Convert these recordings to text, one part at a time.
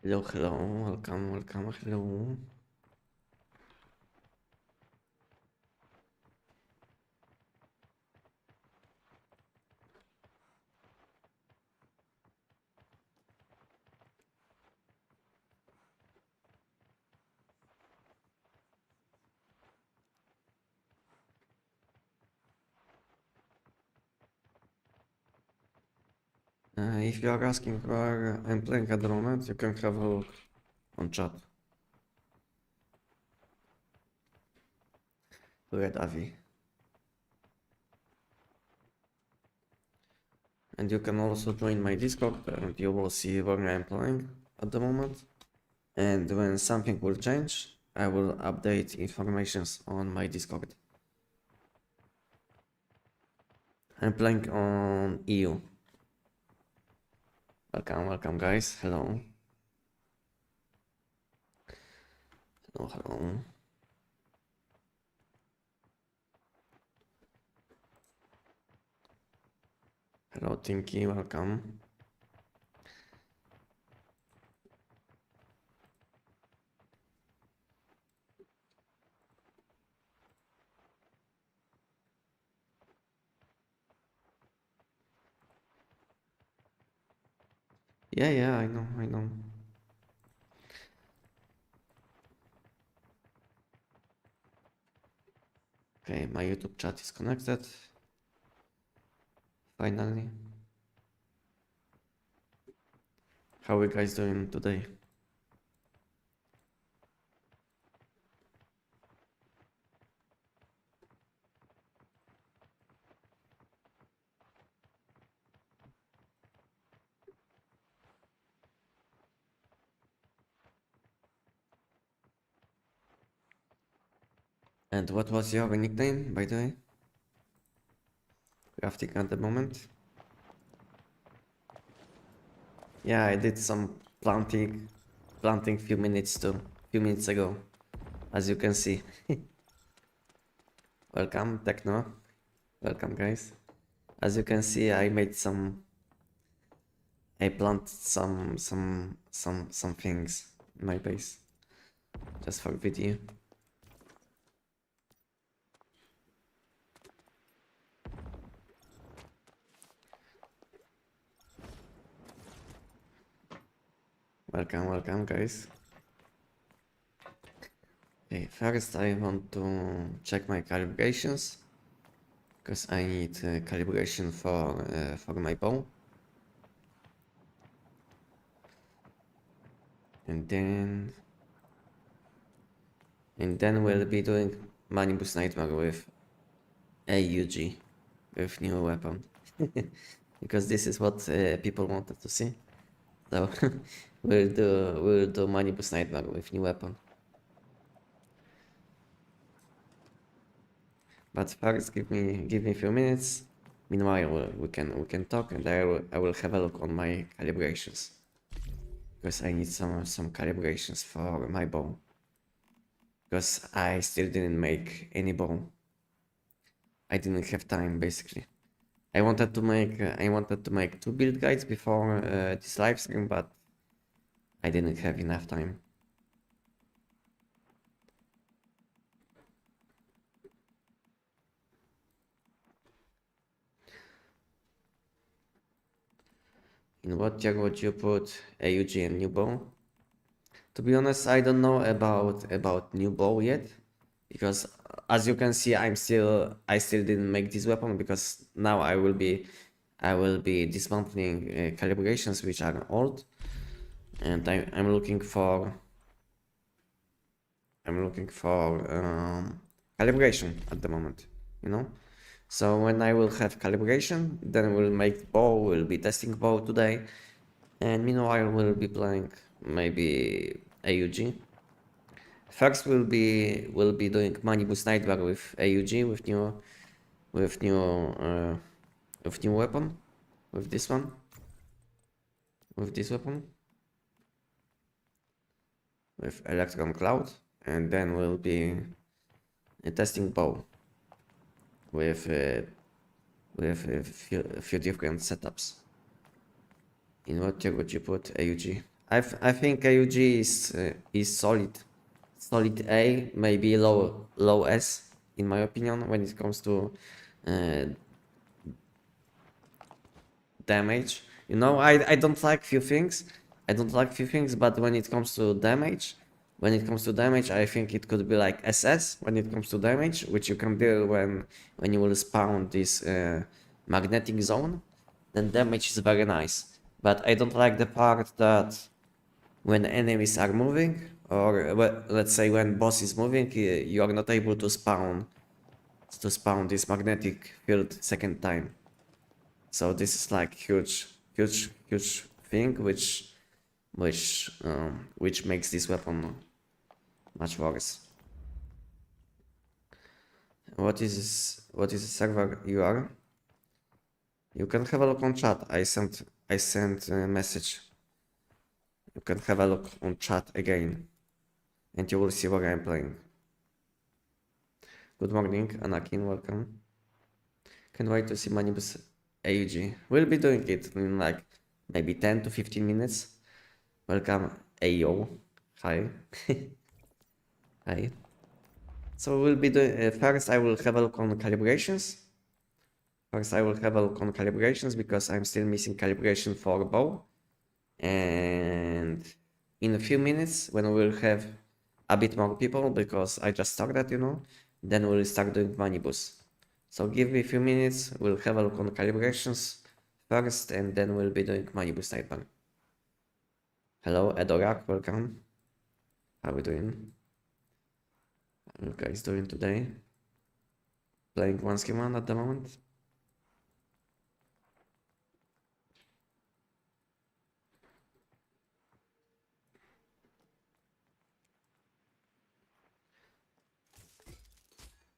Hello, hello, welcome, welcome, hello. If you are asking where I'm playing at the moment, you can have a look on chat. Red Avi. And you can also join my Discord and you will see where I'm playing at the moment. And when something will change, I will update informations on my Discord. I'm playing on EU. Welcome, welcome guys. Hello. Hello, hello. Hello, Tinky, welcome. Yeah, I know. Okay, my YouTube chat is connected. Finally. How are you guys doing today? And what was your nickname, by the way? Crafting at the moment? Yeah, I did some planting few minutes ago, as you can see. Welcome, Techno. Welcome, guys. As you can see, I planted some things in my base, just for video. Welcome, guys. Okay, first I want to check my calibrations, because I need calibration for my bow. And then we'll be doing Manibus Nightmare with AUG, with new weapon. Because this is what people wanted to see. So we'll do Manibus Nightmare with new weapon. But first give me a few minutes. Meanwhile we can talk, and I will have a look on my calibrations. Because I need some calibrations for my bow. Because I still didn't make any bow. I didn't have time, basically. I wanted to make 2 build guides before this live stream, but I didn't have enough time. In what tier would you put AUG and new bow? To be honest, I don't know about new bow yet, because as you can see, I still didn't make this weapon, because now I will be dismantling calibrations which are old, and I'm looking for calibration at the moment, you know. So when I will have calibration, then we'll make bow. We'll be testing bow today, and meanwhile we'll be playing maybe AUG. First we'll be doing Money Boost Nightmare with AUG with new weapon, with this one, with this weapon, with Electron Cloud, and then we'll be testing bow with a few different setups. In what tier would you put AUG? I think AUG is solid A, maybe low S in my opinion when it comes to uh, damage. You know, I don't like few things. I don't like few things, but when it comes to damage, I think it could be like SS when it comes to damage, which you can do when you will spawn this magnetic zone. Then damage is very nice. But I don't like the part that when enemies are moving, or let's say when boss is moving, you are not able to spawn this magnetic field second time. So this is like huge thing which makes this weapon much worse. What is the server URL? You can have a look on chat. I sent a message. You can have a look on chat again, and you will see what I'm playing. Good morning, Anakin. Welcome. Can't wait to see Manibus AUG. We'll be doing it in like maybe 10 to 15 minutes. Welcome, Ayo. Hi. Hi. So we'll be doing, first I will have a look on calibrations. Because I'm still missing calibration for bow. And in a few minutes, when we'll have a bit more people, because I just started, you know, then we'll start doing manibus. So give me a few minutes, we'll have a look on calibrations first, and then we'll be doing manibus sniper. Hello, Edorak, welcome. How are we doing? How are you guys doing today? Playing one scheme one at the moment?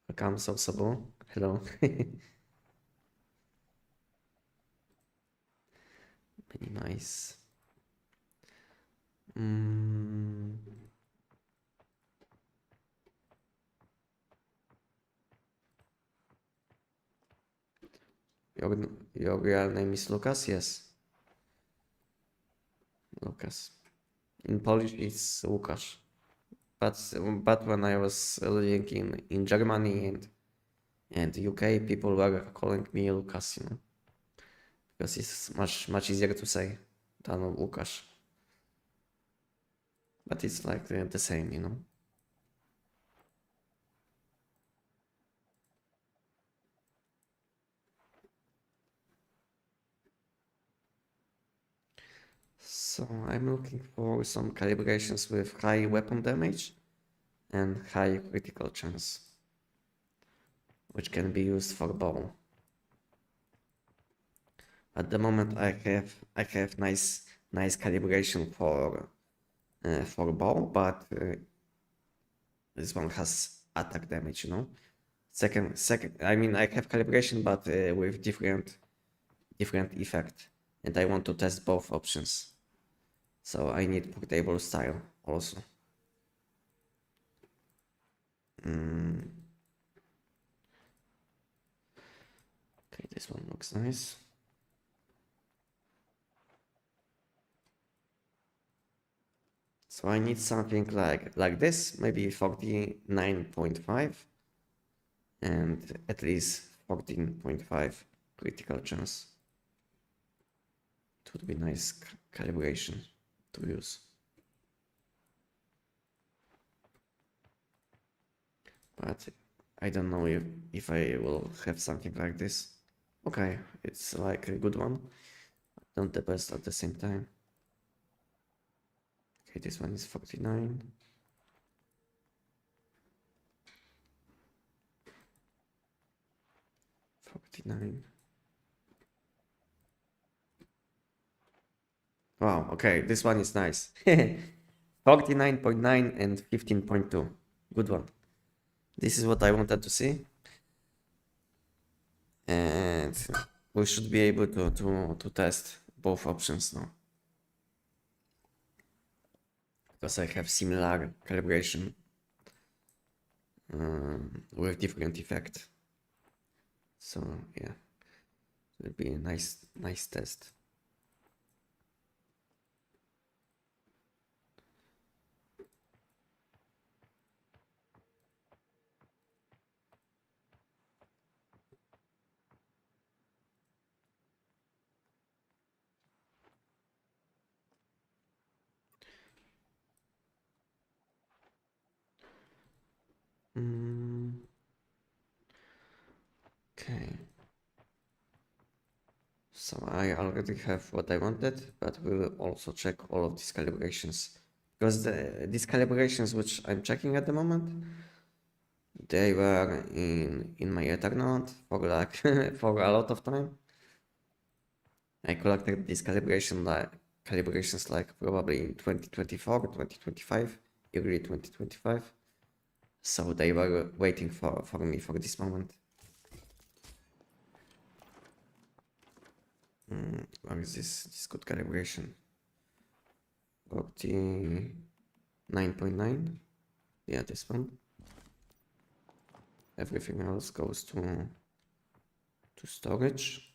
Welcome, Sabo. Hello. Minimize. Your real name is Lucas? Yes. Lucas. In Polish it's Łukasz. But when I was living in Germany and UK, people were calling me Lucas, you know. Because it's much easier to say than Łukasz. But it's like the same, you know. So I'm looking for some calibrations with high weapon damage and high critical chance, which can be used for bow. At the moment, I have nice calibration for bow, but this one has attack damage, you know. Second, I mean, I have calibration, but with different effect, and I want to test both options. So I need portable style also. Okay, this one looks nice. So I need something like this, maybe 49.5 and at least 14.5 critical chance. It would be nice calibration to use. But I don't know if I will have something like this. Okay, it's like a good one, not the best at the same time. Okay, this one is 49. Wow, okay, this one is nice. 49.9 and 15.2. Good one. This is what I wanted to see. And we should be able to test both options now. Because I have similar calibration with different effect. So yeah, it will be a nice test. Okay. So I already have what I wanted, but we'll also check all of these calibrations. Because these calibrations which I'm checking at the moment, they were in my Eternal for like for a lot of time. I collected these calibrations like probably in 2024, 2025, early 2025. So they were waiting for me for this moment. Where is this good calibration? 49.9. Yeah, this one. Everything else goes to storage.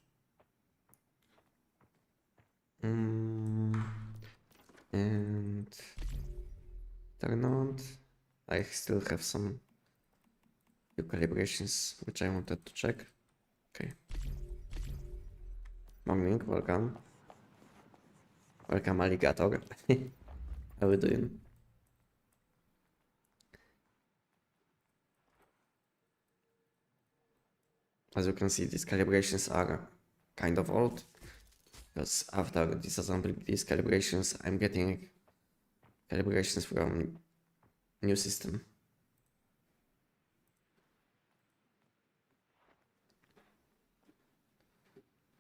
And turn I still have some new calibrations which I wanted to check. Okay. Morning, welcome. Welcome, alligator. How are you doing? As you can see, these calibrations are kind of old, because after disassembling these calibrations, I'm getting calibrations from new system.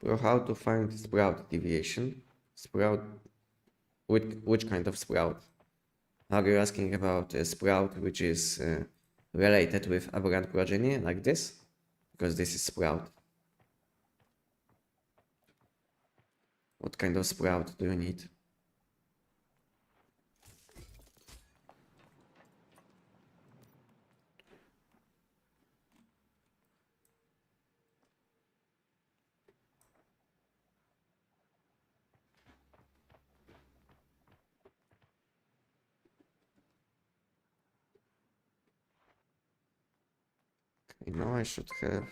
Bro, how to find sprout deviation? Sprout, which kind of sprout? Are you asking about a sprout which is related with aberrant progeny like this? Because this is sprout. What kind of sprout do you need? Okay, now I should have.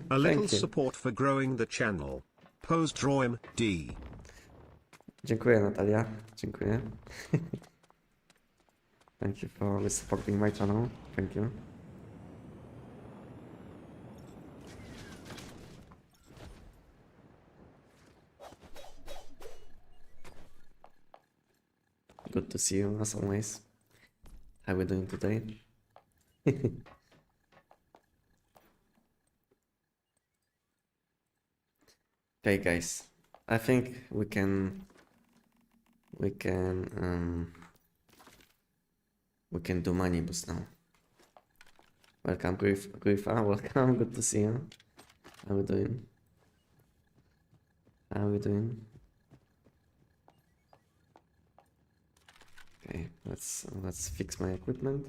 A little Thank you. support for growing the channel. Post-Roim D. Dziękuję, Natalia. Dziękuję. Thank you for supporting my channel. Thank you. Good to see you as always. How are we doing today? Okay, guys. I think we can do money boost now. Welcome, Grifa. Welcome. Good to see you. How are we doing? How are we doing? Okay, let's fix my equipment.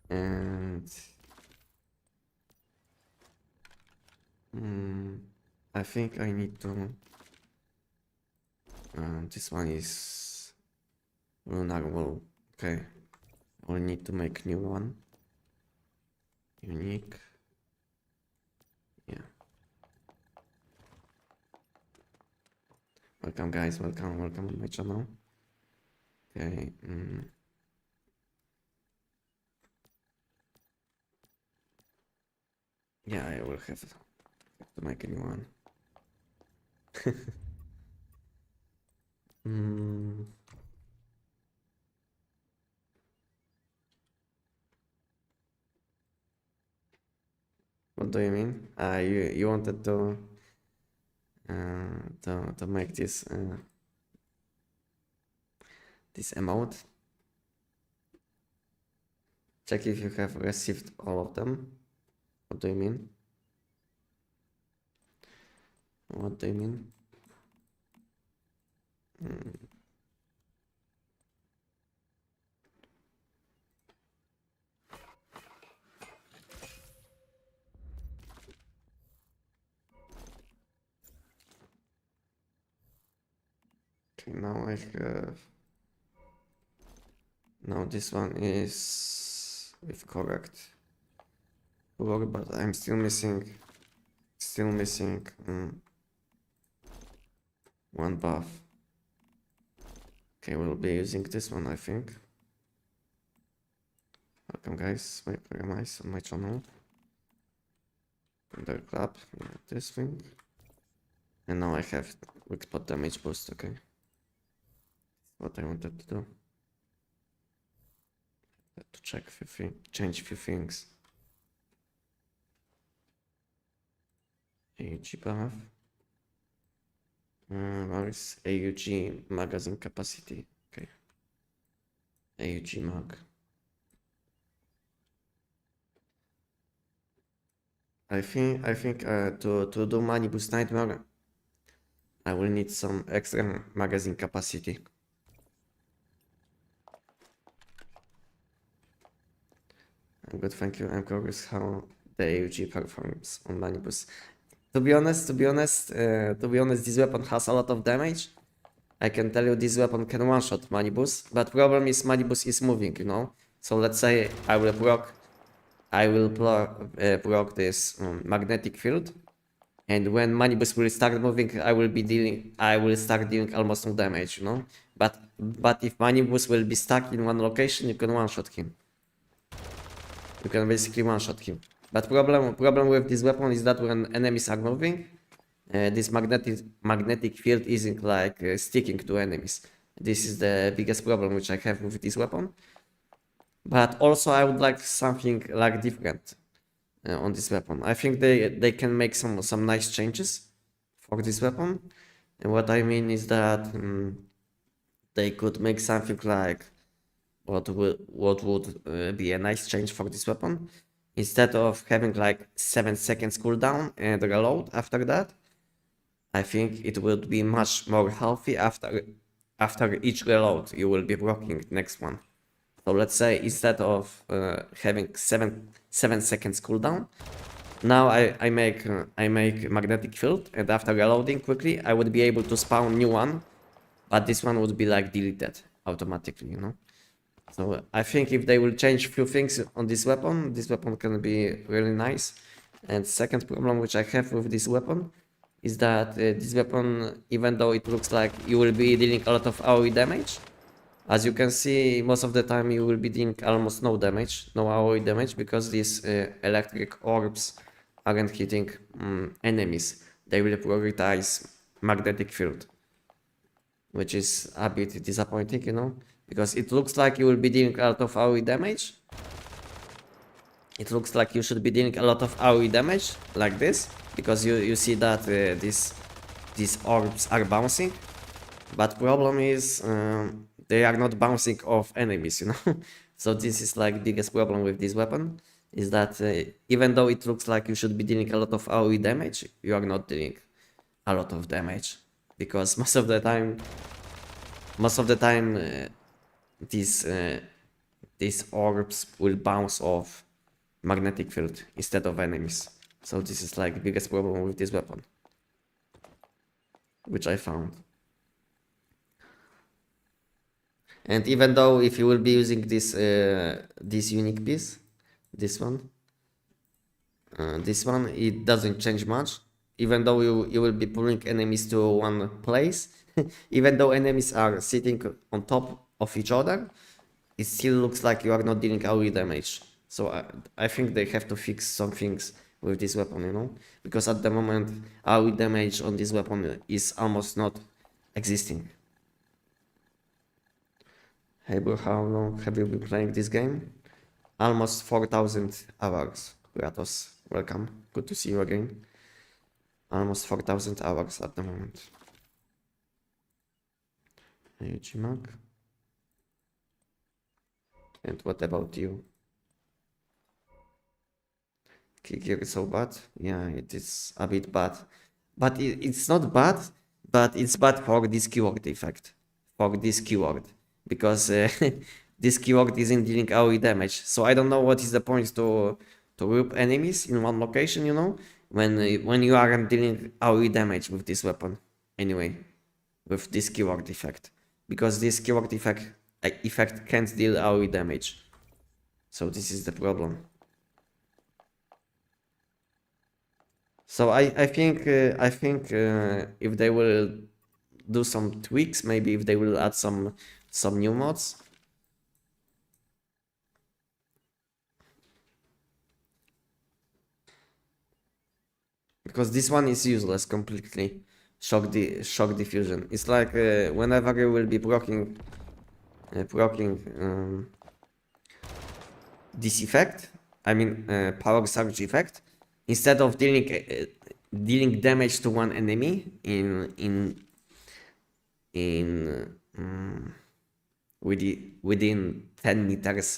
And I think I need to. This one is lunar wool. Okay, we'll need to make new one. Unique. Yeah. Welcome, guys. Welcome on my channel. Okay. Yeah, I will have to make a new one. What do you mean? You wanted to make this this emote? Check if you have received all of them. What do you mean? What do you mean? Okay, now I have. Now this one is with correct work, but I'm still missing one buff. Okay, we'll be using this one, I think. Welcome guys, very nice on my channel. The club, yeah, this thing. And now I have weak spot damage boost, okay. What I wanted to do. Had to check change few things. AUG buff. Where is AUG magazine capacity? Okay. AUG mag. I think to do money boost nightmare, I will need some extra magazine capacity. I'm good, thank you. I'm curious how the AUG performs on money boost. To be honest, this weapon has a lot of damage. I can tell you this weapon can one-shot money boost, but problem is money boost is moving, you know. So let's say I will proc this magnetic field, and when money boost will start moving, I will start dealing almost no damage, you know. But if money boost will be stuck in one location, you can one-shot him. You can basically one-shot him. But problem with this weapon is that when enemies are moving, this magnetic field isn't like sticking to enemies. This is the biggest problem which I have with this weapon. But also I would like something like different on this weapon. I think they can make some nice changes for this weapon. And what I mean is that they could make something like what would be a nice change for this weapon. Instead of having like 7 seconds cooldown and reload after that, I think it would be much more healthy after each reload you will be blocking next one. So let's say instead of having 7 seconds cooldown, now I make magnetic field, and after reloading quickly I would be able to spawn new one, but this one would be like deleted automatically, you know. So I think if they will change few things on this weapon can be really nice. And second problem which I have with this weapon is that this weapon, even though it looks like you will be dealing a lot of AoE damage, as you can see, most of the time you will be dealing almost no damage, no AoE damage, because these electric orbs aren't hitting enemies. They will prioritize magnetic field, which is a bit disappointing, you know, because it looks like you will be dealing a lot of AoE damage. It looks like you should be dealing a lot of AoE damage, like this, because you see that these orbs are bouncing. But problem is they are not bouncing off enemies, you know. So this is like biggest problem with this weapon, is that even though it looks like you should be dealing a lot of AoE damage, you are not dealing a lot of damage, because most of the time these orbs will bounce off magnetic field instead of enemies. So this is like biggest problem with this weapon, which I found. And even though if you will be using this unique piece, this one, it doesn't change much. Even though you will be pulling enemies to one place, even though enemies are sitting on top of each other, it still looks like you are not dealing AoE damage. So I think they have to fix some things with this weapon, you know, because at the moment AoE damage on this weapon is almost not existing. Hey bro, how long have you been playing this game? Almost 4,000 hours. Ratos, welcome. Good to see you again. Almost 4,000 hours at the moment. AUG mag. And what about you? Kick here is so bad. Yeah, it is a bit bad. But it's not bad, but it's bad for this keyword effect. For this keyword. Because this keyword isn't dealing AoE damage. So I don't know what is the point to group enemies in one location, you know, when you aren't dealing AoE damage with this weapon. Anyway, with this keyword effect. Because this keyword effect can't deal AoE damage. So this is the problem. So I think if they will do some tweaks, maybe if they will add some some new mods. Because this one is useless completely. Shock diffusion. It's like whenever you will be proccing this effect, I mean power surge effect, instead of dealing damage to one enemy within 10 meters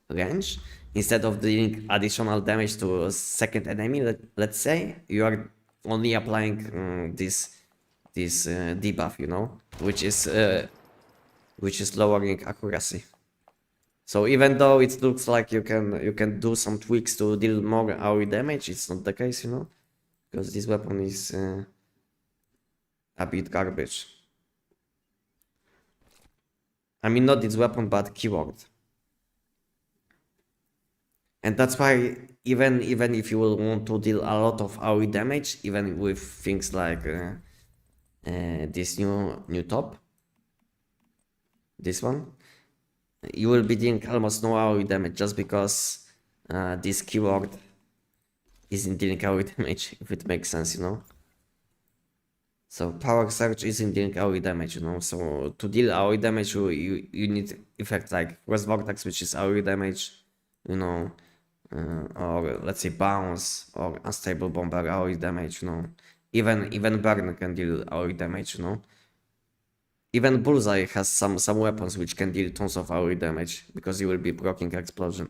range, instead of dealing additional damage to a second enemy, let's say, you are only applying this debuff, you know, which is lowering accuracy. So even though it looks like you can do some tweaks to deal more AoE damage, it's not the case, you know, because this weapon is a bit garbage. I mean, not this weapon, but keyword. And that's why even if you will want to deal a lot of AoE damage, even with things like this new top, this one, you will be dealing almost no AoE damage just because this keyword isn't dealing AoE damage, if it makes sense, you know. So power surge isn't dealing AoE damage, you know. So to deal AoE damage, you need effects like Rest Vortex, which is AoE damage, you know, or let's say bounce or unstable bomber AoE damage, you know. Even burn can deal AoE damage, you know. Even Bullseye has some weapons which can deal tons of AoE damage because you will be proccing explosion.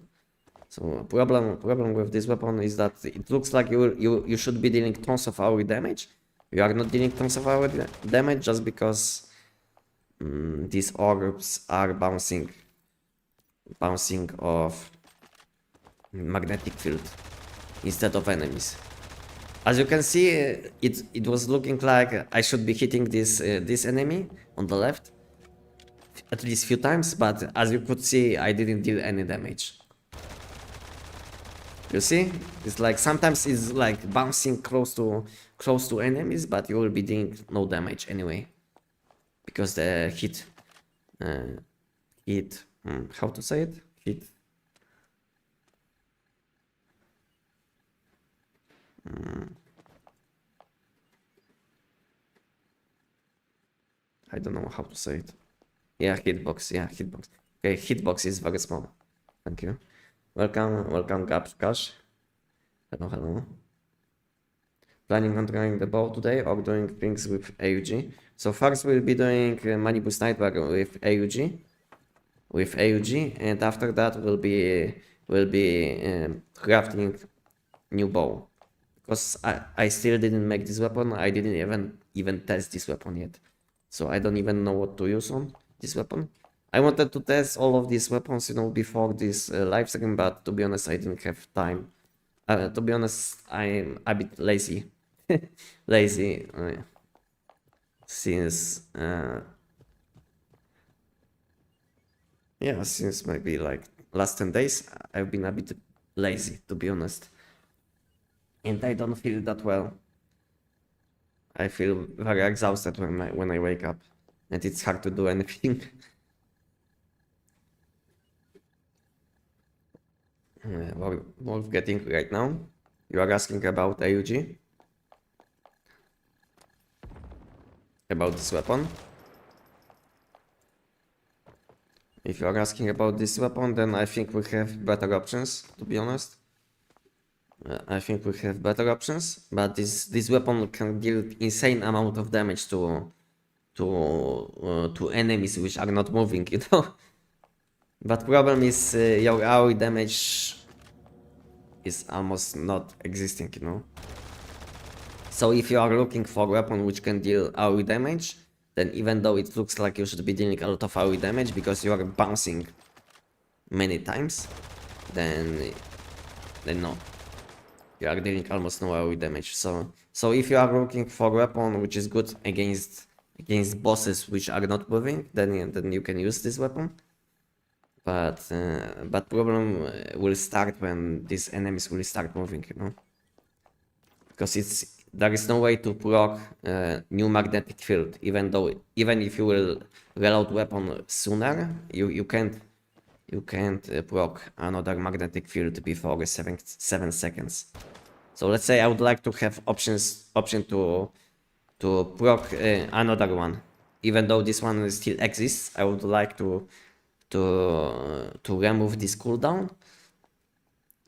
So problem with this weapon is that it looks like you should be dealing tons of AoE damage. You are not dealing tons of AoE damage just because these orbs are bouncing off magnetic field instead of enemies. As you can see, it was looking like I should be hitting this enemy on the left at least few times, but as you could see, I didn't deal any damage. You see, it's like sometimes it's like bouncing close to enemies, but you will be doing no damage anyway, because the hit, how to say it, hit. I don't know how to say it. Yeah, hitbox. Yeah, hitbox. Okay, hitbox is very small. Thank you. Welcome, Cash. Hello. Planning on trying the bow today or doing things with AUG. So first we'll be doing Manibus Nightmare with AUG. And after that we'll be crafting new bow. Because I still didn't make this weapon. I didn't even test this weapon yet. So I don't even know what to use on this weapon. I wanted to test all of these weapons, you know, before this live stream, but to be honest, I didn't have time. To be honest, I'm a bit lazy. Since since maybe like last 10 days, I've been a bit lazy, to be honest. And I don't feel that well. I feel very exhausted when I wake up, and it's hard to do anything. Wolf getting right now. You are asking about AUG? About this weapon? If you are asking about this weapon, then I think we have better options, to be honest. I think we have better options, but this weapon can deal insane amount of damage to enemies which are not moving, you know. But problem is your AoE damage is almost not existing, you know. So if you are looking for a weapon which can deal AoE damage, then even though it looks like you should be dealing a lot of AoE damage because you are bouncing many times, then no. You are dealing almost no AoE damage. So if you are looking for a weapon which is good against bosses which are not moving, then you can use this weapon. But problem will start when these enemies will start moving, you know. Because there is no way to proc new magnetic field, even if you will reload weapon sooner, you can't proc another magnetic field before 7 seconds. So let's say I would like to have option to proc another one, even though this one still exists. I would like to remove this cooldown.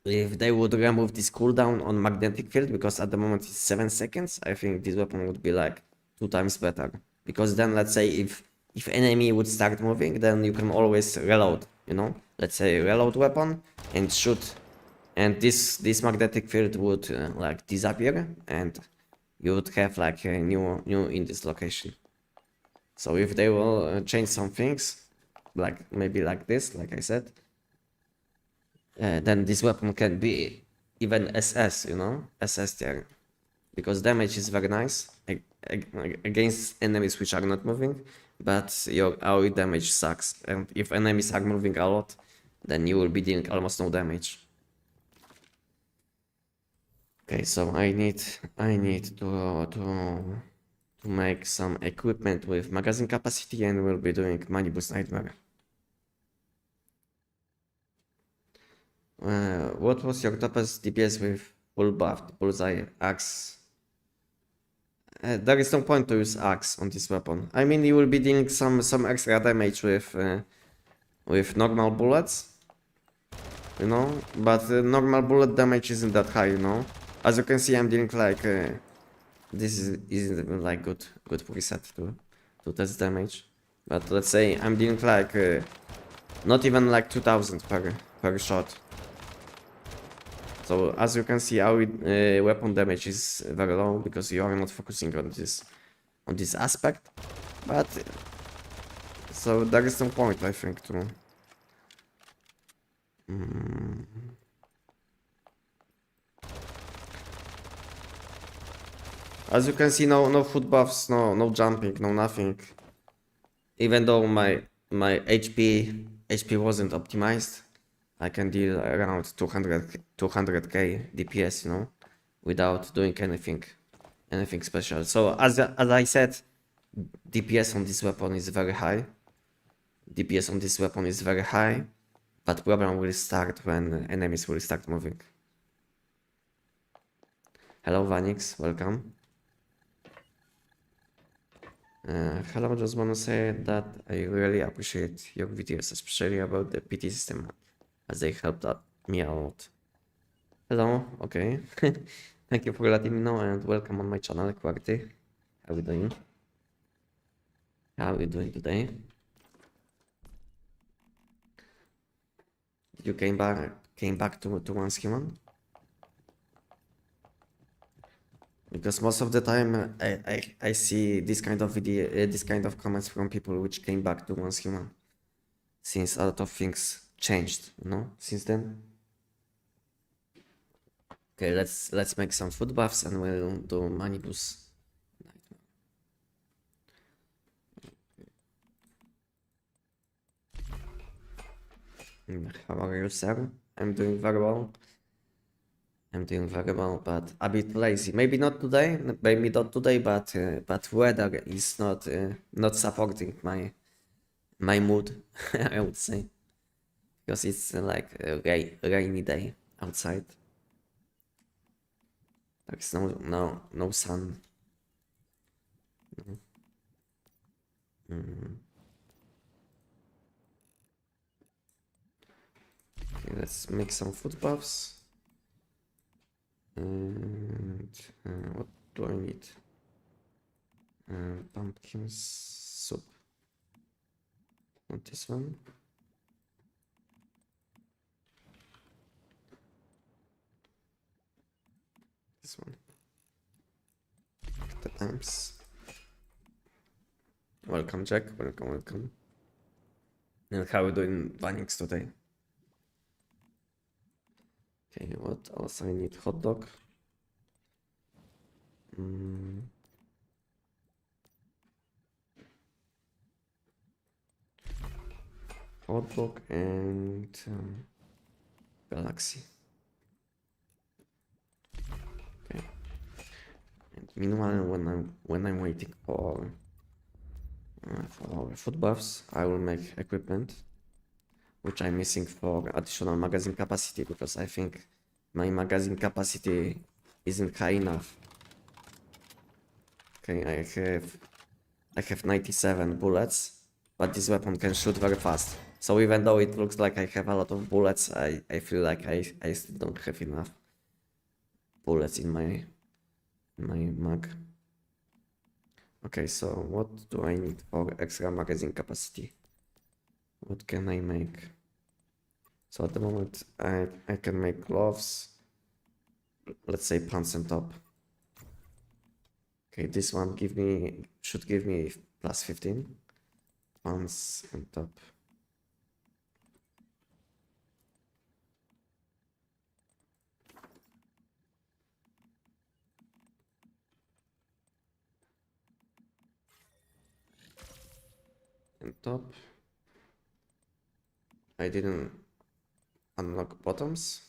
If they would remove this cooldown on magnetic field, because at the moment it's 7 seconds, I think this weapon would be like 2 times better. Because then, let's say if enemy would start moving, then you can always reload, you know? Let's say reload weapon and shoot, and this magnetic field would like disappear, and you would have like a new in this location. So if they will change some things, like maybe like this, like I said, then this weapon can be even SS, you know, SS tier, because damage is very nice against enemies which are not moving, but your AoE damage sucks, and if enemies are moving a lot, then you will be dealing almost no damage. Okay, so I need to make some equipment with magazine capacity, and we'll be doing money boost nightmare. What was your toughest DPS with full buff, bullseye, axe? There is no point to use axe on this weapon. I mean, you will be dealing some extra damage with normal bullets, you know, but normal bullet damage isn't that high, you know. As you can see, I'm dealing like this isn't like good preset to test damage, but let's say I'm dealing like not even like 2000 per shot. So as you can see, our weapon damage is very low because you are not focusing on this aspect. But so there is no point, I think, to as you can see, no foot buffs, no jumping, no nothing. Even though my HP wasn't optimized, I can deal around 200k DPS, you know, without doing anything special. So as I said, DPS on this weapon is very high. But problem will start when enemies will start moving. Hello Vanix, welcome. Hello, just wanna say that I really appreciate your videos, especially about the PT system, as they helped me a lot. Hello, okay. Thank you for letting me know, and welcome on my channel, Quarty. How are you doing? How are you doing today? Did you came back to Once Human? Because most of the time I see this kind of video, this kind of comments from people which came back to Once Human, since a lot of things changed, you know, since then. Okay, let's make some food buffs and we'll do money boost. How are you, sir? I'm doing very well. But a bit lazy. Maybe not today, but weather is not supporting my mood, I would say, because it's like a rainy day outside. There's no sun. Okay, let's make some food buffs. And what do I need? Pumpkin soup. Not this one. This one. The times. Welcome, Jack. Welcome. And how are we doing Vanix today? Okay, what else I need? Hot dog. Hot dog and Galaxy. Okay. And Meanwhile, when I'm waiting for food buffs, I will make equipment, which I'm missing for additional magazine capacity because I think my magazine capacity isn't high enough. Okay, I have 97 bullets, but this weapon can shoot very fast. So even though it looks like I have a lot of bullets, I feel like I still don't have enough bullets in my mag. Okay, so what do I need for extra magazine capacity? What can I make? So at the moment I can make gloves, let's say pants and top. Okay, this one should give me plus 15. Pants and top. And top. I didn't unlock bottoms.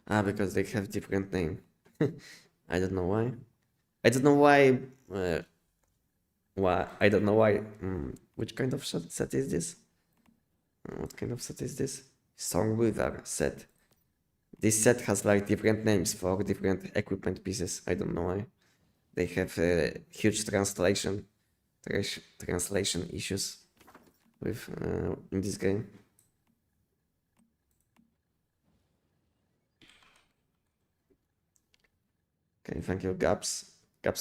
Ah, because they have different name. I don't know why. I don't know why. I don't know why. Which kind of set is this? What kind of set is this? Stormweaver set. This set has like different names for different equipment pieces. I don't know why. They have huge translation issues with in this game. Okay, thank you, Gaps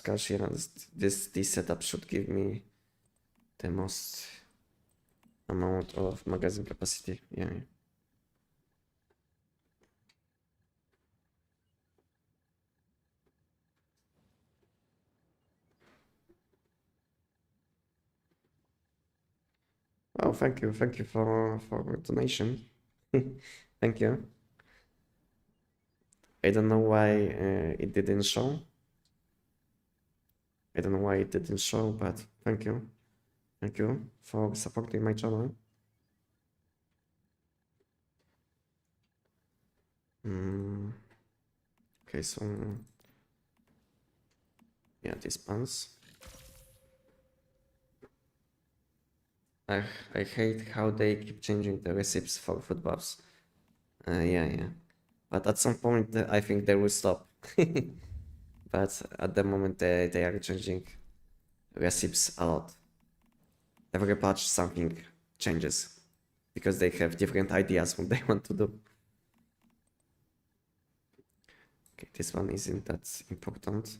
Cashier. This setup should give me the most amount of magazine capacity. Yeah. Oh, thank you for donation. Thank you. I don't know why it didn't show. I don't know why it didn't show, but thank you. Thank you for supporting my channel. Okay, so yeah, these pants. I hate how they keep changing the recipes for food buffs. Yeah. But at some point, I think they will stop. But at the moment, they are changing recipes a lot. Every patch, something changes because they have different ideas what they want to do. Okay, this one isn't that important.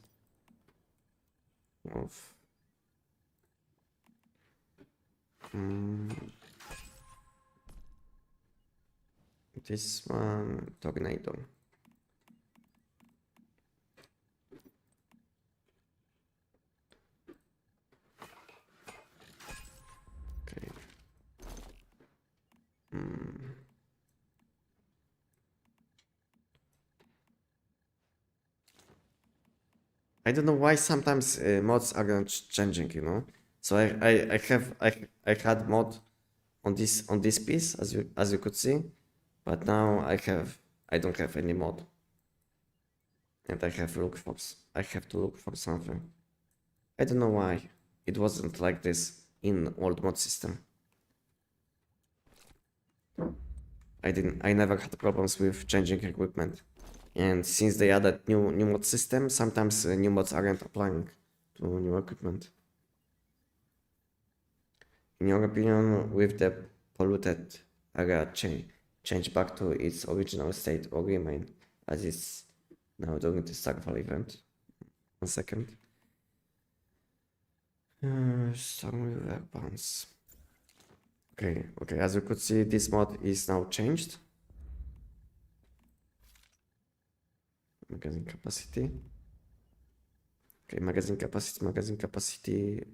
This one, tornado. Okay. I don't know why sometimes mods are not changing, you know. So I had mod on this piece as you could see, but now I don't have any mod, and I have to look for something. I don't know why it wasn't like this in old mod system. I never had problems with changing equipment. And since they added new mod system, sometimes new mods aren't applying to new equipment. In your opinion, with the polluted area change back to its original state or remain as is now during the Starfall event? 1 second. Stormweaver pants. Okay, as you could see, this mod is now changed. Magazine capacity. Okay, magazine capacity.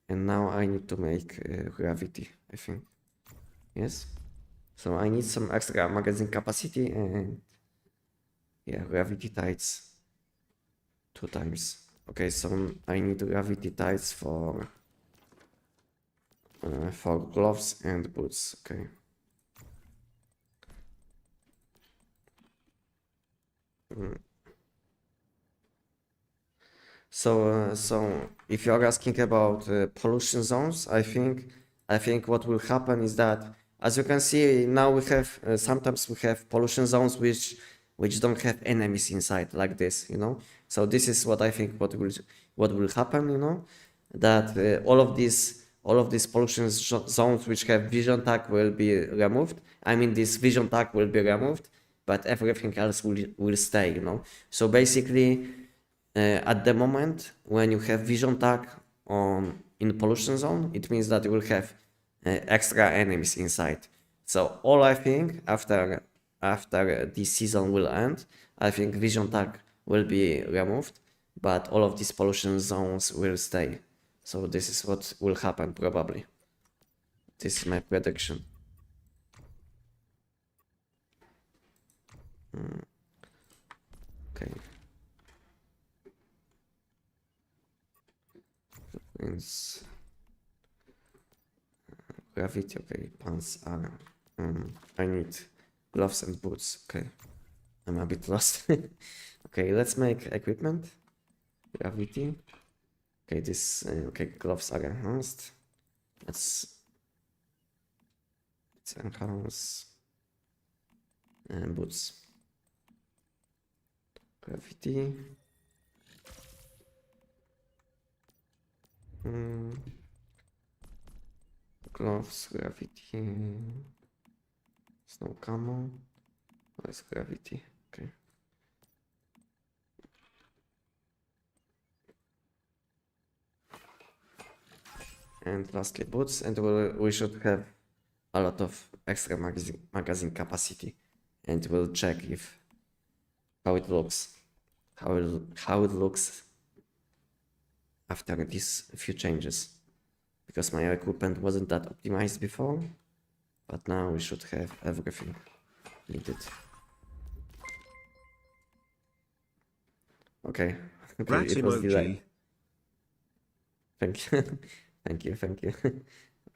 And now I need to make gravity, I think. Yes. So I need some extra magazine capacity and yeah, gravity tights 2 times. Okay, so I need gravity tights for gloves and boots. Okay. So if you are asking about pollution zones, I think what will happen is that, as you can see now, we have sometimes we have pollution zones which don't have enemies inside like this, you know. So this is what I think what will happen, you know, that all of these pollution zones which have vision tag will be removed. I mean, this vision tag will be removed, but everything else will stay, you know. So basically, at the moment when you have vision tag on in pollution zone, it means that you will have extra enemies inside. So all I think after this season will end, I think vision tag will be removed, but all of these pollution zones will stay. So this is what will happen probably. This is my prediction. Okay. Means gravity. Okay, pants are. I need gloves and boots. Okay, I'm a bit lost. Okay, let's make equipment. Gravity. Okay, this. Okay, gloves are enhanced. Let's enhance and boots. Gravity. Gloves, gravity. Snow camo. Where's gravity? Okay. And lastly, boots, and we should have a lot of extra magazine capacity, and we'll check if how it looks, how it looks after these few changes, because my equipment wasn't that optimized before, but now we should have everything needed. Okay, okay, it was delayed. Thank you, thank you.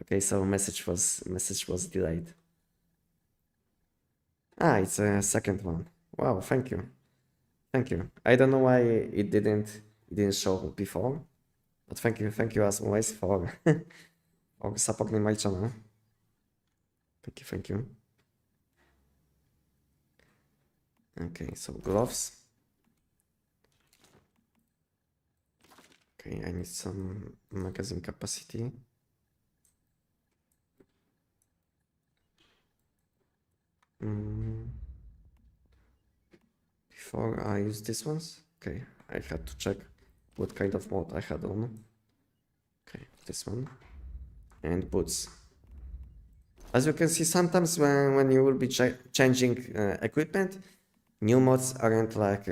Okay, so message was delayed. Ah, it's a second one. Wow, thank you. Thank you. I don't know why it didn't show before, but thank you as always for for supporting my channel. Thank you. Okay, so gloves. Okay, I need some magazine capacity. Before I use these ones, okay, I had to check what kind of mode I had on. Okay, this one. And boots. As you can see, sometimes when you will be changing equipment, new mods aren't like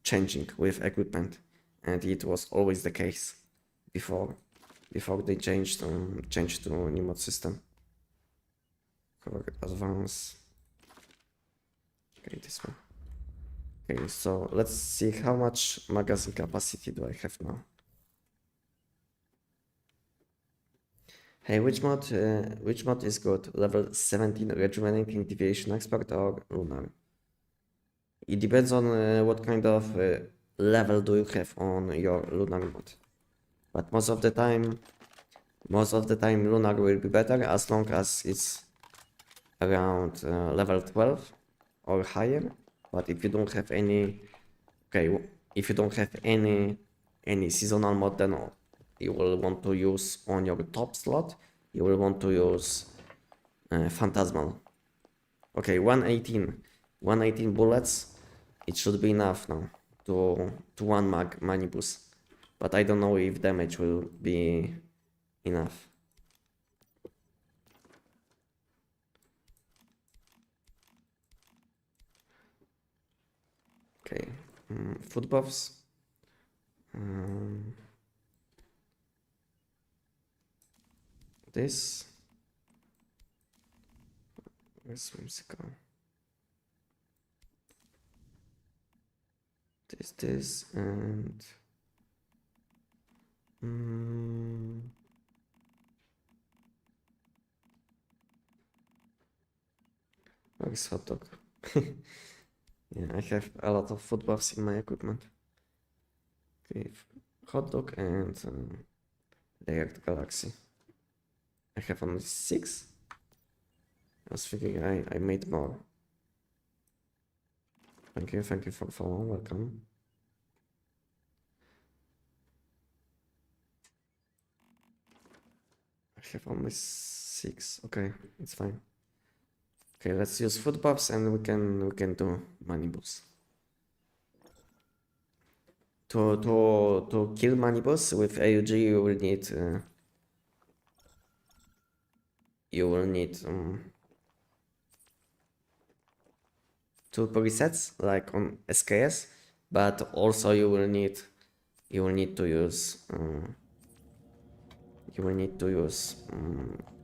changing with equipment, and it was always the case before they changed to new mod system. Cover advance. Okay, this one. Okay, so let's see how much magazine capacity do I have now. Hey, which mod is good? Level 17 rejuvenating deviation expert or lunar? It depends on what kind of level do you have on your lunar mod. But most of the time lunar will be better as long as it's around level 12 or higher. But if you don't have any, okay, if you don't have any seasonal mod, then you will want to use on your top slot, you will want to use Phantasmal. Okay, 118 bullets, it should be enough now to one manibus, but I don't know if damage will be enough. Okay, food buffs. This. Where's whimsical? This and where's hot dog? Yeah, I have a lot of food buffs in my equipment. Okay, hot dog and layered galaxy. I have only 6. I was thinking I made more. Thank you for following, welcome. I have only 6, okay, it's fine. Okay, let's use food buffs and we can do money boosts. To kill money boss with AUG you will need 2 presets like on SKS, but also you will need to use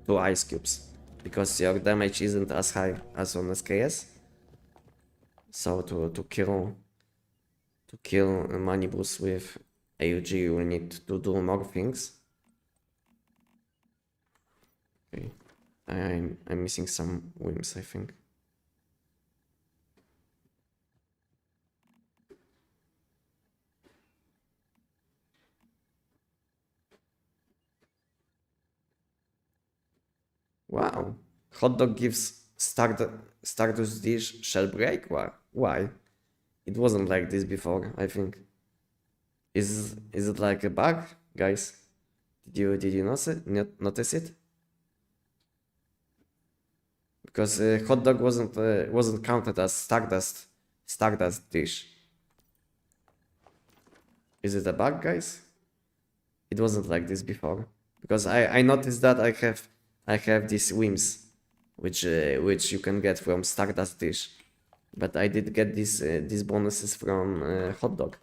2 ice cubes because your damage isn't as high as on SKS. So to kill a money boost with AUG you will need to do more things. Okay, I'm missing some whims, I think. Wow, hot dog gives Stardust dish shell break? Why? It wasn't like this before, I think. Is it like a bug, guys? Did you notice it? Because hot dog wasn't counted as Stardust dish. Is it a bug, guys? It wasn't like this before. Because I noticed that I have these whims, which you can get from Stardust dish, but I did get these bonuses from hot dog.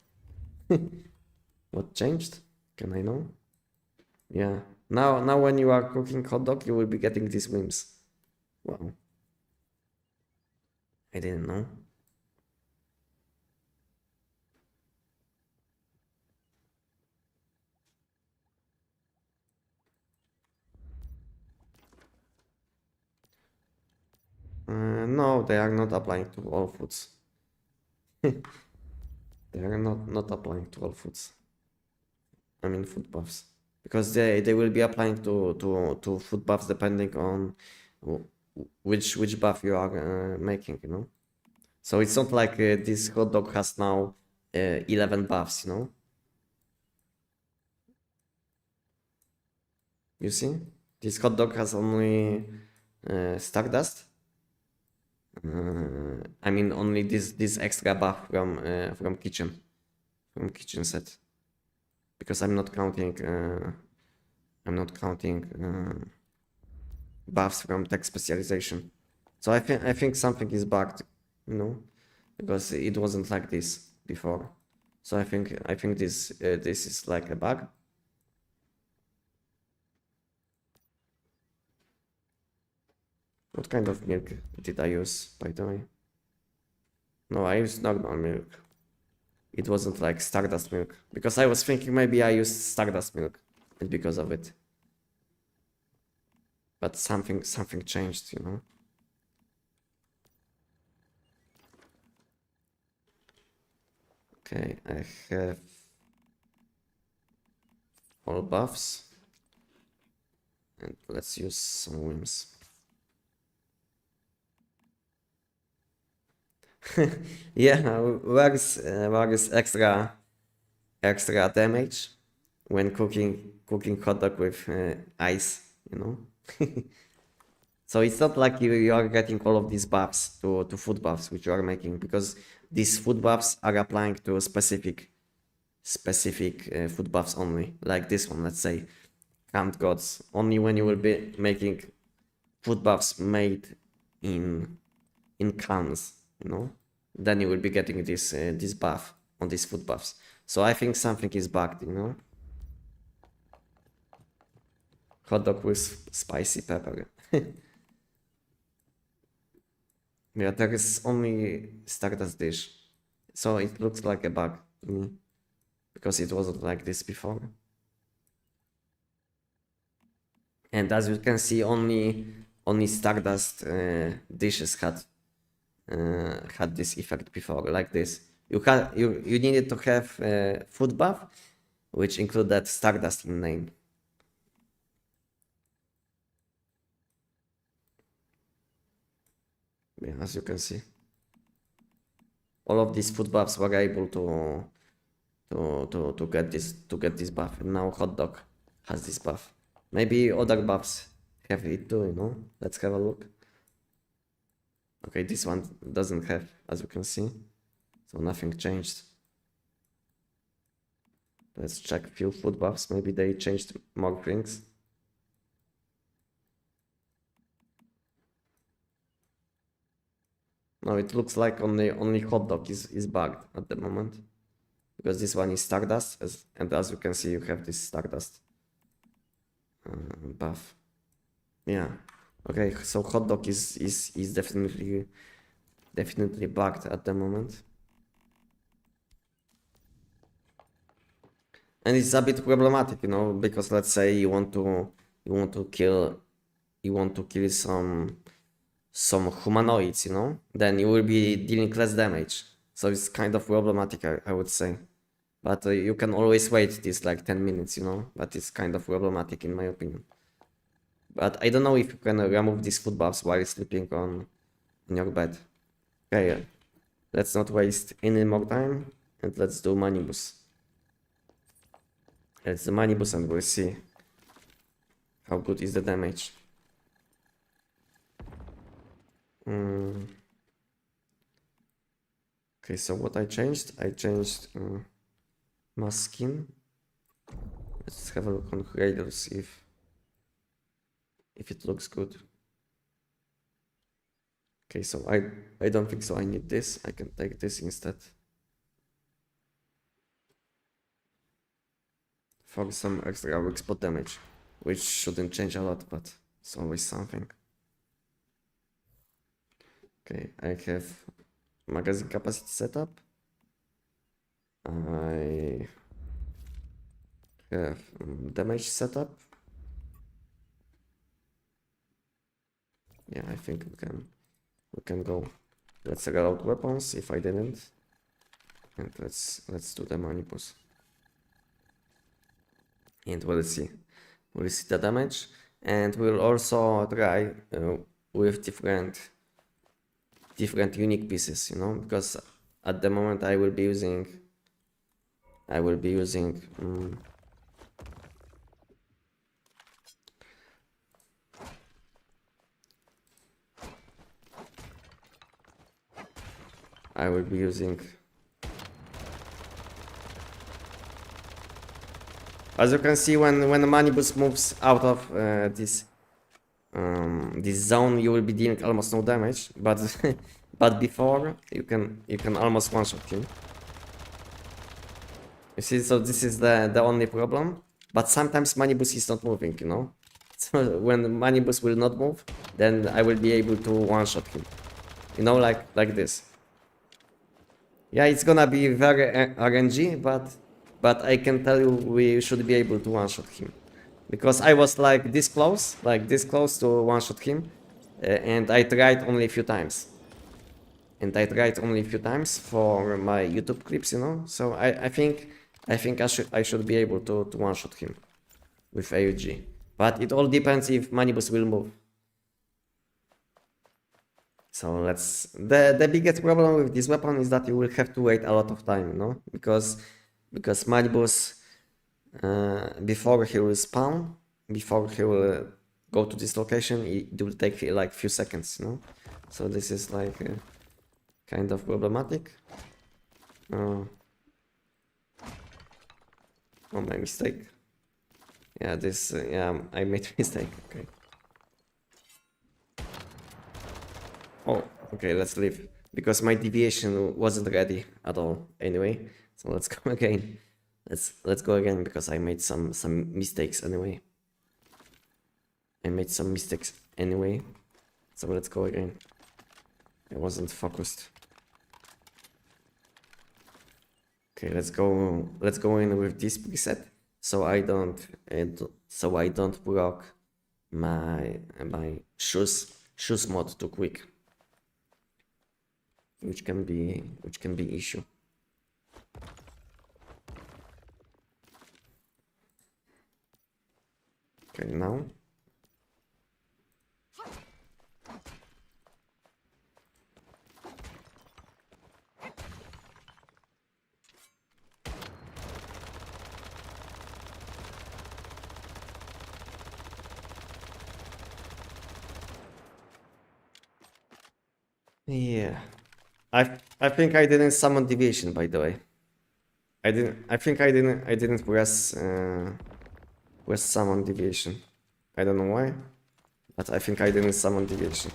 What changed? Can I know? Yeah. Now when you are cooking hot dog, you will be getting these whims. Wow. I didn't know. No, they are not applying to all foods. They are not applying to all foods. I mean food buffs. Because they will be applying to food buffs depending on which buff you are making, you know. So it's not like this hot dog has now 11 buffs, you know. You see? This hot dog has only Stardust. I mean only this extra buff from kitchen set. Because I'm not counting buffs from tech specialization. So I think something is bugged, you know, because it wasn't like this before. So I think this is like a bug. What kind of milk did I use, by the way? No, I used normal milk. It wasn't like Stardust milk, because I was thinking maybe I used Stardust milk, and because of it. But something changed, you know. Okay, I have all buffs, and let's use some whims. Yeah, works extra damage when cooking hot dog with ice, you know. So it's not like you are getting all of these buffs to food buffs which you are making, because these food buffs are applying to specific food buffs only, like this one, let's say Camp Gods. Only when you will be making food buffs made in cans, you know, then you will be getting this buff on these food buffs. So I think something is bugged, you know. Hot dog with spicy pepper. Yeah, there is only Stardust dish, so it looks like a bug to me, because it wasn't like this before. And as you can see, only Stardust dishes had this effect before, like this. You needed to have food buff, which include that Stardust in name. Yeah, as you can see, all of these food buffs were able to get this buff, and now hot dog has this buff. Maybe other buffs have it too, you know. Let's have a look. Okay, this one doesn't have, as you can see, so nothing changed. Let's check few food buffs. Maybe they changed more things. No, it looks like only hot dog is bugged at the moment, because this one is Stardust, and as you can see, you have this Stardust buff. Yeah. Okay, so hot dog is definitely bugged at the moment, and it's a bit problematic, you know, because let's say you want to kill some humanoids, you know, then you will be dealing less damage. So it's kind of problematic, I would say. But you can always wait this like 10 minutes, you know, but it's kind of problematic in my opinion. But I don't know if you can remove these food buffs while sleeping on your bed. Okay, let's not waste any more time and let's do Manibus. Let's do Manibus and we'll see how good is the damage. Okay, so what I changed mask skin. Let's have a look on Raiders if it looks good. Okay, so I don't think so I need this. I can take this instead for some extra weak spot damage, which shouldn't change a lot, but it's always something. Okay, I have magazine capacity setup. I have damage setup. Yeah, I think we can go. Let's reload weapons if I didn't, and let's do the Manibus. And we'll see the damage, and we'll also try with different unique pieces, you know, because at the moment I will be using as you can see, when the Manibus moves out of this zone, you will be dealing almost no damage, but but before you can almost one-shot him. You see, so this is the only problem. But sometimes Manibus is not moving, you know. So when Manibus will not move, then I will be able to one-shot him. You know, like this. Yeah, it's gonna be very RNG, but I can tell you we should be able to one-shot him. Because I was like this close to one-shot him, and I tried only a few times. For my YouTube clips, you know. So I think I should be able to one-shot him with AUG. But it all depends if Manibus will move. So the biggest problem with this weapon is that you will have to wait a lot of time, you know, because Manibus before he will spawn, before he will go to this location, it will take like few seconds, you know. So this is like kind of problematic. Oh, my mistake. Yeah, I made a mistake. Okay. Oh, okay, let's leave. Because my deviation wasn't ready at all anyway. So let's go again. Let's go again because I made some mistakes anyway. So let's go again. I wasn't focused. Okay, let's go in with this preset so I don't block my shoes mod too quick, which can be issue. Okay, now. Yeah. I think I didn't summon deviation, by the way. I didn't press summon deviation. I don't know why, but I think I didn't summon deviation.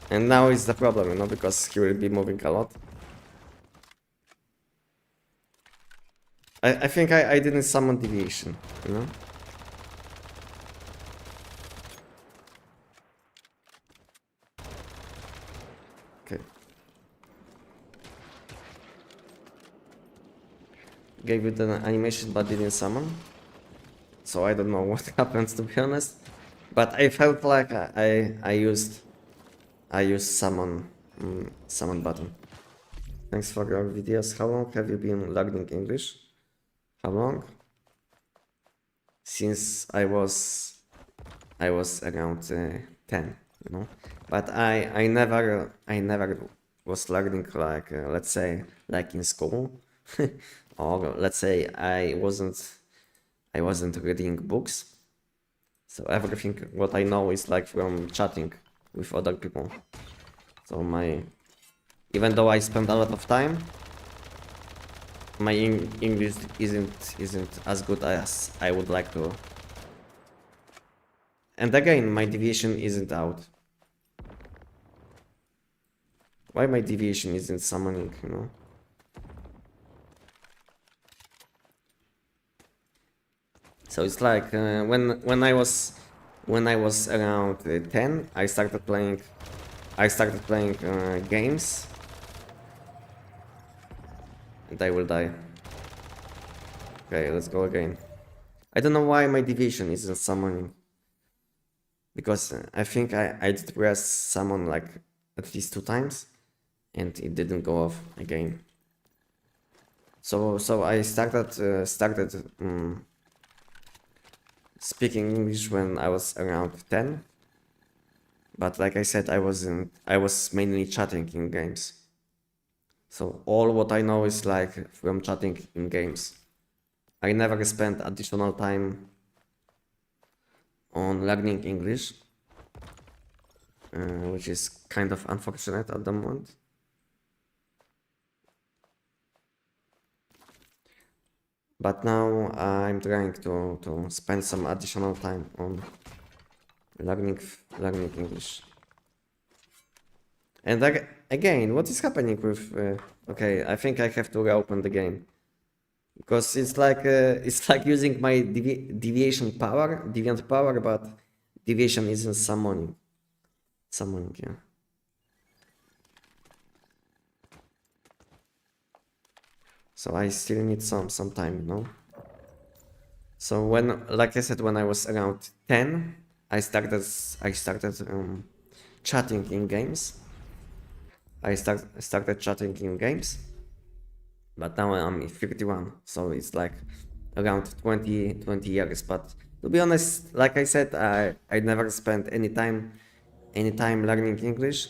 And now is the problem, you know, because he will be moving a lot. I think I didn't summon deviation, you know? Okay. Gave it an animation but didn't summon. So I don't know what happens, to be honest. But I felt like I used summon summon button. Thanks for your videos. How long have you been learning English? How long? Since I was around 10, you know. But I never was learning like let's say like in school, or let's say I wasn't reading books. So everything what I know is like from chatting with other people. So even though I spend a lot of time, my English isn't as good as I would like to. And again, my deviation isn't out. Why my deviation isn't summoning, you know? So it's like when I was around 10, I started playing games, and I will die. Okay, let's go again. I don't know why my deviation isn't summoning, because I think I did press summon like at least 2 times, and it didn't go off again. So I started speaking English when I was around 10, but like I said, I was mainly chatting in games. So all what I know is like from chatting in games. I never spent additional time on learning English, which is kind of unfortunate at the moment. But now I'm trying to spend some additional time on learning English. And again, what is happening with? Okay, I think I have to reopen the game, because it's like using my deviant power, but deviation isn't summoning. Yeah. So I still need some time, you know. So like I said, when I was around 10, I started chatting in games. I started chatting in games, but now I'm 51, so it's like around 20 years. But to be honest, like I said, I never spent any time learning English.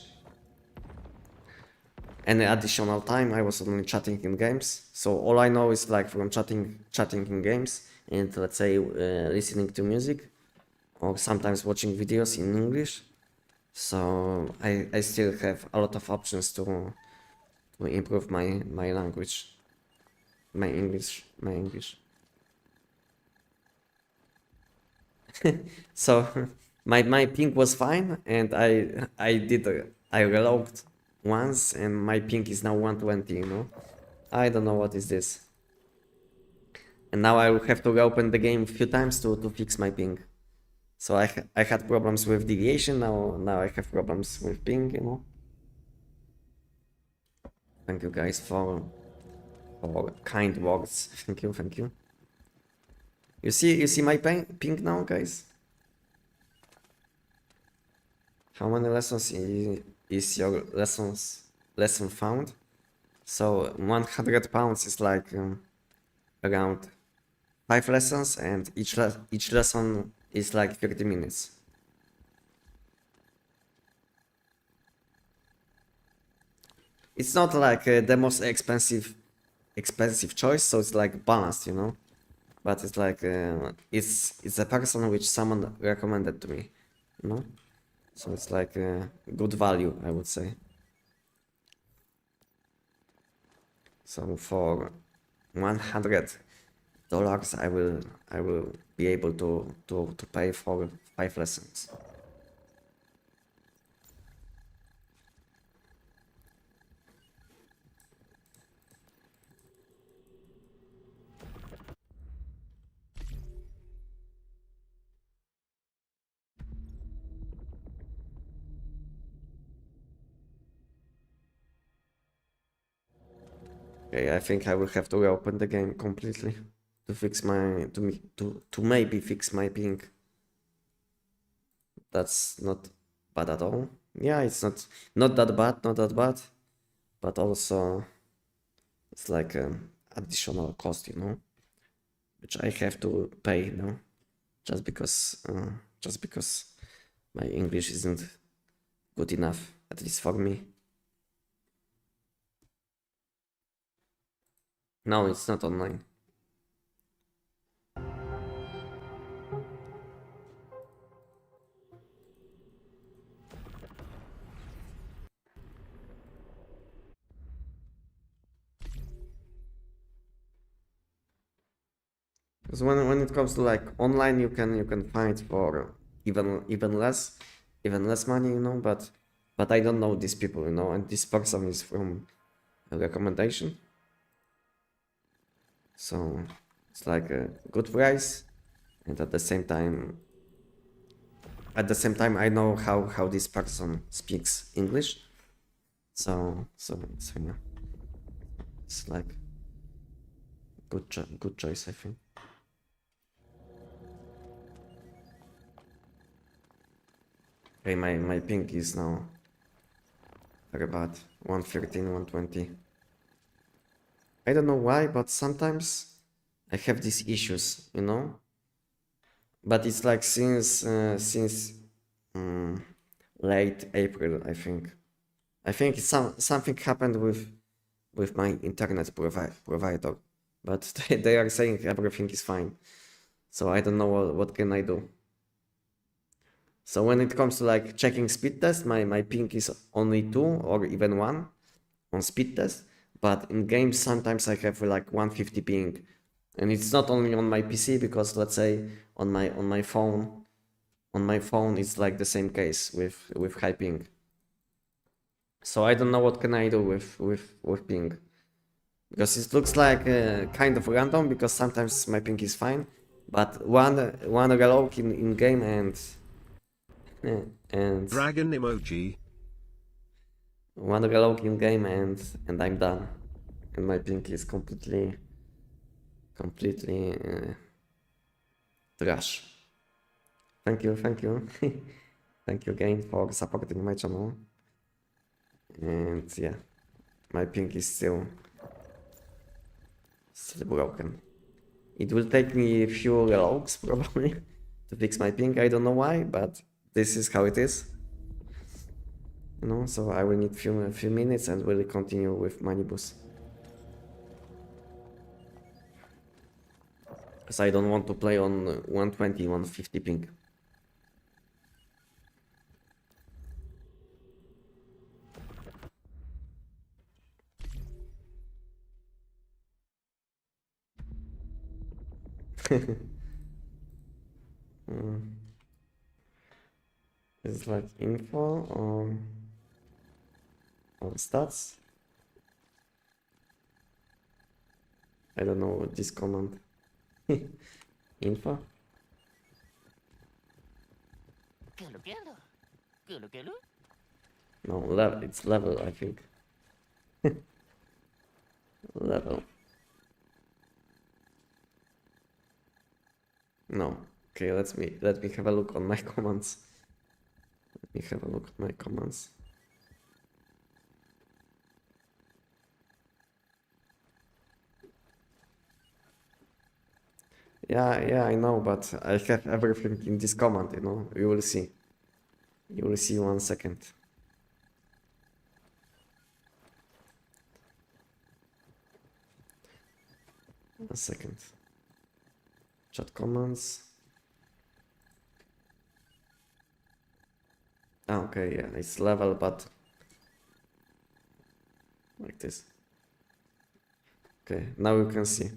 Any additional time I was only chatting in games. So all I know is like from chatting in games, and let's say listening to music, or sometimes watching videos in English. So I still have a lot of options to improve my language, my English. So my ping was fine, and I relogged once, and my ping is now 120, you know. I don't know what is this. And now I will have to open the game a few times to fix my ping. So I had problems with deviation, now I have problems with ping, you know. Thank you guys for kind words. Thank you. You see my ping now, guys? How many lessons is your lesson found? So 100 pounds is like around 5 lessons, and each lesson is like 30 minutes. It's not like the most expensive choice, so it's like balanced, you know. But it's like it's a person which someone recommended to me, you know. So it's like good value, I would say. So for $100, I will be able to pay for 5 lessons. Okay, I think I will have to reopen the game completely to fix my to maybe fix my ping. That's not bad at all. Yeah, it's not that bad, not that bad, but also it's like an additional cost, you know, which I have to pay now just because my English isn't good enough, at least for me. No, it's not online. Because when it comes to like online, you can find for even less money, you know. But I don't know these people, you know, and this person is from a recommendation, so it's like a good price, and at the same time, I know how this person speaks English, so yeah, it's like good choice, I think. Okay, my ping is now very bad. 113, 120. I don't know why, but sometimes I have these issues, you know. But it's like since late April, I think. I think something happened with my internet provider, but they are saying everything is fine. So I don't know what can I do. So when it comes to like checking speed test, my ping is only 2 or even 1 on speed test. But in games sometimes I have like 150 ping, and it's not only on my PC, because let's say on my phone it's like the same case with high ping. So I don't know what can I do with ping, because it looks like kind of random, because sometimes my ping is fine, but one relog in game and Dragon emoji. one relog in game and I'm done, and my ping is completely trash. Thank you thank you again for supporting my channel, and yeah, my ping is still broken. It will take me a few relogs probably to fix my ping. I don't know why, but this is how it is. You know, so I will need few minutes and will continue with Manibus. Because I don't want to play on 120, 150 ping. Is it like info or stats? I don't know this command. Info? No, level. It's level, I think. Level. No. Okay, let me have a look on my commands. Let me have a look at my commands. Yeah, I know, but I have everything in this command, you know. You will see. You will see 1 second. A second. Chat commands. Ah, okay, yeah, it's level, but like this. Okay, now you can see.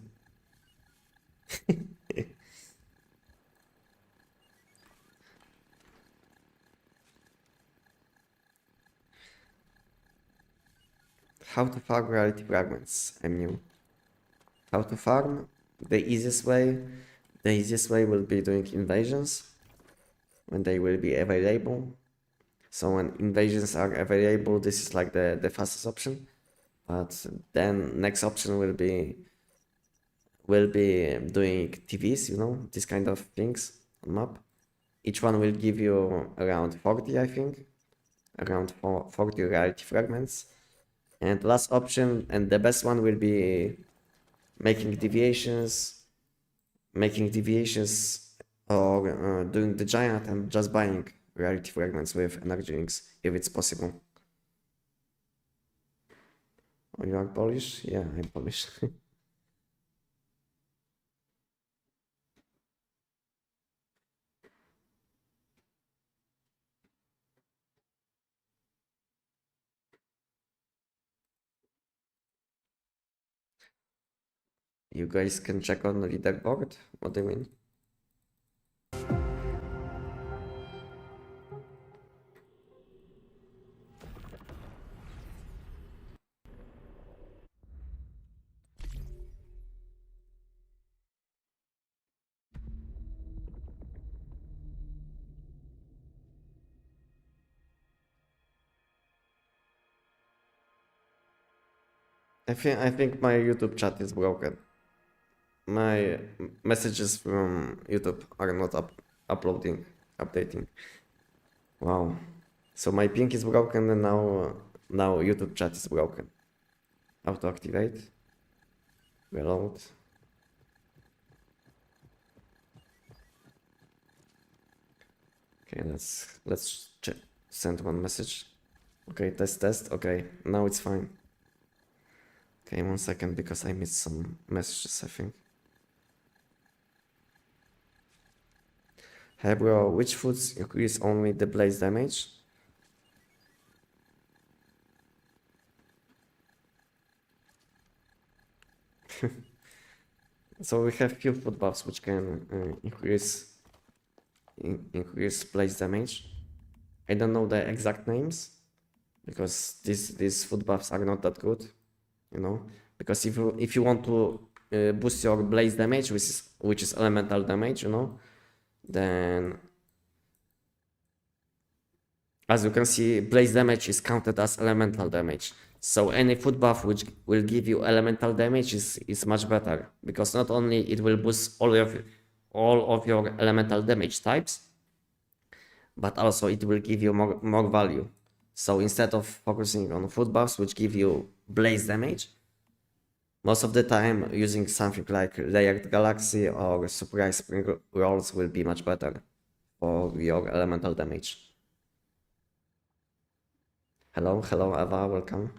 How to farm reality fragments. I'm new. How to farm? The easiest way. The easiest way will be doing invasions when they will be available. So when invasions are available, this is like the fastest option. But then next option will be doing TVs, you know, this kind of things on map. Each one will give you around 40, I think, around 40 reality fragments. And last option and the best one will be making deviations or doing the giant and just buying reality fragments with energy links if it's possible. Oh, you are Polish? Yeah, I'm Polish. You guys can check on the leaderboard. What do you mean? I think my YouTube chat is broken. My messages from YouTube are not updating. Wow. So my ping is broken and now YouTube chat is broken. How to activate? Reload. Okay, let's check. Send one message. Okay, test. Okay, now it's fine. Okay, 1 second because I missed some messages, I think. Hey bro, which foods increase only the blaze damage? So we have few food buffs which can increase blaze damage. I don't know the exact names because these food buffs are not that good, you know. Because if you want to boost your blaze damage, which is elemental damage, you know, then as you can see, blaze damage is counted as elemental damage. So any food buff which will give you elemental damage is much better because not only it will boost all of your elemental damage types, but also it will give you more value. So instead of focusing on food buffs which give you blaze damage, most of the time using something like layered galaxy or surprise spring rolls will be much better for your elemental damage. Hello Eva, welcome.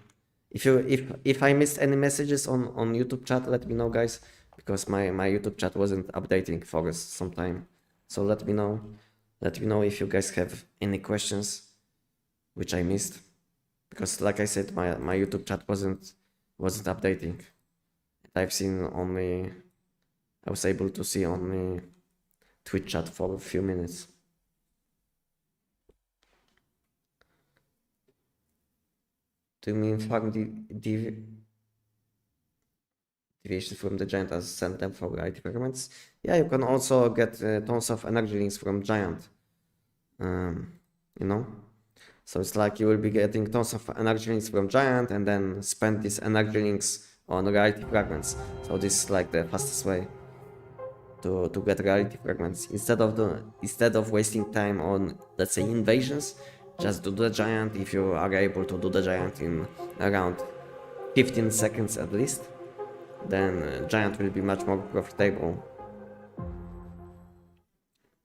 If I missed any messages on YouTube chat, let me know guys, because my YouTube chat wasn't updating for some time. So let me know. Let me know if you guys have any questions which I missed. Because like I said, my YouTube chat wasn't updating. I've seen only I was able to see only Twitch chat for a few minutes. Do you mean farm deviations from the giant as send them for reality fragments? Yeah, you can also get tons of energy links from giant. You know? So it's like you will be getting tons of energy links from giant and then spend these energy links on reality fragments. So this is like the fastest way to get reality fragments. Instead of wasting time on, let's say, invasions, just do the giant if you are able to do the giant in around 15 seconds at least. Then giant will be much more profitable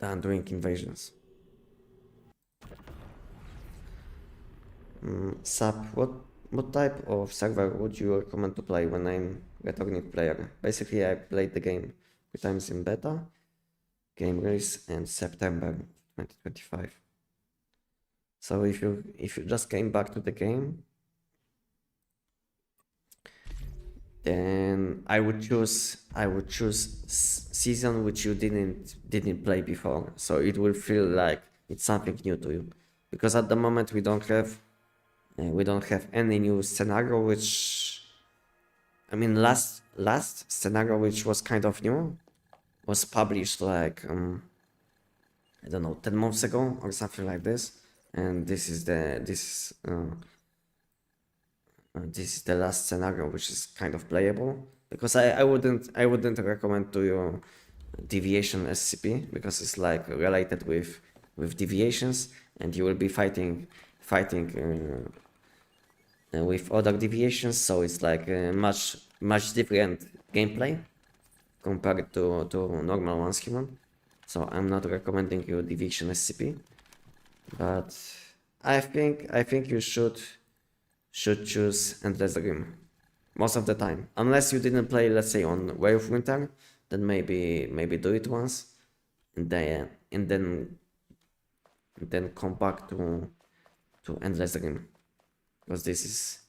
than doing invasions. Sap, what type of server would you recommend to play when I'm returning player? Basically, I played the game 3 times in beta, game release, and September 2025. So if you just came back to the game, then I would choose season which you didn't play before, so it will feel like it's something new to you. Because at the moment we don't have any new scenario, which I mean last scenario which was kind of new was published like I don't know, 10 months ago or something like this, and this is the last scenario which is kind of playable. Because I wouldn't recommend to you deviation SCP, because it's like related with deviations, and you will be fighting with other deviations, so it's like much different gameplay compared to normal ones human. So I'm not recommending you deviation SCP, but I think you should choose Endless Dream most of the time, unless you didn't play, let's say, on Way of Winter, then maybe do it once, and then come back to Endless Dream, because this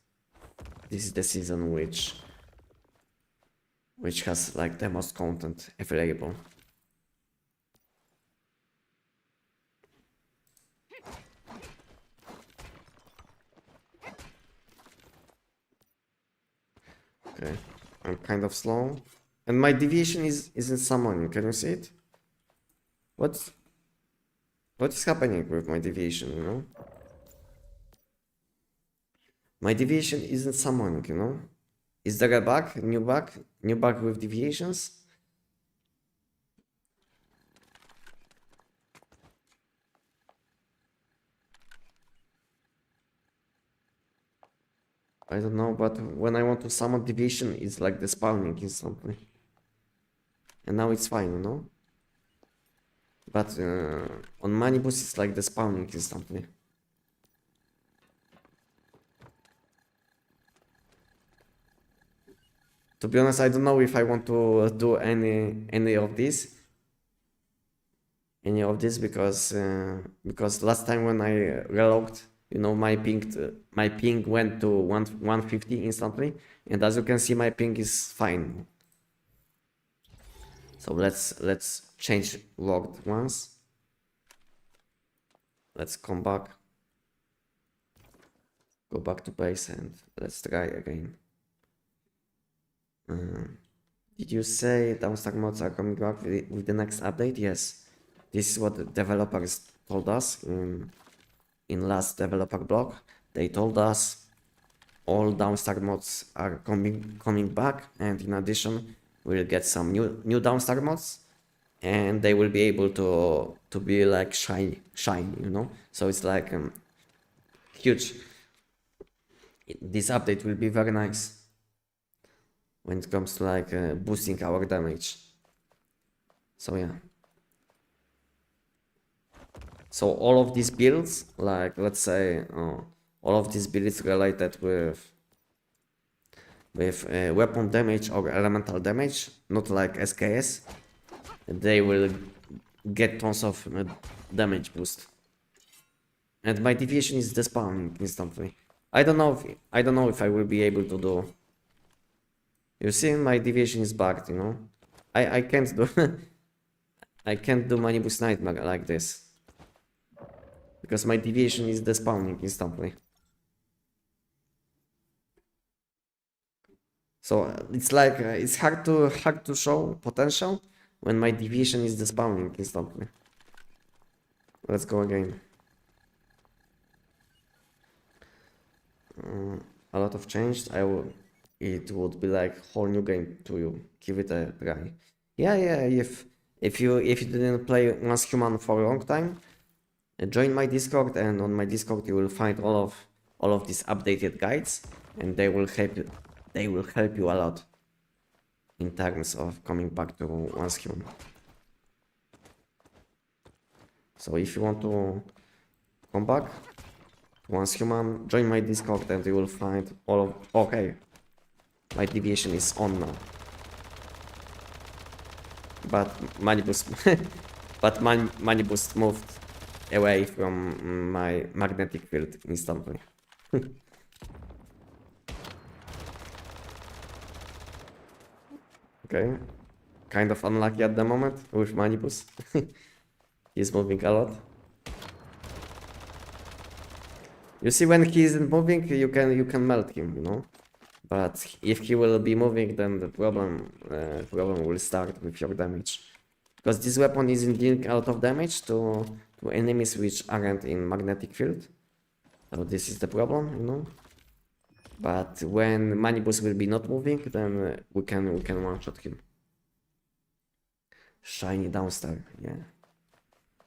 is the season which has like the most content available. Okay, I'm kind of slow, and my deviation isn't summoning. Can you see it? What is happening with my deviation? You know, my deviation isn't summoning. You know, is there a bug? New bug with deviations? I don't know, but when I want to summon deviation, it's like the spawning instantly. And now it's fine, you know? But on Manibus, it's like the spawning instantly. To be honest, I don't know if I want to do any of this. Because last time when I relogged, you know, my ping went to 150 instantly, and as you can see, my ping is fine. So let's change logged once. Let's come back, go back to base, and let's try again. Did you say Downstar mods are coming back with the next update? Yes, this is what the developers told us in last developer blog. They told us all Downstar mods are coming back, and in addition we'll get some new Downstar mods, and they will be able to be like shiny, you know. So it's like huge. This update will be very nice when it comes to like boosting our damage. So yeah. So all of these builds, like let's say all of these builds related with weapon damage or elemental damage, not like SKS, they will get tons of damage boost. And my deviation is despawning instantly. I don't know if I will be able to do. You see, my deviation is bugged, you know. I can't do I can't do Manibus Nightmare like this, because my deviation is despawning instantly. So it's like it's hard to show potential when my deviation is despawning instantly. Let's go again. A lot of changed. It would be like whole new game to you. Give it a try. Yeah. If you didn't play Once Human for a long time, join my Discord, and on my Discord you will find all of these updated guides, and they will help you. They will help you a lot in terms of coming back to Once Human. So if you want to come back once human, join my Discord and you will find all of... Okay, my deviation is on now. But Manibus... but Manibus moved away from my magnetic field instantly. Okay, kind of unlucky at the moment with Manibus. He's moving a lot. You see, when he isn't moving, you can melt him, you know. But if he will be moving, then the problem will start with your damage, because this weapon isn't dealing a lot of damage to enemies which aren't in magnetic field. So this is the problem, you know. But when Manibus will be not moving, then we can one-shot him. Shiny downstairs, yeah.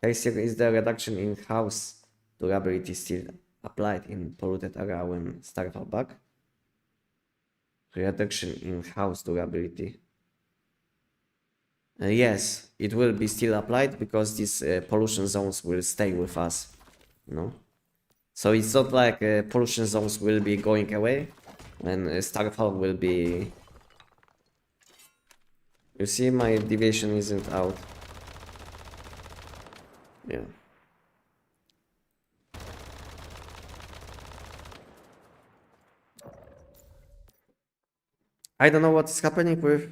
Is the reduction in house durability still applied in polluted area when stars are back? Reduction in house durability. Yes, it will be still applied because these pollution zones will stay with us, you know. So it's not like pollution zones will be going away and Starfall will be... You see, my deviation isn't out. Yeah. I don't know what is happening with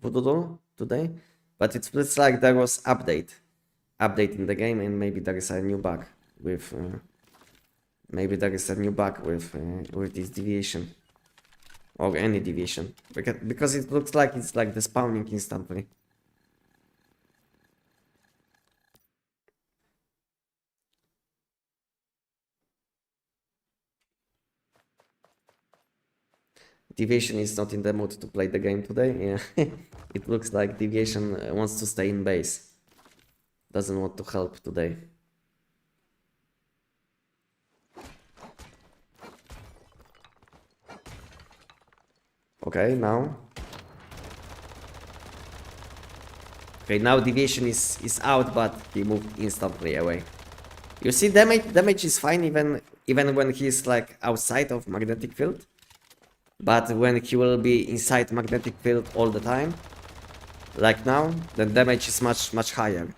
Voodoo today, but it feels like there was update in the game, and maybe there is a new bug with this deviation or any deviation, because it looks like it's like the spawning instantly. Deviation is not in the mood to play the game today. Yeah, it looks like Deviation wants to stay in base. Doesn't want to help today. Okay, now. Okay, now Deviation is out, but he moved instantly away. You see, damage is fine even when he's like outside of magnetic field. But when he will be inside magnetic field all the time, like now, the damage is much higher.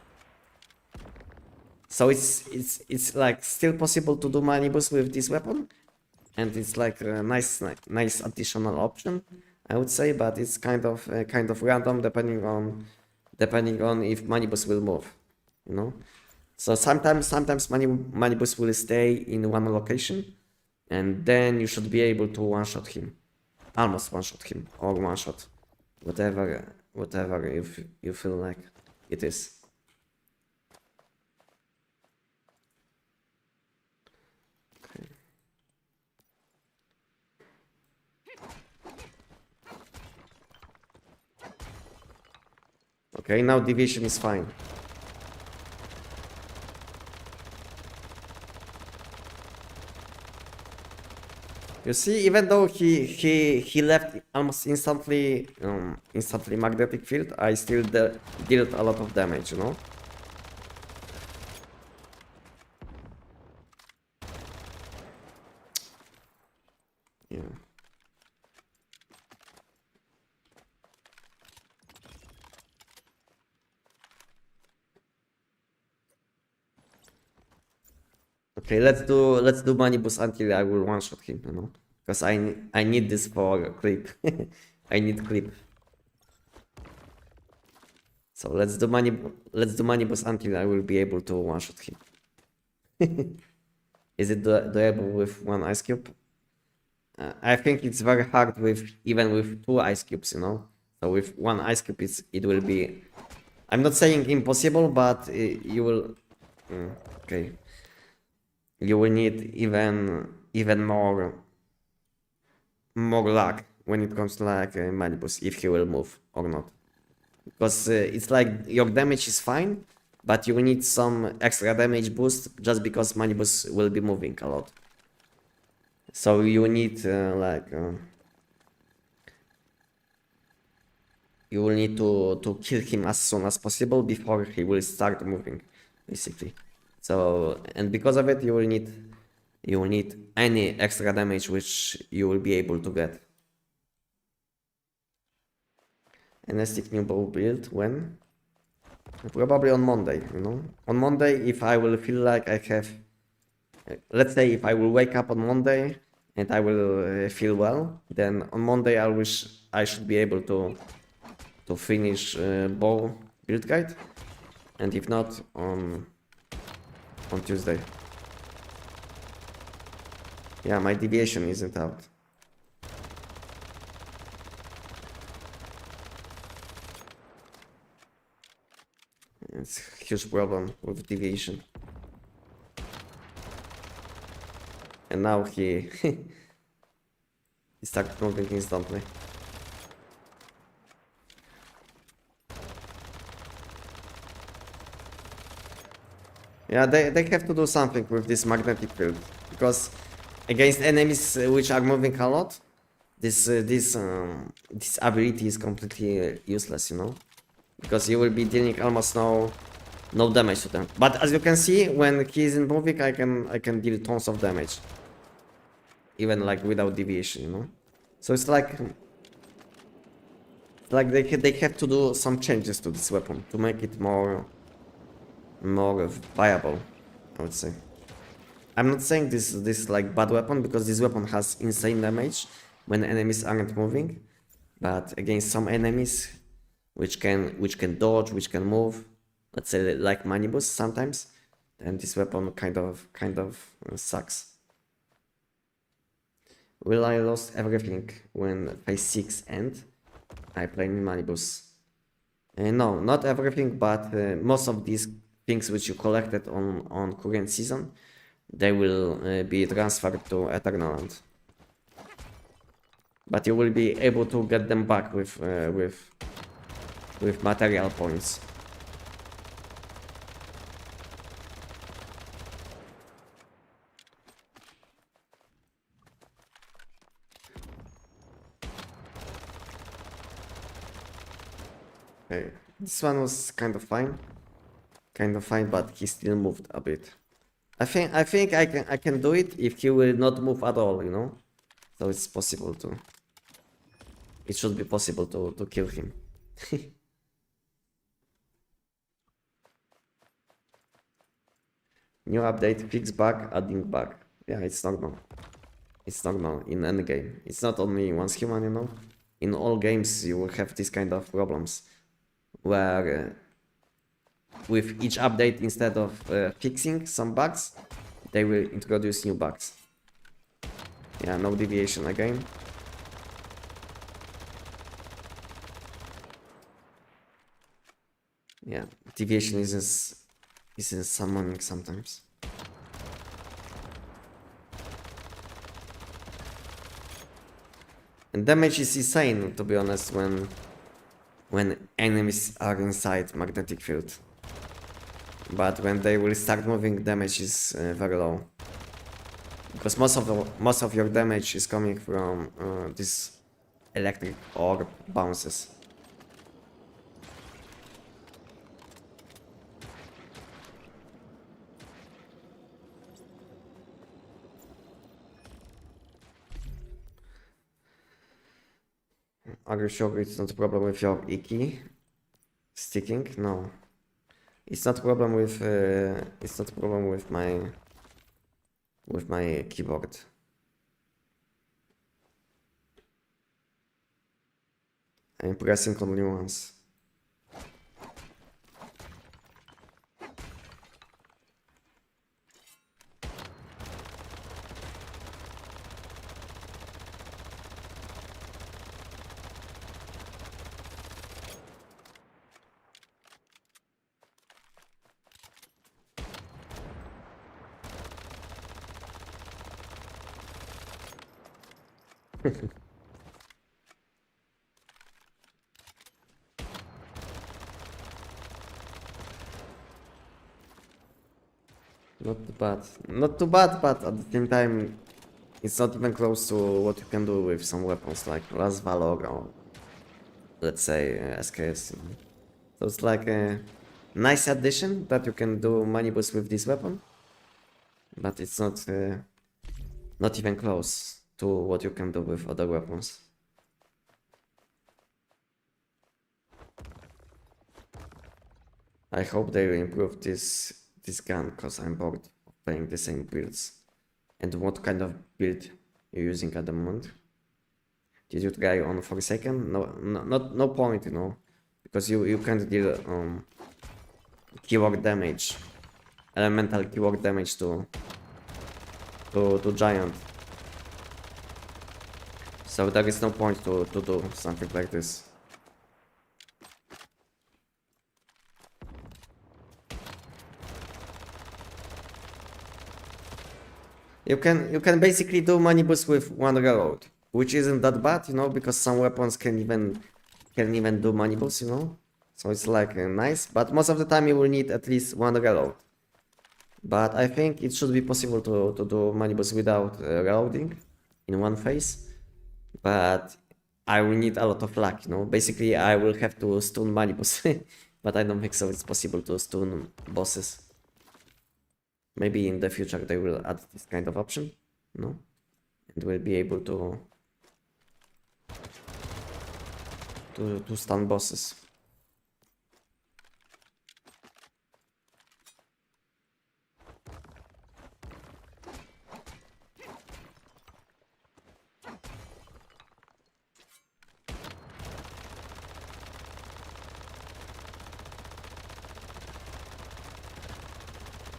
So it's like still possible to do Manibus with this weapon, and it's like a nice additional option, I would say. But it's kind of random depending on if Manibus will move, you know. So sometimes Manibus will stay in one location, and then you should be able to one-shot him. Almost one-shot him, or one-shot, whatever you feel like it is. Okay. Okay, now Deviation is fine. You see, even though he left almost instantly magnetic field, I still dealt a lot of damage, you know. Yeah. Okay, let's do Manibus until I will one-shot him, you know, because I need this for clip. I need clip. So let's do Manibus until I will be able to one-shot him. Is it doable with one ice cube? I think it's very hard even with two ice cubes, you know. So with one ice cube, it will be. I'm not saying impossible, but you will. Okay. You will need even more luck when it comes to like Manibus, if he will move or not, because it's like your damage is fine, but you will need some extra damage boost just because Manibus will be moving a lot. So you need you will need to kill him as soon as possible before he will start moving. basically. So, and because of it, you will need any extra damage which you will be able to get. Anestic new bow build when? Probably on Monday, you know. On Monday, if I will feel like I have, let's say, if I will wake up on Monday and I will feel well, then on Monday I wish I should be able to finish bow build guide, and if not, on Tuesday. Yeah, my deviation isn't out. It's a huge problem with deviation. And now he he started moving instantly. Yeah, they have to do something with this magnetic field, because against enemies which are moving a lot, this ability is completely useless, you know, because you will be dealing almost no damage to them. But as you can see, when he isn't moving, I can deal tons of damage, even like without deviation, you know. So it's like they have to do some changes to this weapon to make it more viable, I would say. I'm not saying this is like bad weapon, because this weapon has insane damage when enemies aren't moving, but against some enemies which can dodge, which can move, let's say like Manibus sometimes, then this weapon kind of sucks. Will I lost everything when phase 6 end? I play in Manibus. No, not everything, but most of these things which you collected on current season, they will be transferred to Eternaland. But you will be able to get them back with material points. Okay, this one was kind of fine, but he still moved a bit. I think I can do it if he will not move at all, you know. So it's possible to. It should be possible to kill him. New update, fix bug, adding bug. Yeah, it's normal. It's normal in any game. It's not only once human, you know. In all games you will have this kind of problems, where with each update, instead of fixing some bugs, they will introduce new bugs. Yeah, no deviation again. Yeah, deviation isn't summoning sometimes. And damage is insane, to be honest, when enemies are inside magnetic field. But when they will start moving, damage is very low. Because most of your damage is coming from this electric orb bounces. Are you sure it's not a problem with your Iki sticking? No, it's not a problem with my keyboard. I'm pressing only once. Not too bad, but at the same time, it's not even close to what you can do with some weapons like Las Valor or, let's say, SKS. So it's like nice addition that you can do money boost with this weapon, but it's not even close to what you can do with other weapons. I hope they will improve this gun, because I'm bored of playing the same builds. And what kind of build you're using at the moment? Did you try on Forsaken? No point, you know, because you can't deal keyword damage, elemental keyword damage to giant. So there is no point to do something like this. You can basically do money boost with one reload, which isn't that bad, you know, because some weapons can even do money boost, you know. So it's like nice, but most of the time you will need at least one reload. But I think it should be possible to do money boost without reloading in one phase. But I will need a lot of luck, you know. Basically, I will have to stun money boost, but I don't think so it's possible to stun bosses. Maybe in the future they will add this kind of option, no? And we'll be able to stun bosses.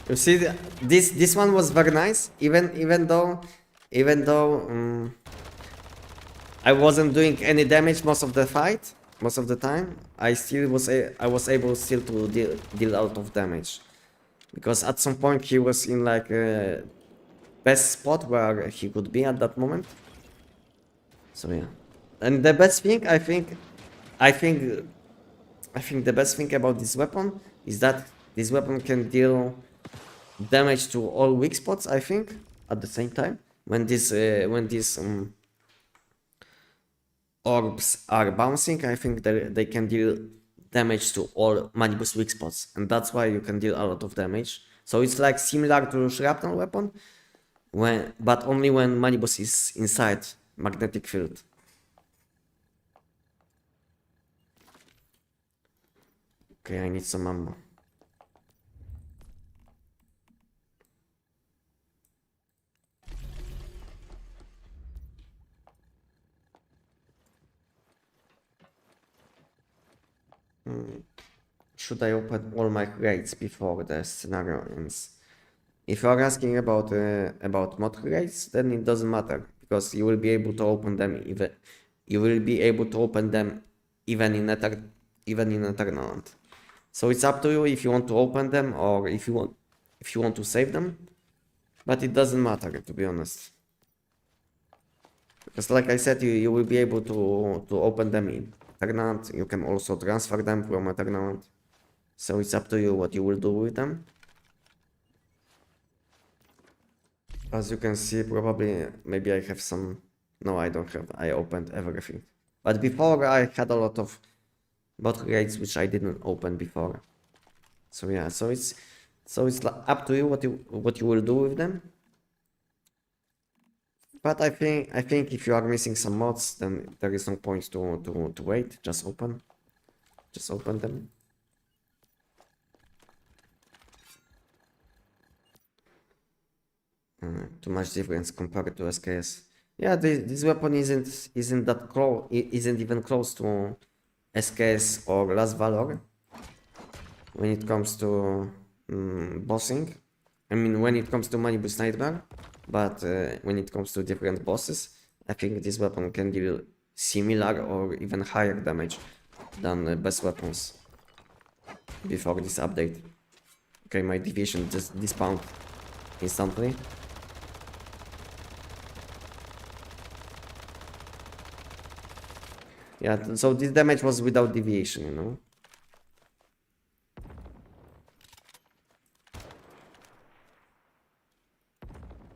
You see, this one was very nice, even though I wasn't doing any damage most of the fight, most of the time. I was able still to deal a lot of damage, because at some point he was in like a best spot where he could be at that moment. So yeah, and the best thing I think the best thing about this weapon is that this weapon can deal damage to all weak spots, I think, at the same time. When these orbs are bouncing, I think they can deal damage to all money boost weak spots, and that's why you can deal a lot of damage. So it's like similar to shrapnel weapon, but only when money boost is inside magnetic field. Okay, I need some ammo. Should I open all my crates before the scenario ends? If you are asking about mod crates, then it doesn't matter, because you will be able to open them even in Eternal. So it's up to you if you want to open them or if you want to save them, but it doesn't matter, to be honest. Because like I said, you will be able to open them in Eternal. You can also transfer them from Eternal. So it's up to you what you will do with them. As you can see, probably, maybe I have some... No, I don't have. I opened everything. But before I had a lot of bot crates which I didn't open before. So yeah, so it's up to you what you will do with them. But I think if you are missing some mods, then there is no point to wait. Just open them. Too much difference compared to SKS. Yeah, this weapon isn't even close to SKS or Last Valor when it comes to bossing. I mean, when it comes to Money Boost Nightmare, but when it comes to different bosses, I think this weapon can deal similar or even higher damage than the best weapons before this update. Okay, my deviation just despawned instantly. Yeah, so this damage was without deviation, you know.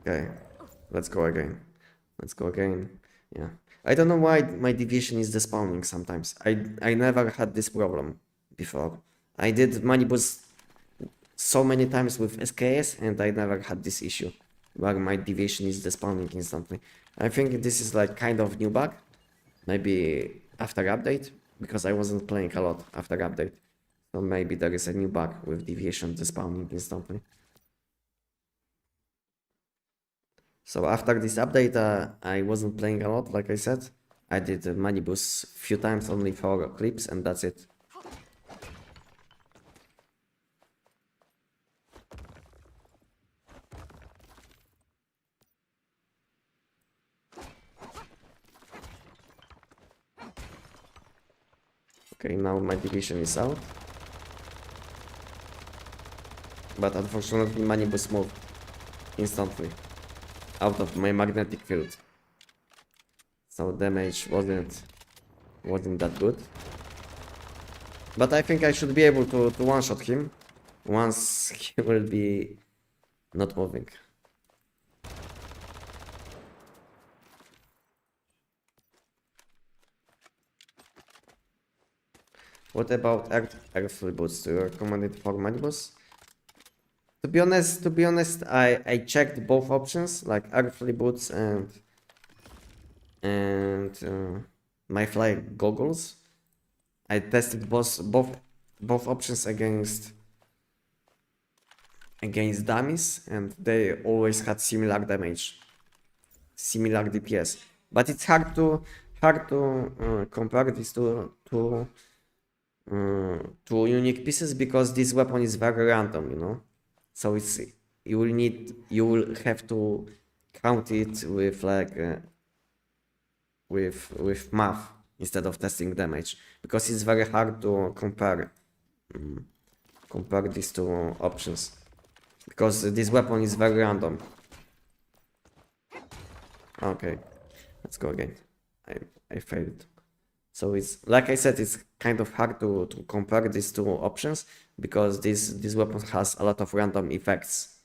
Okay, let's go again. Yeah, I don't know why my deviation is despawning sometimes. I never had this problem before. I did money boost so many times with SKS and I never had this issue where my deviation is despawning instantly. I think this is like kind of new bug, maybe after update, because I wasn't playing a lot after update. So maybe there is a new bug with deviation despawning instantly. So after this update, I wasn't playing a lot, like I said. I did money boost few times only for clips and that's it. Okay, now my division is out. But unfortunately money boost moved instantly out of my magnetic field. So damage wasn't that good. But I think I should be able to one-shot him once he will be not moving. What about airflow boots? Do you recommend it for money boosts? To be honest, I checked both options, like airflow boots and my fly goggles. I tested both options against dummies, and they always had similar damage, similar DPS. But it's hard to compare these two unique pieces because this weapon is very random, you know. So it's you will have to count it with like with math instead of testing damage because it's very hard to compare these two options because this weapon is very random. Okay, let's go again. I failed. So it's like I said, it's kind of hard to compare these two options because this weapon has a lot of random effects.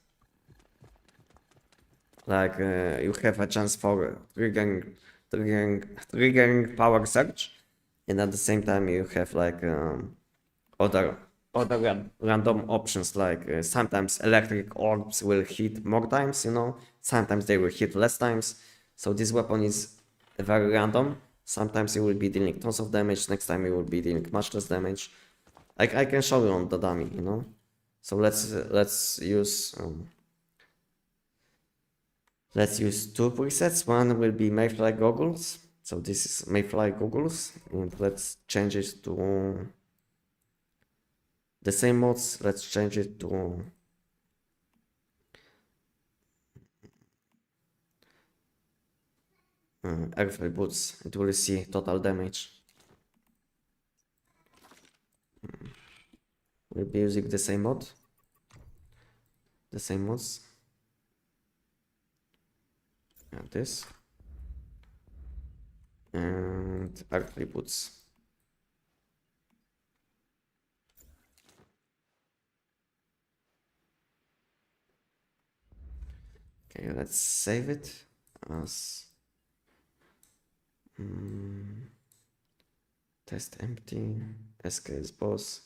Like you have a chance for triggering power surge, and at the same time you have like other random options like sometimes electric orbs will hit more times, you know, sometimes they will hit less times. So this weapon is very random. Sometimes you will be dealing tons of damage, next time you will be dealing much less damage. I can show you on the dummy, you know. So let's use two presets. One will be Mayfly goggles. So this is Mayfly goggles, and let's change it to the same mods. Let's change it to airflow boots. It will see total damage. We'll be using the same mod, the same mods, and this, and airflow boots. Okay, let's save it as test empty SKS boss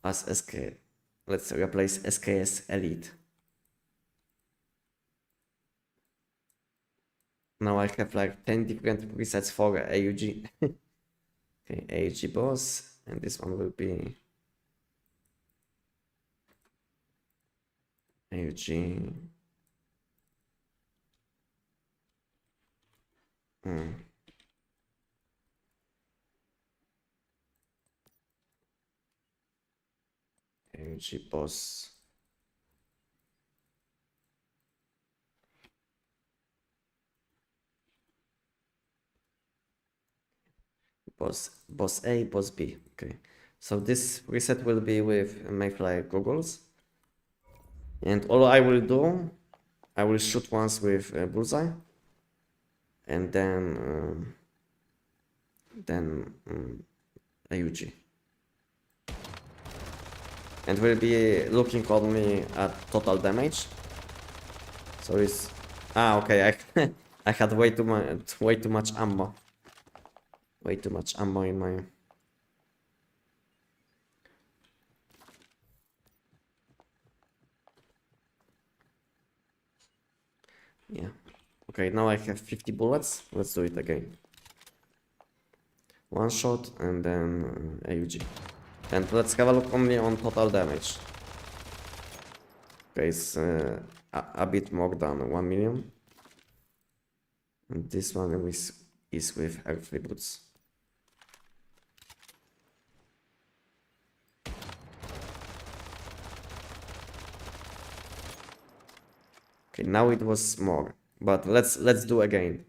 as SK. Let's replace SKS elite. Now I have like 10 different presets for AUG. Okay, AUG boss, and this one will be AUG. AUG boss. Boss A, boss B. Okay, so this preset will be with Mayfly goggles, and all I will do, I will shoot once with bullseye, and then AUG, and we'll be looking only at total damage. So it's okay. I had way too much ammo. Way too much ammo in my Yeah. Okay, now I have 50 bullets. Let's do it again. One shot and then AUG. And let's have a look only on total damage. Okay, it's a bit more than 1 million. And this one is with earthly boots. Okay, now it was more, but let's do again.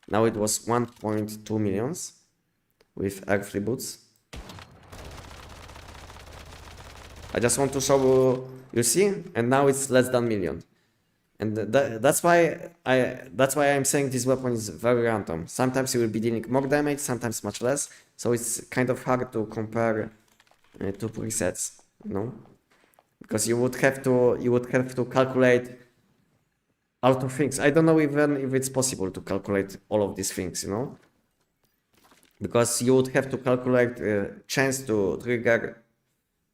Now it was 1.2 millions with earthly boots. I just want to show you see, and now it's less than million. And that's why I'm saying this weapon is very random. Sometimes you will be dealing more damage, sometimes much less. So it's kind of hard to compare two presets, you know, because you would have to calculate a lot of things. I don't know even if it's possible to calculate all of these things, you know, because you would have to calculate chance to trigger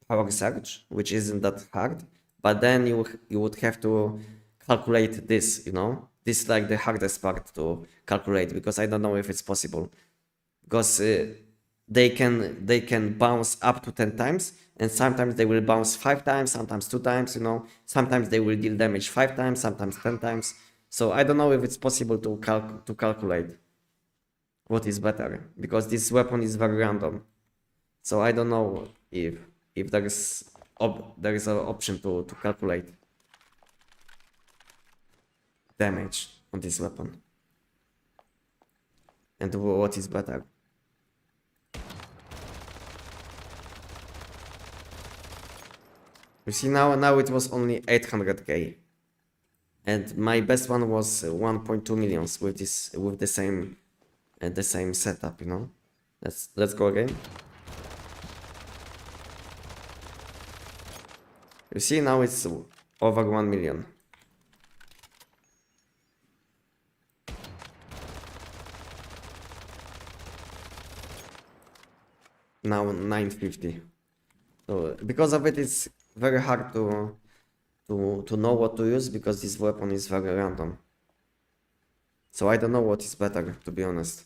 power surge, which isn't that hard, but then you would have to calculate this, you know. This is like the hardest part to calculate, because I don't know if it's possible, because they can bounce up to 10 times, and sometimes they will bounce 5 times, sometimes 2 times, you know. Sometimes they will deal damage 5 times, sometimes 10 times. So I don't know if it's possible to calculate what is better, because this weapon is very random. So I don't know if there is an option to calculate damage on this weapon and what is better. You see, now it was only 800k, and my best one was 1.2 millions with the same setup, you know. Let's go again. You see, now it's over 1 million. Now 950. So because of it, it's very hard to know what to use, because this weapon is very random. So I don't know what is better, to be honest.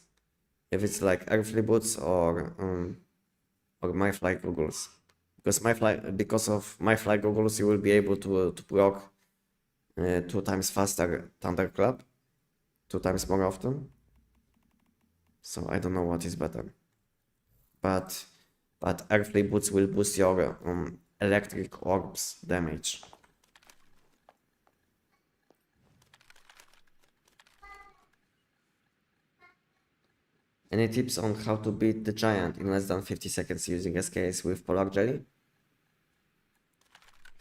If it's like earthly boots or my fly goggles. Because of my fly goggles, you will be able to proc 2 times faster thunderclap, 2 times more often. So I don't know what is better. But earthly boots will boost your electric orbs damage. Any tips on how to beat the giant in less than 50 seconds using SKS with polar jelly?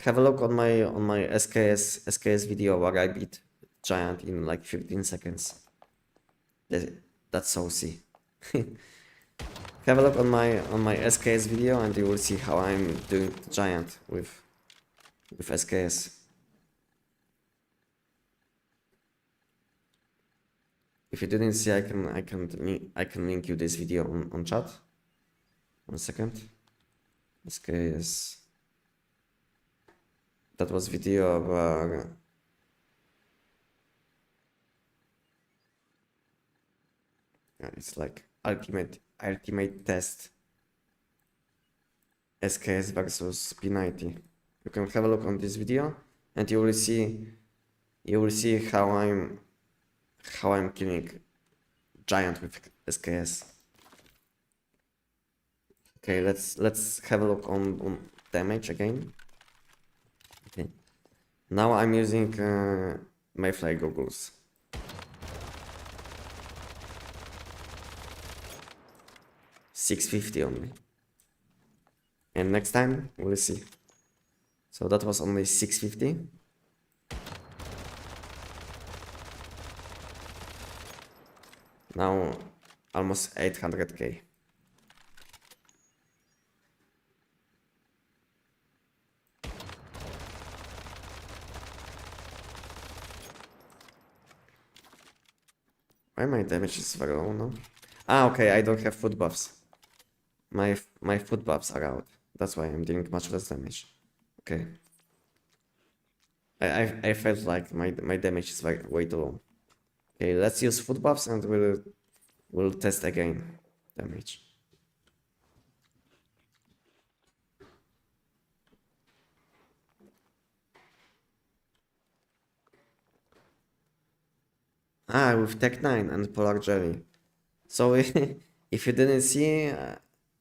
Have a look on my SKS video where I beat giant in like 15 seconds. That's so see. Have a look on my SKS video and you will see how I'm doing the giant with SKS. If you didn't see, I can link you this video on chat. 1 second. SKS. That was video of it's like ultimate test. SKS versus P90. You can have a look on this video and you will see how I'm killing giant with SKS. Okay, let's have a look on damage again. Okay, now I'm using my fly goggles. $650 only, and next time we'll see. So that was only $650. Now almost 800k. Why my damage is very low now? Ah, okay, I don't have foot buffs. My foot buffs are out. That's why I'm dealing much less damage. Okay. I felt like my damage is way too low. Okay, let's use food buffs and we'll test again damage. Ah, with Tech 9 and Polar Jelly. So if you didn't see,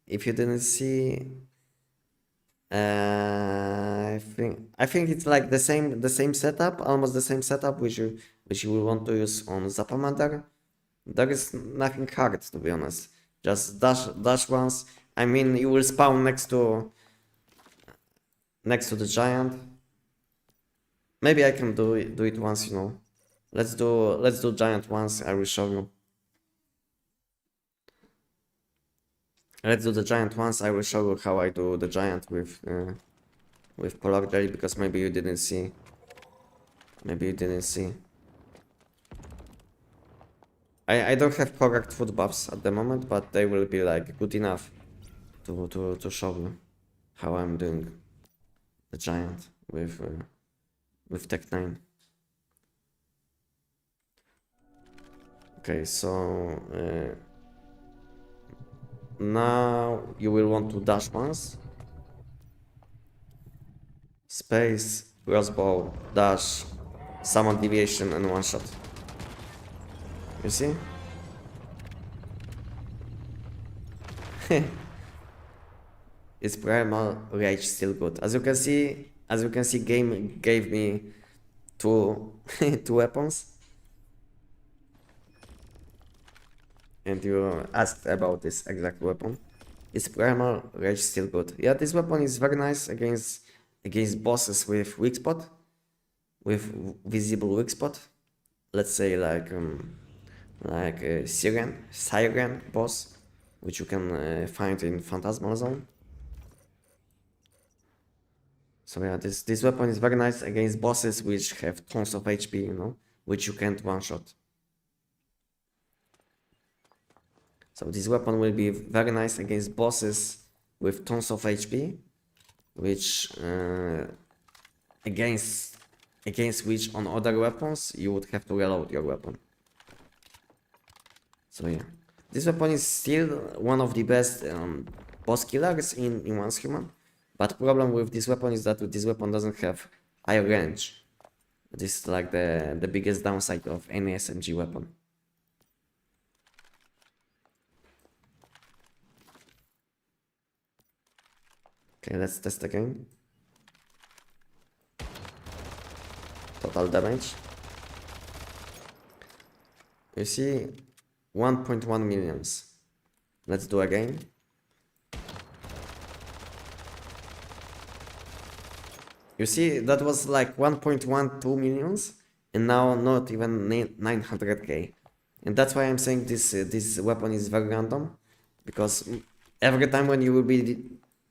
if you didn't see, I think it's like the same setup, almost the same setup which you will want to use on Zapamander. There is nothing hard, to be honest. Just dash once. I mean, you will spawn next to the giant. Maybe I can do it once, you know. Let's do giant once. I will show you. Let's do the giant once. I will show you how I do the giant with Polar Jelly, because maybe you didn't see. Maybe you didn't see. I don't have correct food buffs at the moment, but they will be like good enough to show you how I'm doing the giant with Tech 9. Okay, so now you will want to dash once. Space, crossbow, dash, summon deviation, and one shot. You see? Is primal rage still good? As you can see, game gave me two two weapons. And you asked about this exact weapon. Is primal rage still good? Yeah, this weapon is very nice against bosses with weak spot, with visible weak spot. Let's say like a siren boss, which you can find in Phantasmal Zone. So yeah, this weapon is very nice against bosses which have tons of HP, you know, which you can't one shot. So this weapon will be very nice against bosses with tons of HP, which against which on other weapons you would have to reload your weapon. So yeah, this weapon is still one of the best boss killers in Once Human, but problem with this weapon is that this weapon doesn't have high range. This is like the biggest downside of any SMG weapon. Okay, let's test again. Total damage. You see 1.1 millions. Let's do again. You see, that was like 1.12 millions, and now not even 900k. And that's why I'm saying this weapon is very random, because every time when you will be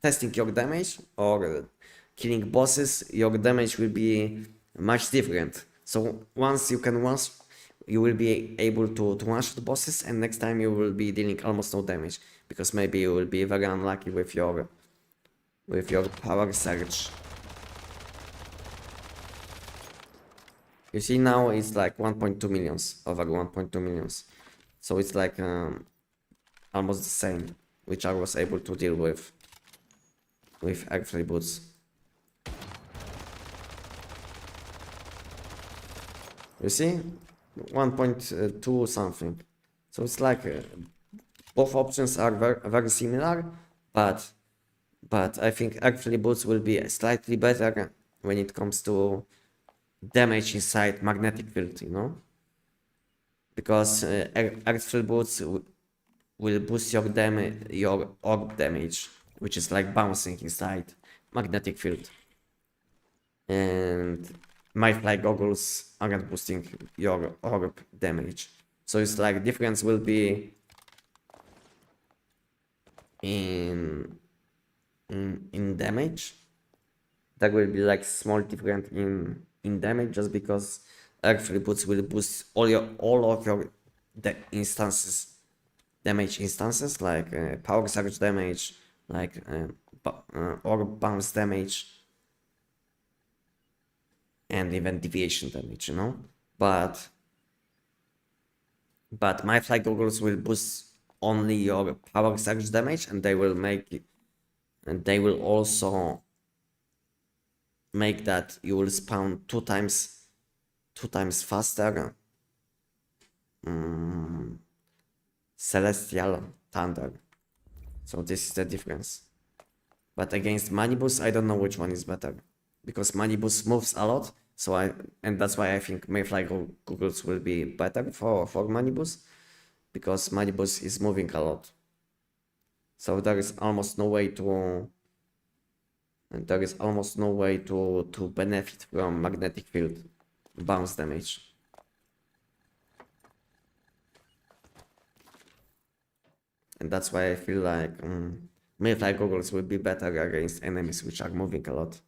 testing your damage or killing bosses, your damage will be much different. So once you will be able to one-shot bosses, and next time you will be dealing almost no damage, because maybe you will be very unlucky with your power surge. You see, now it's like 1.2 millions, over 1.2 millions. So it's like almost the same, which I was able to deal with Earthly Boots. You see, 1.2 something. So it's like both options are very similar, but I think Earthly Boots will be slightly better when it comes to damage inside magnetic field, you know, because Earthly Boots will boost your orb damage, which is like bouncing inside magnetic field, and my fly goggles aren't boosting your orb damage. So it's like difference will be in damage. That will be like small difference in damage, just because Earthly Boots will boost all of your damage instances, like power surge damage, like orb bounce damage. and even deviation damage, you know. But my fly goggles will boost only your power surge damage, and they will make it, and they will also make that you will spawn two times faster. Celestial Thunder. So this is the difference. But against Manibus, I don't know which one is better. Because Manibus moves a lot, and that's why I think Mayfly goggles will be better for Manibus. Because Manibus is moving a lot. So there is almost no way to benefit from magnetic field bounce damage. And that's why I feel like Mayfly goggles will be better against enemies which are moving a lot.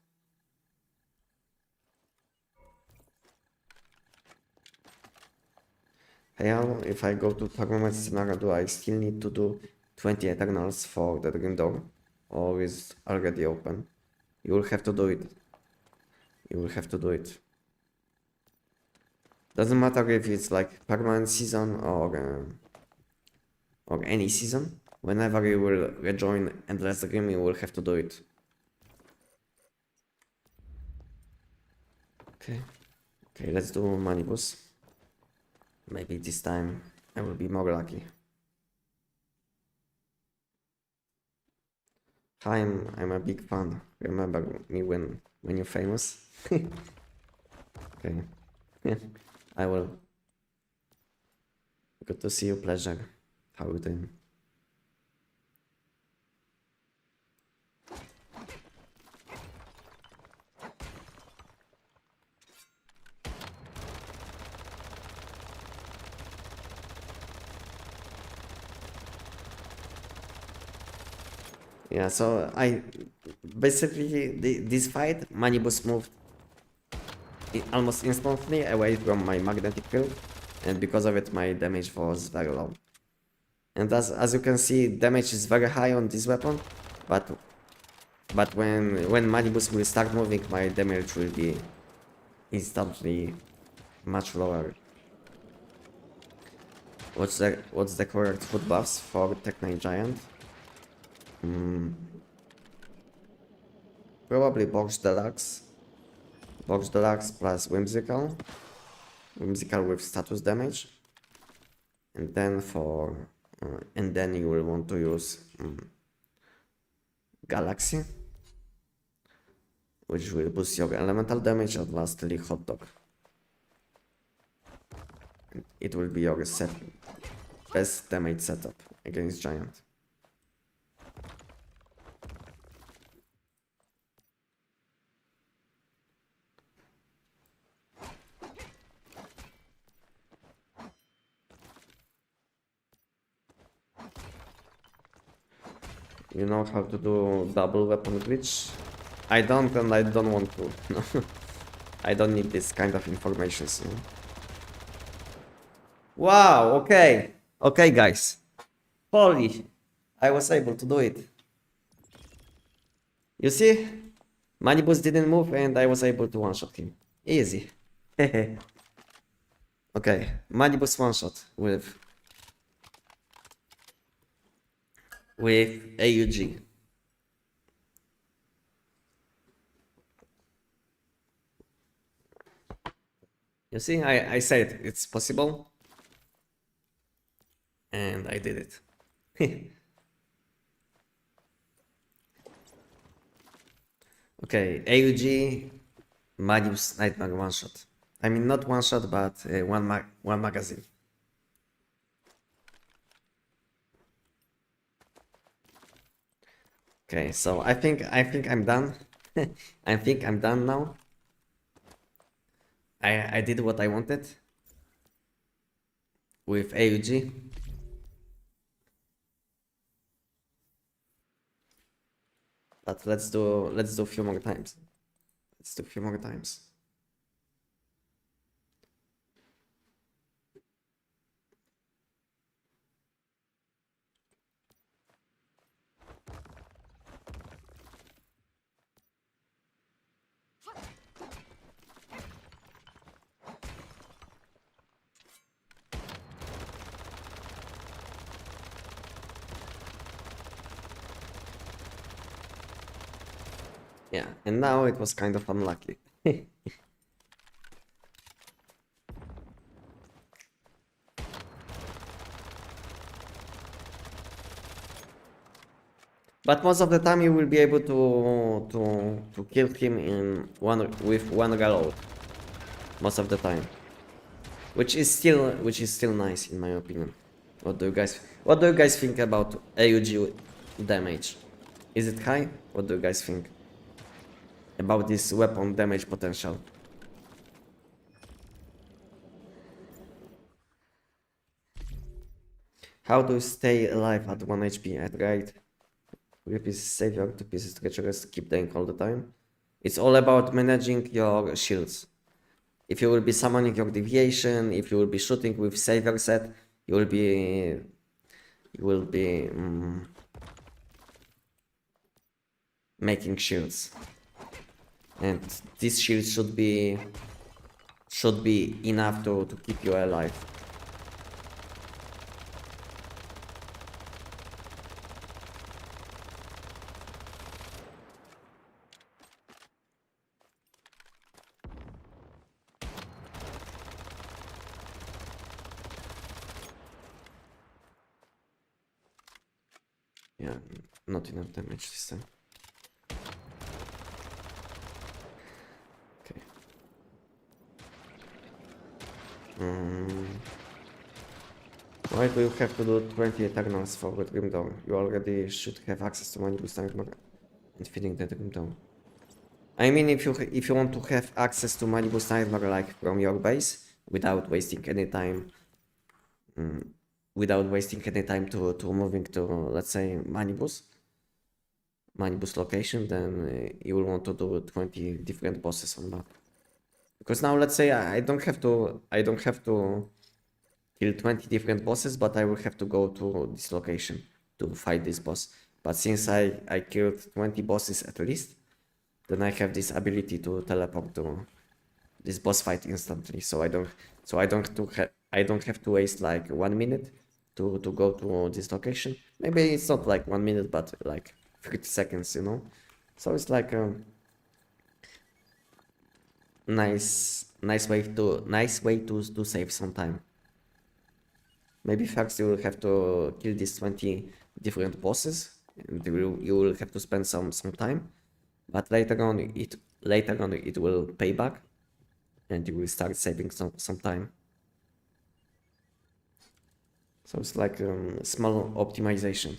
Hell, if I go to tournament scenario, do I still need to do 20 Eternals for the Dream Door? Or is already open? You will have to do it. Doesn't matter if it's like permanent season or any season. Whenever you will rejoin Endless Dream, you will have to do it. Okay, let's do Manibus. Maybe this time I will be more lucky. Hi, I'm a big fan. Remember me when you're famous? Okay. Yeah, I will. Good to see you, pleasure. How are you doing? Yeah, so I basically this fight, Manibus moved almost instantly away from my magnetic field, and because of it my damage was very low. And as you can see, damage is very high on this weapon, but when Manibus will start moving, my damage will be instantly much lower. What's the correct foot buffs for Tech-9 Giant? Probably Box Deluxe. Box Deluxe plus Whimsical. Whimsical with status damage. And then you will want to use Galaxy, which will boost your elemental damage, and lastly Hot Dog. It will be your best damage setup against Giant. You know how to do double weapon glitch? I don't, and I don't want to. No. I don't need this kind of information. So. Wow, okay. Okay, guys. Holy, I was able to do it. You see? Manibus didn't move and I was able to one-shot him. Easy. Okay, Manibus one-shot with AUG. You see, I said it's possible. And I did it. Okay, AUG, Manibus Nightmare one-shot. I mean, not one-shot, but one magazine. Okay, so I think I'm done. I think I'm done now. I did what I wanted with AUG. But let's do a few more times. Let's do a few more times. Yeah, and now it was kind of unlucky. But most of the time you will be able to kill him in with one reload. Most of the time. Which is still nice in my opinion. What do you guys think about AUG damage? Is it high? What do you guys think about this weapon damage potential? How to stay alive at 1 HP at right? 3 pieces savior, 2 pieces treacherous, keep dying all the time. It's all about managing your shields. If you will be summoning your deviation, if you will be shooting with savior set, you will be making shields. And these shields should be enough to keep you alive. Yeah, not enough damage this time. Okay. Why do you have to do 20 Eternals for the Grim Dawn? You already should have access to money boosting and feeding the Grim Dawn. I mean, if you want to have access to money boost nightmare like from your base without wasting any time, to moving to, let's say, money boost location, then you will want to do 20 different bosses on map. Because now, let's say I don't have to kill 20 different bosses, but I will have to go to this location to fight this boss. But since I killed 20 bosses at least, then I have this ability to teleport to this boss fight instantly. So I don't have to waste like 1 minute to go to this location. Maybe it's not like 1 minute, but like 30 seconds, you know. So it's like a nice way to save some time. Maybe first you will have to kill these 20 different bosses, and you will have to spend some time. But later on it will pay back, and you will start saving some time. So it's like small optimization.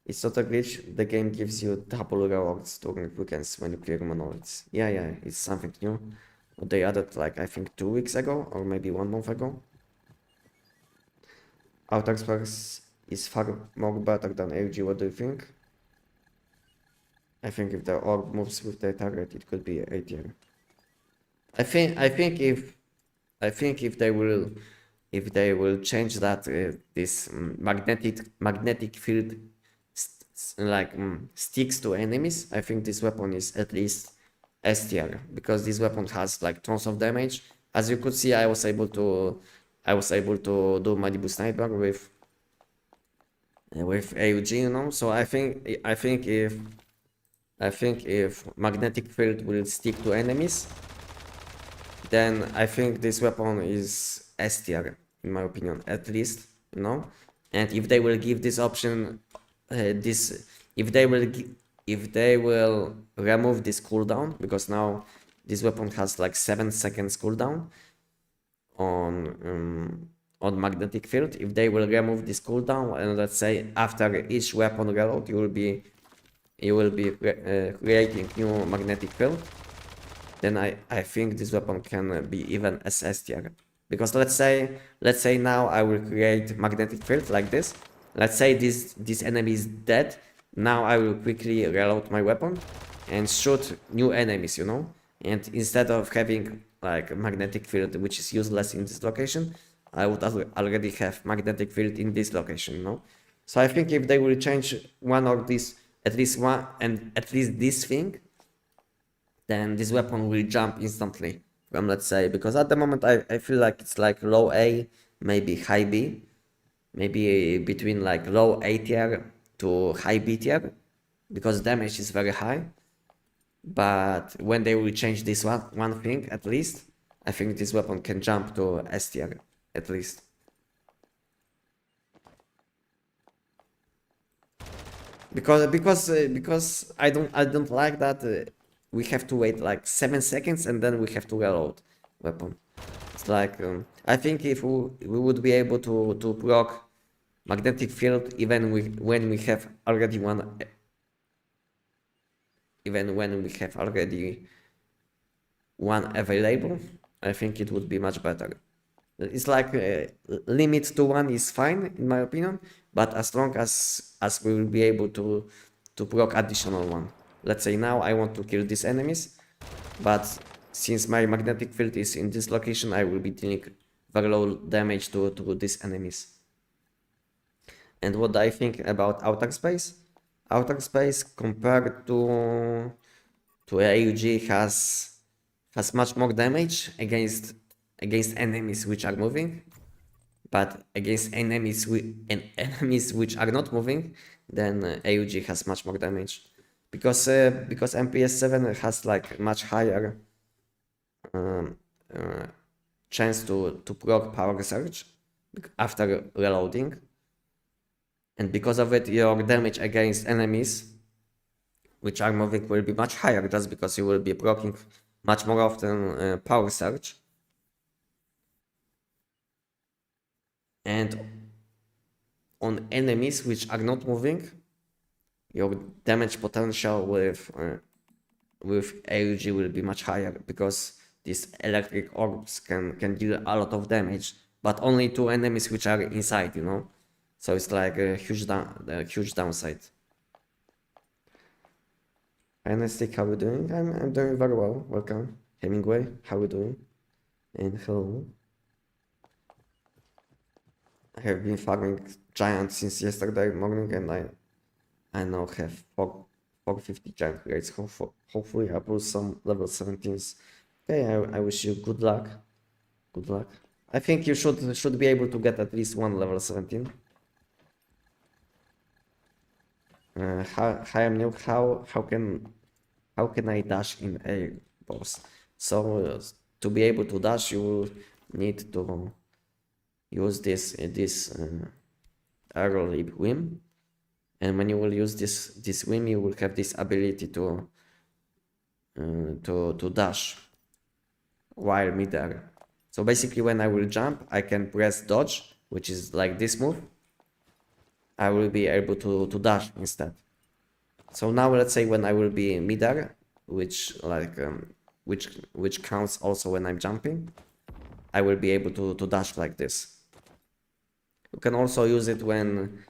It's not a glitch. The game gives you double rewards during weekends when you clear monoliths. Yeah, it's something new. They added like I think 2 weeks ago or maybe 1 month ago. Outer Spurs is far more better than AG. What do you think? I think if the orb moves with the target, it could be 8 tier. I think if they will change that this magnetic field sticks to enemies, I think this weapon is at least S tier, because this weapon has like tons of damage. As you could see, I was able to do Mighty Boost Nightmare with AUG, you know. So I think if magnetic field will stick to enemies, then I think this weapon is S tier in my opinion, at least, you know. And if they will give this option, if they will remove this cooldown, because now this weapon has like 7 seconds cooldown on magnetic field. If they will remove this cooldown, and let's say after each weapon reload you will be creating new magnetic field, then I think this weapon can be even SS tier. Because let's say now I will create magnetic field like this. Let's say this enemy is dead. Now I will quickly reload my weapon and shoot new enemies, you know. And instead of having like magnetic field, which is useless in this location, I would already have magnetic field in this location, you know. So I think if they will change one or this, at least one, and at least this thing, then this weapon will jump instantly from, let's say, because at the moment I feel like it's like low A, maybe high B, maybe between like low A tier to high B tier, because damage is very high. But when they will change this one thing, at least, I think this weapon can jump to S tier, at least. Because I don't like that we have to wait like 7 seconds and then we have to reload weapon. It's like I think if we would be able to proc magnetic field even when we have already one, even when we have already one available, I think it would be much better. It's like limit to one is fine in my opinion, but as long as we will be able to proc additional one. Let's say now I want to kill these enemies, but since my magnetic field is in this location, I will be dealing very low damage to these enemies. And what I think about outer space? Outer space compared to AUG has much more damage against enemies which are moving, but against enemies which are not moving, then AUG has much more damage, because MPS 7 has like much higher chance to proc power surge after reloading, and because of it your damage against enemies which are moving will be much higher, just because you will be proccing much more often power surge. And on enemies which are not moving, your damage potential with AUG will be much higher, because these electric orbs can deal a lot of damage, but only to enemies which are inside, you know. So it's like a huge downside. Anestic, how are you doing? I'm doing very well. Welcome. Hemingway, how are you doing? And hello. I have been farming giants since yesterday morning, and I now have 450 giant grades. Hopefully I pull some level 17s. Okay, I wish you good luck. Good luck. I think you should be able to get at least one level 17. Hi, I'm new. How can I dash in a boss? So to be able to dash, you will need to use this arrow leap whim, and when you will use this whim, you will have this ability to dash while midair. So basically, when I will jump, I can press dodge, which is like this move. I will be able to dash instead. So now let's say when I will be midair, which like which counts also when I'm jumping, I will be able to dash like this. You can also use it when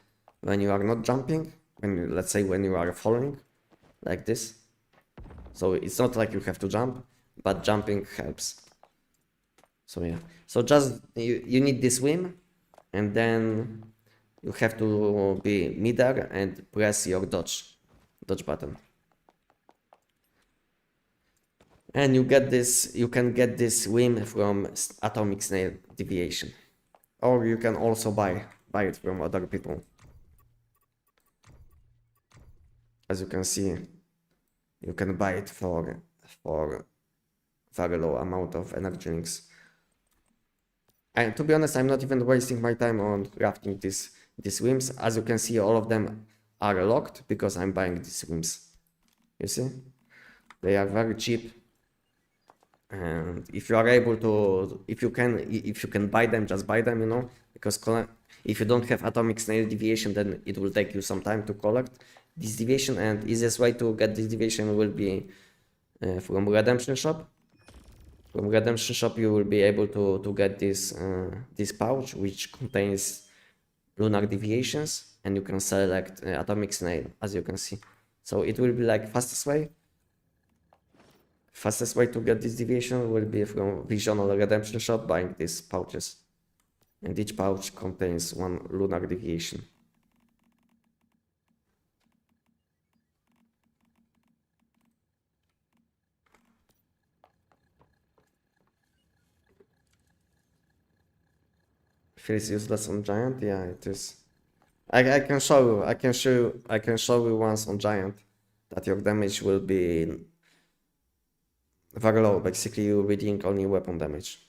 you are not jumping, let's say when you are falling, like this. So it's not like you have to jump, but jumping helps. So yeah, so just you need this whim, and then you have to be midair and press your dodge button. And you can get this whim from atomic snail deviation, or you can also buy it from other people. As you can see, you can buy it for very low amount of energy links. And to be honest, I'm not even wasting my time on crafting these whims. As you can see, all of them are locked because I'm buying these whims. You see, they are very cheap. And if you are able to, if you can buy them, just buy them, you know, because if you don't have atomic snail deviation, then it will take you some time to collect this deviation, and easiest way to get this deviation will be from redemption shop. From redemption shop, you will be able to get this pouch which contains lunar deviations, and you can select atomic snail, as you can see. So it will be like fastest way to get this deviation will be from Visional Redemption Shop buying these pouches. And each pouch contains one lunar deviation. feels useless on giant. Yeah, it is. I can show you. I can show you once on giant that your damage will be very low. Basically, you're reading only weapon damage.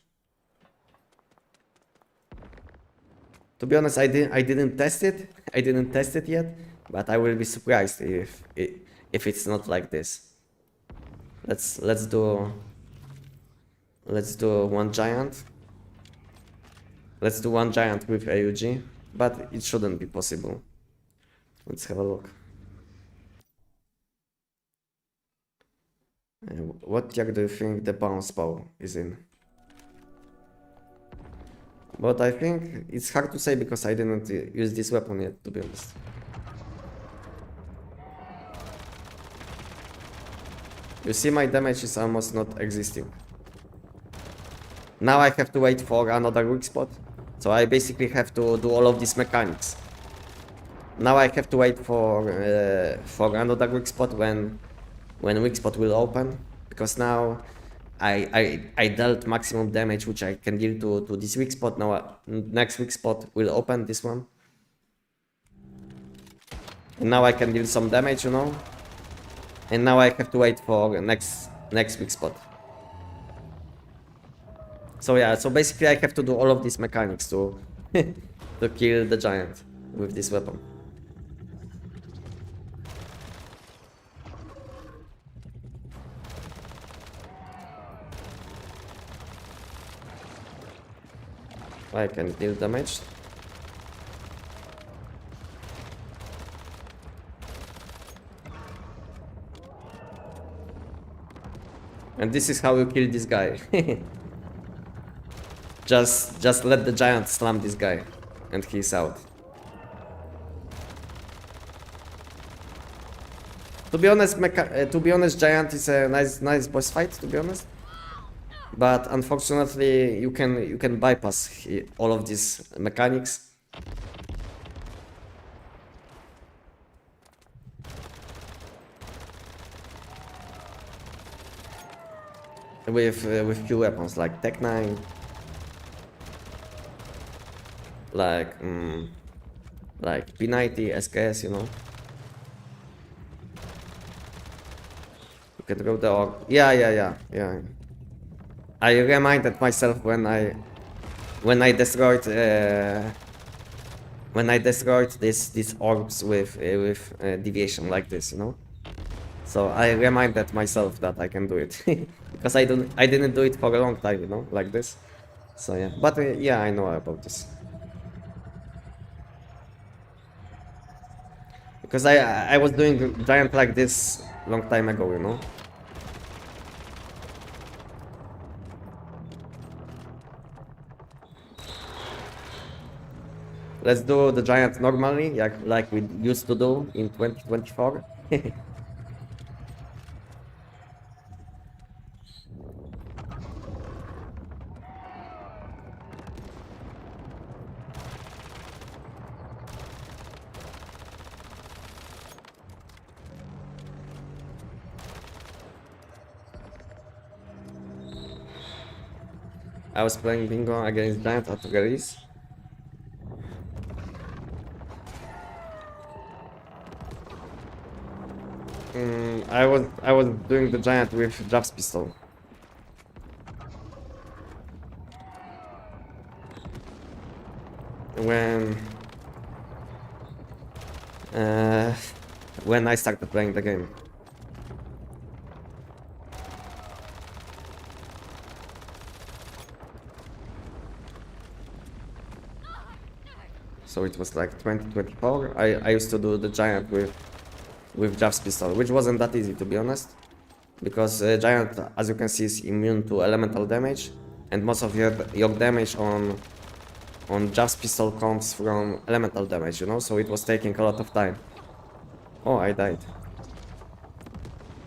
To be honest, I didn't test it. I didn't test it yet, but I will be surprised if it's not like this. Let's do one giant. Let's do one giant with AUG, but it shouldn't be possible. Let's have a look. What tier do you think the bounce bow is in? But I think it's hard to say because I didn't use this weapon yet, to be honest. You see, my damage is almost not existing. Now I have to wait for another weak spot, so I basically have to do all of these mechanics. Now I have to wait for another weak spot when weak spot will open, because now I dealt maximum damage which I can deal to this weak spot. Now next weak spot will open, this one, and now I can deal some damage, you know, and now I have to wait for next weak spot. So yeah, so basically I have to do all of these mechanics to to kill the giant with this weapon. I can deal damage. And this is how you kill this guy. Just let the giant slam this guy, and he's out. To be honest, giant is a nice boss fight. To be honest, but unfortunately, you can bypass all of these mechanics. With few weapons like Tech 9. Like P90, SKS, you know. You can go the org. Yeah. I reminded myself when I destroyed these orbs with deviation like this, you know. So I reminded myself that I can do it because I didn't do it for a long time, you know, like this. So yeah, but yeah, I know about this. Because I was doing giant like this long time ago, you know. Let's do the giant normally, like we used to do in 2024. I was playing bingo against giant at release. I was doing the giant with Jav's pistol. When I started playing the game. So it was like 2024. I used to do the giant with Jav's pistol, which wasn't that easy, to be honest, because giant, as you can see, is immune to elemental damage, and most of your damage on Jav's pistol comes from elemental damage, you know, so it was taking a lot of time. Oh, I died.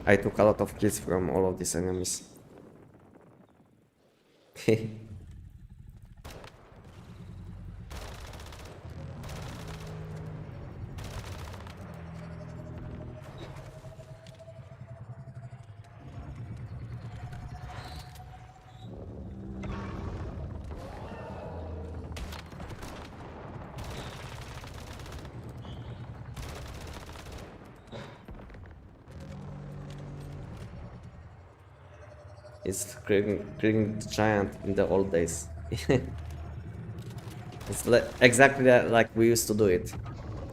I took a lot of kills from all of these enemies. It's killing the giant in the old days. It's exactly like we used to do it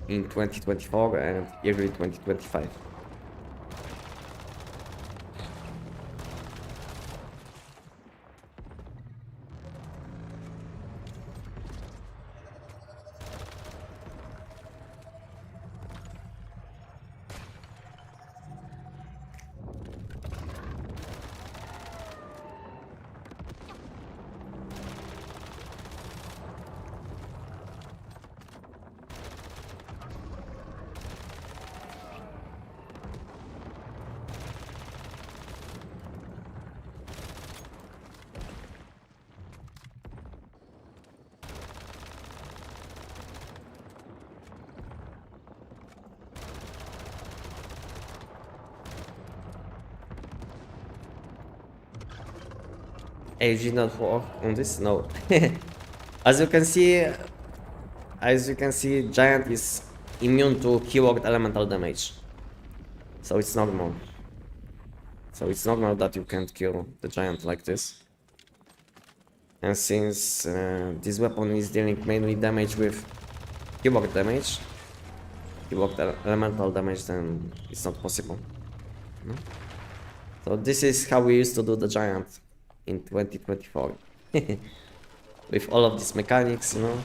in 2024 and early 2025. AG not work on this? No. As you can see, giant is immune to keyword elemental damage. So it's normal. So it's normal that you can't kill the giant like this. And since this weapon is dealing mainly damage with keyword damage, keyword elemental damage, then it's not possible. No? So this is how we used to do the giant in 2024. With all of these mechanics, you know.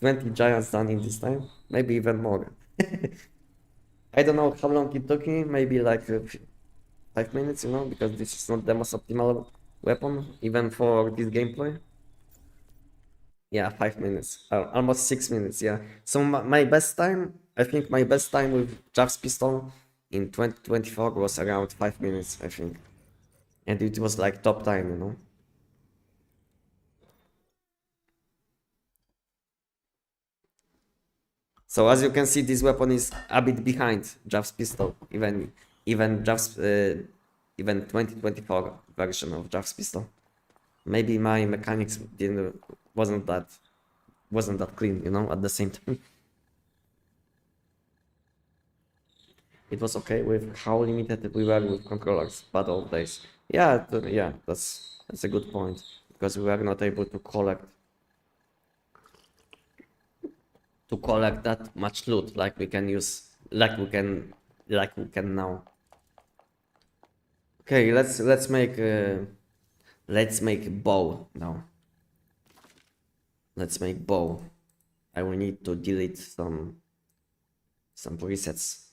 20 giants done in this time, maybe even more. I don't know how long it took me, maybe like 5 minutes, you know, because this is not the most optimal weapon, even for this gameplay. Yeah, 5 minutes, almost 6 minutes, yeah. So my best time, I think my best time with Jav's pistol in 2024 was around 5 minutes, I think. And it was like top time, you know. So as you can see, this weapon is a bit behind Jav's pistol, even Jav's even 2024 version of Jav's pistol. Maybe my mechanics wasn't that clean, you know, at the same time. It was okay with how limited we were with controllers, bad old days. Yeah, yeah, that's a good point, because we were not able to collect that much loot like we can use, like we can now. Okay, let's make bow now. Let's make bow. I will need to delete some presets.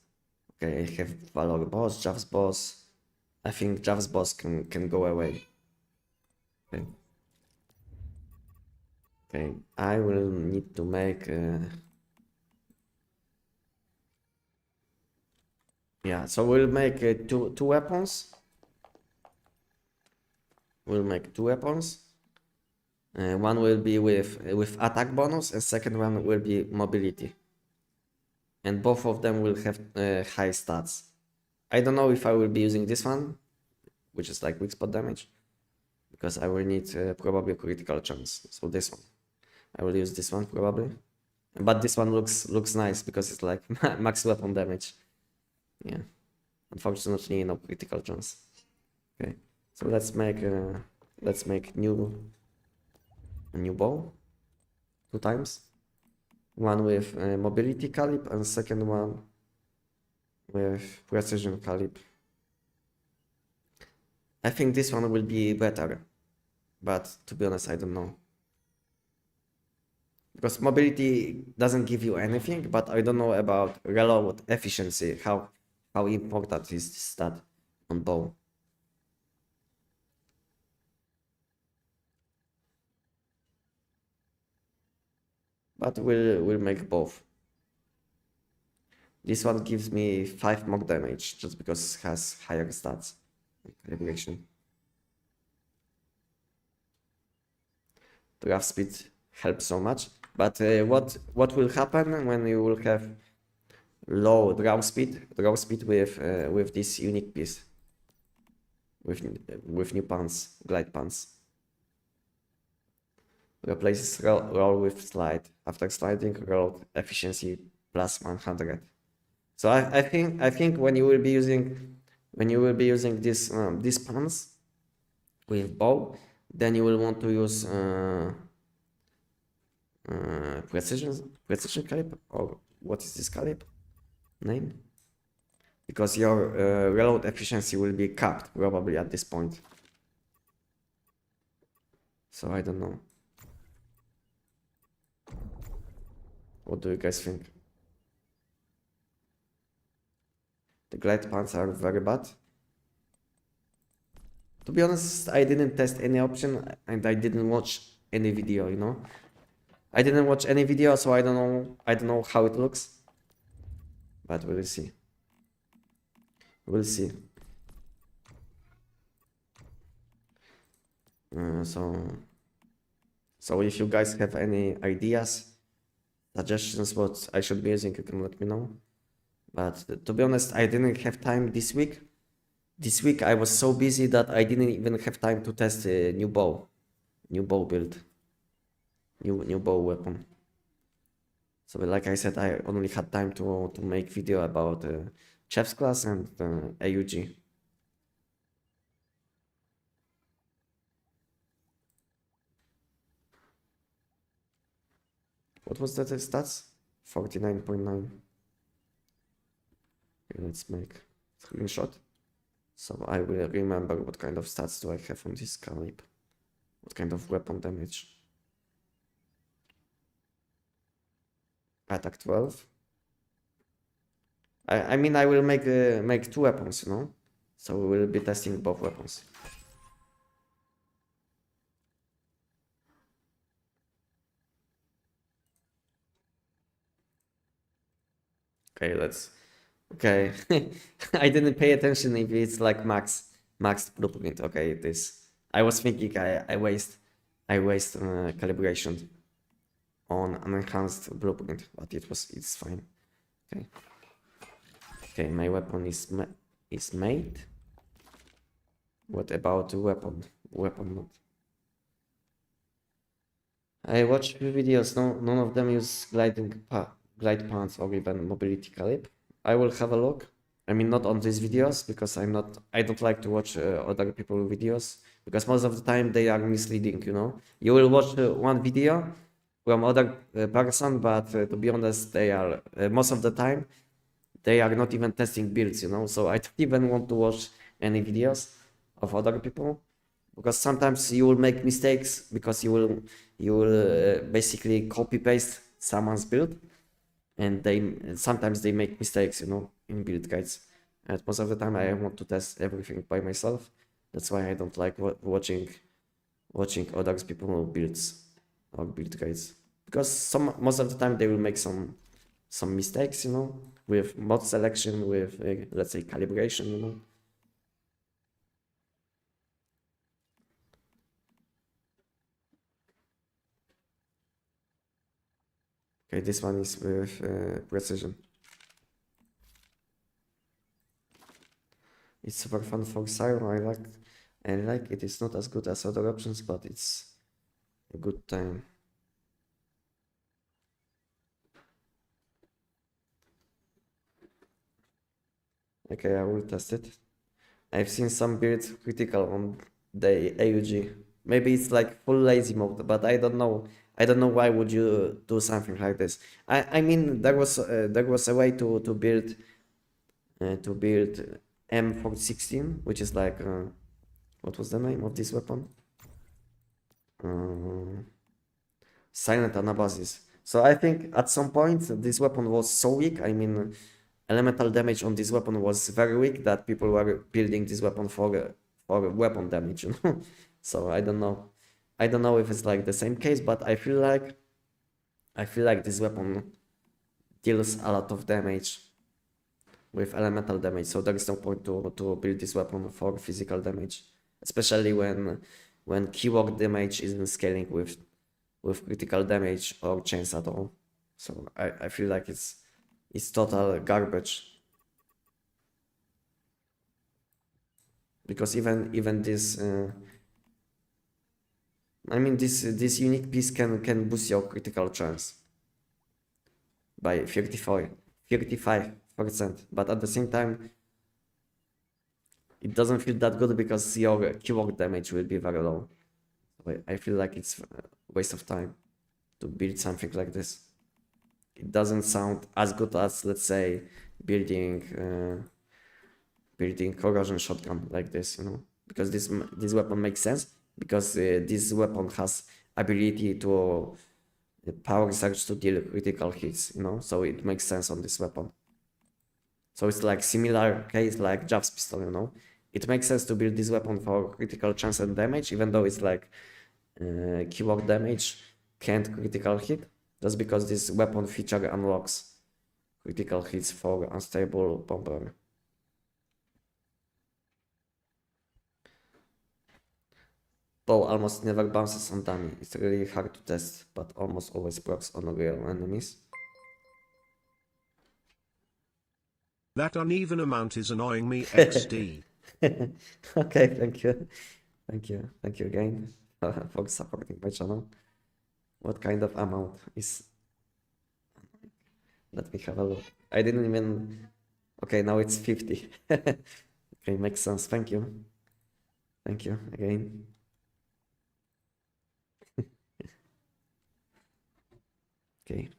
Okay, I have Valor boss, Jav's boss. I think Jav's boss can go away. Okay. Okay, I will need to make yeah, so we'll make two weapons. We'll make two weapons. One will be with attack bonus, and second one will be mobility. And both of them will have high stats. I don't know if I will be using this one, which is like weak spot damage, because I will need probably critical chance. So this one, I will use this one probably. But this one looks nice because it's like max weapon damage. Yeah, unfortunately no critical chance. Okay, so let's make a new bow, 2 times. One with mobility calibre and second one with precision calibre. I think this one will be better, but to be honest, I don't know. Because mobility doesn't give you anything, but I don't know about reload efficiency, how important is this stat on bow. But we'll make both. This one gives me 5 more damage just because it has higher stats. Calibration. Draft speed helps so much. But what will happen when you will have low draw speed with this unique piece, with new pants, glide pants? Replaces roll with slide. After sliding, roll efficiency plus 100. So I think when you will be using this these pans with bow, then you will want to use precision caliber, or what is this caliber name? Because your reload efficiency will be capped probably at this point. So I don't know. What do you guys think? The glide pants are very bad. To be honest, I didn't test any option and I didn't watch any video, you know. I didn't watch any video, so I don't know how it looks. But we'll see. We'll see. So if you guys have any ideas, suggestions what I should be using, you can let me know. But to be honest, I didn't have time this week. This week I was so busy that I didn't even have time to test a new bow build, new bow weapon. So like I said, I only had time to make video about Chef's class and AUG. What was that stats? 49.9. Okay, let's make screenshot. So I will remember what kind of stats do I have on this caliber. What kind of weapon damage. Attack 12. I mean I will make two weapons, you know? So we will be testing both weapons. Okay, I didn't pay attention if it's like max blueprint. Okay, it is. I was thinking I waste calibration on an enhanced blueprint, but it's fine. Okay, my weapon is made. What about the weapon mode? I watched few videos. None of them use glide pants or even mobility caliber. I will have a look. I mean, not on these videos because I don't like to watch other people's videos because most of the time they are misleading, you know. You will watch one video from other person, but to be honest, they are most of the time they are not even testing builds, you know. So I don't even want to watch any videos of other people because sometimes you will make mistakes because you will basically copy paste someone's build, and sometimes they make mistakes, you know, in build guides. And most of the time I want to test everything by myself. That's why I don't like watching other people's builds or build guides, because most of the time they will make some mistakes, you know, with mod selection, with let's say calibration, you know. Okay, this one is with precision. It's super fun for Siren. I like it. It's not as good as other options, but it's a good time. Okay, I will test it. I've seen some builds critical on the AUG. Maybe it's like full lazy mode, but I don't know. I don't know why would you do something like this. I mean there was a way to build M416, which is like what was the name of this weapon? Silent Anabasis. So I think at some point this weapon was so weak. I mean, elemental damage on this weapon was very weak that people were building this weapon for weapon damage, you know. So I don't know. I don't know if it's like the same case, but I feel like this weapon deals a lot of damage with elemental damage, so there is no point to build this weapon for physical damage, especially when keyword damage isn't scaling with critical damage or chance at all. So I feel like it's total garbage, because even this I mean this unique piece can boost your critical chance by 35%. percent, but at the same time, it doesn't feel that good because your keyword damage will be very low. I feel like it's a waste of time to build something like this. It doesn't sound as good as, let's say, building corrosion shotgun like this, you know, because this weapon makes sense because this weapon has ability to power surge to deal critical hits, you know, so it makes sense on this weapon. So it's like similar case like Jav's pistol, you know. It makes sense to build this weapon for critical chance and damage, even though it's like keyword damage can't critical hit. That's because this weapon feature unlocks critical hits for unstable bomber. Bow almost never bounces on dummy. It's really hard to test, but almost always procs on real enemies. That uneven amount is annoying me, XD. Okay, thank you. Thank you again for supporting my channel. What kind of amount is... Let me have a look. I didn't even... Okay, now it's 50. Okay, makes sense. Thank you. Thank you again. Okay.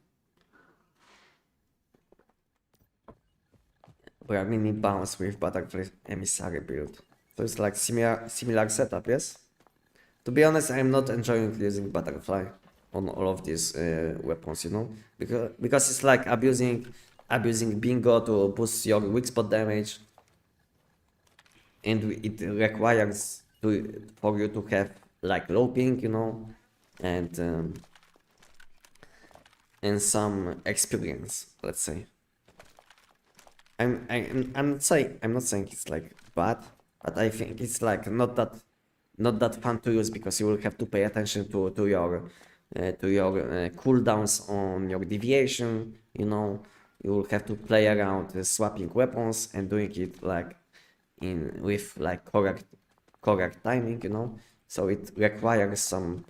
We are mini bounce with butterfly emissary build. So it's like similar setup, yes? To be honest, I'm not enjoying using butterfly on all of these weapons, you know, because it's like abusing bingo to boost your weak spot damage, and it requires for you to have like low ping, you know, and some experience, let's say. I'm not saying it's like bad, but I think it's like not that fun to use because you will have to pay attention to your cooldowns on your deviation. You know, you will have to play around swapping weapons and doing it like with like correct timing. You know, so it requires some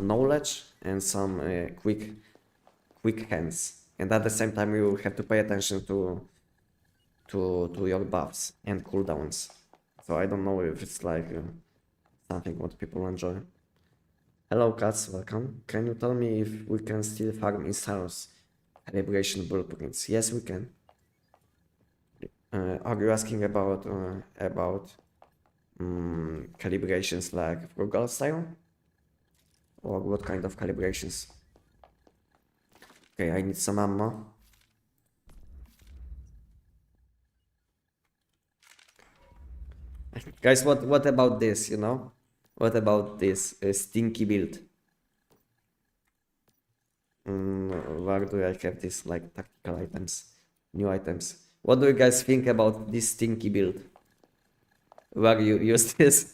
knowledge and some quick hands, and at the same time you will have to pay attention to your buffs and cooldowns. So I don't know if it's like something what people enjoy. Hello cats, welcome. Can you tell me if we can still farm in Saros calibration blueprints? Yes, we can. Are you asking about calibrations like frugal style? Or what kind of calibrations? Okay, I need some ammo. Guys, what about this, you know? What about this stinky build? Where do I have this like tactical items, new items? What do you guys think about this stinky build? Where you use this?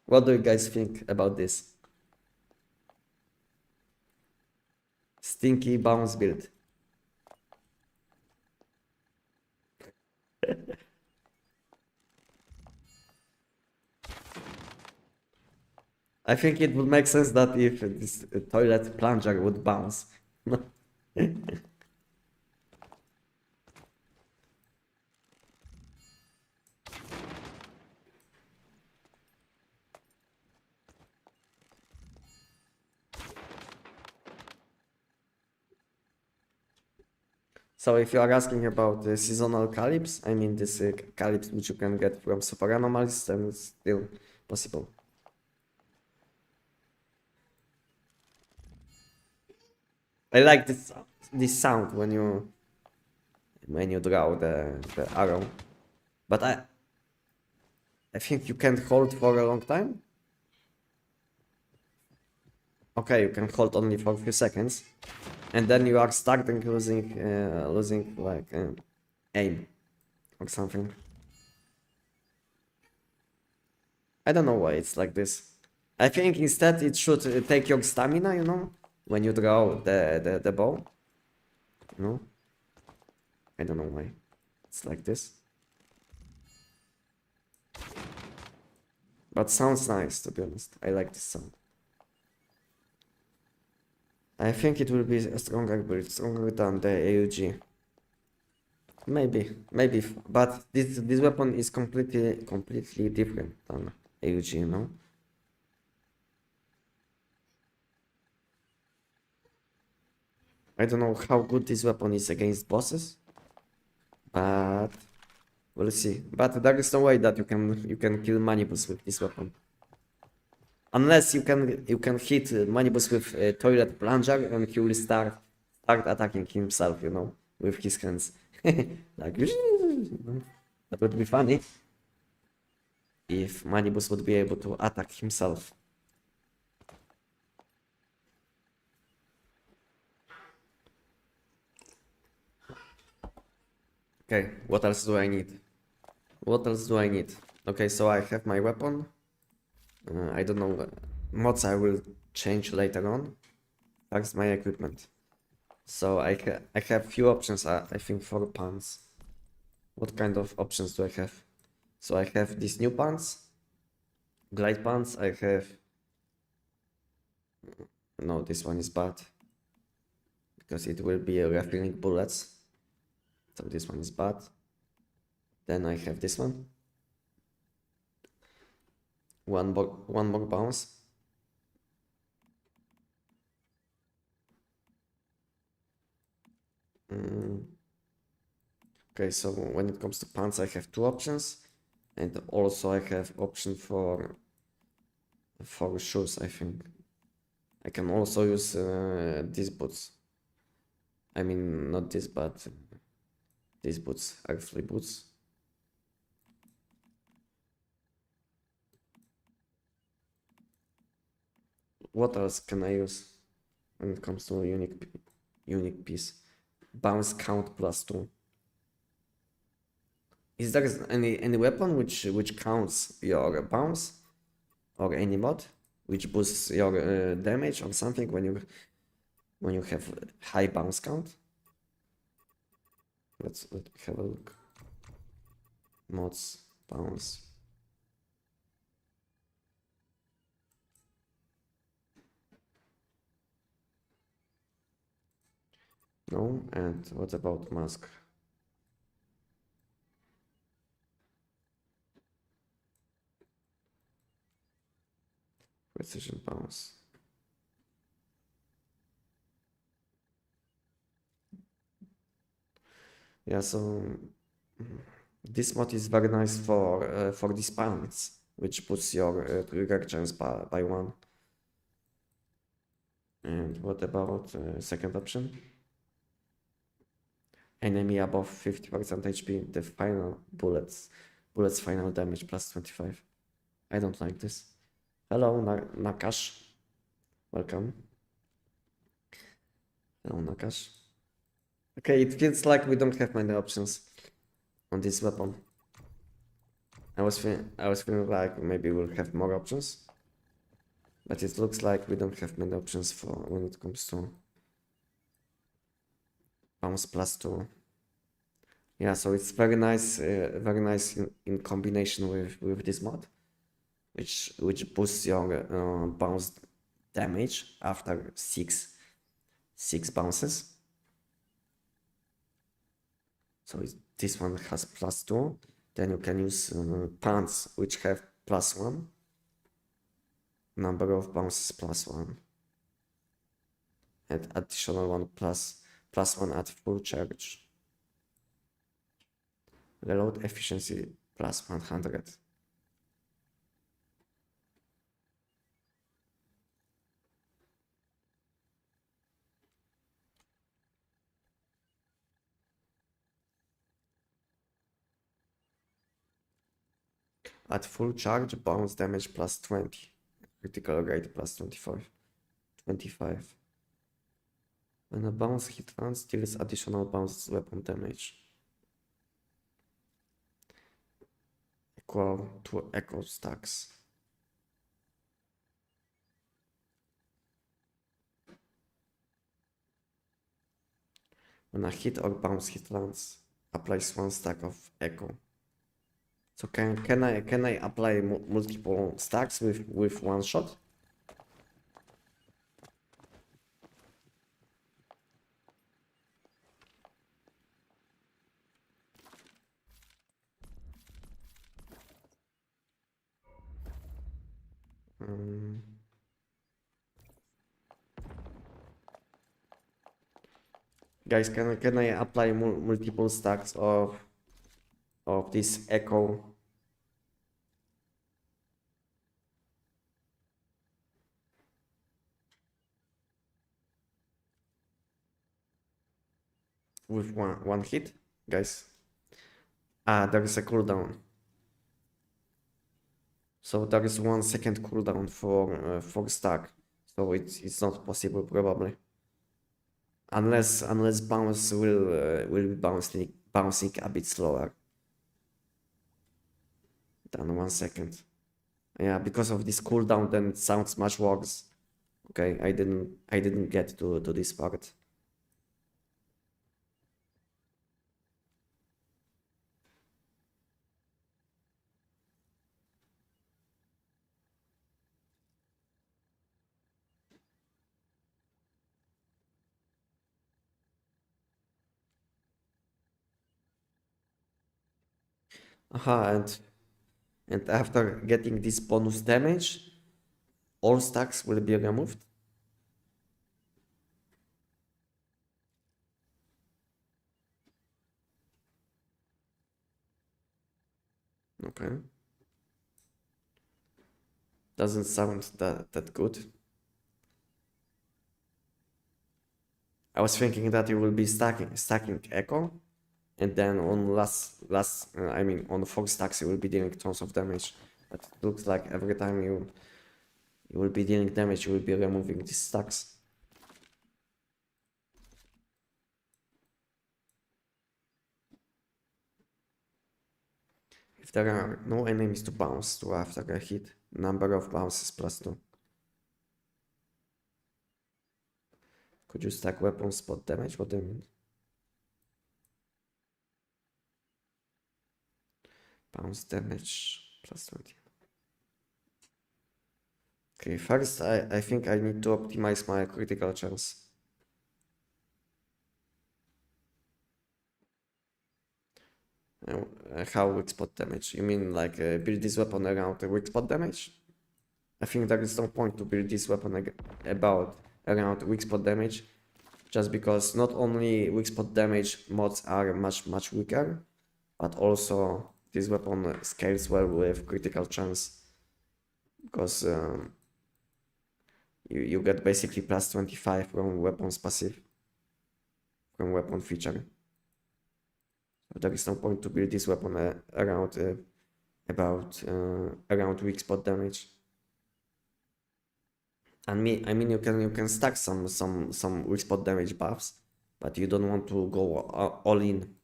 What do you guys think about this? Stinky bounce build. I think it would make sense that if this toilet plunger would bounce. So if you are asking about the seasonal calibs, I mean this calibs which you can get from super anomalies, then it's still possible. I like this sound when you draw the arrow, but I think you can't hold for a long time. Okay, you can hold only for a few seconds, and then you are starting losing like aim or something. I don't know why it's like this. I think instead it should take your stamina, you know, when you draw the bow. You know? I don't know why it's like this. But sounds nice, to be honest. I like this sound. I think it will be a stronger build, stronger than the AUG. Maybe, but this weapon is completely different than AUG, you know? I don't know how good this weapon is against bosses, but we'll see. But there is no way that you can kill Manibus with this weapon. Unless you can hit Manibus with a toilet plunger and he will start attacking himself, you know, with his hands. Like that would be funny if Manibus would be able to attack himself. Okay, what else do I need? What else do I need? Okay, so I have my weapon. I don't know, mods I will change later on. That's my equipment. So I have few options, I think, for pants. What kind of options do I have? So I have these new pants, glide pants. I have, no, this one is bad because it will be refilling bullets. So this one is bad. Then I have this one. One more bounce. Okay, so when it comes to pants, I have two options, and also I have option for shoes. I think I can also use these boots. I mean, not this, but these boots, actually boots. What else can I use when it comes to a unique piece? Bounce count +2. Is there any weapon which counts your bounce, or any mod which boosts your damage or something when you have high bounce count? Let me have a look. Mods, bounce. No, and what about mask? Precision bounce. Yeah, so this mod is very nice for these pounds, which puts your trigger chance by 1. And what about second option? Enemy above 50% HP, the final bullets final damage +25. I don't like this. Hello, Nakash. Welcome. Hello, Nakash. Okay, it feels like we don't have many options on this weapon. I was feeling like maybe we'll have more options, but it looks like we don't have many options for when it comes to bounce +2. Yeah, so it's very nice in combination with this mod, which boosts your bounce damage after six bounces. So this one has +2. Then you can use pants which have +1. Number of bounces +1. And additional one +1 at full charge. Reload efficiency +100. At full charge, bounce damage +20. Critical rate +25. 25. When a bounce hit once, deals additional bounce weapon damage. Equal to echo stacks. When a hit or bounce hit lands, applies 1 stack of echo. So can I apply multiple stacks with one shot? Um, Guys, can I apply multiple stacks of this echo? With one hit, guys. There is a cooldown. So there is 1 second cooldown for stack. So it's not possible probably. Unless bounce will be bouncing a bit slower than 1 second. Yeah, because of this cooldown, then it sounds much worse. Okay, I didn't get to this part. Aha, and after getting this bonus damage, all stacks will be removed. Okay. Doesn't sound that good. I was thinking that you will be stacking echo, and then on I mean on 4 stacks you will be dealing tons of damage. But it looks like every time you will be dealing damage, you will be removing these stacks. If there are no enemies to bounce to after a hit, number of bounces +2. Could you stack weapon spot damage? What do you mean? Bounce damage +20. Okay, first I think I need to optimize my critical chance. How weak spot damage? You mean like build this weapon around the weak spot damage? I think there is no point to build this weapon around weak spot damage, just because not only weak spot damage mods are much weaker, but also this weapon scales well with critical chance, because you get basically +25 from weapon's passive, from weapon feature. So there is no point to build this weapon around weak spot damage. I mean you can stack some weak spot damage buffs, but you don't want to go all in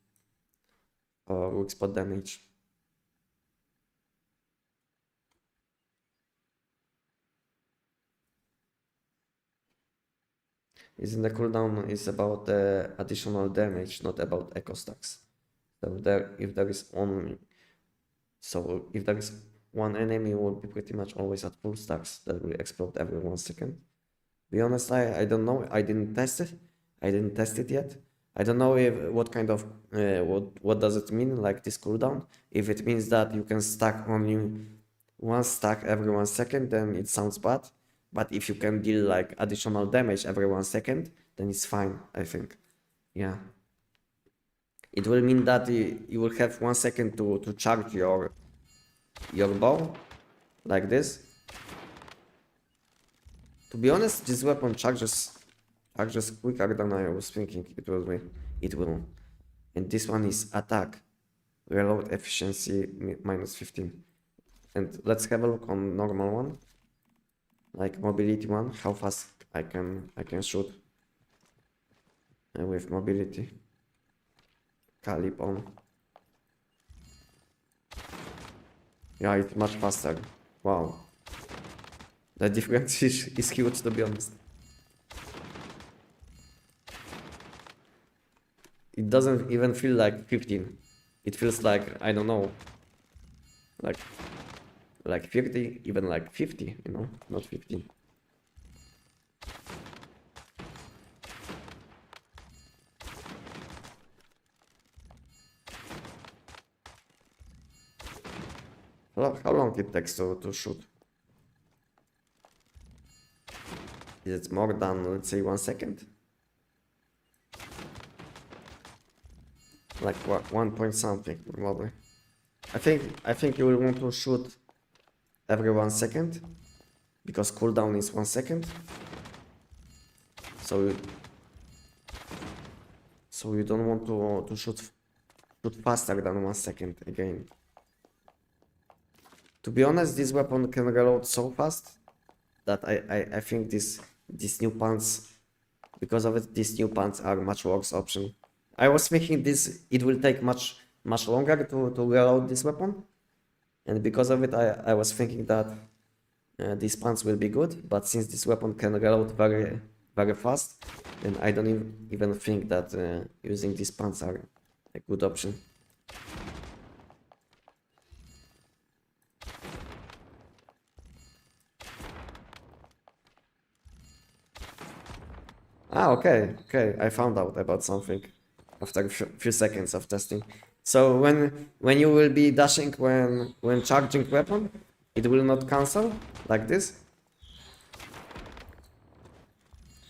weak spot damage. Isn't the cooldown is about additional damage, not about echo stacks. So if there is one enemy, will be pretty much always at full stacks that will explode every 1 second. Be honest, I don't know. I didn't test it. I didn't test it yet. I don't know what kind of what does it mean, like this cooldown. If it means that you can stack only 1 stack every 1 second, then it sounds bad. But if you can deal like additional damage every 1 second, then it's fine, I think. Yeah. It will mean that you will have 1 second to charge your bow, like this. To be honest, this weapon charges quicker than I was thinking it will. And this one is attack, reload efficiency -15. And let's have a look on normal one, like mobility one, how fast I can shoot with mobility. Calip on. Yeah, it's much faster. Wow. The difference is huge, to be honest. It doesn't even feel like 15. It feels like, I don't know, like 30, even like 50, you know, not 15. How long it takes to shoot? Is it more than, let's say, 1 second? Like what, 1 point something probably. I think you will want to shoot every 1 second because cooldown is 1 second. So you don't want to shoot faster than 1 second again. To be honest, this weapon can reload so fast that I think these new pants, because of it, these new pants are much worse option. I was thinking it will take much longer to reload this weapon, and because of it, I was thinking that these pants will be good. But since this weapon can reload very fast, then I don't even think that using these pants are a good option. Ah, okay, I found out about something after a few seconds of testing. So when you will be dashing when charging weapon, it will not cancel like this.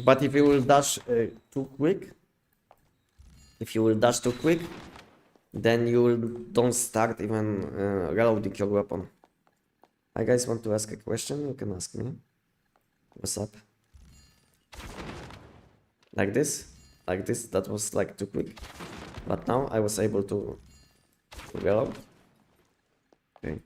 But if you will dash too quick, then you will don't start even reloading your weapon. I guys want to ask a question? You can ask me. What's up? Like this, that was like too quick, but now I was able to reload. Okay.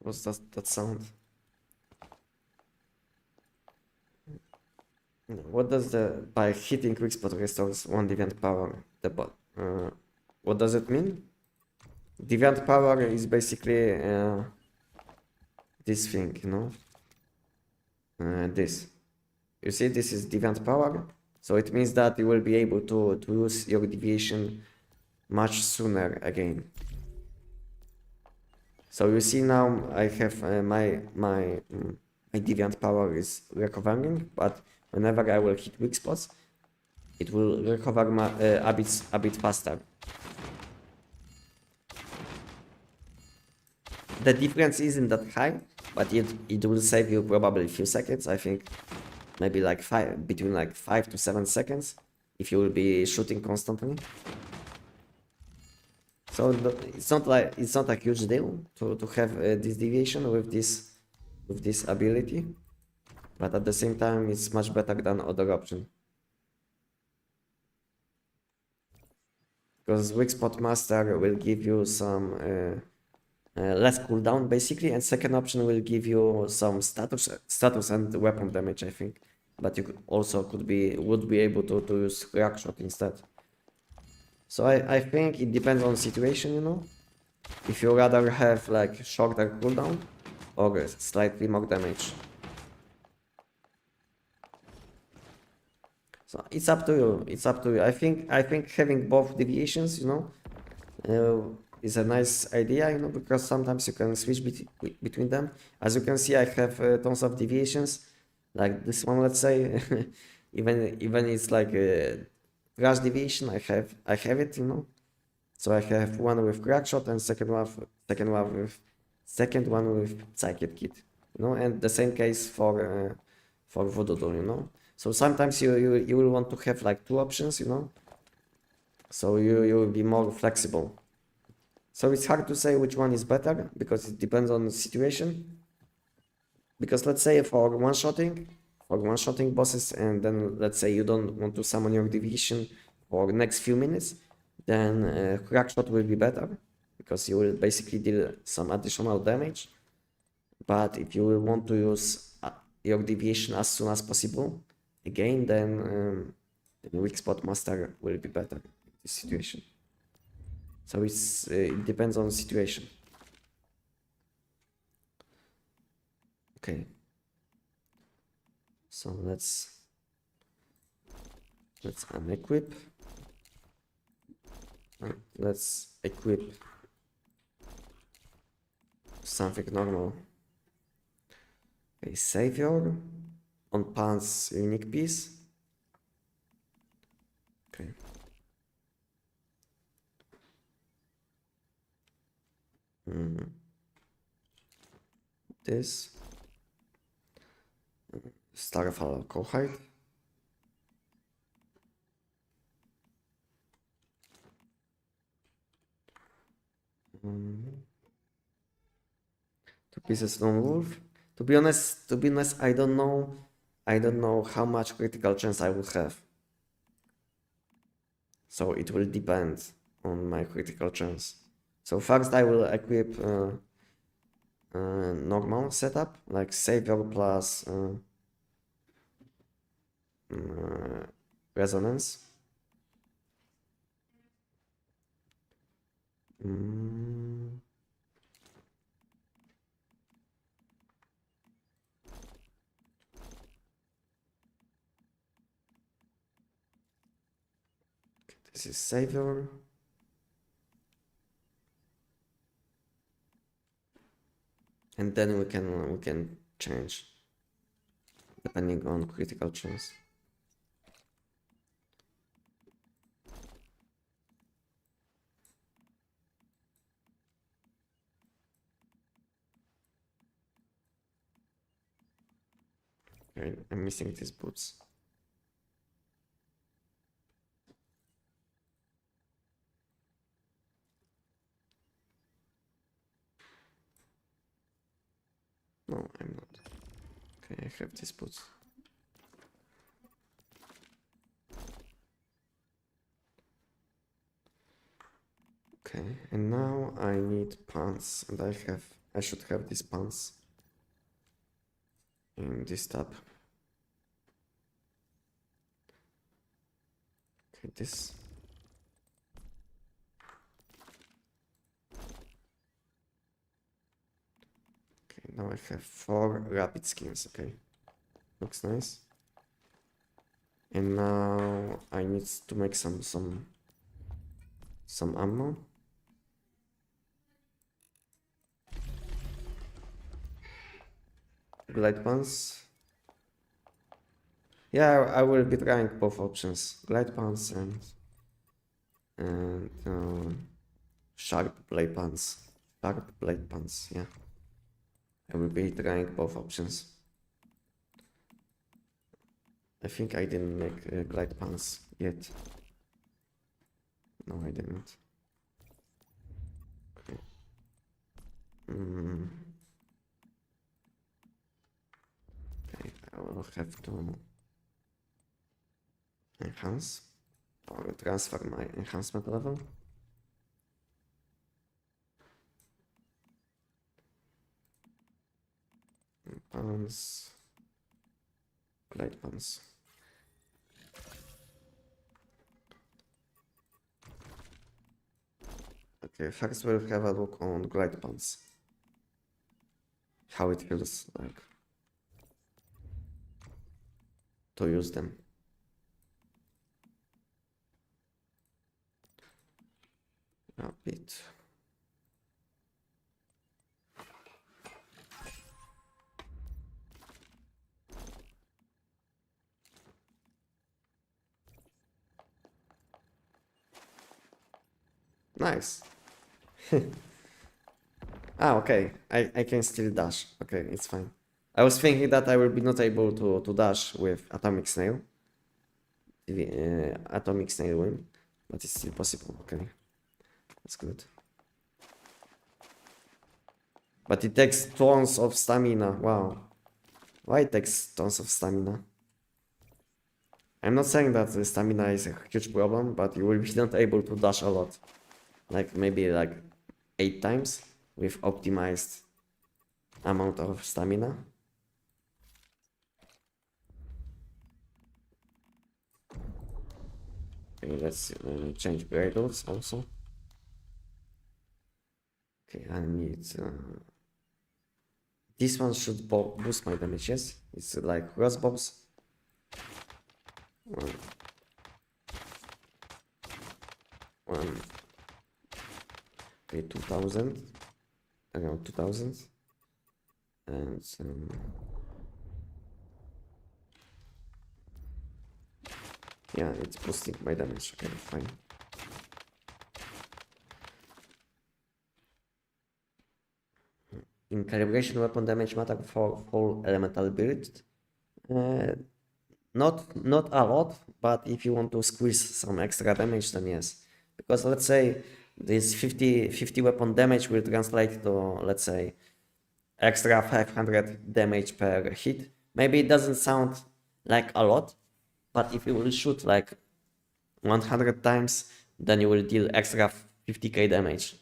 What's that sound? What does by hitting quick spot restores 1 deviant power? What does it mean? Deviant power is basically this thing, you know? This. You see, this is deviant power. So it means that you will be able to use your deviation much sooner again. So you see now I have my deviant power is recovering, but whenever I will hit weak spots, it will recover a bit faster. The difference isn't that high, but it will save you probably a few seconds. I think maybe like between like 5 to 7 seconds if you will be shooting constantly. So it's not a huge deal to have this deviation with this ability, but at the same time it's much better than other option. Because weak spot master will give you some less cooldown basically, and second option will give you some status and weapon damage, I think. But you would be able to use crack shot instead. So I think it depends on the situation, you know. If you rather have like shorter cooldown or slightly more damage. So it's up to you. I think having both deviations, you know, is a nice idea, you know, because sometimes you can switch between them. As you can see, I have tons of deviations, like this one, let's say. even it's like a crash deviation. I have it, you know. So I have one with crack shot and second one with psychic kit, you know, and the same case for voodoo doll, you know. So sometimes you will want to have like two options, you know. So you will be more flexible. So it's hard to say which one is better because it depends on the situation. Because let's say for one-shotting bosses, and then let's say you don't want to summon your division for the next few minutes, then crack shot will be better because you will basically deal some additional damage. But if you will want to use your deviation as soon as possible, again, then weak spot master will be better in this situation. So it depends on the situation. Okay. So let's unequip. Let's equip something normal. Okay, savior. on pants unique piece. Okay. This Starfall Kohite. Two pieces Lone Wolf. To be honest, I don't know how much critical chance I will have. So it will depend on my critical chance. So first I will equip normal setup, like Savior plus Resonance. This is Savior. And then we can change depending on critical chance. Okay, I'm missing these boots. No, I'm not. Okay, I have these boots. Okay, and now I need pants, and I should have these pants in this tab. Okay, this. Okay, now I have 4 rapid skins. Okay, looks nice. And now I need to make some ammo. Glide pants. Yeah, I will be trying both options. Glide pants and sharp blade pants. Sharp blade pants, yeah. I will be trying both options. I think I didn't make glide pants yet. No, I didn't. Okay. Okay, I will have to enhance or transfer my enhancement level. Pants, glide pants. Okay, first we'll have a look on glide pants. How it feels like to use them. A bit. Nice. Okay. I can still dash. Okay, it's fine. I was thinking that I will be not able to dash with Atomic Snail. Atomic Snail win. But it's still possible. Okay. That's good. But it takes tons of stamina. Wow. Why it takes tons of stamina? I'm not saying that the stamina is a huge problem, but you will be not able to dash a lot. Like maybe like 8 times with optimized amount of stamina. Okay, let's change bridles also. Okay, I need this one should boost my damage. Yes, it's like crossbows. One. Okay, 2000. Around 2000. And Yeah, it's boosting my damage. Okay, fine. In calibration, weapon damage matter for full elemental build. Uh, not a lot, but if you want to squeeze some extra damage, then yes. Because let's say this 50 weapon damage will translate to, let's say, extra 500 damage per hit. Maybe it doesn't sound like a lot, but if you will shoot like 100 times, then you will deal extra 50k damage.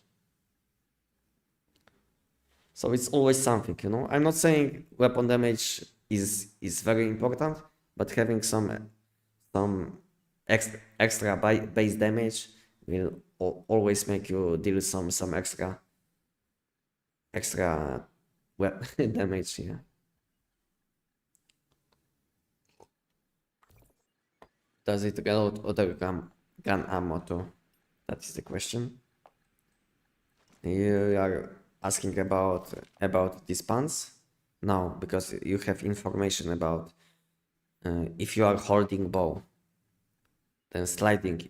So it's always something, you know. I'm not saying weapon damage is very important, but having some extra base damage will always make you deal some extra damage. Yeah. Does it reload other gun ammo too? That is the question. You are asking about these pants? No, because you have information about if you are holding bow, then sliding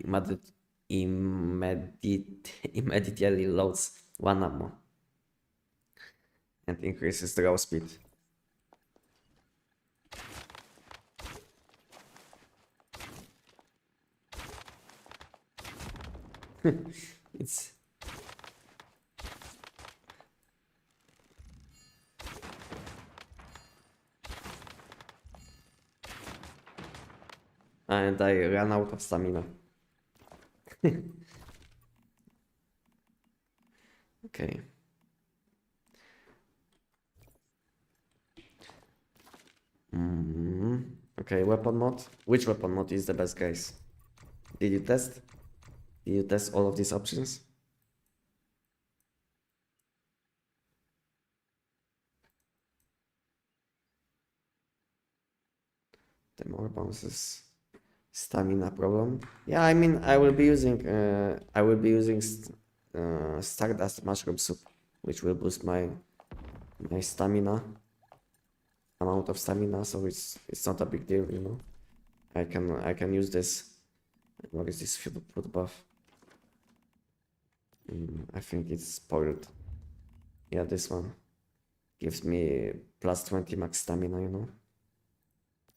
immediately loads one ammo and increases draw speed. It's and I ran out of stamina. Okay. Okay, weapon mod. Which weapon mod is the best, guys? Did you test? Did you test all of these options? The more bounces, stamina problem. Yeah, I mean, I will be using Stardust Mushroom Soup, which will boost my stamina, amount of stamina. So it's not a big deal, you know. I can use this. What is this food buff? I think it's spoiled. Yeah, this one gives me plus 20 max stamina, you know.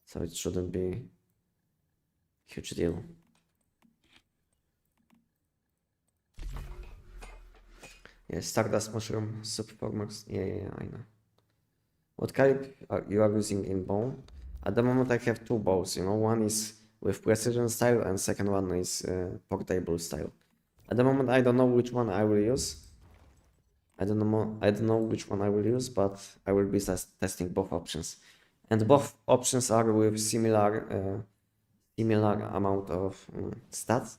So it shouldn't be huge deal. Yeah, Stardust Mushroom Soup for max. Yeah, I know. What caliber you are using in bow? At the moment I have two bows, you know, one is with precision style and second one is portable style. At the moment I don't know which one I will use. I don't know which one I will use, but I will be testing both options. And both options are with similar amount of stats.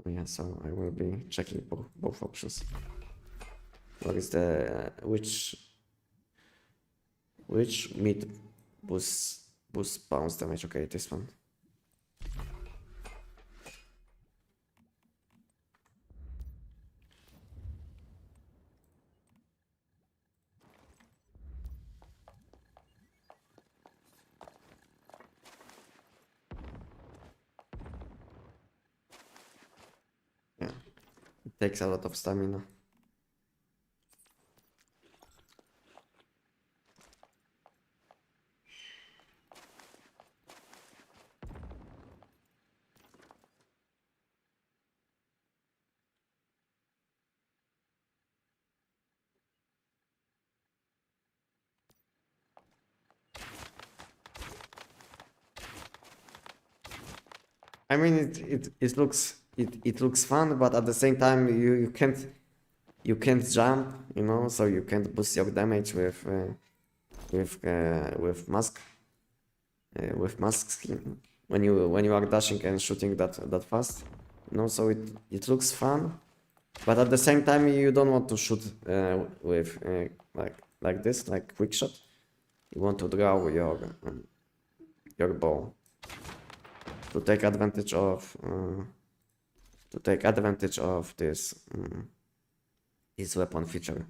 Yeah, so I will be checking both options. What is the which meat boosts bounce damage? Okay, this one. Yeah, it takes a lot of stamina. I mean, it looks fun, but at the same time, you can't jump, you know, so you can't boost your damage with mask skin when you are dashing and shooting that fast, you know. So it looks fun, but at the same time, you don't want to shoot with like this, like quick shot. You want to draw your bow to take advantage of this weapon feature.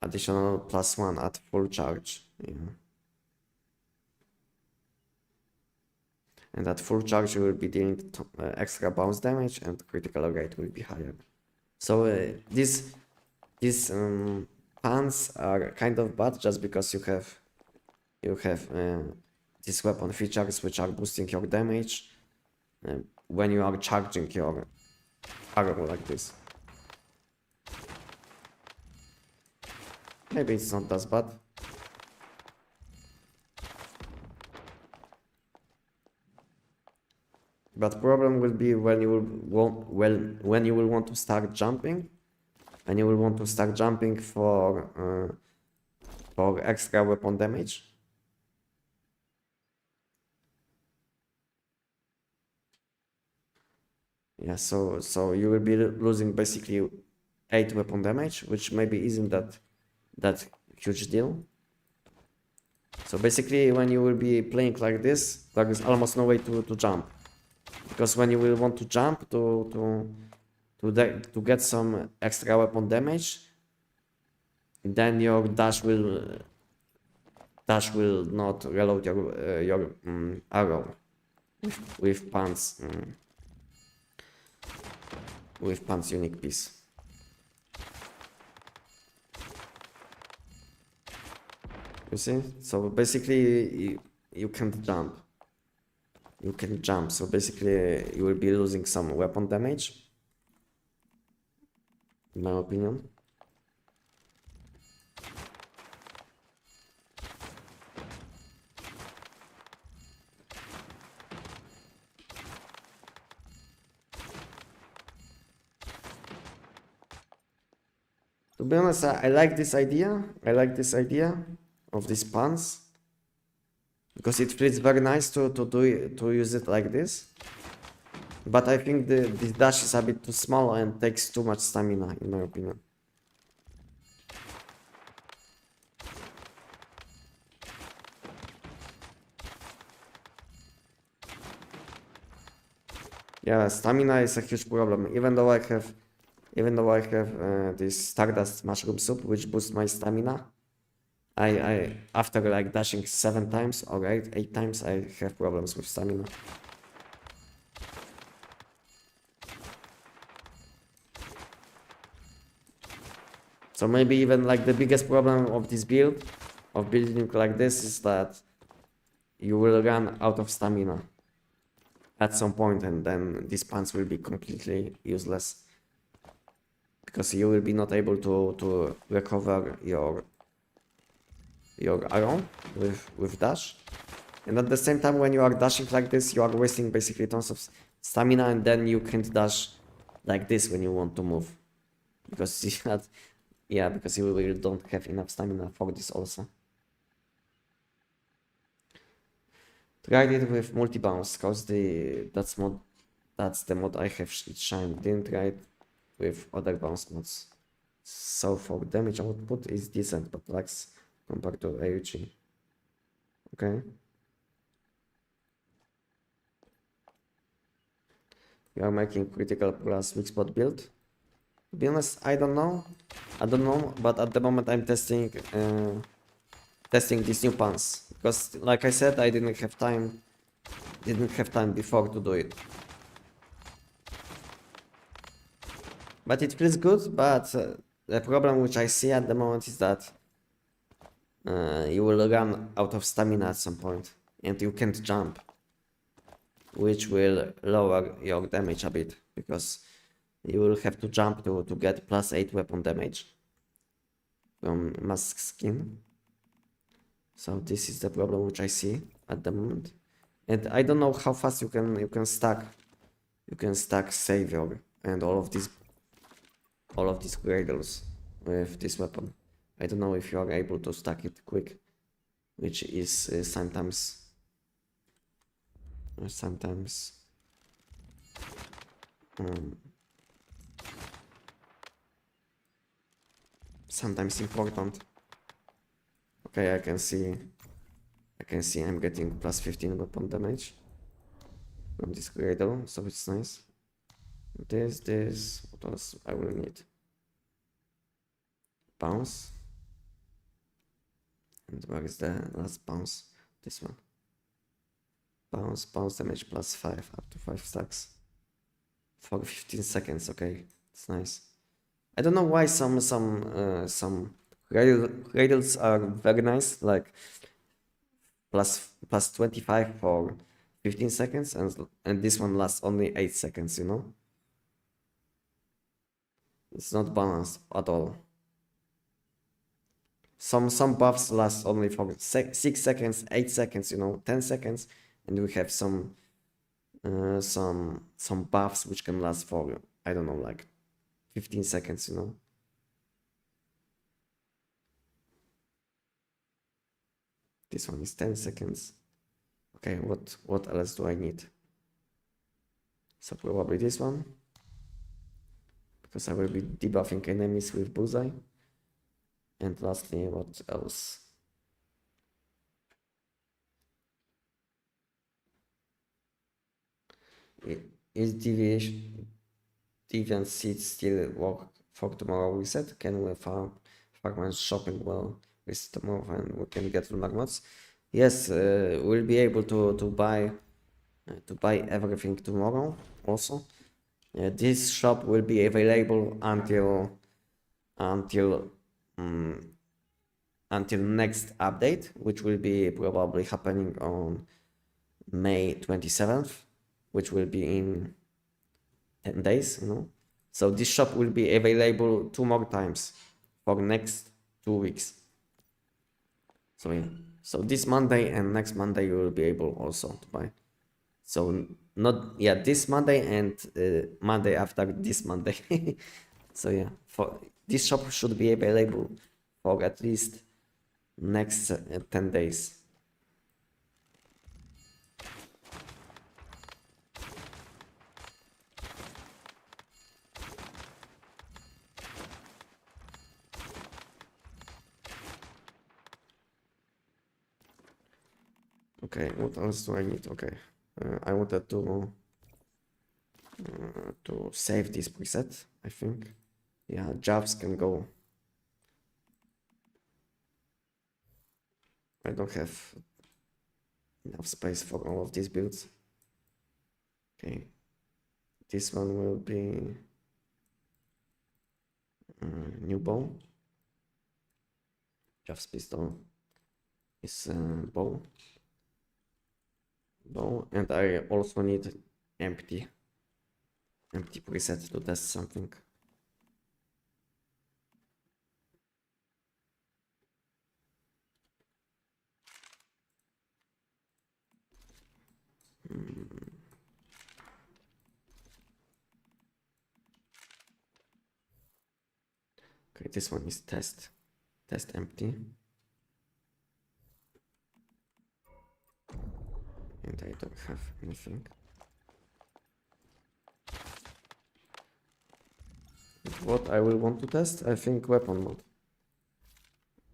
additional +1 at full charge. Yeah. And at full charge you will be dealing extra bounce damage and critical rate will be higher. So these pants are kind of bad just because you have these weapon features which are boosting your damage when you are charging your arrow like this. Maybe it's not as bad. But problem will be when you will want to start jumping, and you will want to start jumping for extra weapon damage. Yeah, so you will be losing basically 8 weapon damage, which maybe isn't that huge deal. So basically when you will be playing like this, there is almost no way to jump. Because when you will want to jump to get some extra weapon damage, then your dash will not reload your arrow with pants unique piece. You see? So basically you can't jump. You can jump, so basically you will be losing some weapon damage, in my opinion. To be honest, I like this idea. I like this idea of these puns because it feels very nice to use it like this. But I think this dash is a bit too small and takes too much stamina, in my opinion. Yeah, stamina is a huge problem. Even though I have this Stardust Mushroom Soup, which boosts my stamina, I after like dashing 7 times or 8 times, I have problems with stamina. So maybe even like the biggest problem of this build, of building like this, is that you will run out of stamina at some point, and then these pants will be completely useless because you will be not able to recover your arrow with dash. And at the same time, when you are dashing like this, you are wasting basically tons of stamina, and then you can't dash like this when you want to move because because you really don't have enough stamina for this also. Tried it with multi-bounce cause that's the mod I have shine. Didn't try it with other bounce mods. So for damage output is decent but lacks compared to AUG. Okay. You are making critical plus weak spot build. To be honest, I don't know, but at the moment I'm testing these new pants because, like I said, I didn't have time before to do it. But it feels good. But the problem which I see at the moment is that you will run out of stamina at some point, and you can't jump, which will lower your damage a bit because you will have to jump to get +8 weapon damage from mask skin. So this is the problem which I see at the moment, and I don't know how fast you can stack savior and all of these gradles with this weapon. I don't know if you are able to stack it quick, which is sometimes important. Okay, I can see I'm getting +15 weapon damage from this cradle, so it's nice. This, what else I will need? Bounce. And where is the last bounce? This one. Bounce damage plus 5, up to 5 stacks. For 15 seconds, okay. It's nice. I don't know why some cradles are very nice, like plus 25 for 15 seconds, and this one lasts only 8 seconds, you know? It's not balanced at all. Some buffs last only for 6 seconds, 8 seconds, you know, 10 seconds, and we have some buffs which can last for, I don't know, like 15 seconds, you know. This one is 10 seconds. Okay, what else do I need? So probably this one, because I will be debuffing enemies with bullseye. And lastly, what else? Is deviant seeds still work for tomorrow reset? Can we farmers shopping well with tomorrow and we can get lunar mods? Yes, we'll be able to buy everything tomorrow also. This shop will be available until next update, which will be probably happening on May 27th, which will be in 10 days, you know. So this shop will be available 2 more times for next 2 weeks. So yeah, so this Monday and next Monday you will be able also to buy. So not, yeah, this Monday and Monday after this Monday. So yeah, for this shop should be available for at least next 10 days. Okay, what else do I need? Okay, I wanted to save this preset, I think. Yeah, jobs can go. I don't have enough space for all of these builds. Okay, this one will be new bow. Jeff's pistol is bow, and I also need empty preset to test something. Okay, this one is test empty, and I don't have anything. What I will want to test, I think weapon mod,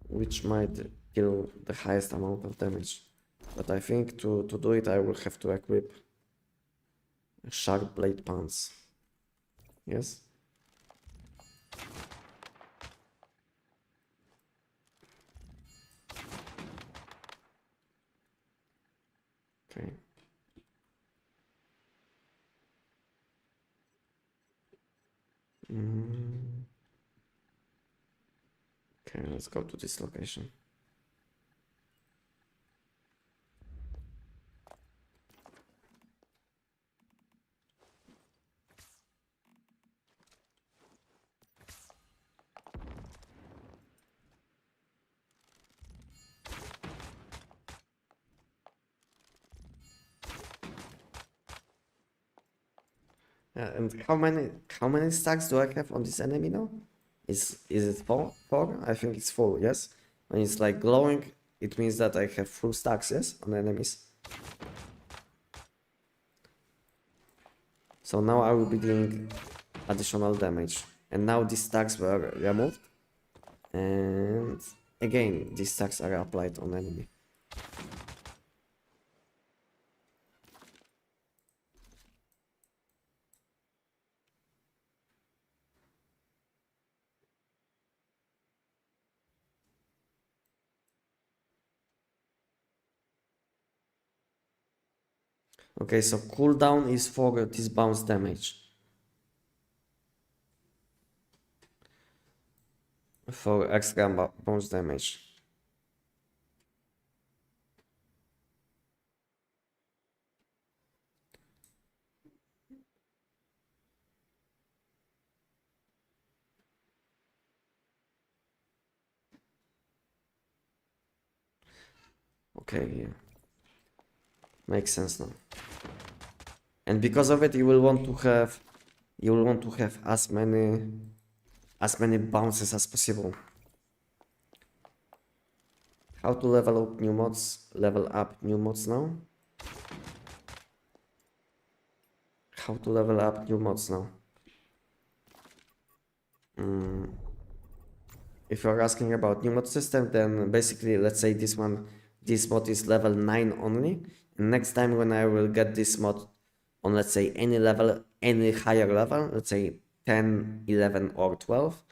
which might deal the highest amount of damage. But I think to do it, I will have to equip sharp blade pants. Yes. Okay. Okay, let's go to this location. Yeah, and how many stacks do I have on this enemy now? Is it four? Four? I think it's four, yes? When it's like glowing, it means that I have full stacks, yes, on enemies. So now I will be doing additional damage. And now these stacks were removed. And again, these stacks are applied on enemy. Okay, so cooldown is for this bounce damage. For extra bounce damage. Okay, yeah. Makes sense now. And because of it, you will want to have as many bounces as possible. How to level up new mods? Level up new mods now. How to level up new mods now? If you're asking about new mod system, then basically, let's say this mod is level 9 only. And next time when I will get this mod on, let's say, any level, any higher level, let's say 10, 11 or 12,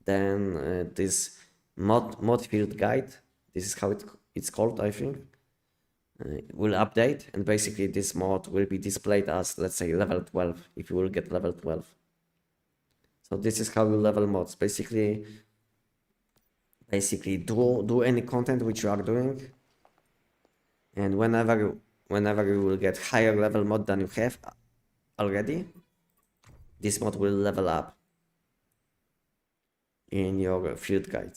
then this mod field guide, this is how it's called, I think, will update, and basically this mod will be displayed as, let's say, level 12 if you will get level 12. So this is how you level mods. Basically do any content which you are doing, and whenever you will get higher level mod than you have already, this mod will level up in your field guide,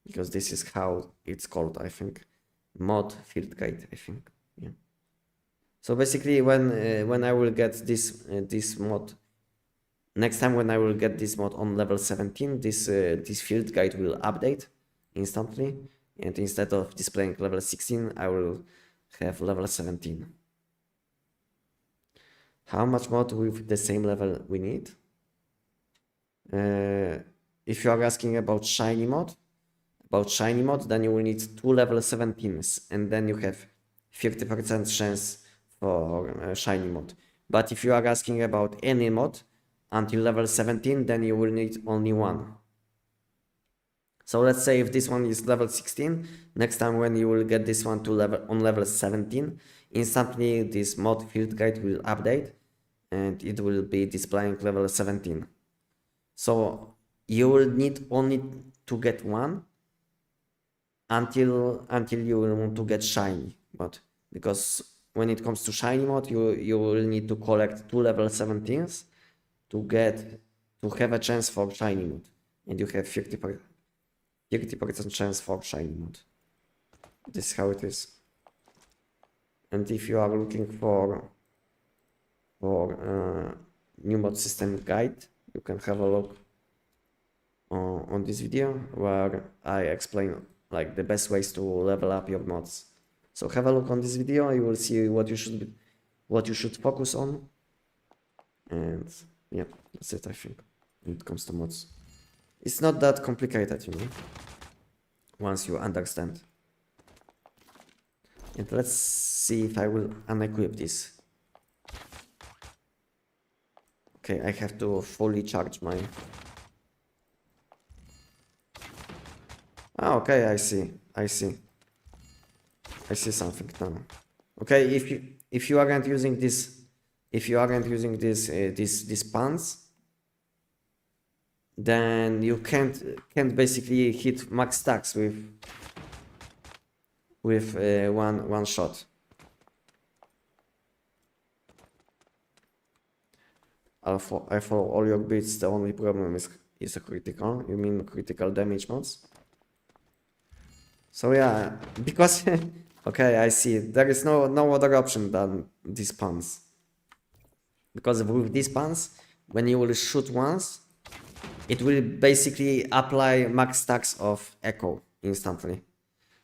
because this is how it's called, I think, mod field guide, I think. Yeah. So basically, when I will get this mod, next time when I will get this mod on level 17, this field guide will update instantly, and instead of displaying level 16, I will have level 17. How much mod with the same level we need? If you are asking about shiny mod, then you will need 2 level 17s, and then you have 50% chance for shiny mod. But if you are asking about any mod until level 17, then you will need only 1. So let's say if this one is level 16, next time when you will get this one to level 17, instantly this mod field guide will update and it will be displaying level 17. So you will need only to get 1 until you will want to get shiny mod, because when it comes to shiny mod, you will need to collect 2 level 17s to have a chance for shiny mod, and you have 50% chance for shiny mod. This is how it is. And if you are looking for new mod system guide, you can have a look on this video where I explain like the best ways to level up your mods. So have a look on this video, you will see what you should focus on. And yeah, that's it, I think, when it comes to mods. It's not that complicated, you know, once you understand. And let's see if I will unequip this. Okay, I have to fully charge my... Ah, okay, I see something now. Okay, if you aren't using this, these pants, then you can't basically hit max stacks with one shot. I follow all your beats. The only problem is a critical. You mean critical damage mods? So yeah, because okay, I see. There is no other option than these pants. Because with these pants, when you will shoot once, it will basically apply max stacks of echo instantly.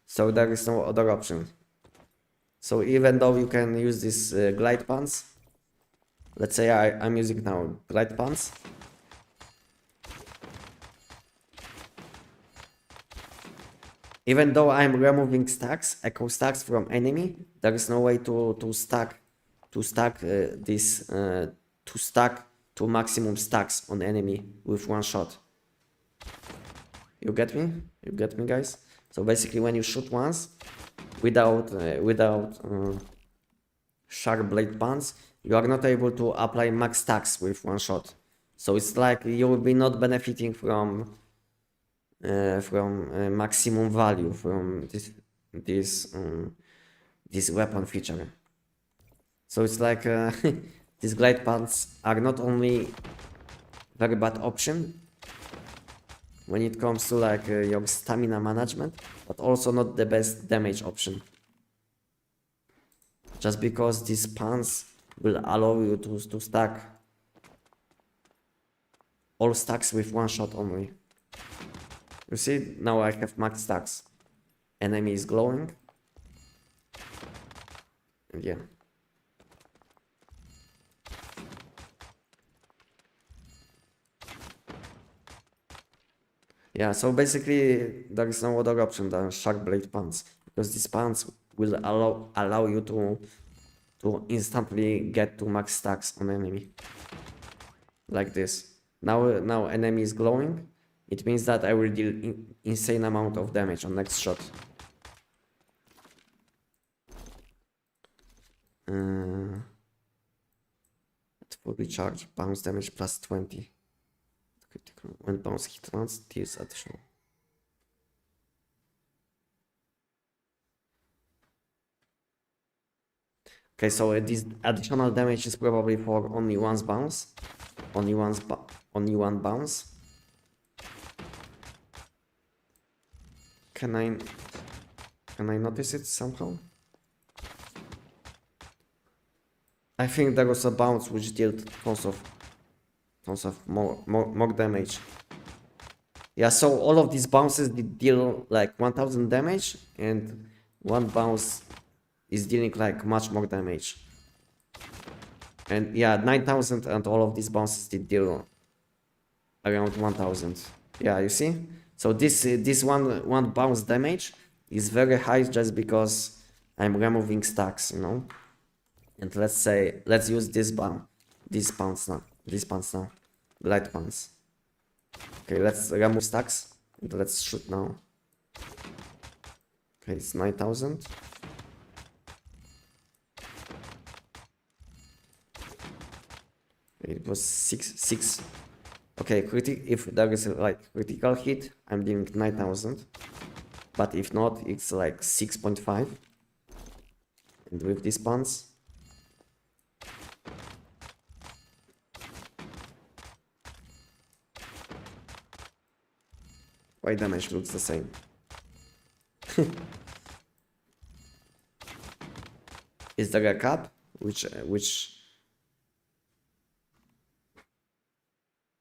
So there is no other option. So even though you can use this glide pants, let's say I'm using now glide pants. Even though I'm removing stacks, echo stacks from enemy, there is no way to stack to maximum stacks on enemy with one shot. You get me? You get me, guys? So basically, when you shoot once, without sharp blade pants, you are not able to apply max stacks with one shot. So it's like you will be not benefiting from maximum value from this weapon feature. So it's like these glide pants are not only very bad option when it comes to like your stamina management, but also not the best damage option. Just because these pants will allow you to stack all stacks with one shot only. You see, now I have max stacks. Enemy is glowing. And yeah. Yeah, so basically there is no other option than shark blade pants, because these pants will allow you to instantly get to max stacks on enemy. Like this. Now enemy is glowing. It means that I will deal insane amount of damage on next shot. At full recharge, bounce damage plus 20. Critical. When bounce hit once, deals additional. Okay, so this additional damage is probably for only one bounce. Only one bounce. Can I notice it somehow? I think there was a bounce which dealt tons of more damage. Yeah, so all of these bounces did deal like 1000 damage, and one bounce is dealing like much more damage. And yeah, 9000, and all of these bounces did deal around 1000. Yeah, you see? So this one bounce damage is very high just because I'm removing stacks, you know. And let's use this pants now, glide pants. Okay, let's remove stacks and let's shoot now. Okay, it's 9000. It was 6. Okay, if there is like critical hit, I'm doing 9000. But if not, it's like 6.5. And with these pants, why damage looks the same? Is there a cap? Which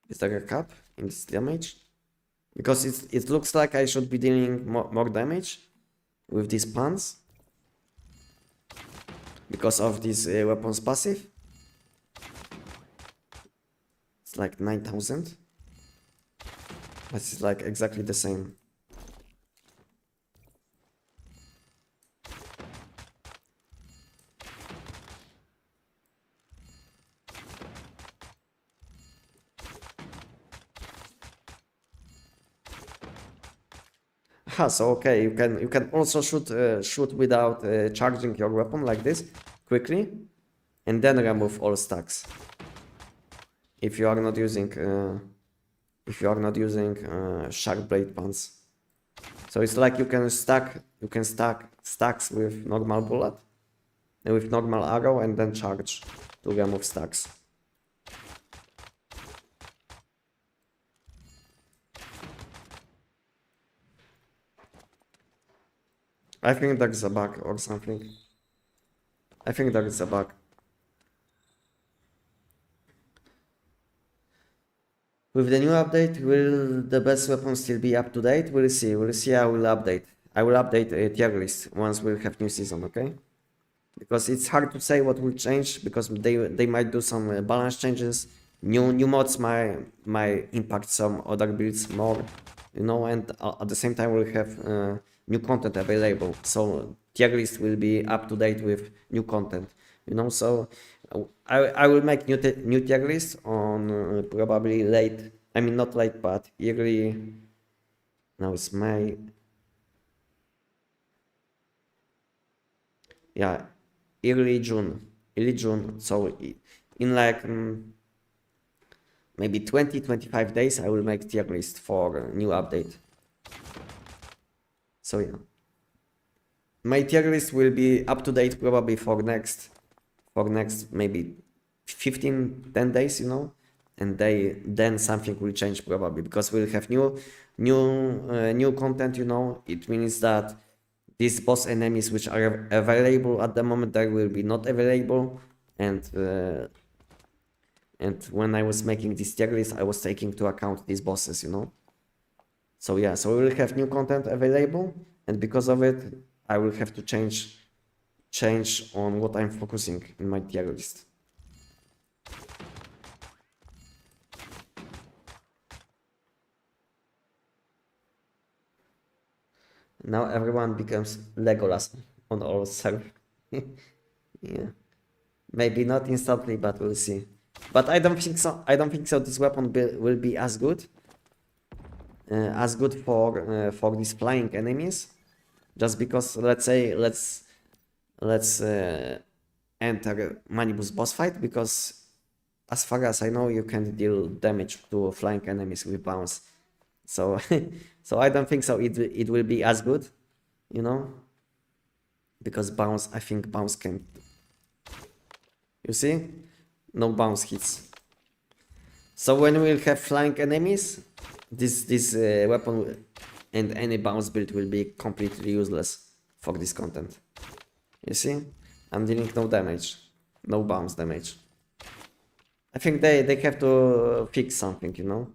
is there a cap in this damage? Because it looks like I should be dealing more damage with these pants because of this weapon's passive. It's like 9000. But it's like exactly the same. So okay, you can also shoot without charging your weapon like this quickly, and then remove all stacks. If you are not using sharp blade pants. So it's like you can stack stacks with normal bullet, with normal arrow, and then charge to remove stacks. I think there is a bug or something. I think there is a bug. With the new update, will the best weapon still be up to date? We'll see. We'll see. I will update a tier list once we'll have new season, okay? Because it's hard to say what will change, because they might do some balance changes. New mods might impact some other builds more, you know, and at the same time we'll have new content available. So tier list will be up to date with new content, you know. So I will make new tier list on probably late. I mean, not late, but early. Now it's May. Yeah, early June. early June. So in like maybe 20-25 days, I will make tier list for a new update. So yeah, my tier list will be up to date probably for next maybe 15-10 days, you know, and then something will change probably because we'll have new content, you know. It means that these boss enemies which are available at the moment, they will be not available, and when I was making this tier list, I was taking into account these bosses, you know. So yeah, so we will have new content available, and because of it, I will have to change on what I'm focusing in my tier list. Now everyone becomes Legolas on all servers. Yeah, maybe not instantly, but we'll see. But I don't think so. I don't think so. This weapon will be as good for these flying enemies, just because let's enter Manibus boss fight, because as far as I know, you can deal damage to flying enemies with bounce. So so I don't think so. It will be as good, you know, because bounce. I think bounce can. You see, no bounce hits. So when we'll have flying enemies, this weapon and any bounce build will be completely useless for this content. You see, I'm dealing no damage, no bounce damage. I think they have to fix something, you know,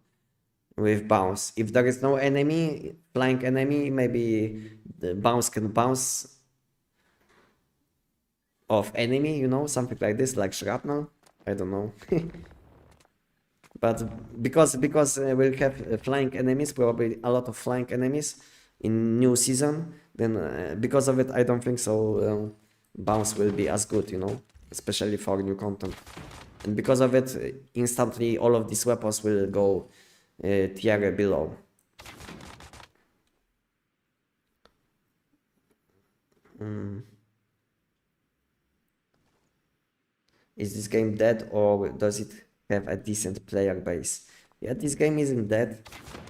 with bounce. If there is no enemy, flying enemy, maybe the bounce can bounce off enemy, you know, something like this, like shrapnel. I don't know. But because we'll have flying enemies, probably a lot of flying enemies in new season, then because of it, I don't think so bounce will be as good, you know, especially for new content. And because of it, instantly all of these weapons will go tier below. Is this game dead, or does it have a decent player base? Yeah, this game isn't dead,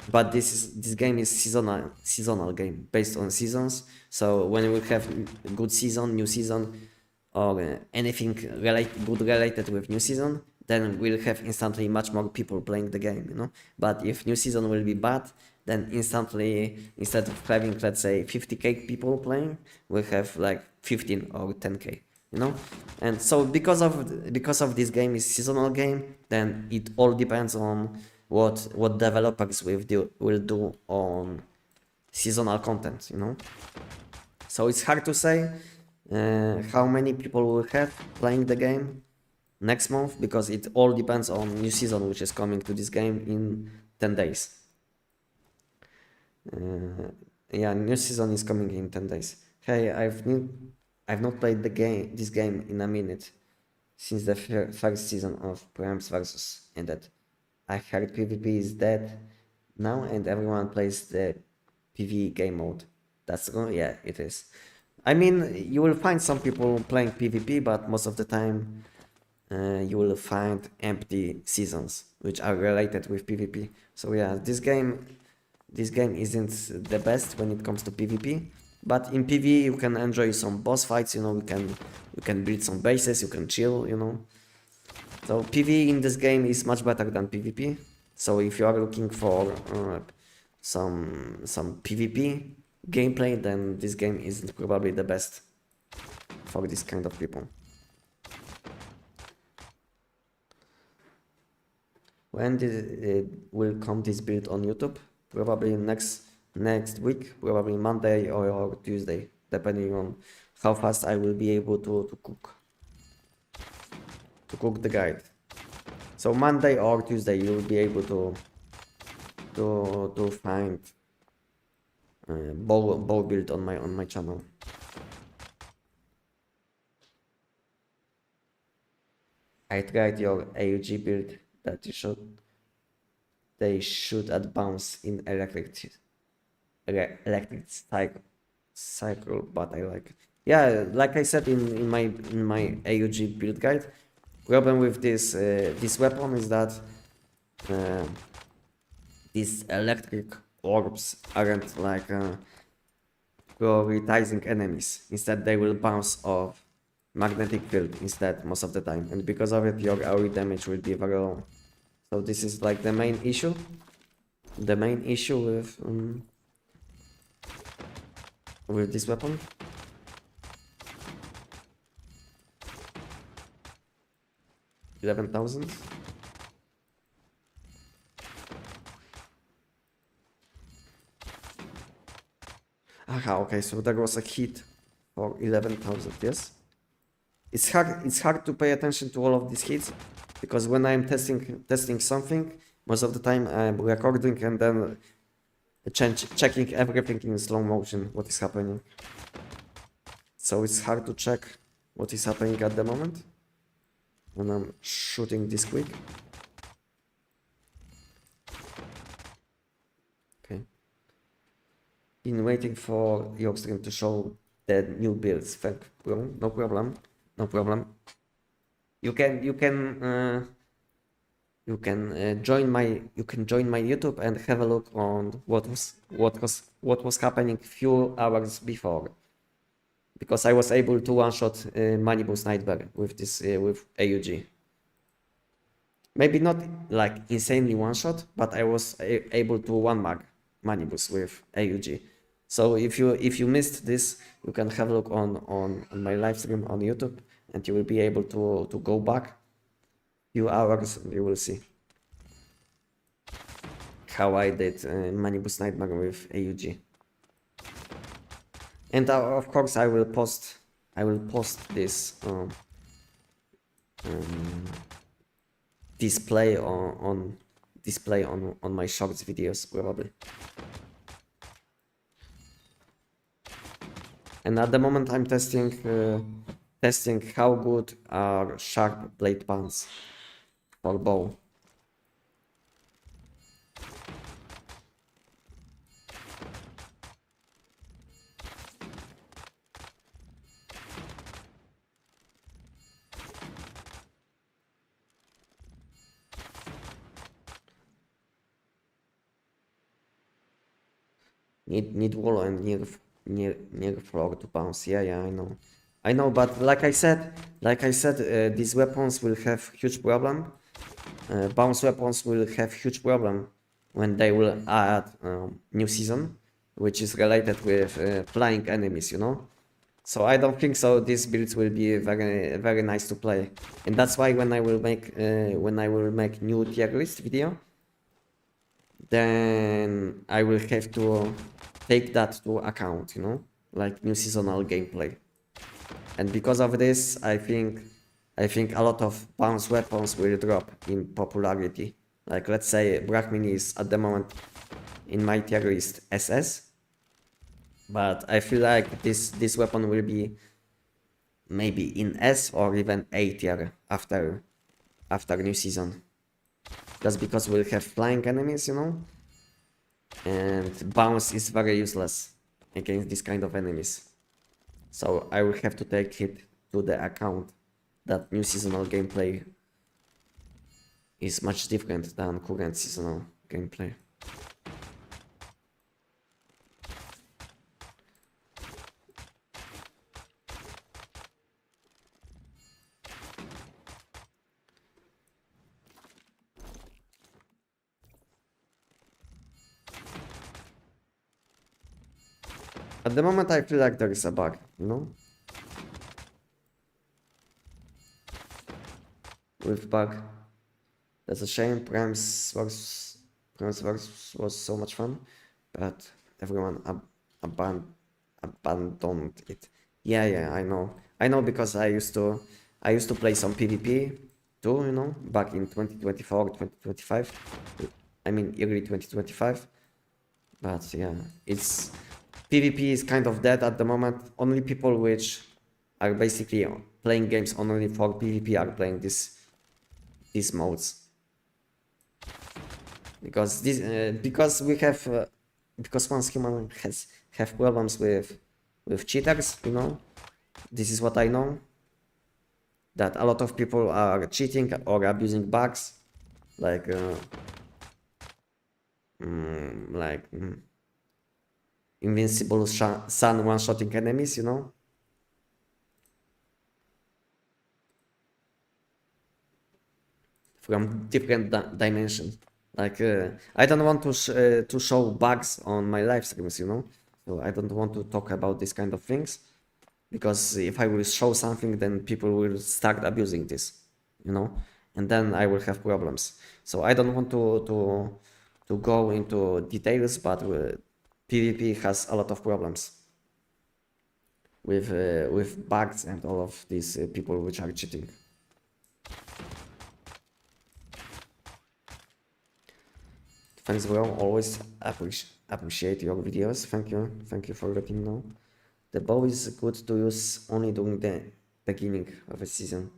but this game is seasonal game based on seasons. So when we have good season, new season, or anything related with new season, then we'll have instantly much more people playing the game, you know. But if new season will be bad, then instantly, instead of having, let's say, 50k people playing, we'll have like 15 or 10k, you know. And so because of this game is seasonal game, then it all depends on what developers will do on seasonal content, you know. So it's hard to say how many people will have playing the game next month, because it all depends on new season, which is coming to this game in 10 days. Yeah, new season is coming in 10 days. Hey, I've not played this game in a minute since the first season of PM Warsaw ended. I heard PvP is dead now and everyone plays the PvE game mode. That's yeah, it is. I mean, you will find some people playing PvP, but most of the time you will find empty seasons which are related with PvP. So yeah, this game isn't the best when it comes to PvP, but in PvE you can enjoy some boss fights, you know. You can build some bases, you can chill, you know. So PvE in this game is much better than PvP. So if you are looking for some PvP gameplay, then this game isn't probably the best for this kind of people. When will come this build on YouTube? Probably next week, probably Monday or Tuesday, depending on how fast I will be able to cook the guide. So Monday or Tuesday you will be able to find bow build on my channel. I tried your AUG build that they should add bounce in electric cycle, but I like it. Yeah, like I said in my AUG build guide, problem with this weapon is that uh, these electric orbs aren't like prioritizing enemies. Instead, they will bounce off magnetic field instead most of the time, and because of it, your AoE damage will be very low. So this is like the main issue. The main issue with this weapon. $11,000. Aha, okay, so there was a hit for 11,000, yes? It's hard to pay attention to all of these hits because when I'm testing something, most of the time I'm recording and then checking everything in slow motion, what is happening. So it's hard to check what is happening at the moment when I'm shooting this quick. Okay. Been waiting for your stream to show the new builds. Thank you. No problem. No problem. You can join my YouTube and have a look on what was happening few hours before, because I was able to one shot Manibus Nightmare with this with AUG. Maybe not like insanely one shot, but I was able to one mag Manibus with AUG. So if you missed this, you can have a look on my live stream on YouTube, and you will be able to go back few hours and you will see how I did Manibus Nightmare with AUG. And of course I will post this display on my shorts videos probably. And at the moment I'm testing how good are sharp blade pans for bow. Need wall and near floor to bounce. Yeah, I know, but like I said, these weapons will have huge problem. Bounce weapons will have huge problem when they will add new season, which is related with flying enemies, you know. So I don't think so. These builds will be very nice to play, and that's why when I will make new tier list video, then I will have to take that to account, you know, like new seasonal gameplay. And because of this, I think a lot of bounce weapons will drop in popularity. Like let's say Brahmin is at the moment in my tier list SS, but I feel like this weapon will be maybe in S or even A tier after new season. Just because we'll have flying enemies, you know, and bounce is very useless against this kind of enemies. So I will have to take it to the account that new seasonal gameplay is much different than current seasonal gameplay. At the moment I feel like there is a bug, you know? With bug. That's a shame. Prime's Works was so much fun, but everyone abandoned it. Yeah, I know because I used to play some PvP too, you know, back in 2024, 2025. I mean early 2025. But yeah, it's PvP is kind of dead at the moment. Only people which are basically playing games only for PvP are playing these modes. Because because once human have problems with cheaters, you know, This is what I know. That a lot of people are cheating or abusing bugs, like invincible sun one-shotting enemies, you know. From different dimensions. Like I don't want to show bugs on my live streams, you know. So I don't want to talk about these kind of things, because if I will show something, then people will start abusing this, you know, and then I will have problems. So I don't want to go into details, but PvP has a lot of problems with bugs and all of these people which are cheating. Thanks, bro. Always appreciate your videos. Thank you for letting me know. The bow is good to use only during the beginning of a season,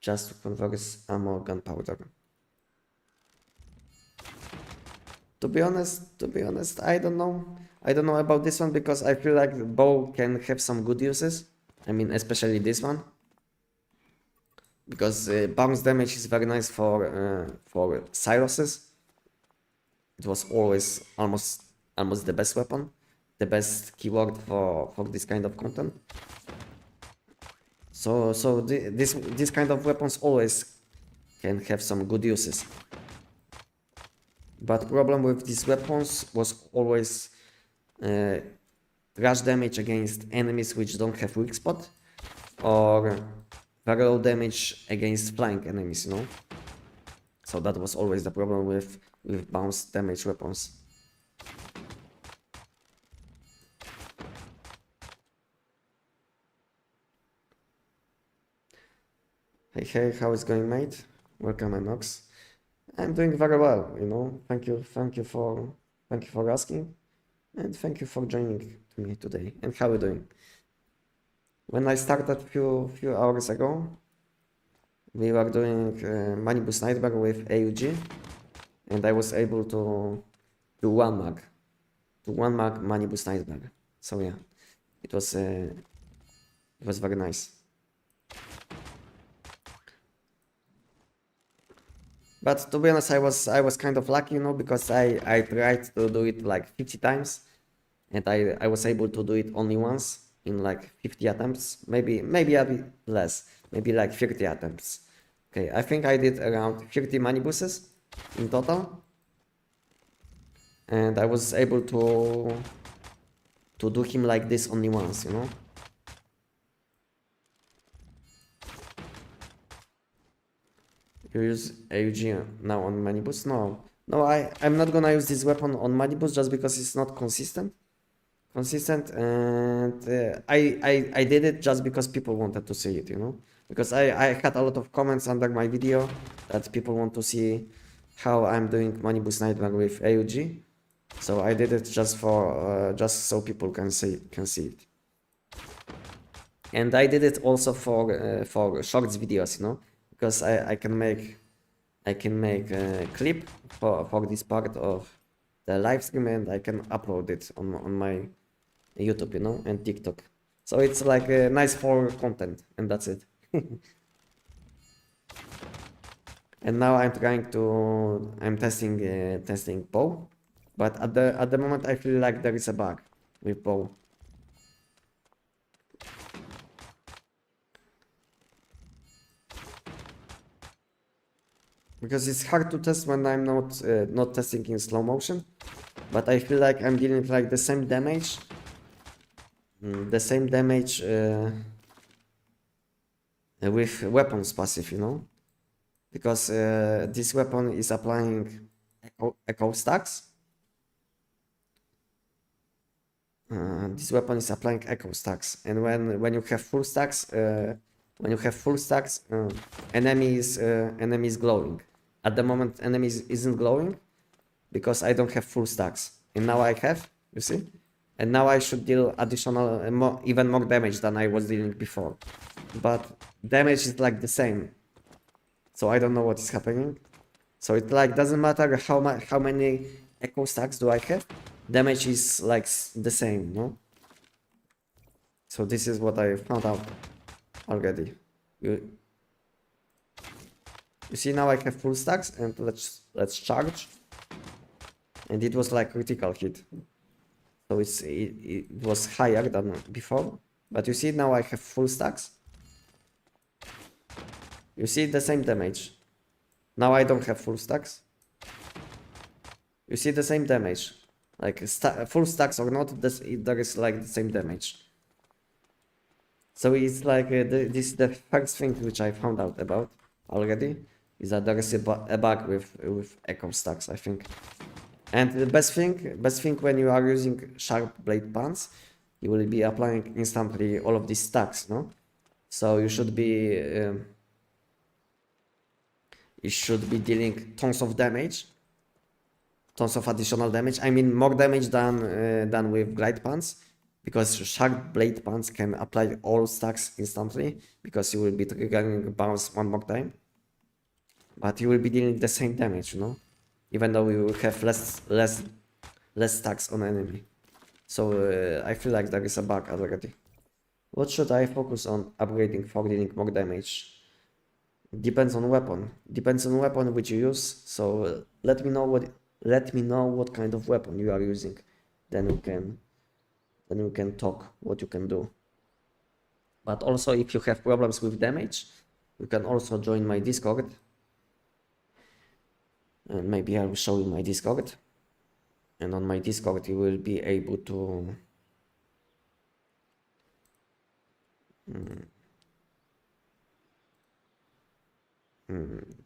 just to convert ammo gunpowder. To be honest, I don't know. I don't know about this one, because I feel like the bow can have some good uses. I mean, especially this one, because bounce damage is very nice for siloses. It was always almost the best weapon, the best keyword for this kind of content. So this kind of weapons always can have some good uses. But problem with these weapons was always rush damage against enemies which don't have weak spot, or very low damage against flying enemies, you know. So that was always the problem with bounce damage weapons. Hey, how is going, mate? Welcome, Enox. I'm doing very well, you know. Thank you for asking, and thank you for joining to me today. And how are you doing? When I started few hours ago, we were doing Manibus Nightmare with AUG, and I was able to do one mag Manibus Nightmare. So yeah, it was very nice. But to be honest, I was kind of lucky, you know, because I tried to do it like 50 times, and I was able to do it only once in like 50 attempts, maybe a bit less, maybe like 30 attempts. Okay, I think I did around 30 manibuses in total, and I was able to do him like this only once, you know. You use AUG now on Manibus? No, I'm not gonna use this weapon on Manibus just because it's not consistent. And I did it just because people wanted to see it, you know. Because I had a lot of comments under my video that people want to see how I'm doing Manibus Nightmare with AUG. So I did it just for just so people can see it. And I did it also for shorts videos, you know, because I can make a clip for this part of the live stream, and I can upload it on my YouTube, you know, and TikTok. So it's like nice for content, and that's it. And now I'm testing bow, but at the moment I feel like there is a bug with bow. Because it's hard to test when I'm not testing in slow motion, but I feel like I'm dealing with like the same damage with weapons passive, you know, because this weapon is applying echo stacks. This weapon is applying echo stacks, and when you have full stacks, enemy is glowing. At the moment, enemy isn't glowing because I don't have full stacks, and now I have. You see, and now I should deal additional, even more damage than I was dealing before. But damage is like the same, so I don't know what is happening. So it like doesn't matter how many echo stacks do I have. Damage is like the same, no? So this is what I found out already. You see now I have full stacks, and let's charge. And it was like critical hit. So it was higher than before. But you see now I have full stacks. You see the same damage. Now I don't have full stacks. You see the same damage. Like full stacks or not, there is like the same damage. So it's like this is the first thing which I found out about already, is that there is a bug with echo stacks, I think. And the best thing when you are using sharp blade pants, you will be applying instantly all of these stacks, no? So you should be dealing tons of damage, tons of additional damage. I mean more damage than with glide pants, because sharp blade pants can apply all stacks instantly, because you will be triggering bounce one more time. But you will be dealing the same damage, you know, even though you will have less stacks on enemy. So I feel like there is a bug already. What should I focus on upgrading for dealing more damage? Depends on weapon. Depends on weapon which you use. So let me know what kind of weapon you are using. Then we can talk what you can do. But also, if you have problems with damage, you can also join my Discord. And maybe I will show you my Discord. And on my Discord you will be able to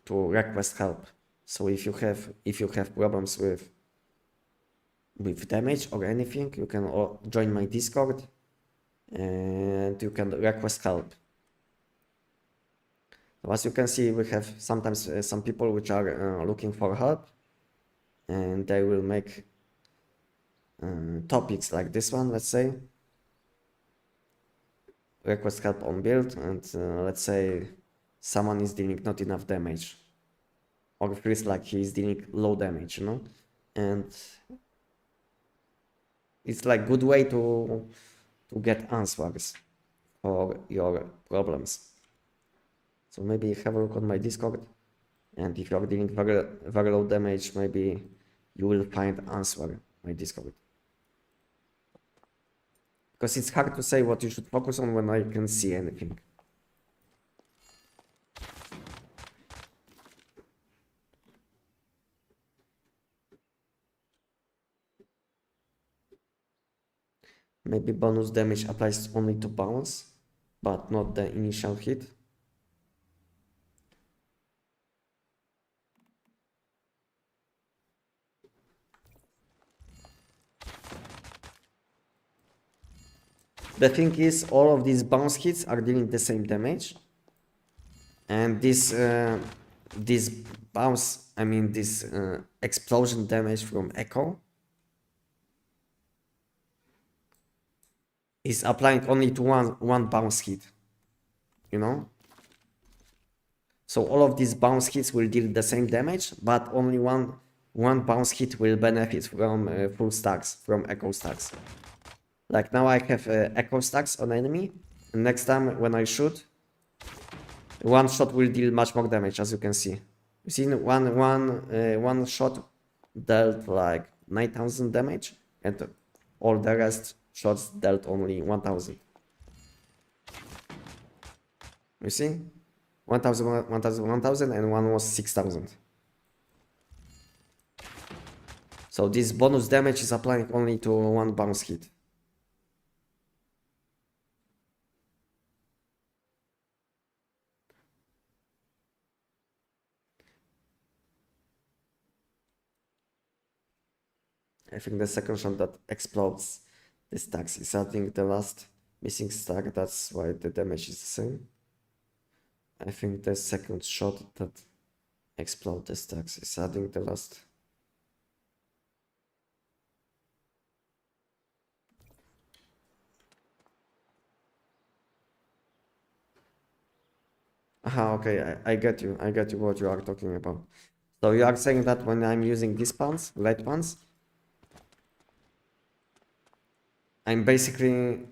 request help. So if you have problems with damage or anything, you can join my Discord and you can request help. So as you can see, we have sometimes some people which are looking for help, and they will make topics like this one, let's say, request help on build, and let's say someone is dealing not enough damage, or feels like he's dealing low damage, you know, and it's like good way to get answers for your problems. So maybe have a look on my Discord, and if you are dealing very low damage, maybe you will find answer on my Discord. Because it's hard to say what you should focus on when I can see anything. Maybe bonus damage applies only to bounce, but not the initial hit. The thing is, all of these bounce hits are dealing the same damage, and this bounce, I mean this explosion damage from echo, is applying only to one bounce hit, you know. So all of these bounce hits will deal the same damage, but only one bounce hit will benefit from full stacks, from echo stacks. Like now I have echo stacks on enemy, and next time when I shoot, one shot will deal much more damage, as you can see. You see, one shot dealt like 9,000 damage, and all the rest shots dealt only 1,000. You see? 1,000, 1,000, 1,000, and one was 6,000. So this bonus damage is applying only to one bounce hit. I think the second shot that explodes the stacks is adding the last missing stack, that's why the damage is the same. I think the second shot that explodes the stacks is adding the last. Aha, okay, I get you what you are talking about. So you are saying that when I'm using these pants, light pants, I'm basically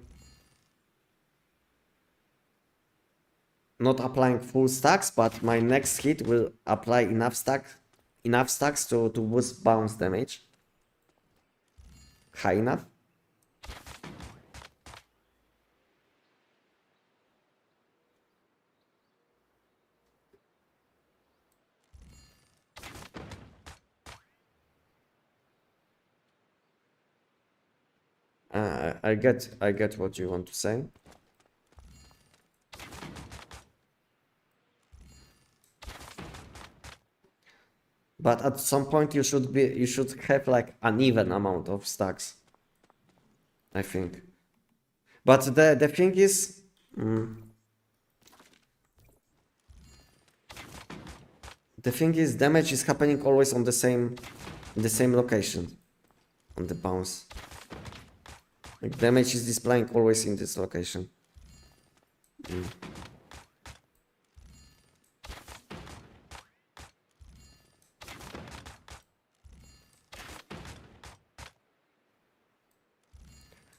not applying full stacks, but my next hit will apply enough stacks to boost bounce damage. High enough. I get what you want to say. But at some point you should have like an even amount of stacks, I think. But the thing is, damage is happening always on the same location on the bounce. Like damage is displaying always in this location.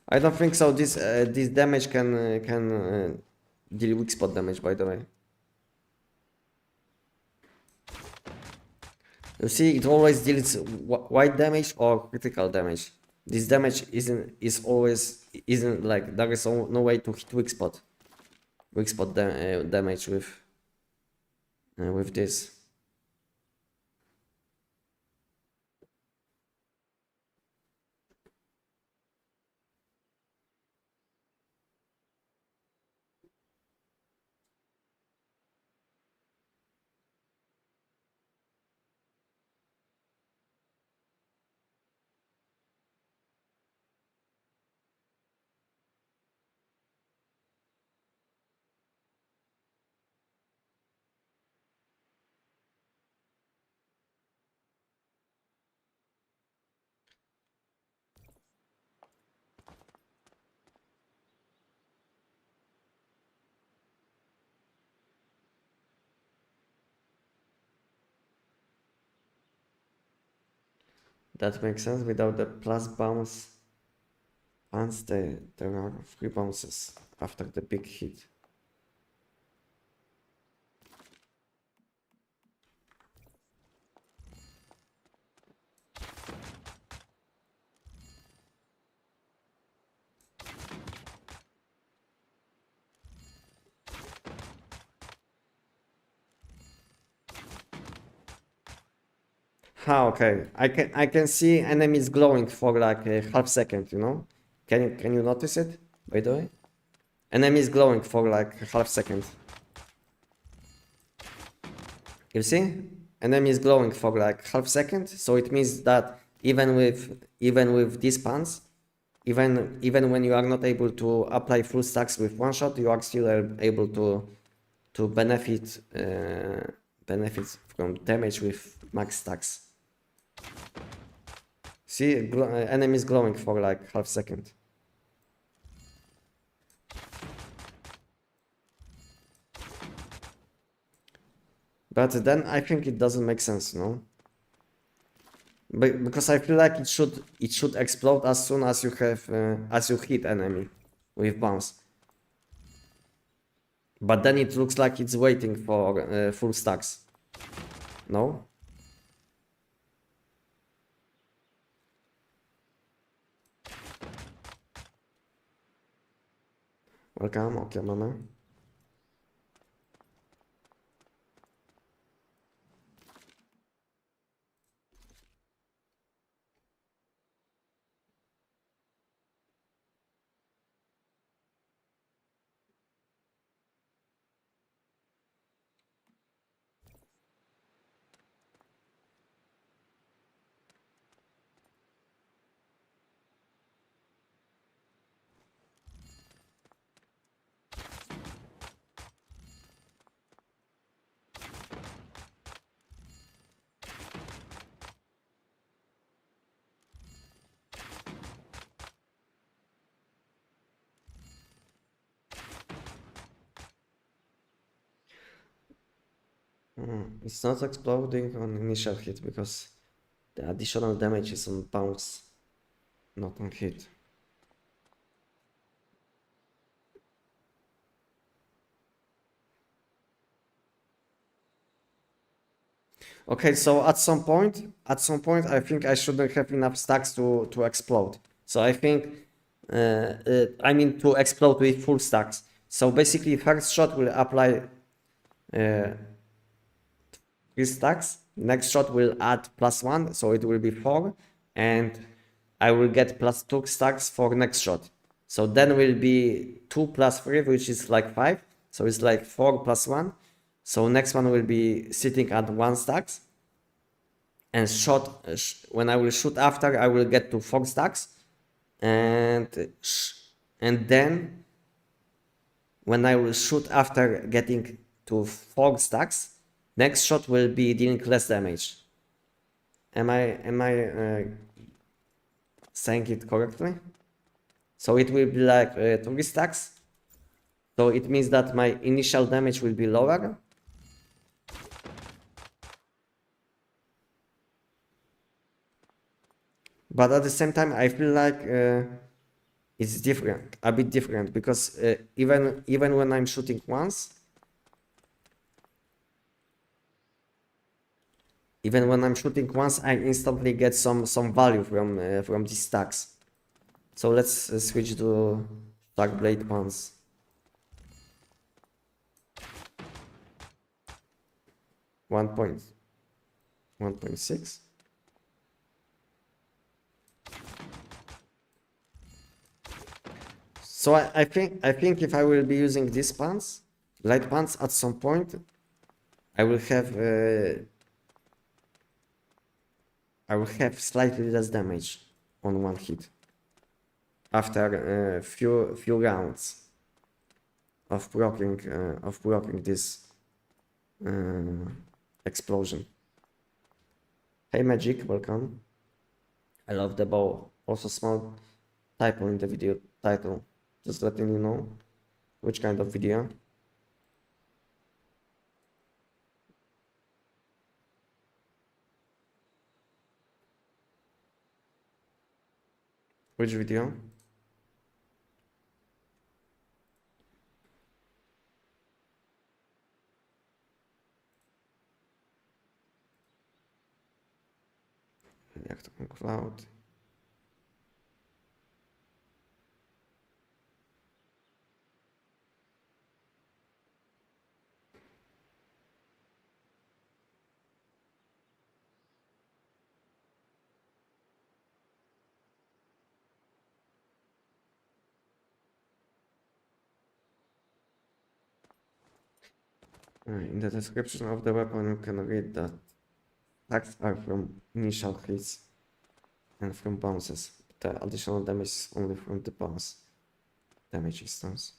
I don't think so. This damage can deal weak spot damage, by the way. You see, it always deals white damage or critical damage. This damage isn't like there is no way to hit weak spot damage with this. That makes sense. Without the plus bounce, once there are free bounces after the big hit. Okay. I can see enemies glowing for like a half second, you know? Can you notice it, by the way? Enemies glowing for like a half second. You see? Enemies glowing for like half second, so it means that even with these pants, even when you are not able to apply full stacks with one shot, you are still able to benefit from damage with max stacks. See, enemies glowing for like half second. But then I think it doesn't make sense, no? Because I feel like it should explode as soon as you have as you hit enemy with bounce. But then it looks like it's waiting for full stacks. No? Welcome, okay, mama. It's not exploding on initial hit because the additional damage is on bounce, not on hit. Okay, so at some point, I think I shouldn't have enough stacks to explode. So I think, I mean to explode with full stacks. So basically, first shot will apply 3 stacks. Next shot will add +1, so it will be 4, and I will get +2 stacks for next shot. So then will be 2 + 3, which is like 5. So it's like 4 + 1. So next one will be sitting at 1 stacks. And when I will shoot after, I will get to 4 stacks. And then when I will shoot after getting to 4 stacks, next shot will be dealing less damage. Am I saying it correctly? So it will be like 3 stacks. So it means that my initial damage will be lower. But at the same time, I feel like it's different, a bit different, because even when I'm shooting once, I instantly get some value from these stacks. So let's switch to Dark Blade once. One point 1.6. So I think if I will be using these pants, light pants at some point, I will have slightly less damage on one hit after few rounds of blocking this explosion. Hey Magic, welcome. I love the bow. Also small typo in the video title. Just letting you know which kind of video. Which video? Jak to cloud? In the description of the weapon, you can read that attacks are from initial hits and from bounces. The additional damage is only from the bounce damage instance.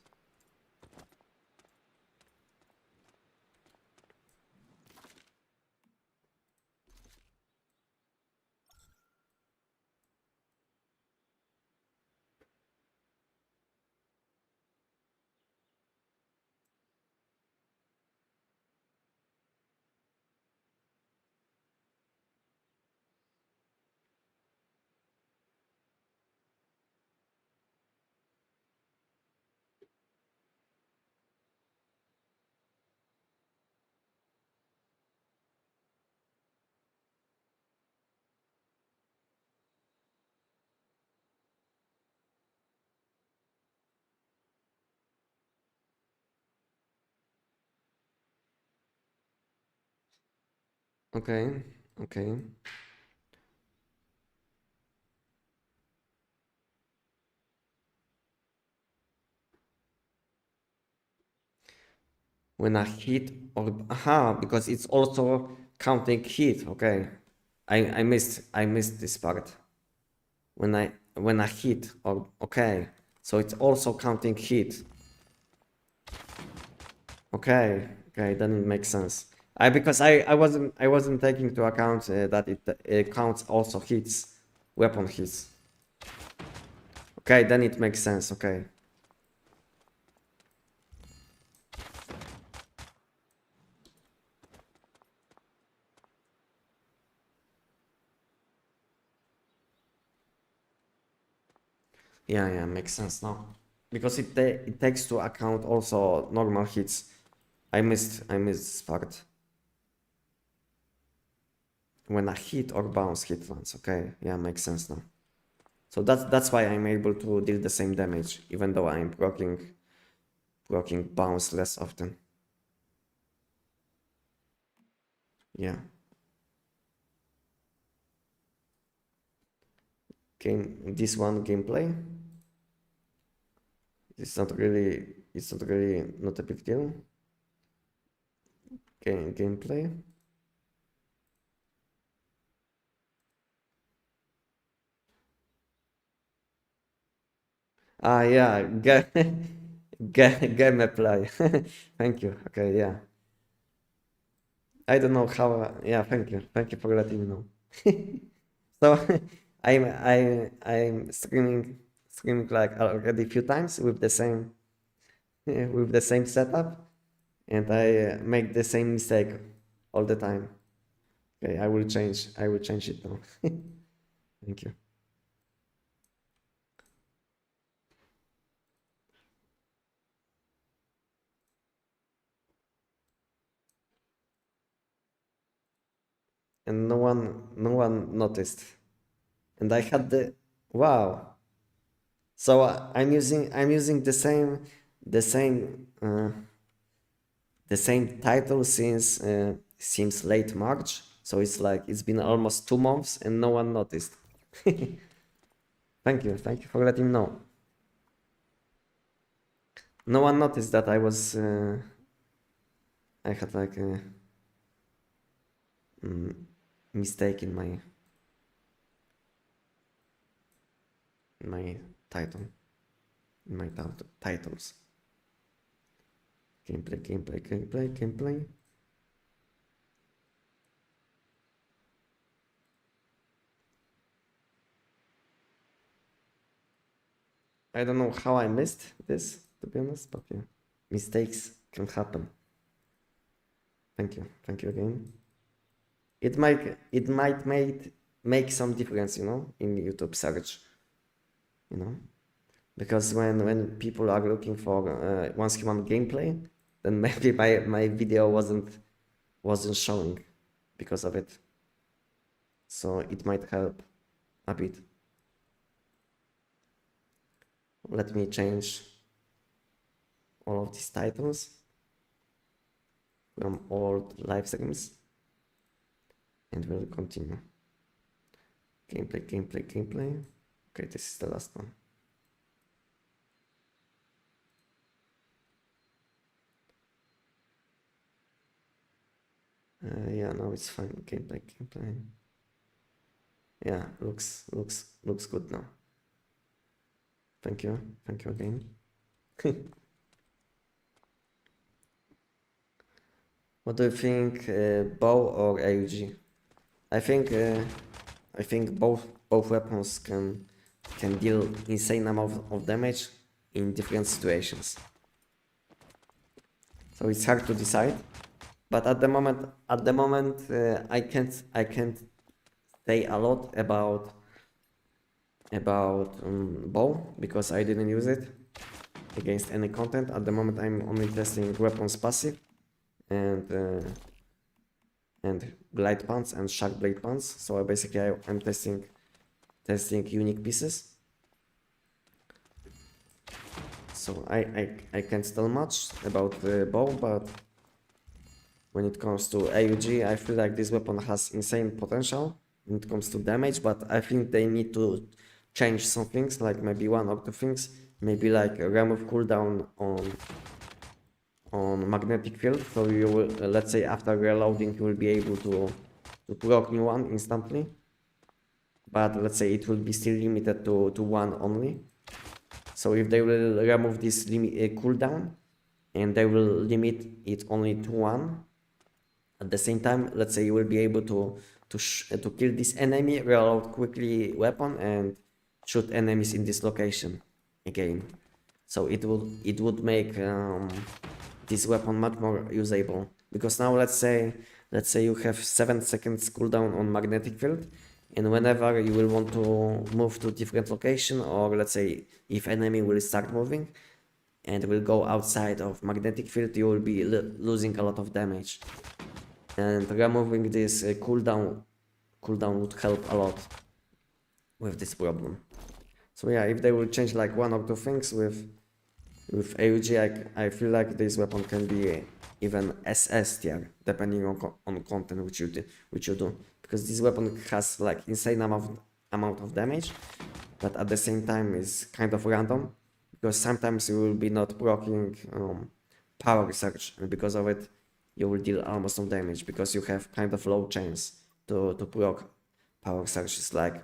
Okay, okay. When I hit or because it's also counting hit. Okay, I missed this part. When I hit or okay, so it's also counting hit. Okay, then it makes sense. Because I wasn't taking into account that it counts also hits, weapon hits. Okay, then it makes sense. Okay. Yeah, makes sense now. Because it takes to account also normal hits. I missed this part. when a hit or bounce hit once. Okay, yeah, makes sense now. So that's why I'm able to deal the same damage, even though I'm proccing bounce less often. Yeah. This one gameplay. It's not really not a big deal. Gameplay. Ah, yeah, game apply. Thank you. Okay, yeah. I don't know how. Yeah, thank you for letting me know. So I'm streaming like already a few times with the same with the same setup, and I make the same mistake all the time. Okay, I will change it now. Thank you. And no one noticed. And I had the wow. So I'm using the same the same title since late March. So it's like it's been almost 2 months and no one noticed. Thank you for letting me know. No one noticed that I had like a mistake in my title, in my titles. Gameplay. I don't know how I missed this, to be honest, but yeah, mistakes can happen. Thank you again. It might make some difference, you know, in YouTube search, you know, because when people are looking for once human gameplay, then maybe my video wasn't showing because of it. So it might help a bit. Let me change all of these titles from old live streams and we'll continue. Gameplay. Okay, this is the last one. Yeah, now it's fine. Gameplay. Yeah, looks good now. Thank you again. What do you think, bow or AUG? I think both weapons can deal insane amount of damage in different situations. So it's hard to decide. But at the moment, I can't say a lot about bow because I didn't use it against any content. At the moment, I'm only testing weapons passive and glide pants and shark blade pants. So basically, I'm testing unique pieces. So I can't tell much about the bow, but when it comes to AUG, I feel like this weapon has insane potential when it comes to damage, but I think they need to change some things, like maybe one or two things, maybe like remove cooldown on magnetic field, so you will, let's say after reloading, you will be able to proc new one instantly, but let's say it will be still limited to one only. So if they will remove this cooldown and they will limit it only to one, at the same time, let's say you will be able to kill this enemy, reload quickly weapon and shoot enemies in this location again. So it would make this weapon much more usable, because now let's say you have 7 seconds cooldown on magnetic field, and whenever you will want to move to different location, or let's say if enemy will start moving and will go outside of magnetic field, you will be losing a lot of damage. And removing this cooldown cooldown would help a lot with this problem. So yeah, if they will change like one or two things with AUG, I feel like this weapon can be even SS tier, depending on content which you do, because this weapon has like insane amount of damage, but at the same time is kind of random, because sometimes you will be not proccing power surge, and because of it you will deal almost no damage, because you have kind of low chance to proc power surges, like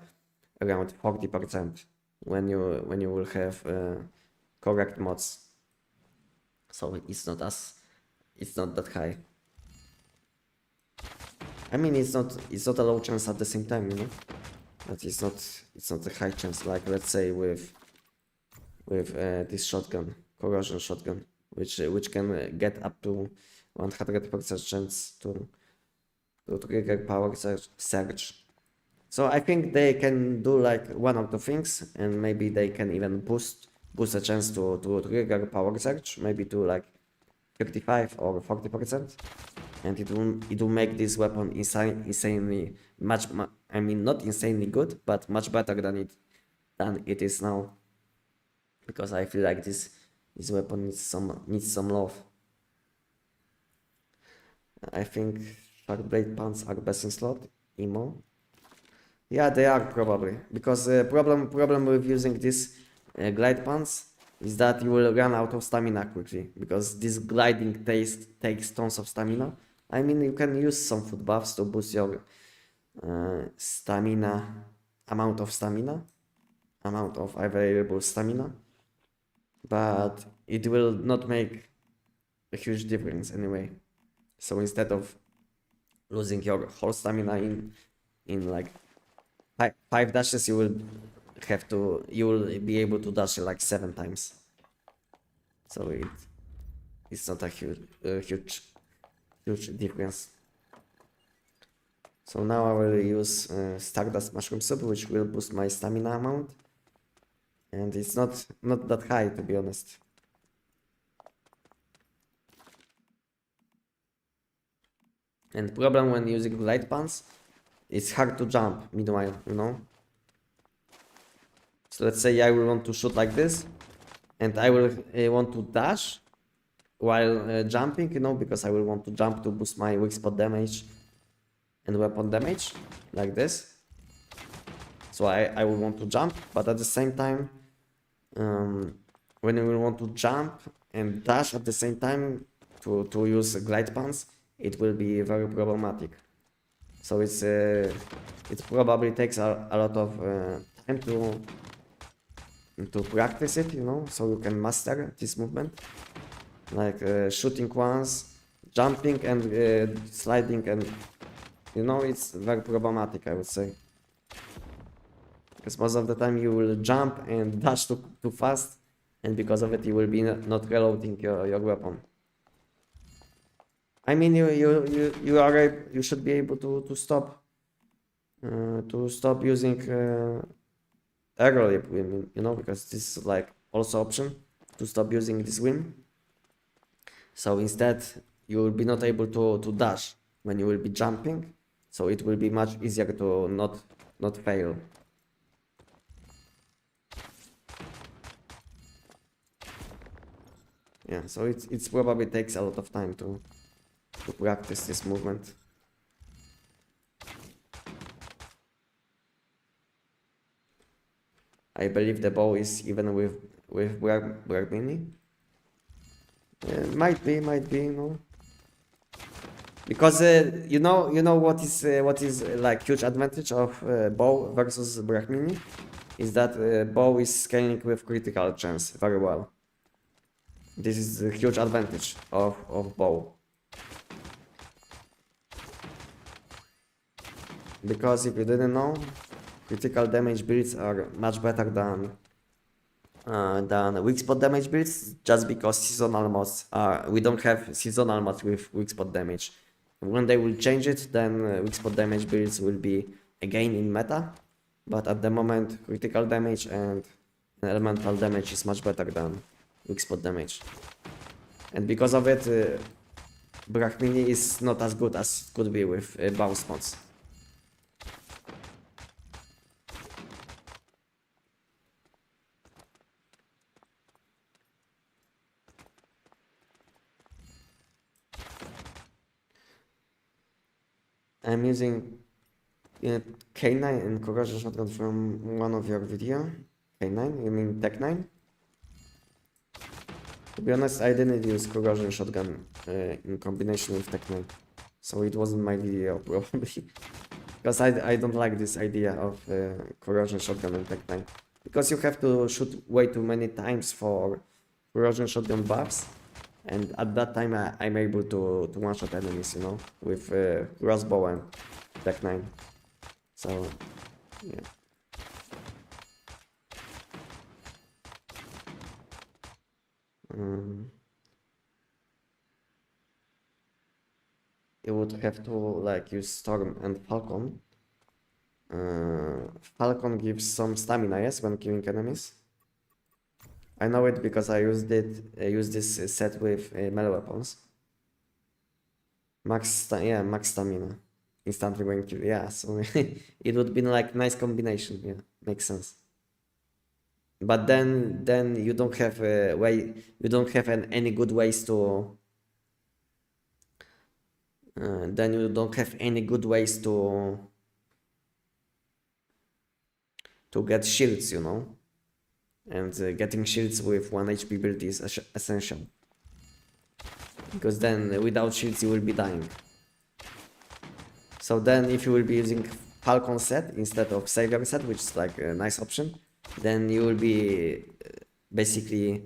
around 40% when you will have correct mods. So it's not that high. I mean, it's not a low chance at the same time, you know, but it's not a high chance, like let's say with this shotgun, corrosion shotgun, which can get up to 100% chance to trigger power surge. So I think they can do like one or two things, and maybe they can even boost a chance to trigger power surge, maybe to like 35 or 40%, and it will make this weapon insanely I mean, not insanely good, but much better than it is now, because I feel like this weapon needs some love. I think shark blade pants are best in slot, emo. Yeah, they are probably, because problem with using this glide pants is that you will run out of stamina quickly, because this gliding takes tons of stamina. I mean, you can use some food buffs to boost your amount of available stamina, but it will not make a huge difference anyway. So instead of losing your whole stamina in like 5 dashes, you will be able to dash like 7 times. So it's not a huge difference. So now I will use Stardust Mushroom Soup, which will boost my stamina amount, and it's not that high, to be honest. And problem when using light pants, it's hard to jump meanwhile, you know. So let's say I will want to shoot like this, and I will want to dash while jumping, you know, because I will want to jump to boost my weak spot damage and weapon damage, like this. So I will want to jump, but at the same time, when you will want to jump and dash at the same time to use glide pants, it will be very problematic. So it probably takes a lot of time to practice it, you know, so you can master this movement, like shooting once, jumping and sliding, and you know, it's very problematic, I would say, because most of the time you will jump and dash too fast, and because of it you will be not reloading your weapon. I mean, you should be able to stop using aero leap, you know, because this is like also option to stop using this whim. So instead you will be not able to dash when you will be jumping, so it will be much easier to not fail. Yeah, so it's probably takes a lot of time to practice this movement. I believe the bow is even with Bragmini. Might be, you know, because you know what is like huge advantage of bow versus Bragmini is that bow is scaling with critical chance very well. This is a huge advantage of bow. Because if you didn't know, critical damage builds are much better than weak spot damage builds, just because seasonal mods we don't have seasonal mods with weak spot damage. When they will change it, then weak spot damage builds will be again in meta, but at the moment critical damage and elemental damage is much better than weak spot damage, and because of it Bragmini is not as good as it could be with bounce mods. I'm using K9 and corrosion shotgun from one of your video. K9, you mean Tech 9? To be honest, I didn't use corrosion shotgun in combination with Tech 9, so it wasn't my video probably. Because I don't like this idea of corrosion shotgun and Tech 9. Because you have to shoot way too many times for corrosion shotgun buffs. And at that time I'm able to one-shot enemies, you know, with crossbow and Tech 9. So, yeah. You would have to like use Storm and Falcon. Falcon gives some stamina, yes, when killing enemies. I know it because I used this set with melee weapons. Max stamina, instantly when kill. Yeah, so it would be like nice combination. Yeah, makes sense. But then you don't have any good ways to. Then you don't have any good ways to get shields, you know. And getting shields with 1 HP build is essential. Because then without shields you will be dying. So then if you will be using Falcon set instead of Savior set, which is like a nice option, then you will be basically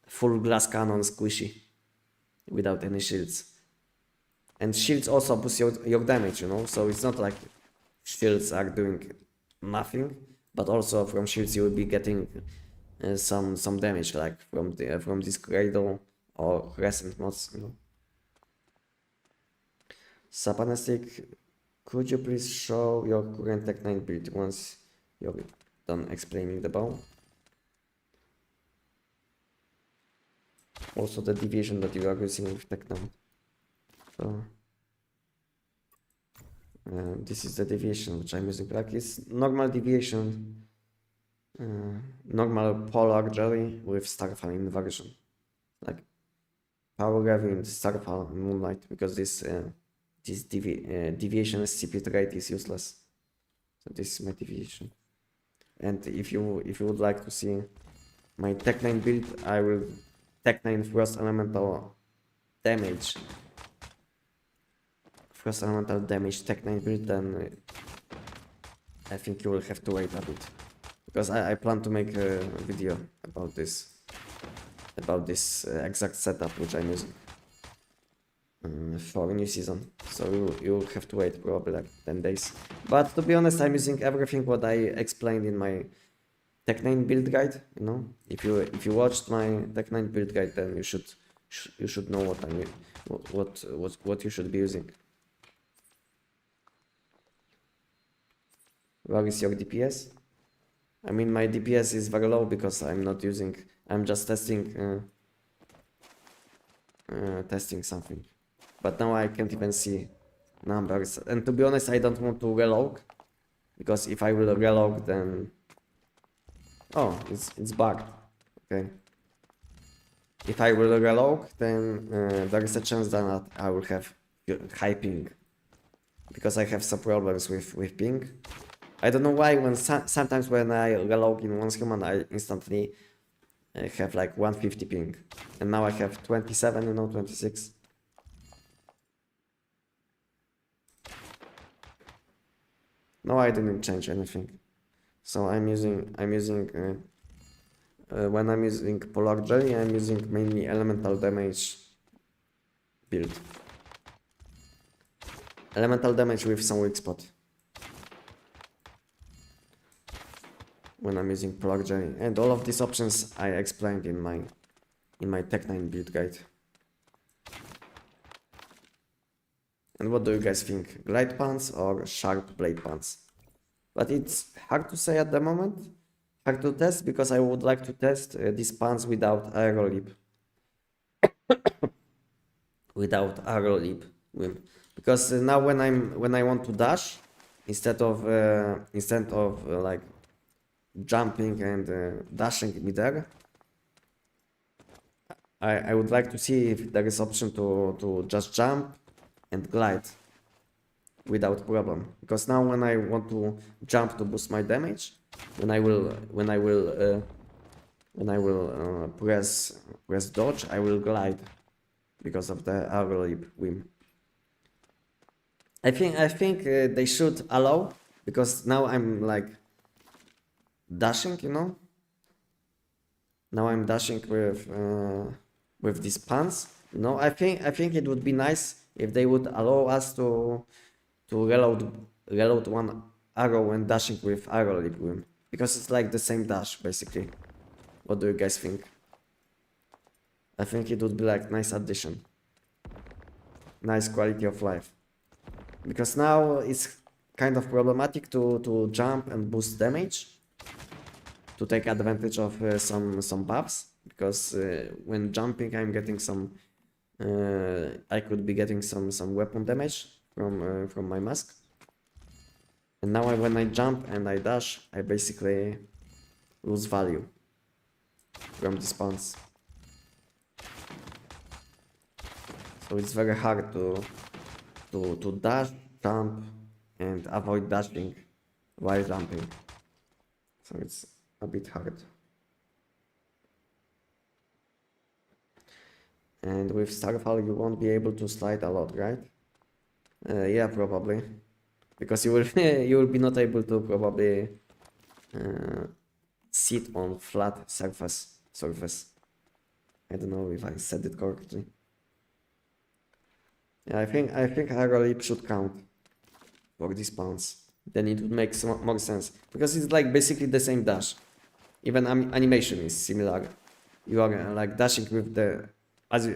full glass cannon squishy without any shields. And shields also boost your damage, you know, so it's not like shields are doing nothing, but also from shields you will be getting some damage, like from this cradle or recent mods, you know. Anestic, could you please show your current Tech 9 build once you're done explaining the bow? Also the deviation that you are using with Tech 9. So this is the deviation which I'm using. Like it's normal deviation. Normal polar jelly with starfall inversion, like power gravity, starfall, and moonlight, because this deviation SCP trait is useless. So this is my deviation. And if you would like to see my Tech 9 build, I will Tech 9 Frost Elemental Damage. Frost Elemental Damage Tech 9 build, then I think you will have to wait a bit. Because I plan to make a video about this exact setup which I'm using for a new season. So you'll have to wait probably like 10 days. But to be honest, I'm using everything what I explained in my Tech 9 build guide. You know, if you watched my Tech 9 build guide, then you should know what I mean, what you should be using. Where is your DPS? I mean, my DPS is very low because I'm just testing something. But now I can't even see numbers. And to be honest, I don't want to relog, because if I will relog, then oh, it's bugged. Okay. If I will relog, then there is a chance that I will have high ping, because I have some problems with ping. I don't know why, sometimes when I relog in once human, I instantly have like 150 ping. And now I have 27, you know, 26. No, I didn't change anything. So when I'm using Polar Jelly, I'm using mainly elemental damage build. Elemental damage with some weak spot. When I'm using Polar Jelly, and all of these options I explained in my Tech 9 build guide. And what do you guys think? Glide pants or sharp blade pants? But it's hard to say at the moment. Hard to test, because I would like to test these pants without aero leap. Without aero leap. Because now when I want to dash, instead of like jumping and dashing midair, I would like to see if there is option to just jump and glide without problem. Because now when I want to jump to boost my damage, when I will press dodge, I will glide because of the arrow leap whim. I think they should allow, because now I'm like dashing, you know. Now I'm dashing with these puns. No, I think it would be nice if they would allow us to reload one arrow when dashing with arrow leap whim, because it's like the same dash basically. What do you guys think? I think it would be like nice addition, nice quality of life, because now it's kind of problematic to jump and boost damage, to take advantage of some buffs, because when jumping I'm getting some I could be getting some weapon damage from my mask, and now when I jump and I dash, I basically lose value from the spawns. So it's very hard to dash, jump, and avoid dashing while jumping. So it's a bit hard. And with Starfall you won't be able to slide a lot, right? Yeah, probably. Because you will you will be not able to probably sit on flat surface. I don't know if I said it correctly. Yeah, I think arrow leap should count for these spawns. Then it would make more sense, because it's like basically the same dash. Even animation is similar. You are like dashing with the as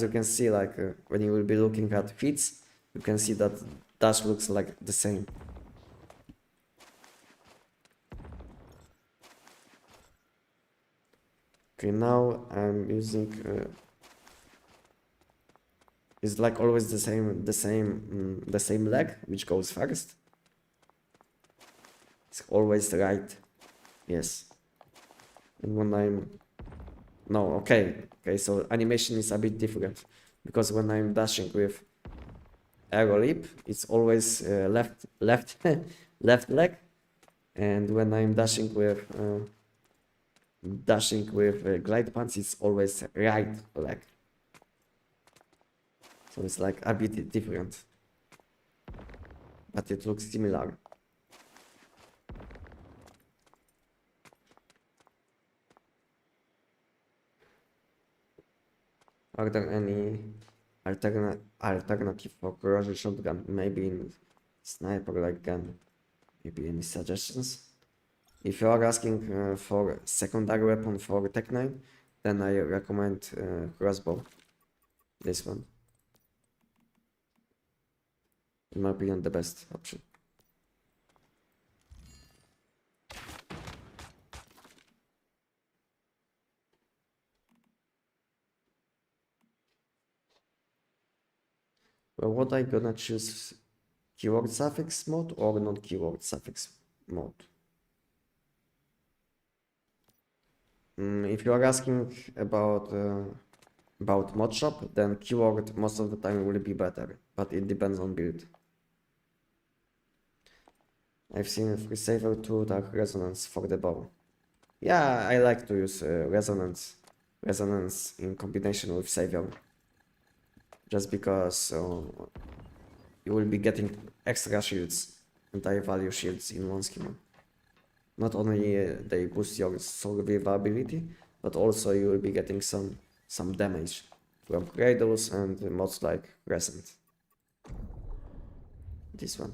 you can see, like when you will be looking at feeds, you can see that dash looks like the same. Okay, now I'm using it's like always the same leg which goes first. It's always right. Yes. And when I'm no, okay, so animation is a bit different, because when I'm dashing with arrow leap, it's always left left leg, and when I'm dashing with glide pants, it's always right leg. So it's like a bit different, but it looks similar. Are there any alternative for corrosion shotgun? Maybe in sniper like gun? Maybe any suggestions? If you are asking for secondary weapon for Tech 9, then I recommend crossbow. This one. In my opinion, the best option. Well, what I gonna choose? Keyword suffix mode or not keyword suffix mode? If you are asking about mod shop, then keyword most of the time will be better, but it depends on build. I've seen free saver to dark resonance for the bow. Yeah, I like to use resonance in combination with savior, just because you will be getting extra shields, entire value shields in one schema. Not only they boost your survivability, but also you will be getting some damage from cradles and mods like Crescent. This one.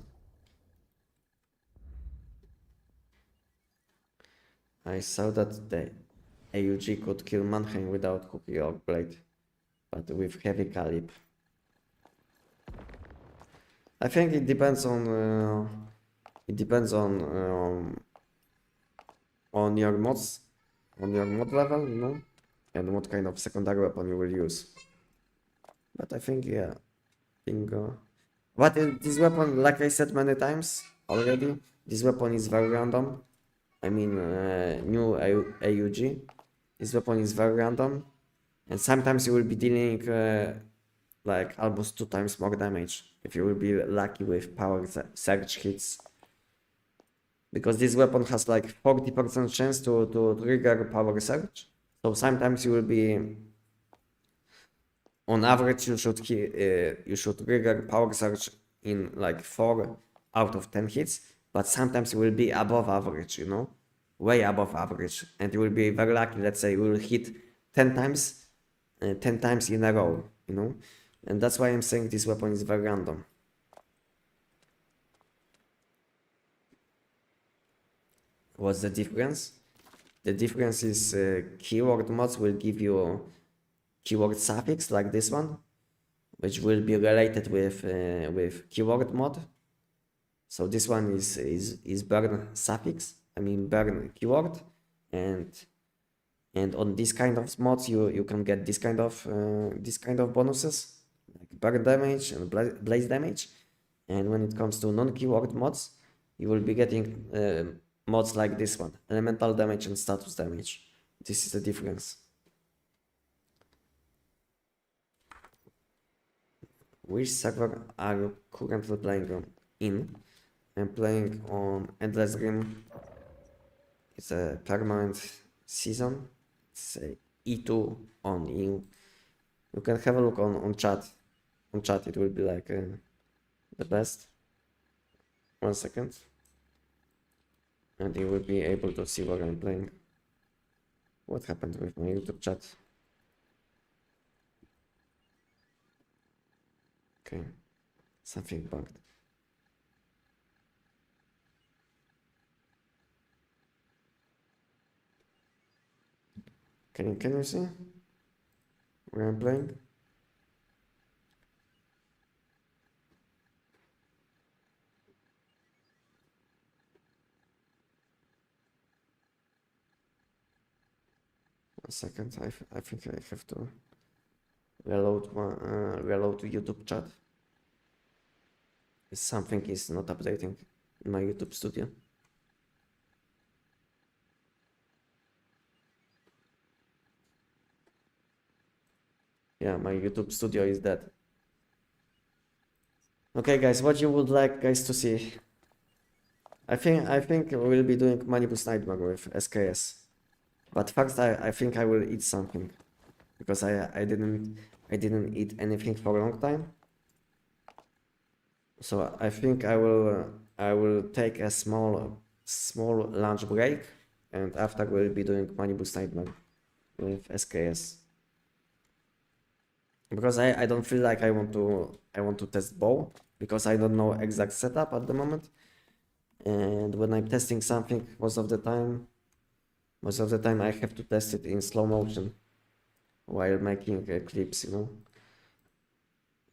I saw that the AUG could kill Mannheim without cookie or blade, but with heavy caliber. I think it depends on your mods, on your mod level, you know, and what kind of secondary weapon you will use. But I think, yeah, bingo. But this weapon, like I said many times already, this weapon is very random. I mean, new AUG. This weapon is very random, and sometimes you will be dealing like almost 2 times more damage if you will be lucky with power surge hits. Because this weapon has like 40% chance to trigger power surge. So sometimes you will be, on average, you should trigger power surge in like 4 out of 10 hits, but sometimes you will be above average, you know, way above average, and you will be very lucky. Let's say you will hit 10 times, 10 times in a row, you know, and that's why I'm saying this weapon is very random. What's the difference? The difference is keyword mods will give you keyword suffix like this one, which will be related with keyword mod. So this one is burn suffix, I mean burn keyword, and on this kind of mods you can get this kind of bonuses like burn damage and blaze damage. And when it comes to non-keyword mods, you will be getting mods like this one, elemental damage and status damage. This is the difference. Which server are you currently playing on? I'm playing on Endless Rim. It's a permanent season. It's a E2 on EU. You can have a look on chat. On chat it will be like the best. 1 second. And you will be able to see what I'm playing. What happened with my YouTube chat? Okay, something bugged. Can you see where I'm playing? A second, I think I have to reload to YouTube chat. Something is not updating in my YouTube studio. Yeah, my YouTube studio is dead. Okay, guys, what you would like guys to see? I think we'll be doing Manibus Nightmare with SKS. But first I think I will eat something. Because I didn't eat anything for a long time. So I think I will take a small lunch break, and after we'll be doing Manibus Nightmare with SKS. Because I don't feel like I want to test bow, because I don't know exact setup at the moment. And when I'm testing something, most of the time I have to test it in slow motion while making clips, you know.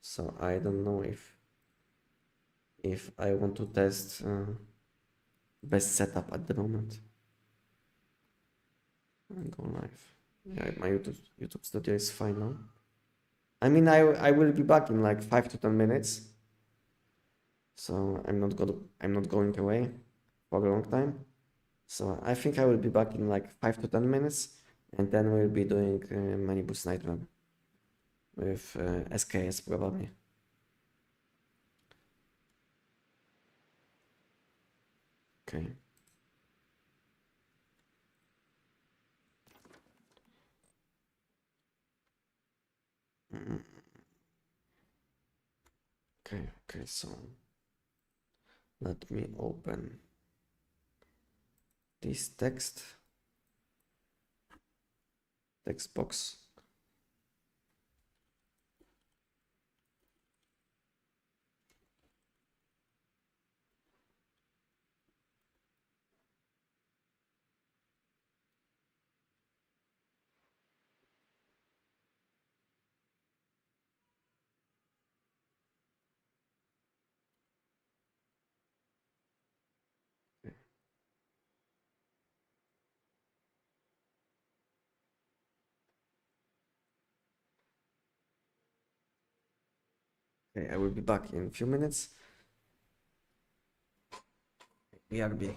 So I don't know if I want to test best setup at the moment. And go live. Yeah, my YouTube studio is fine now. I mean, I will be back in like 5 to 10 minutes. So I'm not going away for a long time. So I think I will be back in like 5 to 10 minutes, and then we'll be doing Manibus Nightmare with SKS probably. Okay. Okay, so let me open this text box. Okay, I will be back in a few minutes. BRB.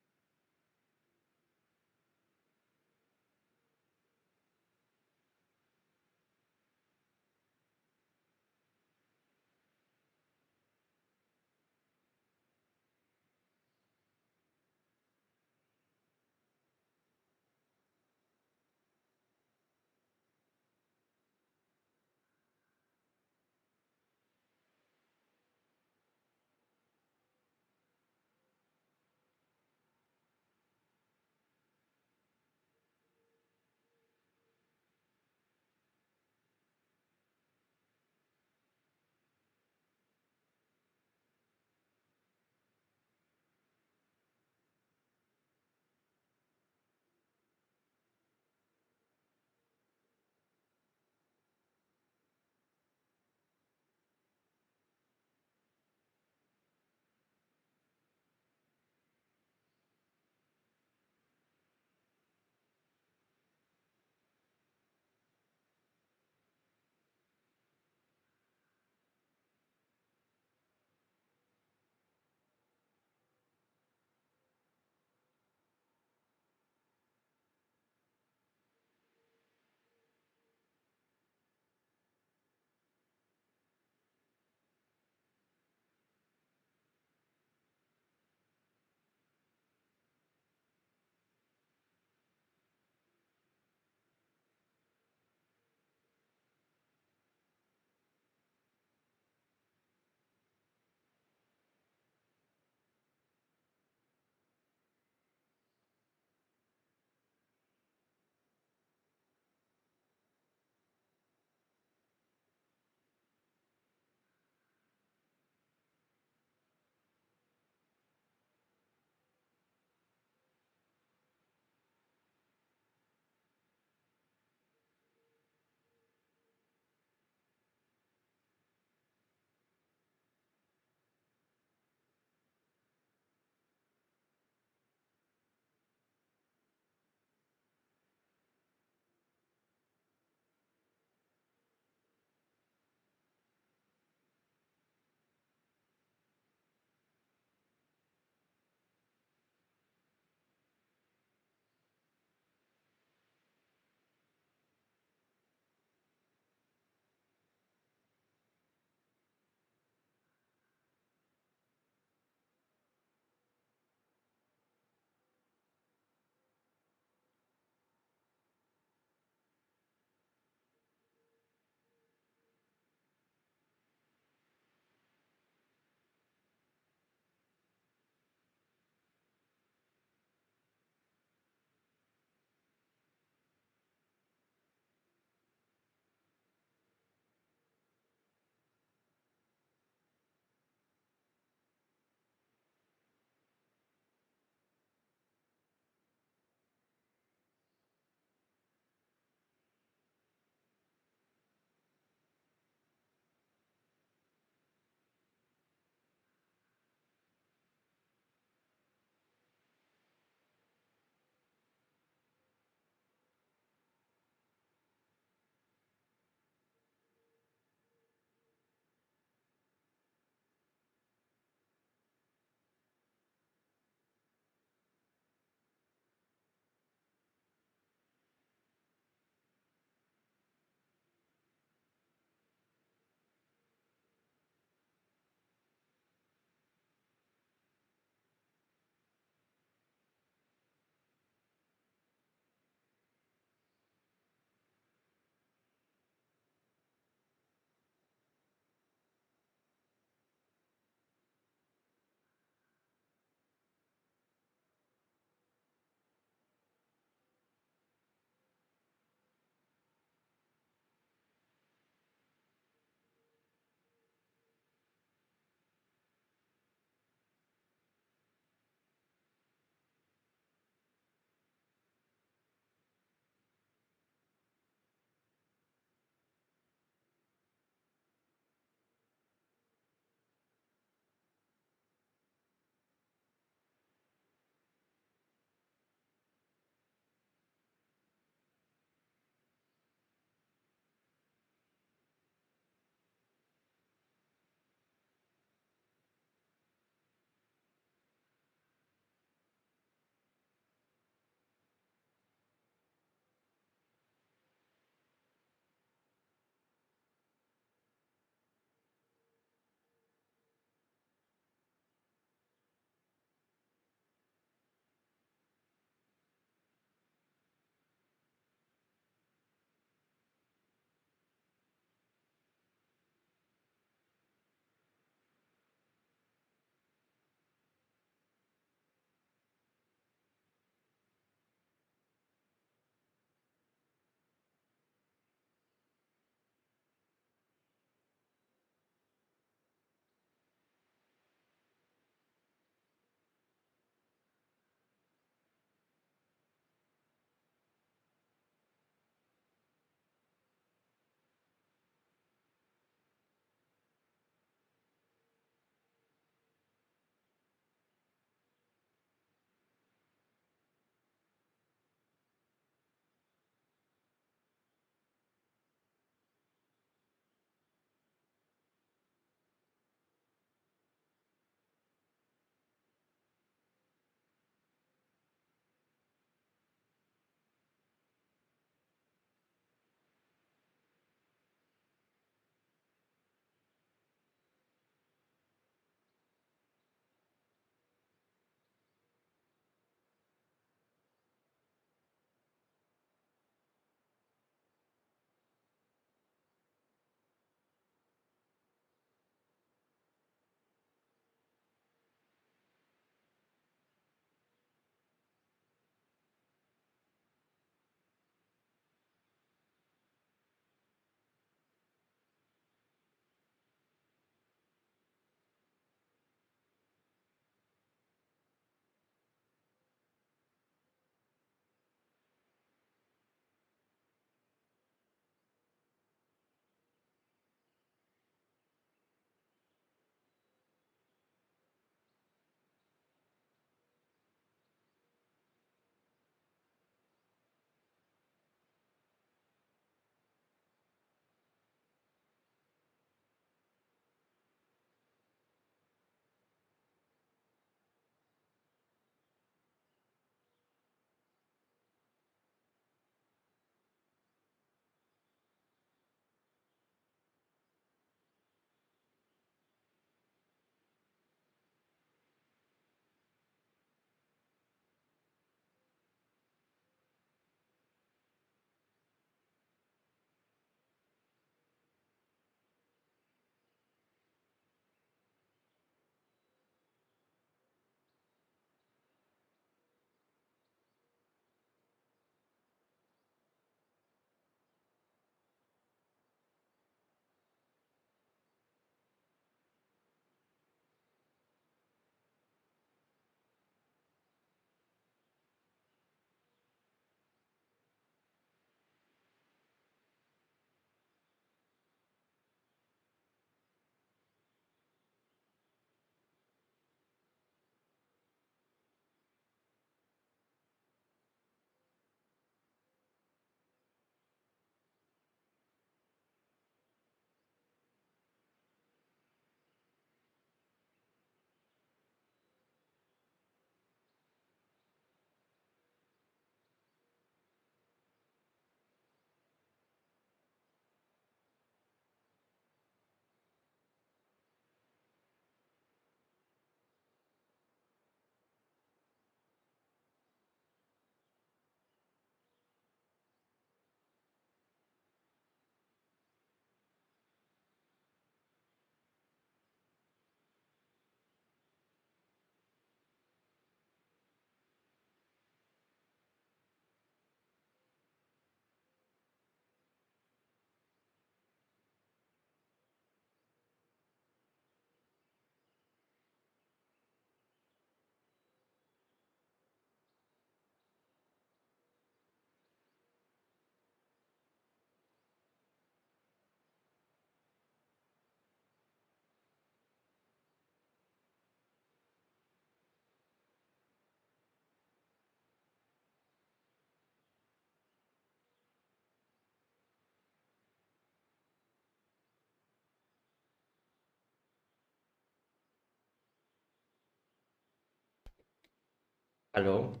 Hello?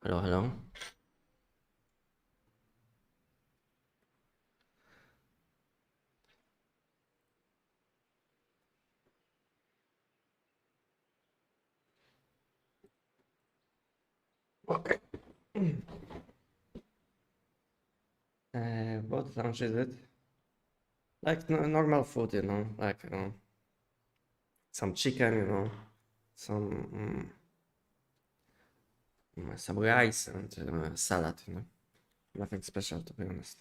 Hello, hello? Okay. What lunch is it? Like normal food, like some chicken, some rice and salad, Nothing special, to be honest.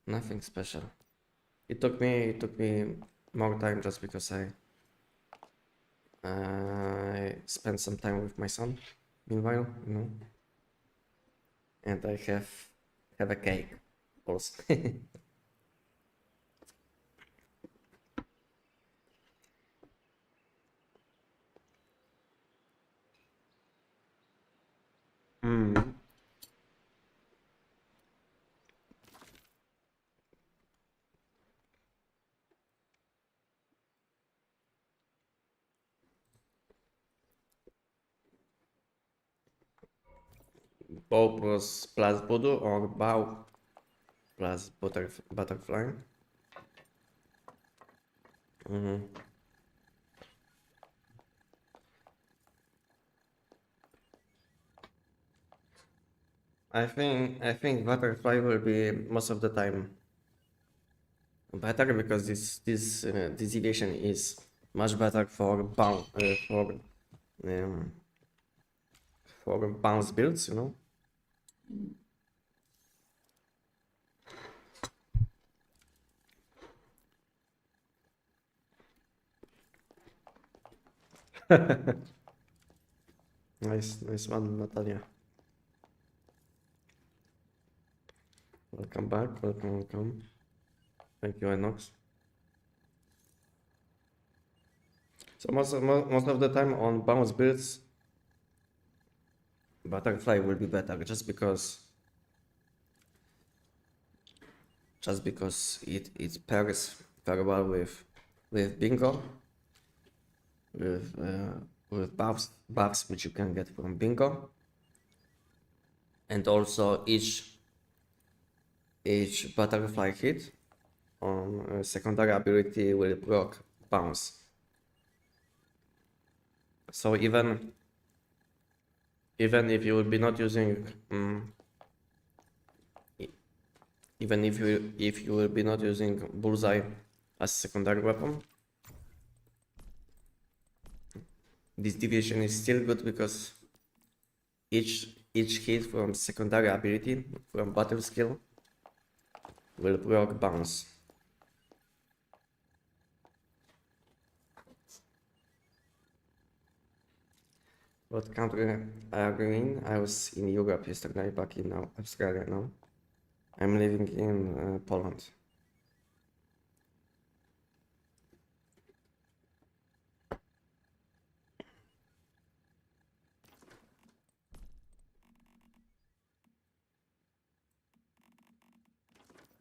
Nothing special. It took me more time just because I spent some time with my son. Meanwhile, and I have a cake also. Mm. Bow plus voodoo or bow plus butterfly. Mhm. I think butterfly will be most of the time better because this deviation is much better um, for bounce builds. Nice one, Natalia. Welcome back. Welcome. Thank you, Enox. So most of the time on bounce builds, butterfly will be better just because it pairs very well with bingo, with buffs which you can get from bingo, and also each butterfly hit on secondary ability will proc bounce. So even if you will be not using even if you will be not using bullseye as secondary weapon, this deviation is still good because each hit from secondary ability from battle skill will proc bounce. What country are you in? I was in Europe yesterday, back in Australia now. I'm living in Poland.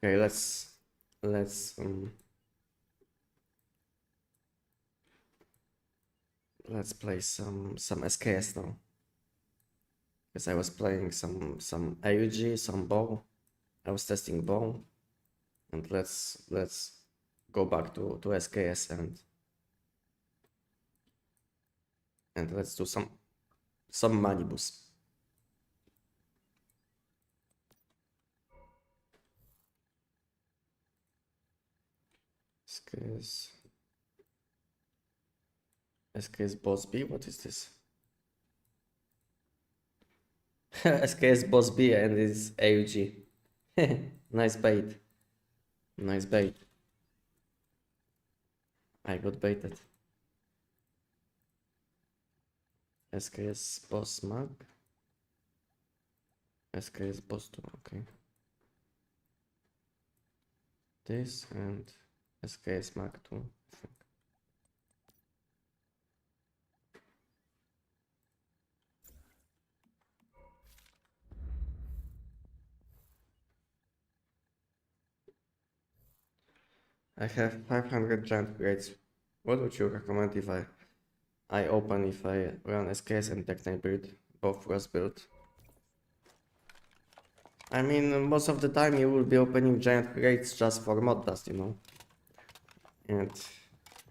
Okay, let's play some SKS now. Because I was playing some AUG, some bow. I was testing bow, and let's go back to SKS and let's do some money boost. SKS boss B. What is this? SKS boss B and this AUG. Nice bait. Nice bait. I got baited. SKS boss mag. SKS boss 2. Okay. This and SKS mag 2. I think. I have 500 giant grades. What would you recommend if I I open if I run SKS and Tectine build, both frost build. I mean, most of the time you will be opening giant crates just for mod dust, you know. And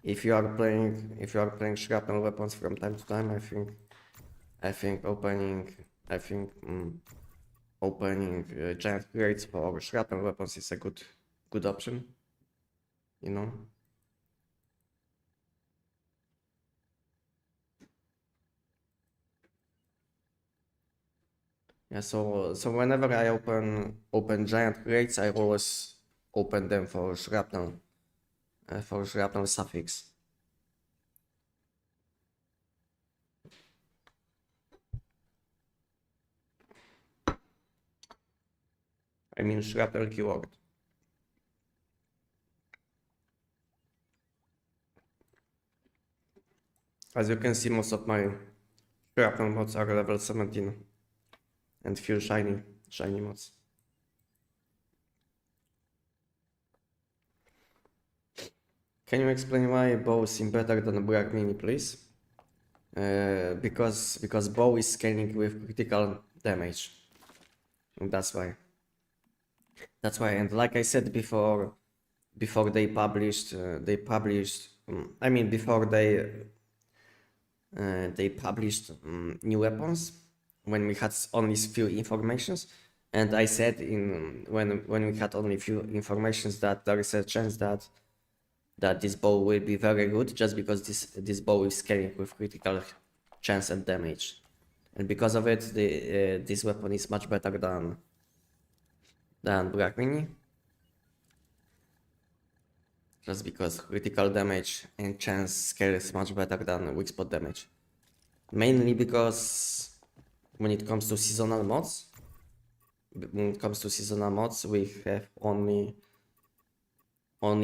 if you are playing shrapnel weapons from time to time, I think opening giant crates for shrapnel weapons is a good option, you know. Yeah, so whenever I open giant crates, I always open them for shrapnel suffix. I mean shrapnel keyword. As you can see, most of my shrapnel mods are level 17 and few shiny mods. Can you explain why bow seem better than Bragg Mini, please? Because bow is scaling with critical damage. And that's why. And like I said before they published, I mean before they published new weapons when we had only few informations, and I said when we had only few informations that there is a chance that this bow will be very good just because this bow is scaling with critical chance and damage, and because of it this weapon is much better than Bragg Mini. Just because critical damage and chance scale is much better than weak spot damage. Mainly because when it comes to seasonal mods, we have only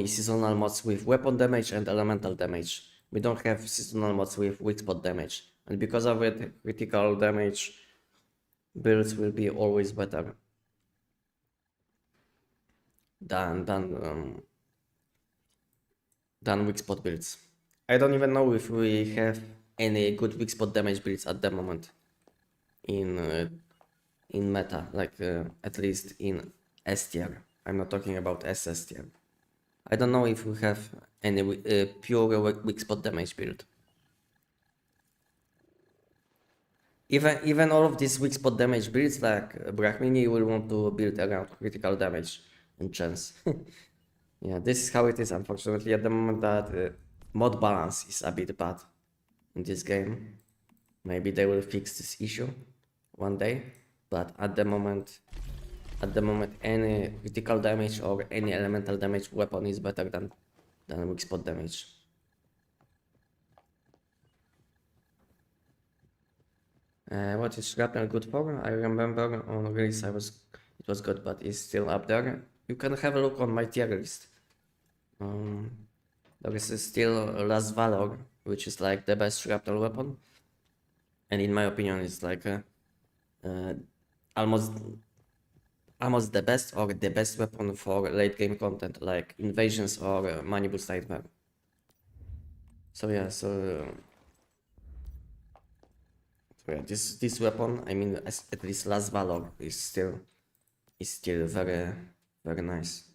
seasonal mods with weapon damage and elemental damage. We don't have seasonal mods with weak spot damage, and because of it, critical damage builds will be always better than weak spot builds. I don't even know if we have any good weak spot damage builds at the moment in meta, like at least in S tier. I'm not talking about SS tier. I don't know if we have any pure weak spot damage build. Even all of these weak spot damage builds, like Bragg Mini, will want to build around critical damage and chance. Yeah, this is how it is, unfortunately, at the moment that mod balance is a bit bad in this game. Maybe they will fix this issue one day, but at the moment any critical damage or any elemental damage weapon is better than weak spot damage. What is shrapnel good for? I remember on release it was good, but it's still up there. You can have a look on my tier list. There is still Last Valor, which is like the best shrapnel weapon, and in my opinion it's like almost the best or the best weapon for late game content like invasions or money boost nightmare. So yeah, yeah, this weapon, I mean, at least Last Valor is still very very nice.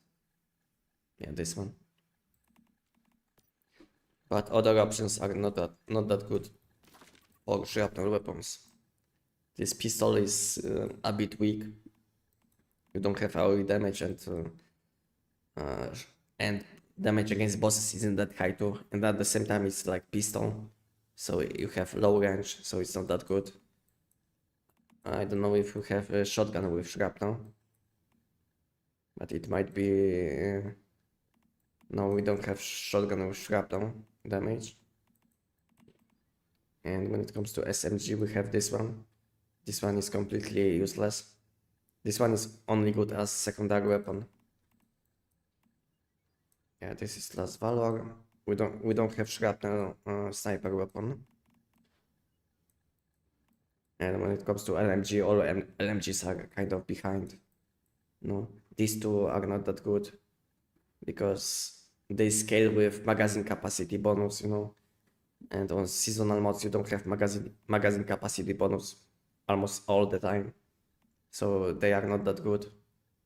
Yeah, this one. But other options are not that good for shrapnel weapons. This pistol is a bit weak. You don't have AoE damage and damage against bosses isn't that high too. And at the same time, it's like pistol, so you have low range, so it's not that good. I don't know if you have a shotgun with shrapnel, but it might be. No, we don't have shotgun with shrapnel damage. And when it comes to SMG, we have this one. This one is completely useless. This one is only good as secondary weapon. Yeah, this is Last Valor. We don't have shrapnel sniper weapon. And when it comes to LMG, all LMGs are kind of behind. No, these two are not that good because they scale with magazine capacity bonus, you know. And on seasonal mods, you don't have magazine capacity bonus almost all the time. So they are not that good.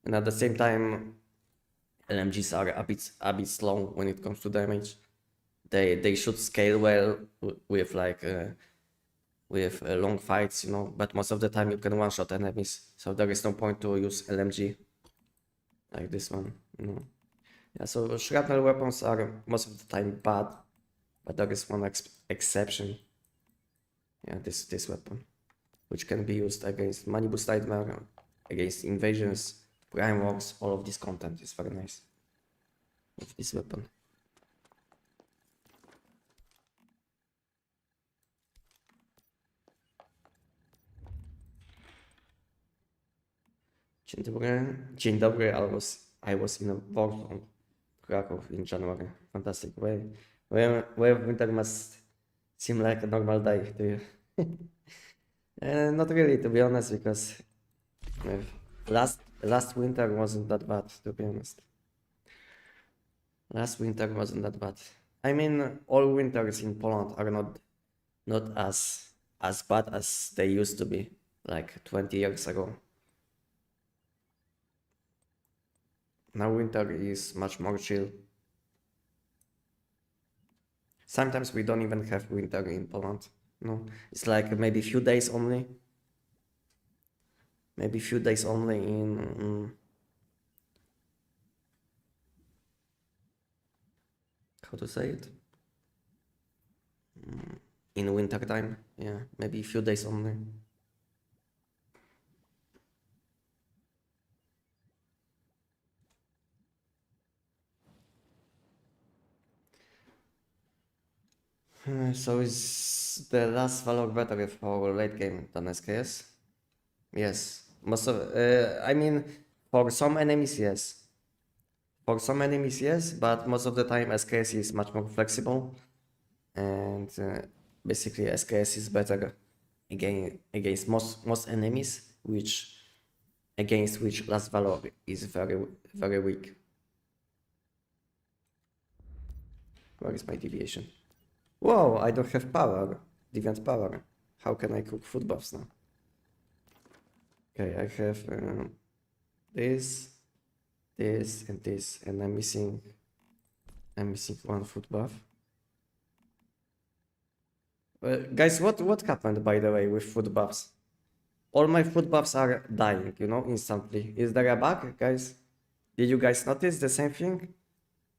And at the same time, LMGs are a bit slow when it comes to damage. They should scale well with like with long fights, you know, but most of the time you can one-shot enemies, so there is no point to use LMG like this one, you know. Yeah, so shrapnel weapons are most of the time bad, but there is one exception. Yeah, this weapon, which can be used against Manibus Nightmare, against invasions, prime walks. All of this content is very nice with this weapon. Dzień dobry. I was in a Warsaw, Krakow in January. Fantastic. Where winter must seem like a normal day to you. Not really, to be honest, because last winter wasn't that bad, to be honest. Last winter wasn't that bad. I mean, all winters in Poland are not as bad as they used to be, like 20 years ago. Now winter is much more chill. Sometimes we don't even have winter in Poland. No, it's like maybe few days only. Maybe few days only in how to say it? In winter time. Yeah, maybe few days only. So is the last Valor better for late game than SKS? Yes. Most of, I mean, for some enemies, yes. For some enemies, yes, but most of the time SKS is much more flexible, and basically SKS is better against most enemies, against which last Valor is very weak. Where is my deviation? Whoa, I don't have power. Deviant power. How can I cook food buffs now? Okay, I have this, and this, and I'm missing one food buff. Guys, what happened, by the way, with food buffs? All my food buffs are dying, you know, instantly. Is there a bug, guys? Did you guys notice the same thing?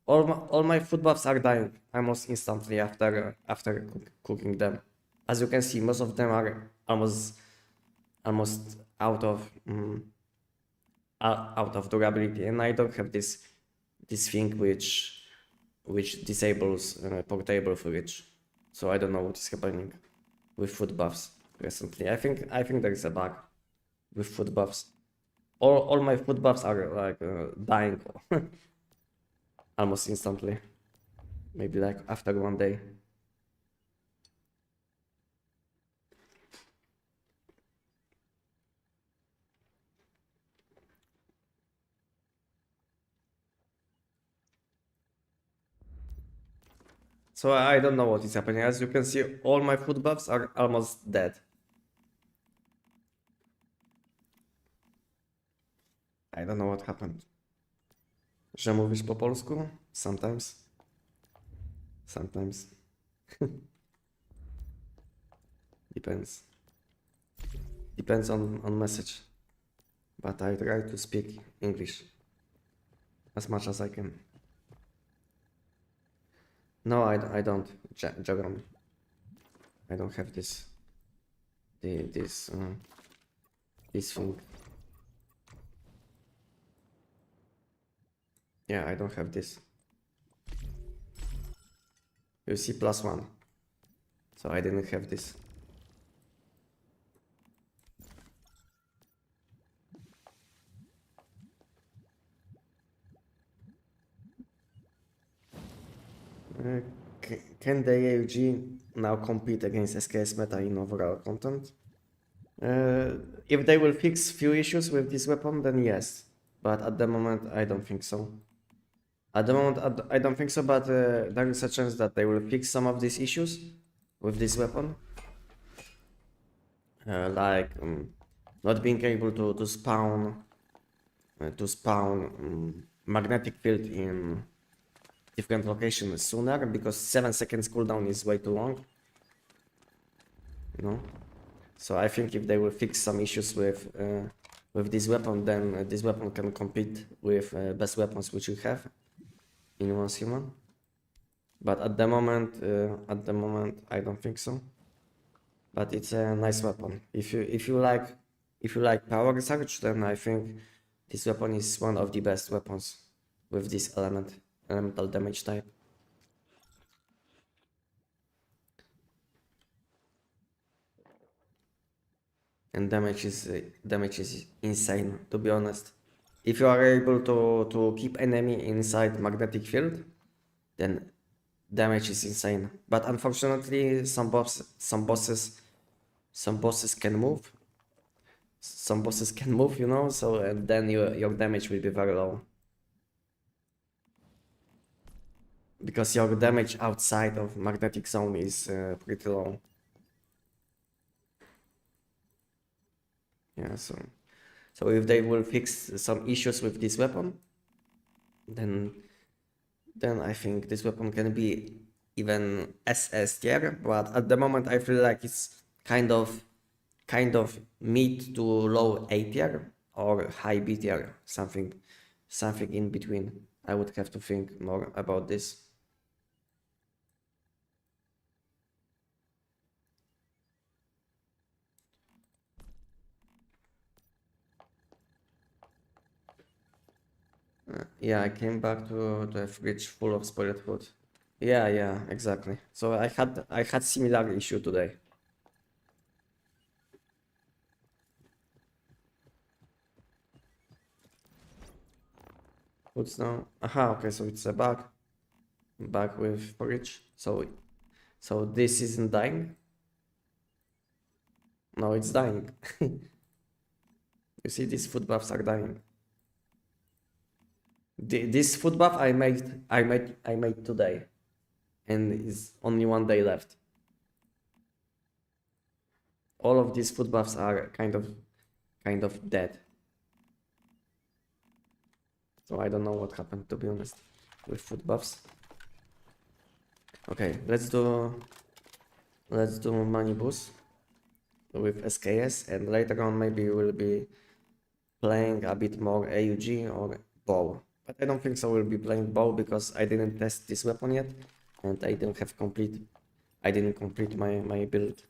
All my food buffs are dying almost instantly after cooking them. As you can see, most of them are almost out of durability, and I don't have this thing which disables portable fridge. So I don't know what is happening with food buffs recently. I think there is a bug with food buffs. All my food buffs are like dying almost instantly. Maybe like after one day. So I don't know what is happening. As you can see, all my food buffs are almost dead. I don't know what happened. Że mówisz po polsku? Sometimes. Sometimes. Depends. Depends on message. But I try to speak English as much as I can. No, I don't, Jagram. I don't have this thing. Yeah, I don't have this. You see +1. So I didn't have this. Can the AUG now compete against SKS meta in overall content? If they will fix few issues with this weapon, then yes. But at the moment, I don't think so. At the moment, I don't think so, but there is a chance that they will fix some of these issues. with this weapon. Like not being able to spawn magnetic field in different locations sooner, because 7 seconds cooldown is way too long, you know. So I think if they will fix some issues with this weapon, then this weapon can compete with best weapons which we have in Once Human. But at the moment, I don't think so. But it's a nice weapon. If you like power surge, then I think this weapon is one of the best weapons with this elemental damage type. And damage is insane, to be honest. If you are able to keep enemy inside magnetic field, then damage is insane. But unfortunately, some bosses can move. Some bosses can move, you know, so and then your damage will be very low. Because your damage outside of magnetic zone is pretty low. Yeah, so if they will fix some issues with this weapon, then I think this weapon can be even SS tier. But at the moment, I feel like it's kind of mid to low A tier or high B tier, something in between. I would have to think more about this. Yeah, I came back to a fridge full of spoiled food. Yeah, exactly. So I had similar issue today. What's now? Aha, okay, so it's a bug. Bug with fridge. So this isn't dying. No, it's dying. You see, these food buffs are dying. This food buff I made today, and it's only 1 day left. All of these food buffs are kind of dead. So I don't know what happened, to be honest, with food buffs. Okay, let's do money boost with SKS, and later on maybe we'll be playing a bit more AUG or bow. But I don't think so we'll be playing bow because I didn't test this weapon yet, and I didn't complete my build.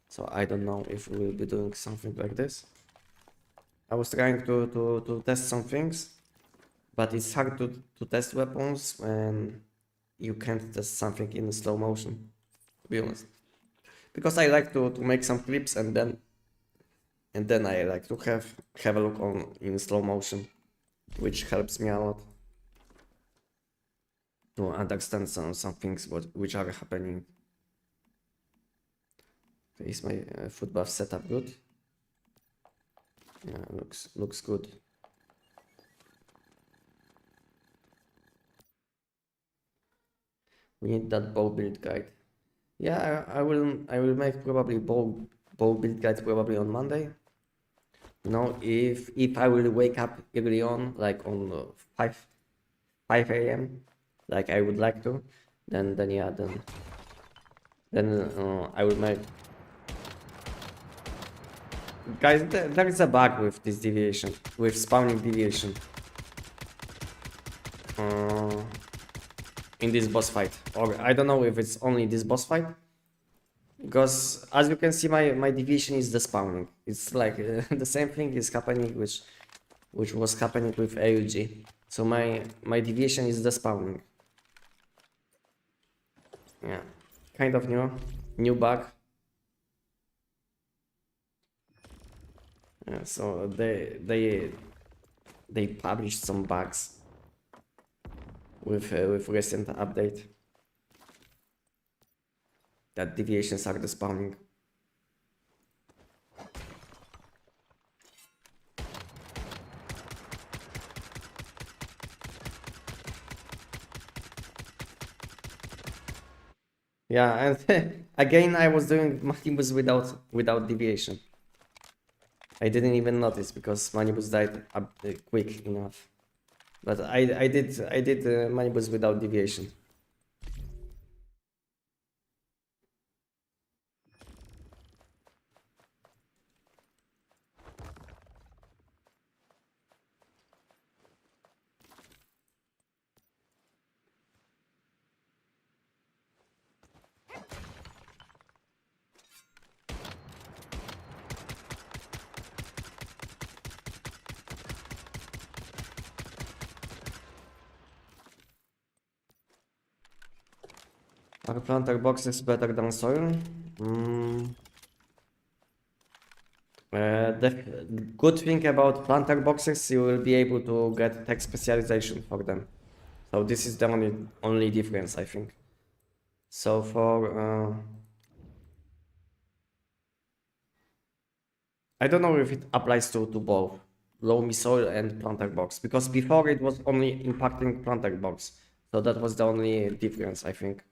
So I don't know if we will be doing something like this. I was trying to test some things, but it's hard to test weapons when you can't test something in slow motion, to be honest. Because I like to make some clips and then I like to have a look on in slow motion, which helps me a lot to understand some things which are happening. Okay, is my food buff setup good? Yeah, looks good. We need that bow build guide. Yeah, I will make probably bow build guide probably on Monday. You know, if I will wake up early on, like on 5 a.m., like I would like to, then I will make. Guys, there is a bug with this deviation, with spawning deviation. In this boss fight, or I don't know if it's only this boss fight, because as you can see, my deviation is the spawning. It's like the same thing is happening which was happening with AUG. So my deviation is the spawning. Yeah, kind of new bug. Yeah, so they published some bugs with recent update that deviations are the spawning. Yeah, and again I was doing Manibus without deviation. I didn't even notice because Manibus died quick enough. But I did Manibus without deviation. Are planter boxes better than soil? The good thing about planter boxes, you will be able to get tech specialization for them. So this is the only difference, I think. So for I don't know if it applies to both loamy soil and planter box, because before it was only impacting planter box, so that was the only difference, I think.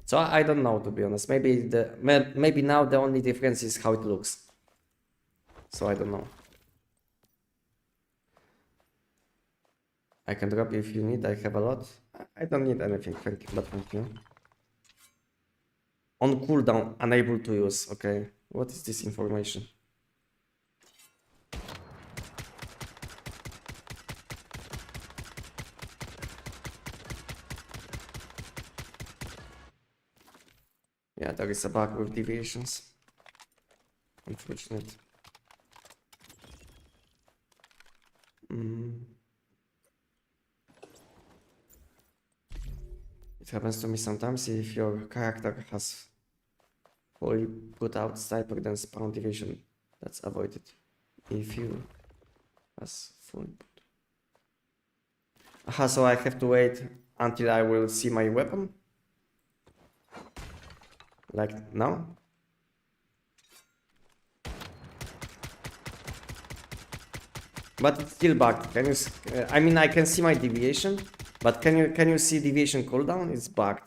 So I don't know, to be honest. Maybe now the only difference is how it looks. So I don't know. I can drop if you need. I have a lot. I don't need anything. Thank you, but thank you. On cooldown, unable to use. Okay. What is this information? Yeah, there is a bug with deviations. Unfortunate. It happens to me sometimes if your character has fully put out sniper, then spawn deviation. That's avoided. If you has fully put. Aha, so I have to wait until I will see my weapon? Like now? But it's still bugged. Can you? I mean, I can see my deviation, but can you see deviation cooldown? It's bugged.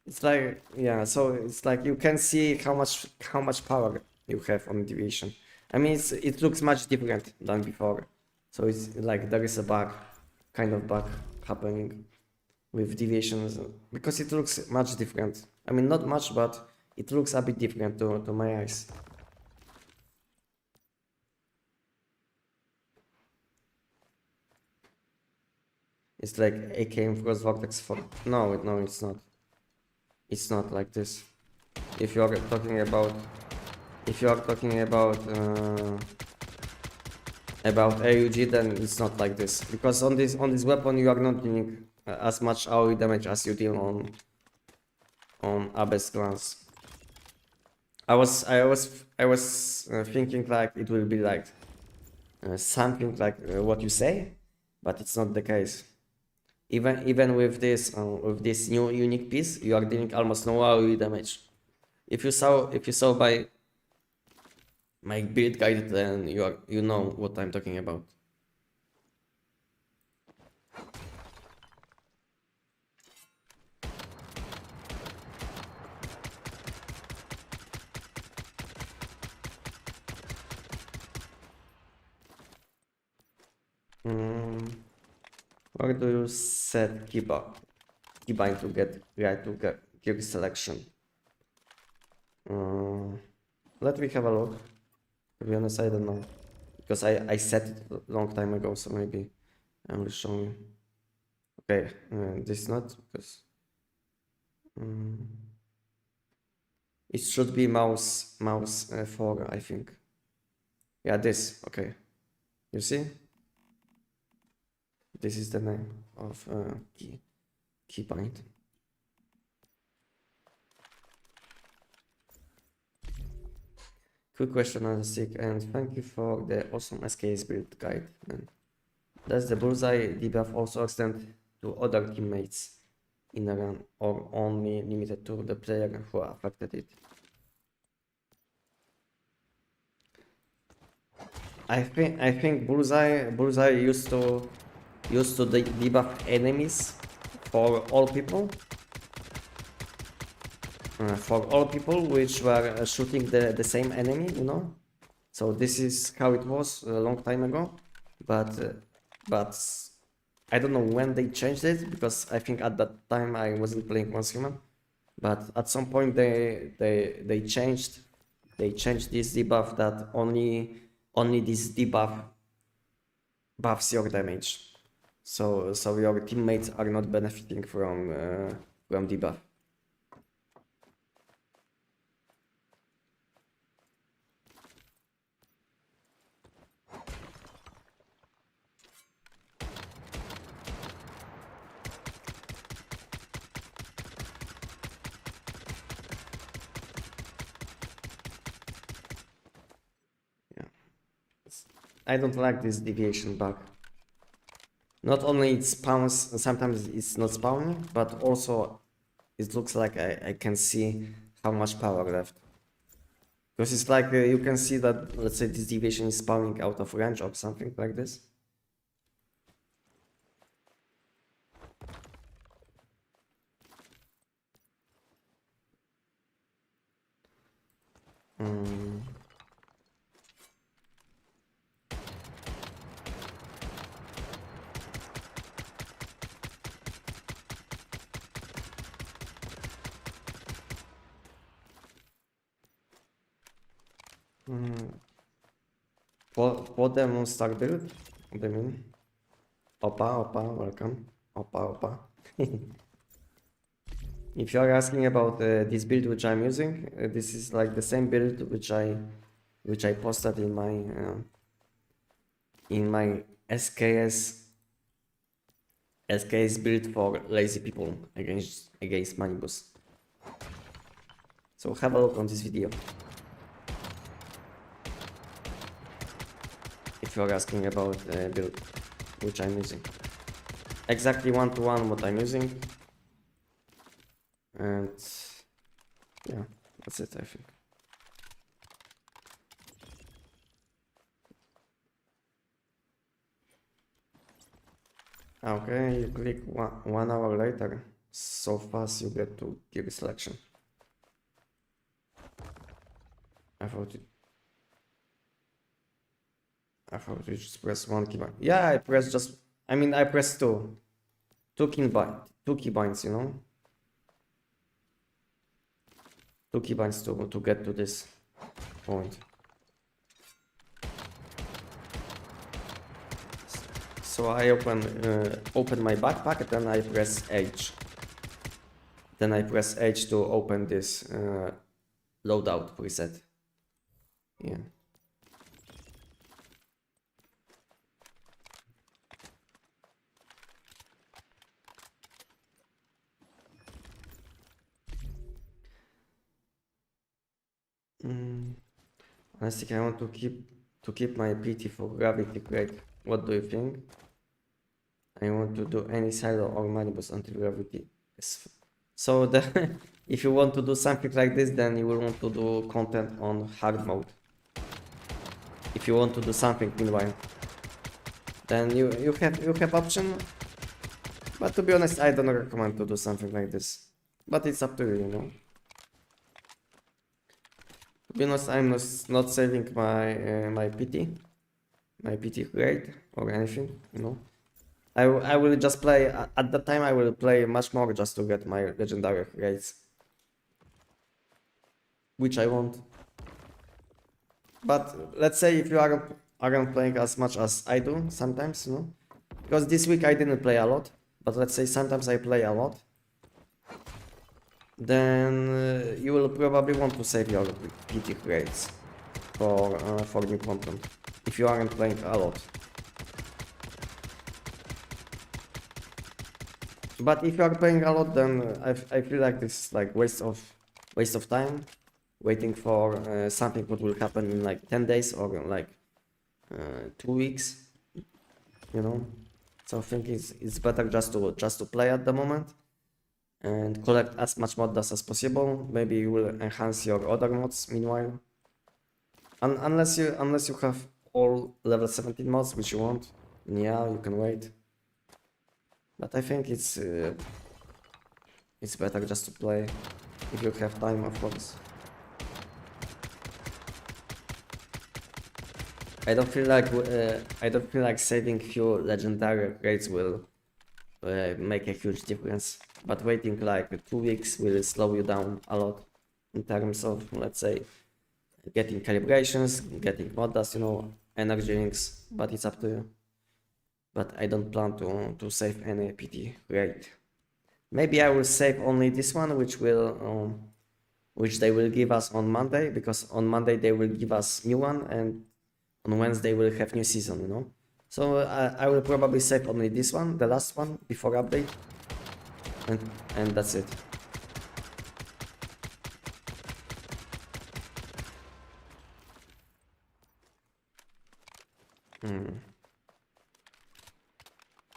It's like, yeah. So it's like you can see how much power you have on deviation. I mean, it looks much different than before. So it's like there is a bug, kind of bug happening with deviations because it looks much different. I mean, not much, but it looks a bit different to my eyes. It's like AKM Frost Vortex for... No, it's not. It's not like this. If you are talking about... If you are talking about AUG, then it's not like this. Because on this weapon you are not dealing as much AoE damage as you deal on Abyss glance. I was thinking like it will be like something like what you say, but it's not the case. Even with this new unique piece, you are dealing almost no AoE damage. If you saw by my build guide, then you know what I'm talking about. Where do you set keybind to get right to gear selection? Let me have a look. To be honest, I don't know, because I set it a long time ago, so maybe I will show you. Okay, this not, because it should be mouse 4, I think. Yeah, this. Okay, you see, this is the name of keybind. Quick question on Anestic, and thank you for the awesome SKS build guide. And does the bullseye debuff also extend to other teammates in a run, or only limited to the player who affected it? I think bullseye used to debuff enemies for all people, for all people which were shooting the same enemy, you know. So this is how it was a long time ago, but I don't know when they changed it, because I think at that time I wasn't playing once human. But at some point they changed this debuff that only this debuff buffs your damage. So your teammates are not benefiting from debuff. I don't like this deviation bug. Not only it spawns, sometimes it's not spawning, but also it looks like I can see how much power left. Because it's like you can see that, let's say this deviation is spawning out of range or something like this. What the monster build? What do you mean? Opa, welcome. Opa. If you are asking about this build which I'm using, this is like the same build which I posted in my SKS build for lazy people against Manibus. So have a look on this video. If you're asking about build which I'm using. Exactly 1-to-1 what I'm using. And yeah, that's it, I think. Okay, you click 1 hour later. So fast you get to gear selection. I thought you just press one keybind. Yeah, I pressed I pressed two keybinds, you know. 2 keybinds to get to this point. So I open my backpack, and then I press H. Then I press H to open this loadout preset. Yeah. Anestic, I want to keep my PT for gravity crate. What do you think? I want to do any silo or manibus until gravity is. So if you want to do something like this, then you will want to do content on hard mode. If you want to do something meanwhile, then you have option. But to be honest, I don't recommend to do something like this. But it's up to you, you know. To be honest, I'm not saving my PT grade or anything, you know. I will just play at the time. I will play much more just to get my legendary grades, which I want. But let's say if you aren't playing as much as I do sometimes, you know, because this week I didn't play a lot. But let's say sometimes I play a lot. Then you will probably want to save your PT grades for new content if you aren't playing a lot. But if you are playing a lot, then I feel like this is like waste of time, waiting for something what will happen in like 10 days or like 2 weeks, you know. So I think it's better just to play at the moment and collect as much mod dust as possible. Maybe you will enhance your other mods meanwhile. Unless you have all level 17 mods which you want, yeah, you can wait. But I think it's better just to play if you have time, of course. I don't feel like saving few legendary rates will make a huge difference, but waiting like 2 weeks will slow you down a lot in terms of, let's say, getting calibrations, getting modas, you know, energy drinks, but it's up to you. But I don't plan to save any PT rate. Maybe I will save only this one, which they will give us on Monday, because on Monday they will give us new one, and on Wednesday we'll have new season, you know. So I will probably save only this one, the last one, before update, and that's it.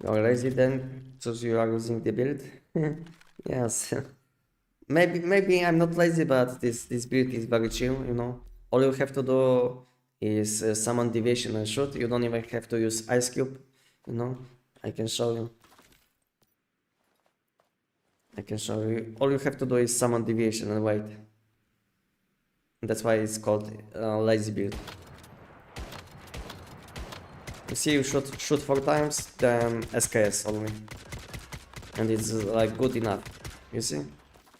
You're lazy then, so you are using the build? Yes. Maybe I'm not lazy, but this build is very chill, you know. All you have to do is summon deviation and shoot. You don't even have to use ice cube, you know. I can show you. All you have to do is summon deviation and wait. That's why it's called lazy build. You see, you shoot 4 times, then SKS only, and it's like good enough. You see,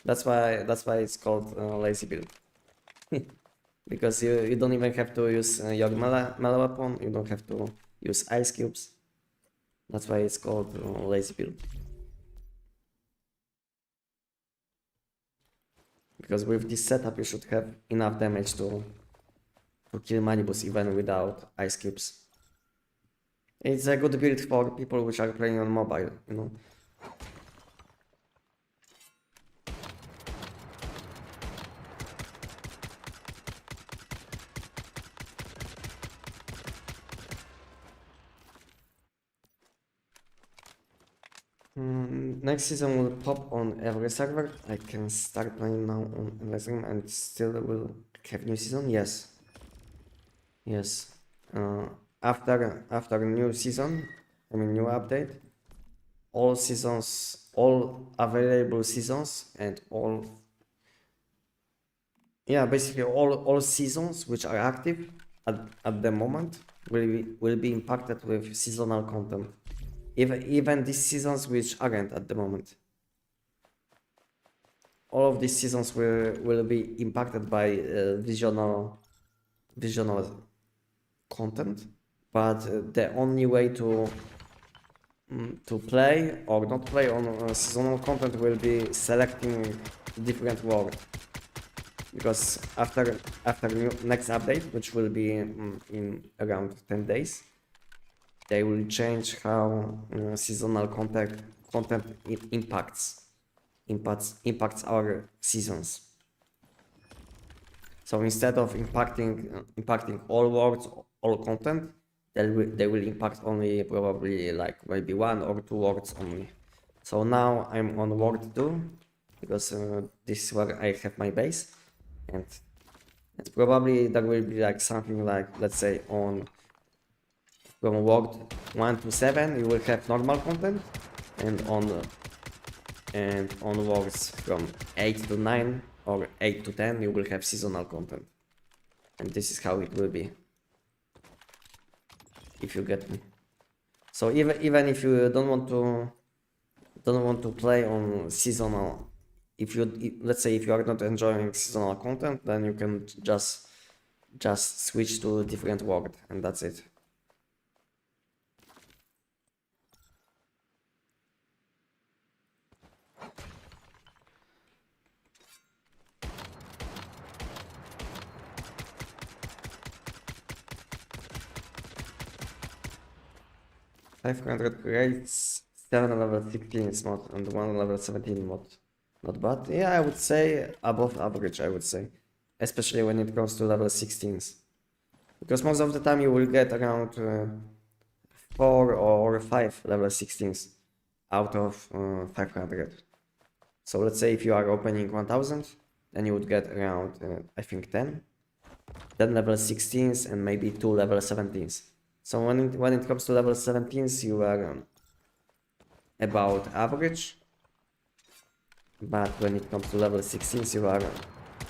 that's why it's called lazy build. Because you don't even have to use your melee weapon. You don't have to use ice cubes. That's why it's called lazy build. Because with this setup, you should have enough damage to kill Manibus even without ice cubes. It's a good build for people which are playing on mobile, you know. Next season will pop on every server. I can start playing now on every server and still will have new season. Yes. Yes. After new season, I mean new update, all seasons, all available seasons, and all, yeah, basically all seasons which are active at the moment will be impacted with seasonal content. Even these seasons which aren't at the moment. All of these seasons will be impacted by visual content, but the only way to play or not play on seasonal content will be selecting different world. Because after next update, which will be in around 10 days, they will change how seasonal content impacts our seasons. So instead of impacting all worlds, all content, they will impact only probably like maybe 1 or 2 worlds only. So now I'm on world 2 because this is where I have my base, and probably there will be like something like, let's say, on from world 1 to 7 you will have normal content, and on worlds from 8 to 9 or 8 to 10 you will have seasonal content, and this is how it will be, if you get me. So even if you don't want to play on seasonal, let's say if you are not enjoying seasonal content, then you can just switch to a different world, and that's it. $500 crates, 7 level 16 mod and 1 level 17 mod. Not bad. Yeah, I would say above average, I would say. Especially when it comes to level 16s. Because most of the time you will get around 4 or 5 level 16s out of 500. So let's say if you are opening 1000, then you would get around, I think 10 level 16s and maybe 2 level 17s. So when it comes to level 17s, you are about average. but when it comes to level 16, you are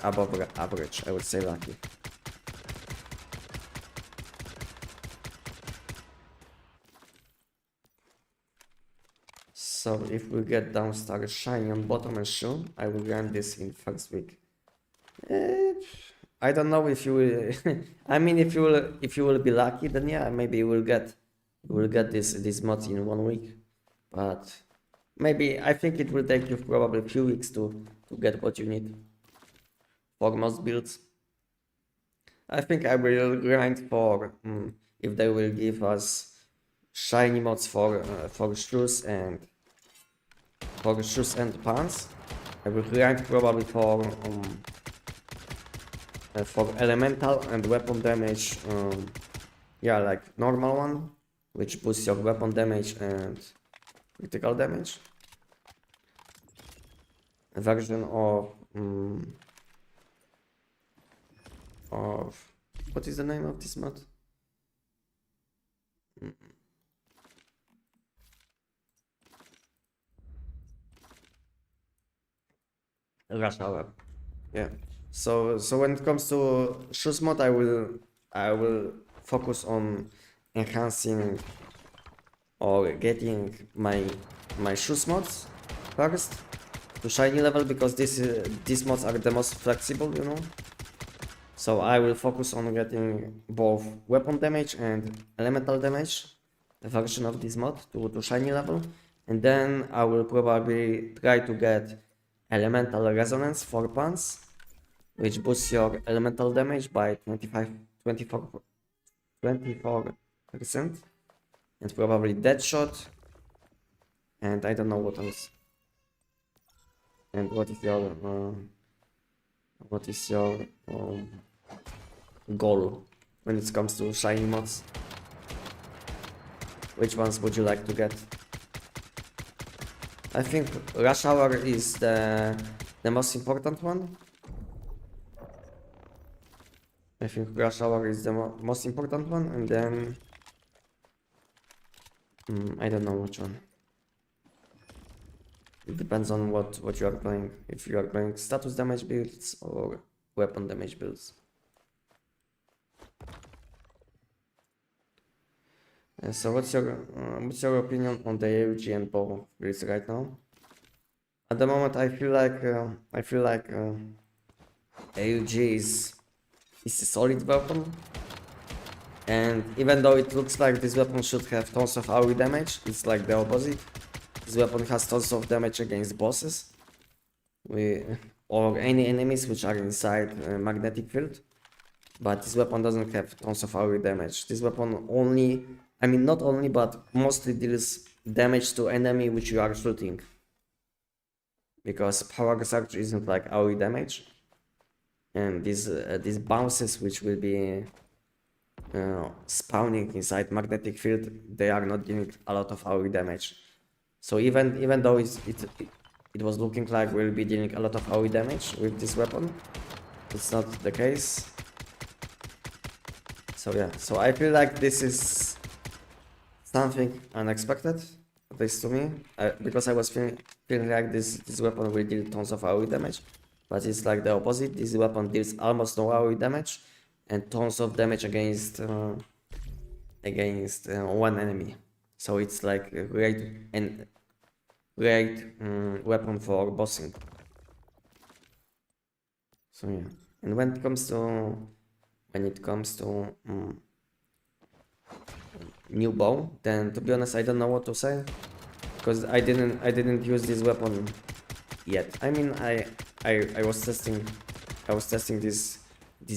above average, I would say lucky. So if we get downstar shiny on bottom and shoe, I will grant this in first week. I don't know if you will. I mean, if you will be lucky, then yeah, maybe you will get this mod in 1 week. But maybe I think it will take you probably a few weeks to get what you need for most builds. I think I will grind for if they will give us shiny mods for shoes and pants. I will grind probably for elemental and weapon damage. Yeah, like normal one, which boosts your weapon damage and critical damage. A version of what is the name of this mod? Rush Hour. Yeah. So when it comes to shoes mod, I will focus on enhancing or getting my shoes mods first to shiny level, because these mods are the most flexible, you know. So I will focus on getting both weapon damage and elemental damage, a version of this mod to shiny level, and then I will probably try to get elemental resonance for pants, which boosts your elemental damage by 24%, and probably Deadshot, and I don't know what else. And what is your goal when it comes to shiny mods? Which ones would you like to get? I think Rush Hour is the most important one. I think Rush Hour is the most important one, and then I don't know which one. It depends on what you are playing. If you are playing status damage builds or weapon damage builds. So what's your opinion on the AUG and bow builds right now? At the moment, I feel like AUG is a solid weapon, and even though it looks like this weapon should have tons of AoE damage, it's like the opposite. This weapon has tons of damage against bosses or any enemies which are inside a magnetic field, but this weapon doesn't have tons of AoE damage. This weapon only, I mean not only, but mostly deals damage to enemy which you are shooting, because power surge isn't like AoE damage, and these bounces which will be spawning inside magnetic field, they are not dealing a lot of AoE damage. So even though it was looking like we'll be dealing a lot of AoE damage with this weapon, it's not the case. So yeah, so I feel like this is something unexpected, at least to me, because I was feeling like this weapon will deal tons of AoE damage, but it's like the opposite. This weapon deals almost no AoE damage and tons of damage against one enemy. So it's like a great weapon for bossing. So yeah, and when it comes to new bow, then to be honest, I don't know what to say, because I didn't use this weapon yet. I mean, I was testing this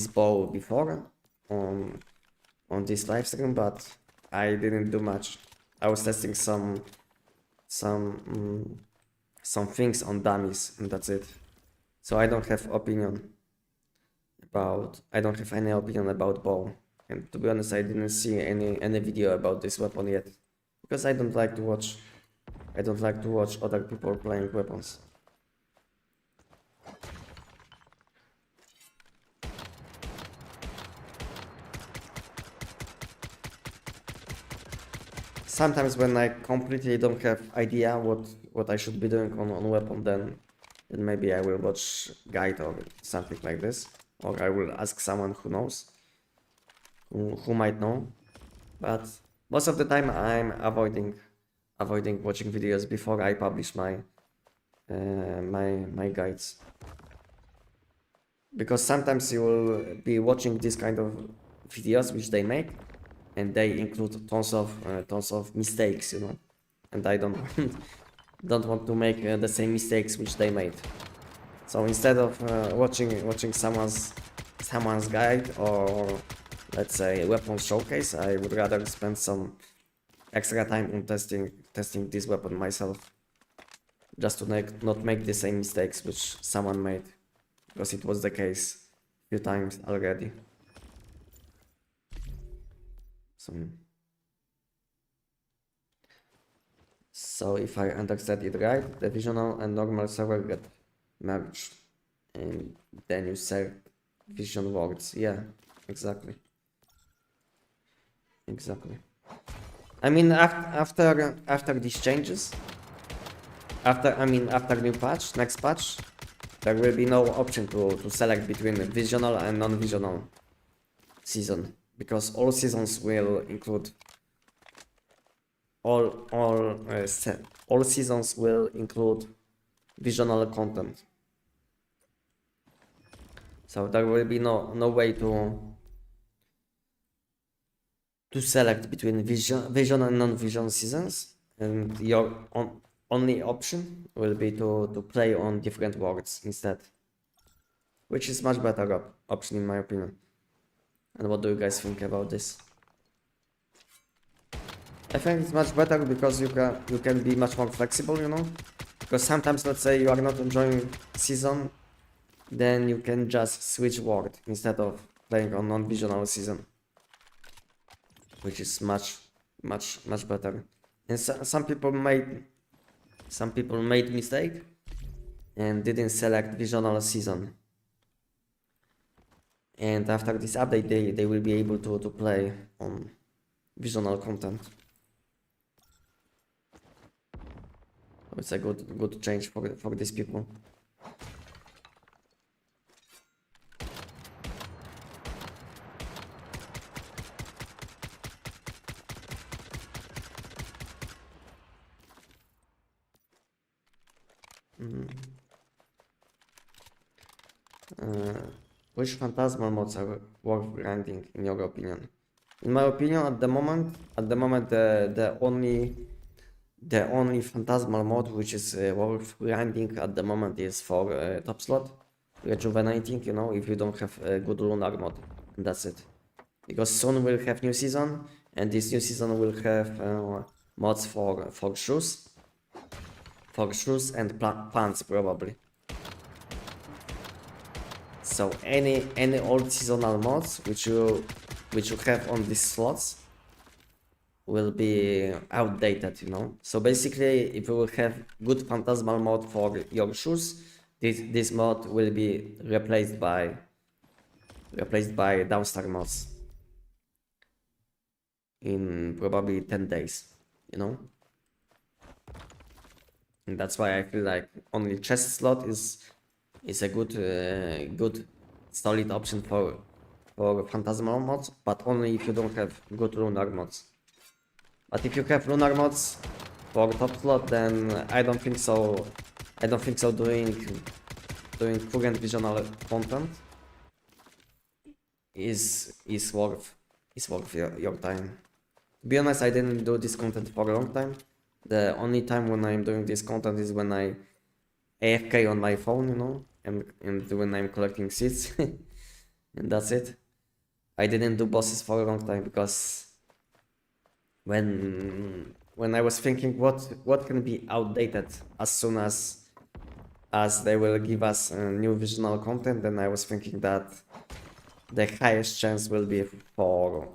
bow before on this live stream, but I didn't do much. I was testing some things on dummies, and that's it. So I don't have any opinion about bow. And to be honest, I didn't see any video about this weapon yet, because I don't like to watch other people playing weapons. Sometimes when I completely don't have idea what I should be doing on weapon, then then maybe I will watch guide or something like this, or I will ask someone who knows, who might know. But most of the time I'm avoiding watching videos before I publish my my guides, because sometimes you will be watching this kind of videos which they make, and they include tons of mistakes, you know, and I don't don't want to make the same mistakes which they made. So instead of watching someone's guide, or let's say weapon showcase, I would rather spend some extra time on testing this weapon myself, just to not make the same mistakes which someone made, because it was the case a few times already. So if I understand it right, the visional and normal server get merged, and then you serve vision words. Yeah, exactly. I mean, after these changes, after new patch, next patch, there will be no option to select between visional and non-visional season, because all seasons will include all seasons will include visional content. So there will be no way to select between vision and non-vision seasons, and your only option will be to play on different worlds instead, which is much better option in my opinion. And what do you guys think about this? I think it's much better because you can be much more flexible, you know, because sometimes, let's say, you are not enjoying season, then you can just switch world instead of playing on non-visional season, which is much better. And some people made mistake and didn't select visional season, and after this update they will be able to play on visional content. It's a good change for these people. Which phantasmal mods are worth grinding in your opinion? In my opinion, at the moment, the only phantasmal mod which is worth grinding at the moment is for top slot, rejuvenating. You know, if you don't have a good lunar mod, and that's it. Because soon we'll have new season, and this new season will have mods for shoes, and pants probably. So any old seasonal mods which you have on these slots will be outdated, you know. So basically, if you will have good phantasmal mod for your shoes, this mod will be replaced by downstar mods in probably 10 days, you know. And that's why I feel like only chest slot is a good solid option for phantasmal mods, but only if you don't have good lunar mods. But if you have lunar mods for top slot, then I don't think so. Doing current visional content is worth your time. To be honest, I didn't do this content for a long time. The only time when I'm doing this content is when I AFK on my phone, you know, and when I'm collecting seeds, and that's it. I didn't do bosses for a long time because when I was thinking what can be outdated as soon as they will give us new visional content, then I was thinking that the highest chance will be for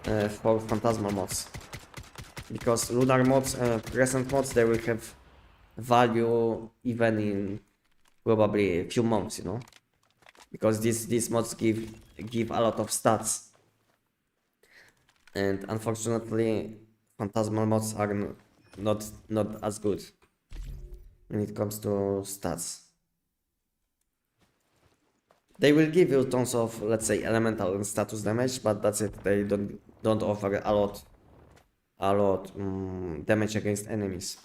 phantasmal mods, because lunar mods, present mods, they will have value even in probably a few months, you know, because these mods give a lot of stats, and unfortunately phantasmal mods are not as good. when it comes to stats. They will give you tons of, let's say, elemental and status damage, but that's it. They don't offer a lot damage against enemies,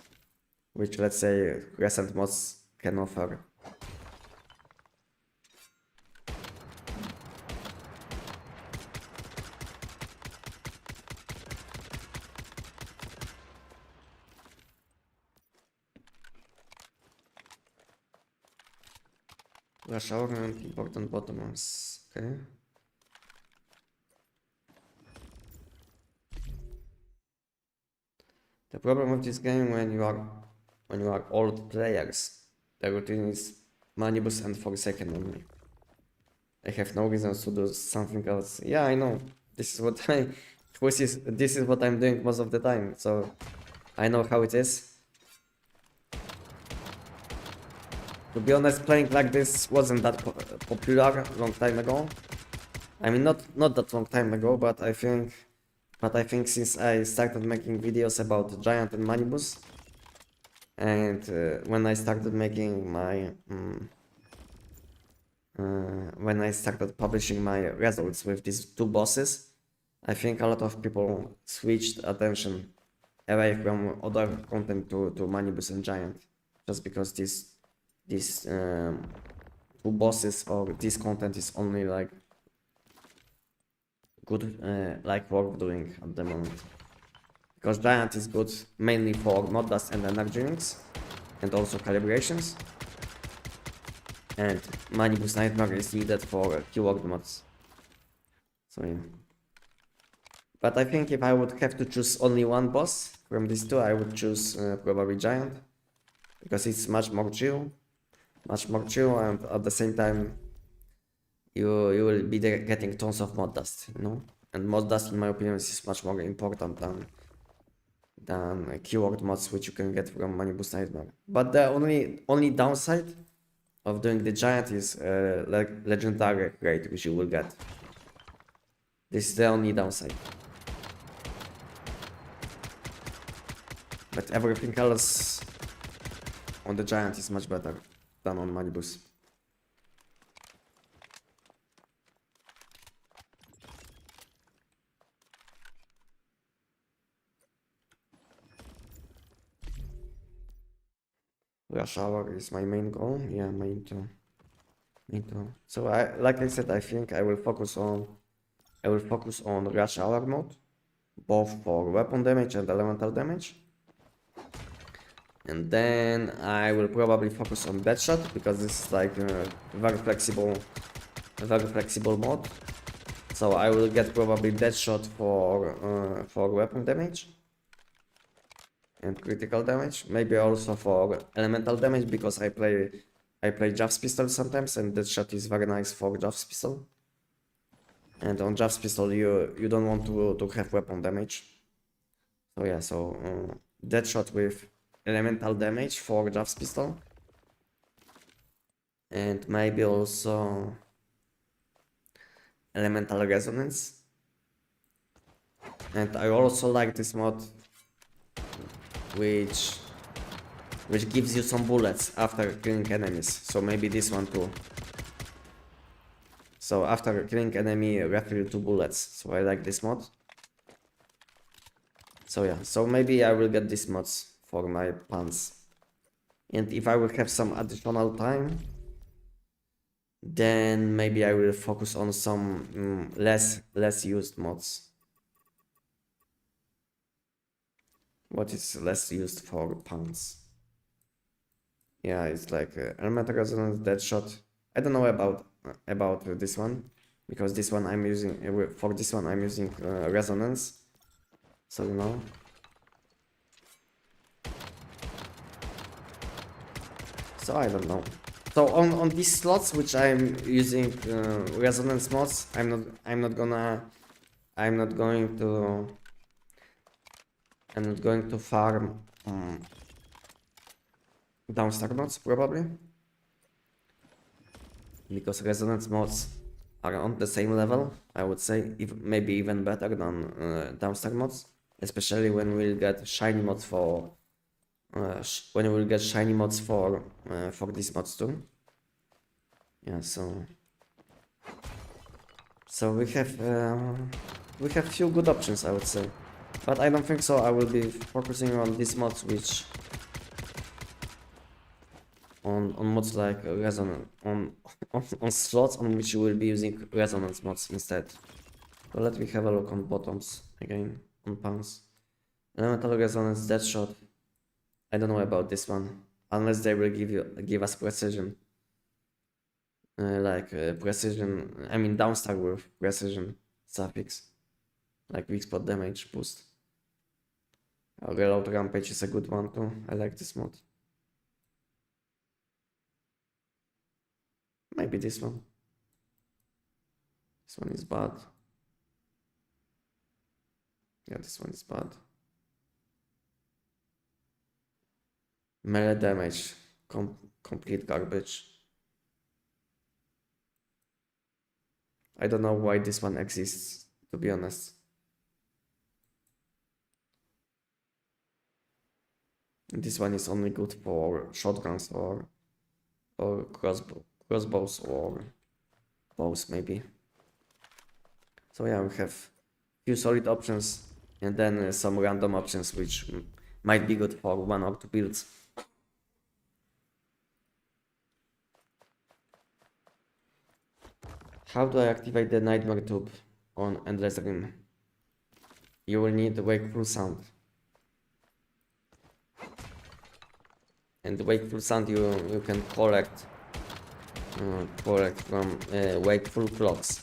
which, let's say, recent mods can offer. Rush hour and important bottomers. Okay. The problem with this game when you are old players, the routine is Manibus and Forsaken only. I have no reasons to do something else. Yeah, I know. This is what this is what I'm doing most of the time, so I know how it is. To be honest, playing like this wasn't that popular a long time ago. I mean, not that long time ago, but I think since I started making videos about Giant and Manibus, and when I started making my when I started publishing my results with these two bosses, I think a lot of people switched attention away from other content to Manibus and Giant, just because these two bosses or this content is only like good, like worth doing at the moment. Because Giant is good mainly for mod dust and energy drinks, and also calibrations. And Manibus Nightmare is needed for keyword mods. So yeah. But I think if I would have to choose only one boss from these two, I would choose probably Giant. Because it's much more chill, and at the same time you will be getting tons of mod dust, you know? And mod dust, in my opinion, is much more important than keyword mods which you can get from Manibus Nightmare. But the only downside of doing the Giant is like legendary rate which you will get. This is the only downside. But everything else on the Giant is much better than on Manibus. Rush hour is my main goal. Yeah, main two. So like I said, I think I will focus on rush hour mode, both for weapon damage and elemental damage. And then I will probably focus on Deadshot, because this is like a very flexible mod. So I will get probably Deadshot for weapon damage and critical damage. Maybe also for elemental damage, because I play Jav's pistol sometimes, and Deadshot is very nice for Jav's pistol. And on Jav's pistol you don't want to have weapon damage. So yeah, Deadshot with elemental damage for Jav's pistol, and maybe also elemental resonance. And I also like this mod which gives you some bullets after killing enemies, so maybe this one too. So after killing enemy, refill 2 bullets, so I like this mod. So yeah, so maybe I will get these mods for my pants. And if I will have some additional time, then maybe I will focus on some less used mods. What is less used for pants? Yeah, it's like elemental resonance, Deadshot. I don't know about this one, because this one I'm using for this one I'm using resonance. So you know. So I don't know. So on these slots which I'm using resonance mods, I'm not going to farm downstar mods probably, because resonance mods are on the same level, I would say, maybe even better than downstar mods, especially when we'll get shiny mods for when we will get shiny mods for these mods too. Yeah, so we have few good options, I would say, but I don't think so. I will be focusing on these mods which on mods like resonance on slots on which you will be using resonance mods instead. So let me have a look on bottoms again on pounds. Elemental resonance, death shot. I don't know about this one, unless they will give us precision. Precision, I mean downstar with precision suffix, like weak spot damage boost. Reload rampage is a good one too. I like this mod. Maybe this one. This one is bad. Yeah, this one is bad. Melee damage, complete garbage. I don't know why this one exists, to be honest. This one is only good for shotguns or crossbows or bows maybe. So yeah, we have few solid options and then some random options which might be good for 1 or 2 builds. How do I activate the nightmare tube on Endless Rim? You will need the wakeful sound. And the wakeful sound you can collect from wakeful clocks.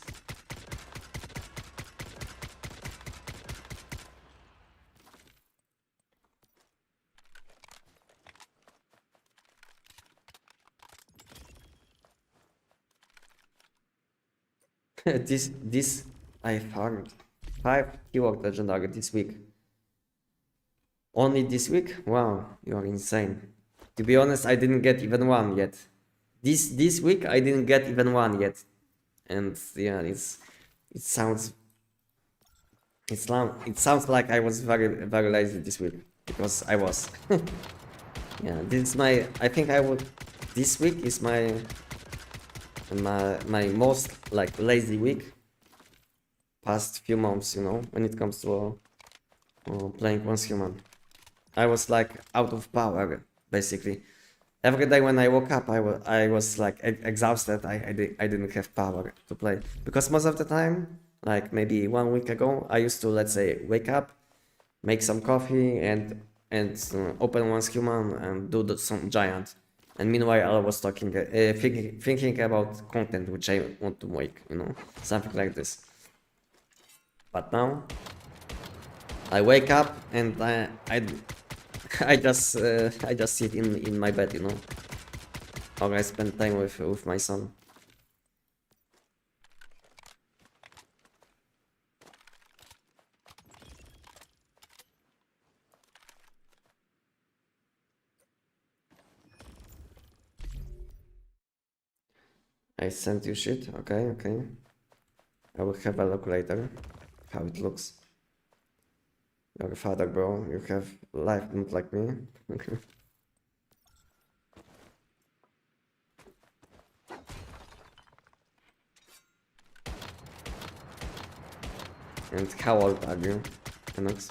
this I found 5 keyword legendary this week. Only this week? Wow, you are insane. To be honest, I didn't get even one yet. This week I didn't get even one yet. And yeah, it sounds like I was very lazy this week, because I was. Yeah, this is my, I think I would, this week is my most like lazy week past few months, you know, when it comes to playing once human. I was like out of power basically. Every day when I woke up, I was like exhausted. I didn't have power to play, because most of the time, like maybe 1 week ago, I used to, let's say, wake up, make some coffee, and open once human and do some giant. And meanwhile, I was thinking about content which I want to make, you know, something like this. But now, I wake up and I just sit in my bed, you know, or I spend time with my son. I sent you shit. Okay. I will have a look later how it looks. You're a father, bro. You have life not like me. And how old are you, Enox?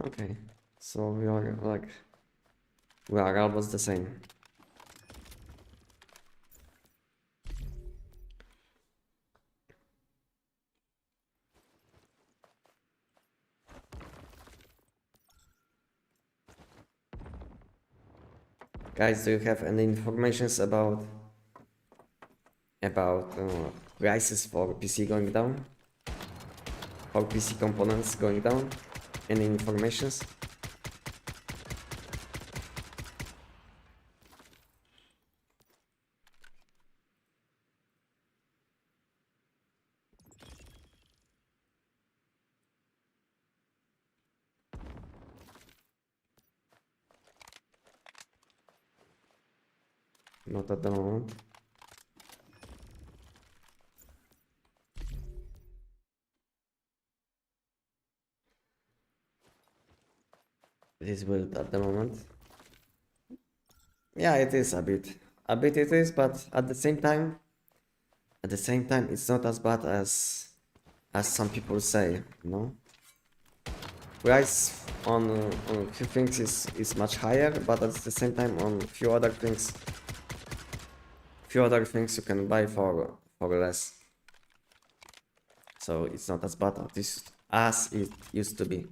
Okay, so we are like, we are almost the same. Guys, do you have any informations about prices for PC going down? For PC components going down? Any informations? Not at the moment. This build at the moment. Yeah, it is a bit. A bit it is, but at the same time, it's not as bad as some people say, you know? Price on few things is much higher, but at the same time on few other things you can buy for less. So it's not as bad as it used to be.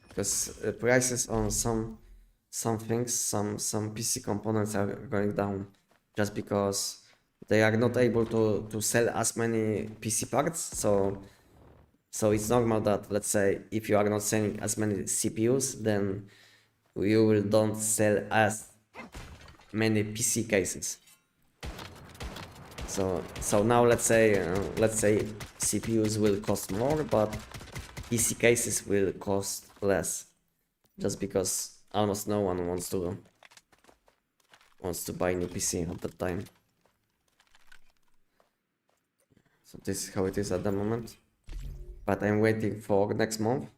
Because prices on some things, some PC components are going down just because they are not able to sell as many PC parts. So it's normal that, let's say, if you are not selling as many CPUs, then you will don't sell as many PC cases. So now let's say CPUs will cost more, but PC cases will cost less, just because almost no one wants to buy new PC at that time. So this is how it is at the moment. But I'm waiting for next month,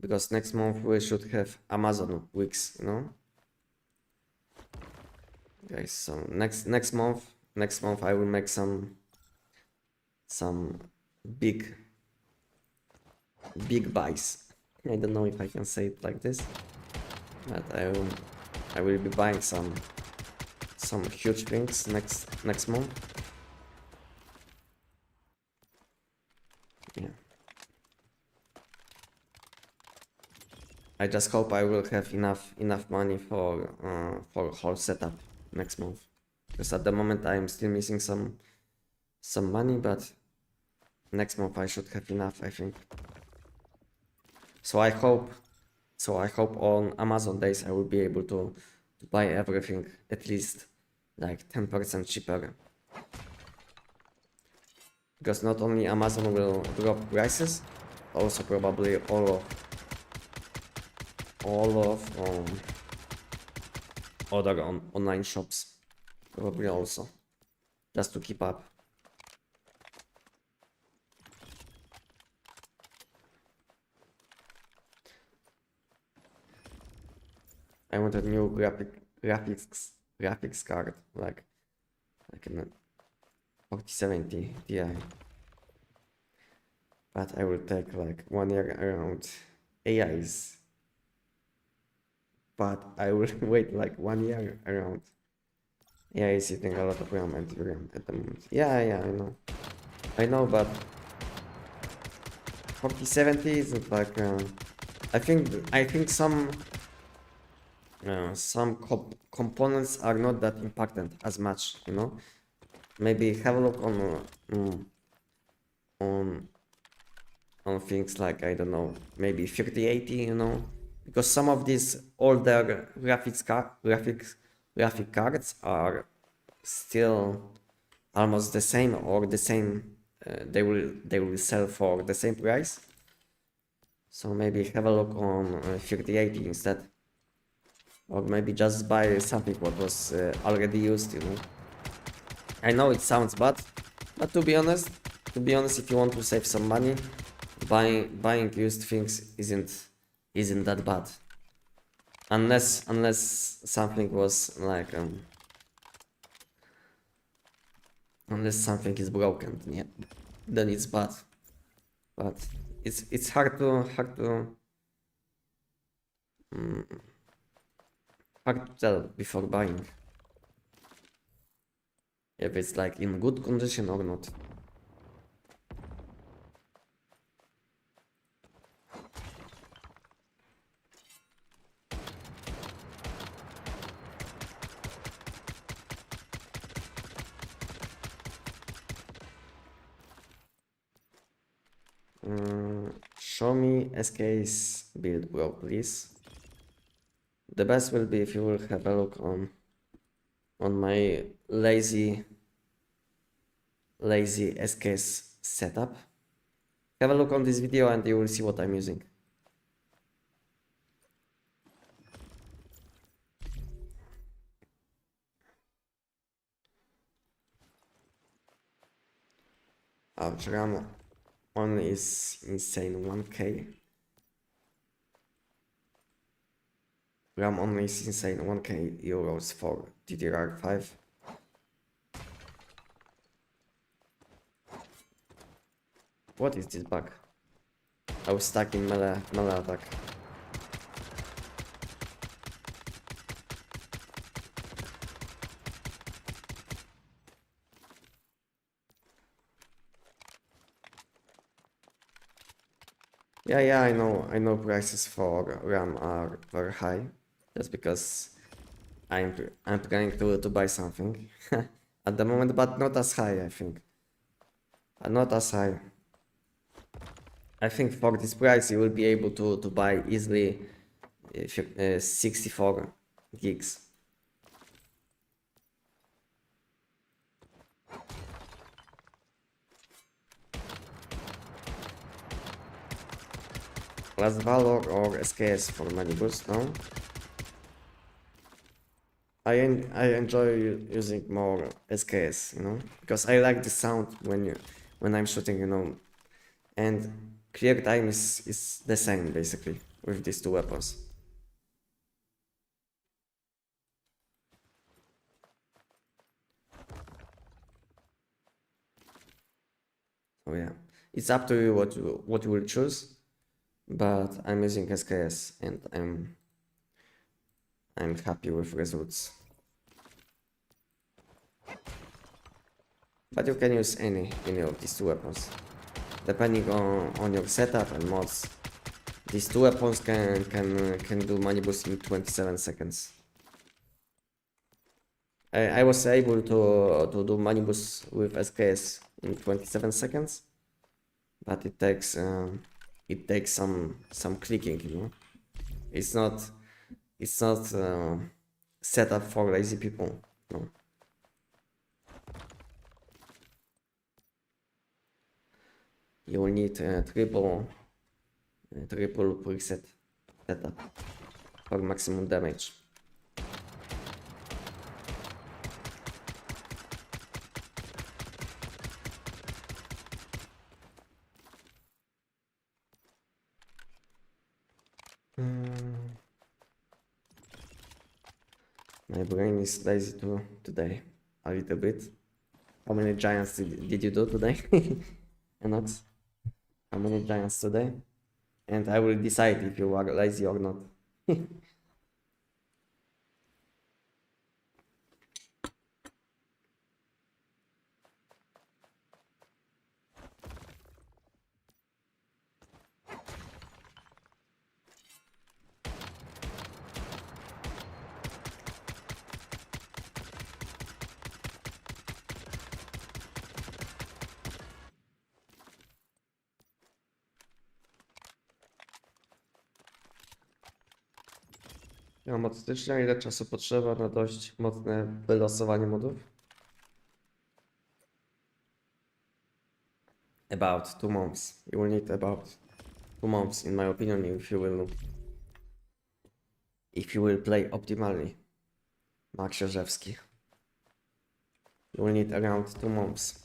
because next month we should have Amazon weeks, you know. Guys, so next month I will make some big buys. I don't know if I can say it like this, but I will be buying some huge things next month. Yeah. I just hope I will have enough money for whole setup next month, because at the moment I am still missing some money, but next month I should have enough, I think. So I hope on Amazon days I will be able to buy everything at least like 10% cheaper. Because not only Amazon will drop prices, also probably all of other online shops probably also, just to keep up. I want a new graphics card, like a 4070 Ti. But I will take like 1 year around AIs. But I will wait like 1 year around. AI is eating a lot of RAM and DRAM at the moment. Yeah, I know, but 4070 isn't like I think some components are not that important as much, you know. Maybe have a look on things like, I don't know, maybe 3080, you know, because some of these older graphic cards are still almost the same, or the same. They will sell for the same price. So maybe have a look on 3080 instead. Or maybe just buy something what was already used, you know. I know it sounds bad, but to be honest, if you want to save some money, buying used things isn't that bad. Unless something was like unless something is broken, yeah, then it's bad. But it's hard to tell before buying if it's like in good condition or not. Show me SKS build, bro, please. The best will be if you will have a look on my lazy SKS setup. Have a look on this video and you will see what I'm using. Ouch, RAM only is insane 1k. RAM only is insane 1k euros for DDR5. What is this bug? I was stuck in melee attack. Yeah, I know prices for RAM are very high. That's because I'm planning to buy something at the moment, but not as high, I think. Not as high. I think for this price you will be able to buy easily 64 gigs. Plus Valor or SKS for money boost, no? I enjoy using more SKS, you know, because I like the sound when I'm shooting, you know, and clear time is the same basically with these two weapons. So yeah, it's up to you what you will choose, but I'm using SKS and I'm happy with results. But you can use any of these two weapons, depending on your setup and mods. These two weapons can do money boost in 27 seconds. I was able to do money boost with SKS in 27 seconds, but it takes some clicking, you know. It's not set up for lazy people, no. You will need triple preset setup for maximum damage. My brain is lazy today, a little bit. How many giants did you do today? Enox? How many giants today? And I will decide if you are lazy or not. Ja mam od stycznia, ile czasu potrzeba na dość mocne wylosowanie modów? About 2 months. You will need about 2 months, in my opinion, if you will play optimally. Max Jerzewski. You will need around 2 months.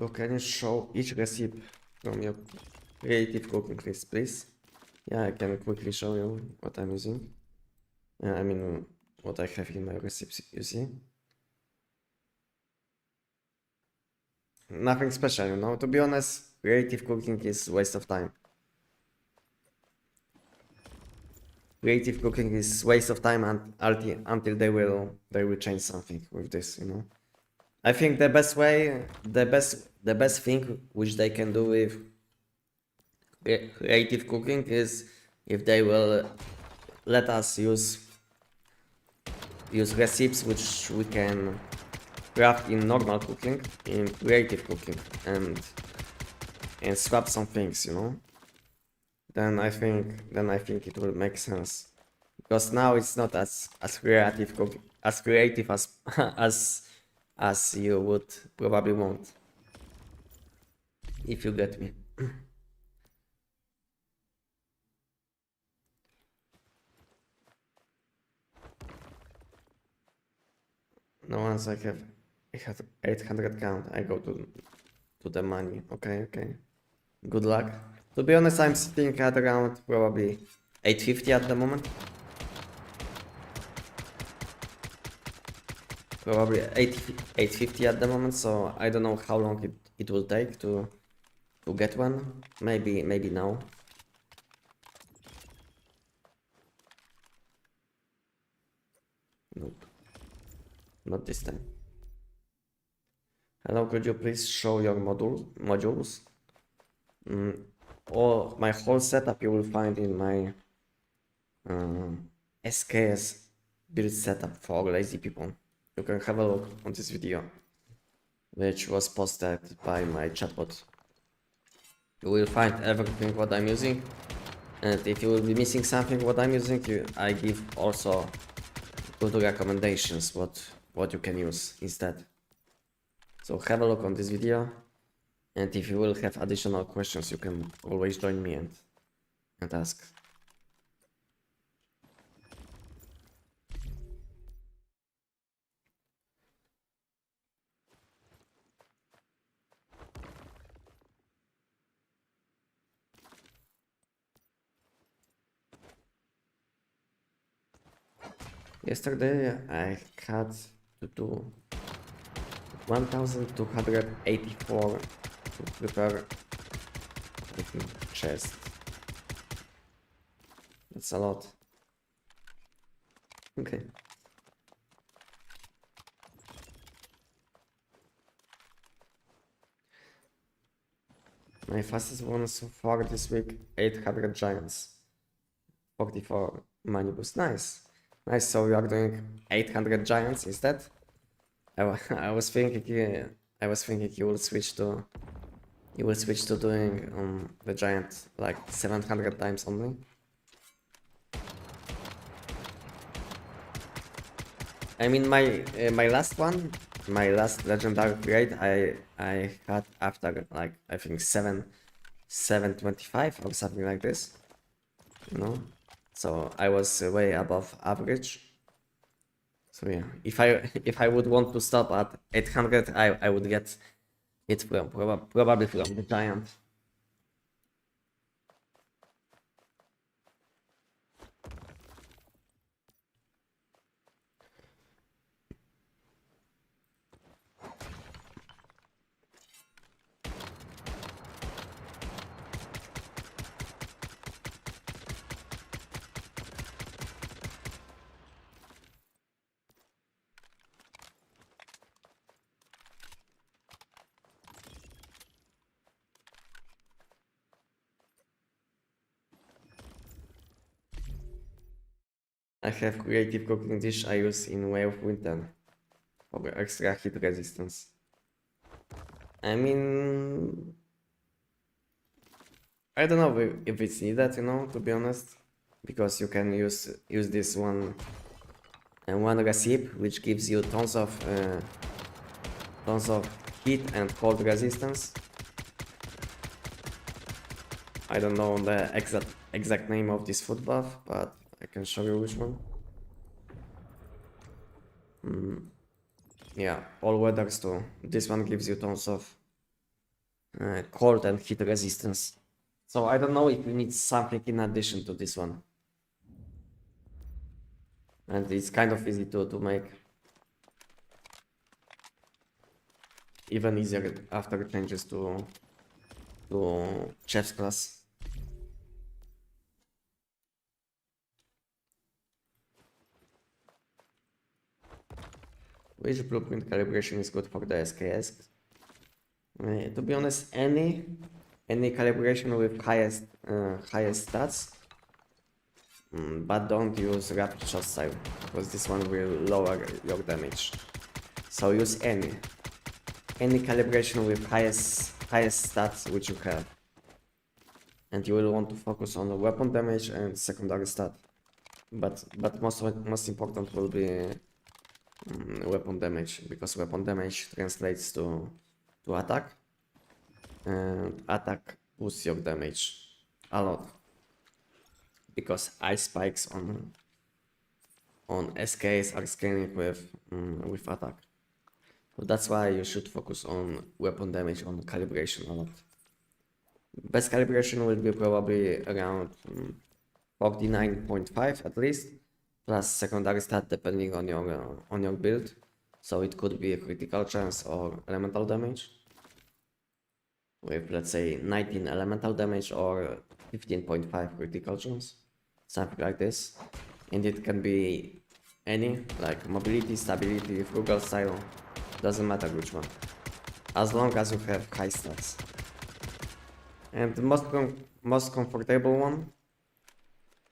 So can you show each recipe from your creative cooking list, please? Yeah, I can quickly show you what I'm using. I mean, what I have in my recipes, you see? Nothing special, you know? To be honest, creative cooking is waste of time. Creative cooking is waste of time until they will change something with this, you know? I think the best way, the best thing which they can do with creative cooking is if they will let us use recipes which we can craft in normal cooking, in creative cooking, and swap some things, you know. Then I think it will make sense. Because now it's not as creative as as you would probably want. If you get me. No, once I have 800 count, I go to the money. Okay, okay. Good luck. To be honest, I'm sitting at around probably 850 at the moment. Probably 850 at the moment, so I don't know how long it will take to get one. Maybe now. Nope. Not this time. Hello, could you please show your modules? All my whole setup you will find in my SKS build setup for lazy people. You can have a look on this video, which was posted by my chatbot. You will find everything what I'm using, and if you will be missing something what I'm using, I give also good recommendations what you can use instead. So have a look on this video, and if you will have additional questions, you can always join me and ask. Yesterday I had to do 1284 to prepare the chest. That's a lot. Okay. My fastest one so far this week, 800 giants. 44 money boost. Nice. Nice, so you are doing 800 giants instead? I was thinking you will switch to doing the giant like 700 times only. I mean my last legendary grade I had after like I think 725 or something like this, you know, so I was way above average. So yeah, if I would want to stop at 800, I would get it from probably from the giant. I have creative cooking dish I use in Way of Winter for extra heat resistance. I mean, I don't know if it's needed, you know, to be honest, because you can use this one recipe which gives you tons of heat and cold resistance. I don't know the exact name of this food buff, but I can show you which one. Yeah, all weathers too. This one gives you tons of cold and heat resistance. So I don't know if you need something in addition to this one. And it's kind of easy to make. Even easier after changes to chef's class. Which blueprint calibration is good for the SKS? To be honest, any calibration with highest stats, but don't use rapid shot style because this one will lower your damage. So use any calibration with highest stats which you have, and you will want to focus on the weapon damage and secondary stat. but most important will be weapon damage, because weapon damage translates to attack, and attack boosts your damage a lot, because ice spikes on SKS are scaling with attack. So that's why you should focus on weapon damage, on calibration a lot. Best calibration will be probably around 49.5 at least, plus secondary stat depending on your build. So it could be a critical chance or elemental damage, with let's say 19 elemental damage or 15.5 critical chance, something like this. And it can be any, like mobility, stability, frugal style, doesn't matter which one, as long as you have high stats. And the most comfortable one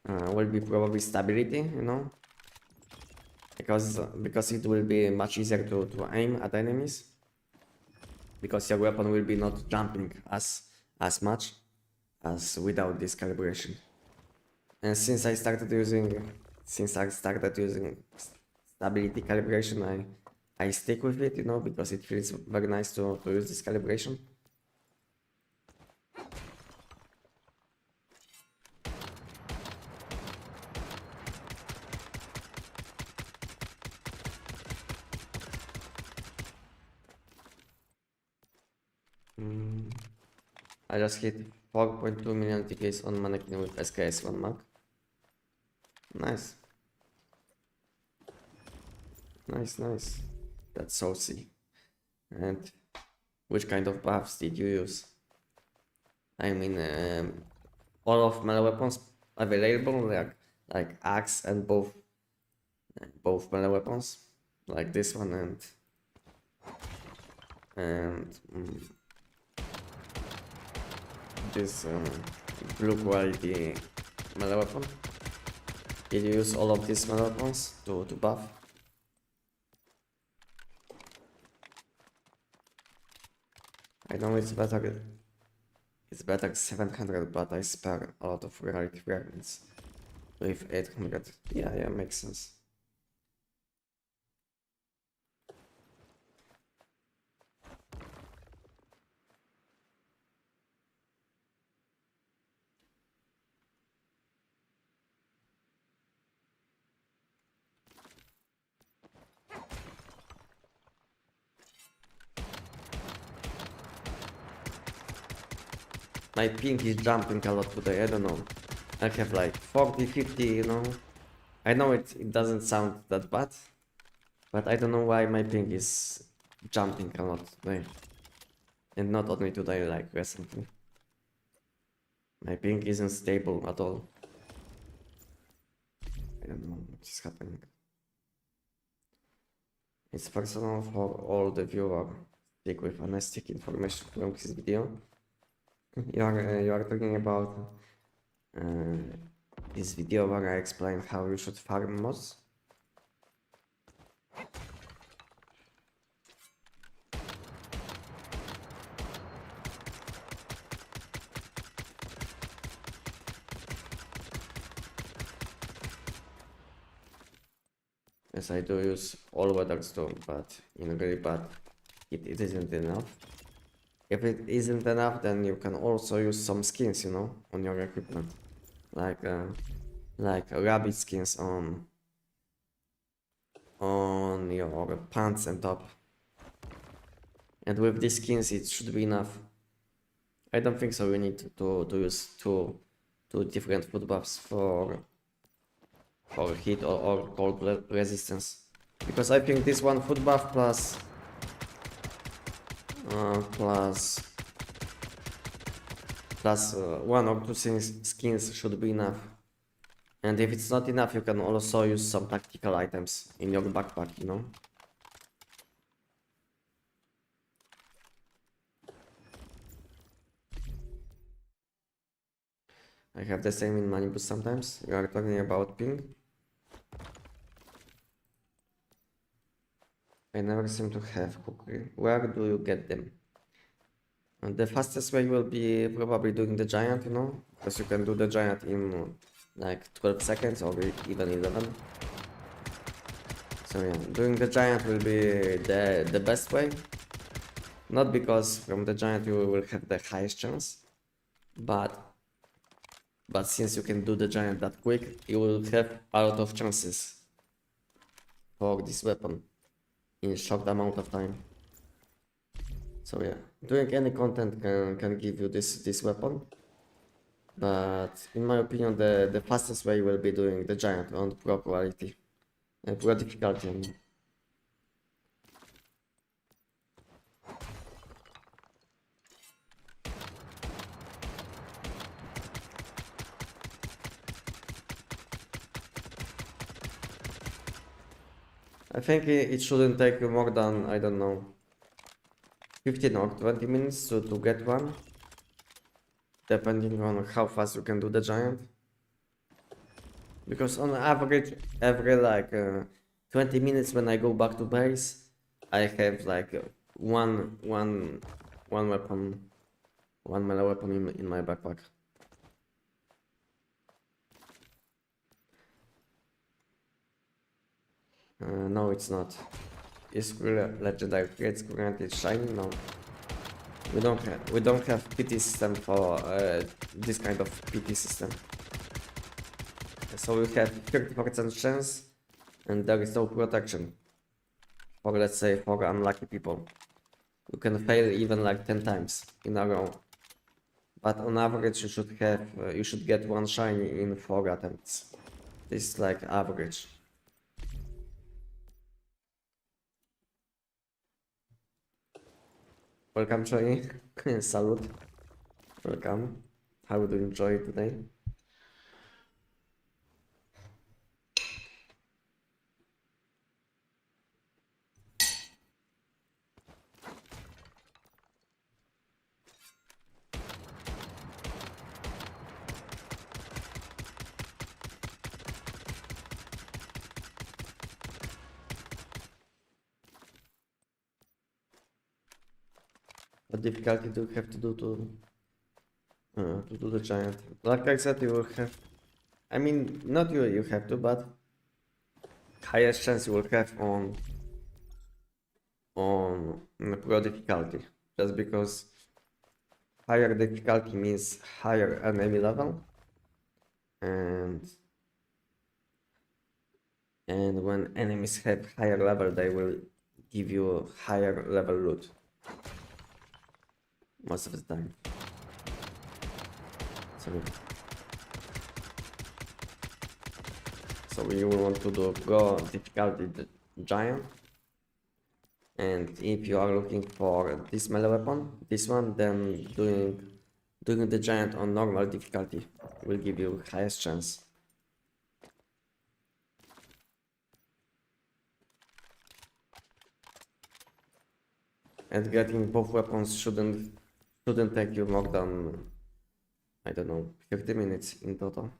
will be probably stability, you know, because it will be much easier to aim at enemies, because your weapon will be not jumping as much as without this calibration. And since I started using stability calibration, I stick with it, you know, because it feels very nice to use this calibration. I just hit 4.2 million TKs on mannequin with SKS 1 mark. Nice. Nice. That's saucy. And which kind of buffs did you use? I mean, all of melee weapons available, like axe and both melee weapons, like this one and this blue quality melee weapon. Did you use all of these melee weapons to buff? I know it's better 700, but I spare a lot of rarity fragments with 800. Yeah, makes sense. My ping is jumping a lot today, I don't know. I have like 40, 50, you know. I know it doesn't sound that bad, but I don't know why my ping is jumping a lot today. And not only today, like recently. My ping isn't stable at all. I don't know what is happening. It's personal for all the viewer. Stick with Anestic information from this video. You are talking about this video where I explain how you should farm mods. Yes, I do use all weather storm, but in really bad it isn't enough. If it isn't enough, then you can also use some skins, you know, on your equipment, like rabbit skins on your pants and top. And with these skins, it should be enough. I don't think so. You need to use two different food buffs for heat or cold resistance, because I think this one food buff plus one or two skins should be enough. And if it's not enough, you can also use some tactical items in your backpack, you know. I have the same in Manibus sometimes. You are talking about ping. I never seem to have cookery. Where do you get them? And the fastest way will be probably doing the giant, you know, because you can do the giant like 12 seconds or even 11. So yeah, doing the giant will be the best way. Not because from the giant you will have the highest chance, but since you can do the giant that quick, you will have a lot of chances for this weapon in a short amount of time. So yeah, doing any content can give you this weapon, but in my opinion the fastest way will be doing the giant on pro quality and pro difficulty. I mean. I think it shouldn't take you more than, I don't know, 15 or 20 minutes to get one, depending on how fast you can do the giant. Because on average, every like 20 minutes when I go back to base, I have like one weapon, one melee weapon in my backpack. No, it's not. Is legendary creates currently shiny? No. We don't have PT system for this kind of PT system. So we have 30% chance and there is no protection for, let's say, for unlucky people. You can fail even like 10 times in a row. But on average you should have you should get one shiny in 4 attempts. This is like average. Welcome, Joey. Salute. Welcome. How do you enjoy it today? What difficulty do you have to do to do the giant? Like I said, you will have. I mean, not you have to, but highest chance you will have on pro difficulty, just because higher difficulty means higher enemy level, and when enemies have higher level, they will give you higher level loot most of the time. So we will want to do pro difficulty the giant. And if you are looking for this melee weapon, this one, then doing the giant on normal difficulty will give you highest chance. And getting both weapons shouldn't take you more than, I don't know, 50 minutes in total.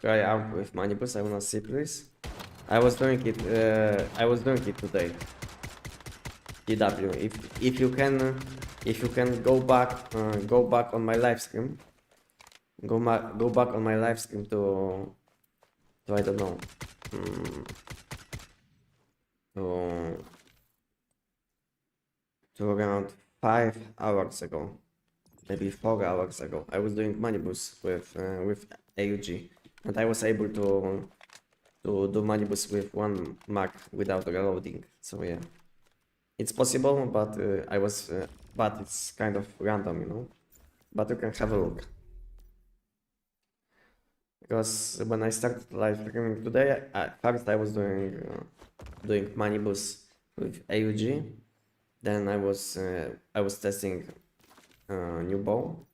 Try out with manipus, I wanna see please. I was doing it today. DW, if you can go back on my live stream, go back on my live stream to I don't know, to around 5 hours ago, maybe 4 hours ago. I was doing manibus with AUG, and I was able to do manibus with 1 mag without reloading. So yeah, it's possible, but but it's kind of random, you know. But you can have a look. Because when I started live streaming today, first I was doing manibus with AUG, then I was testing new bow,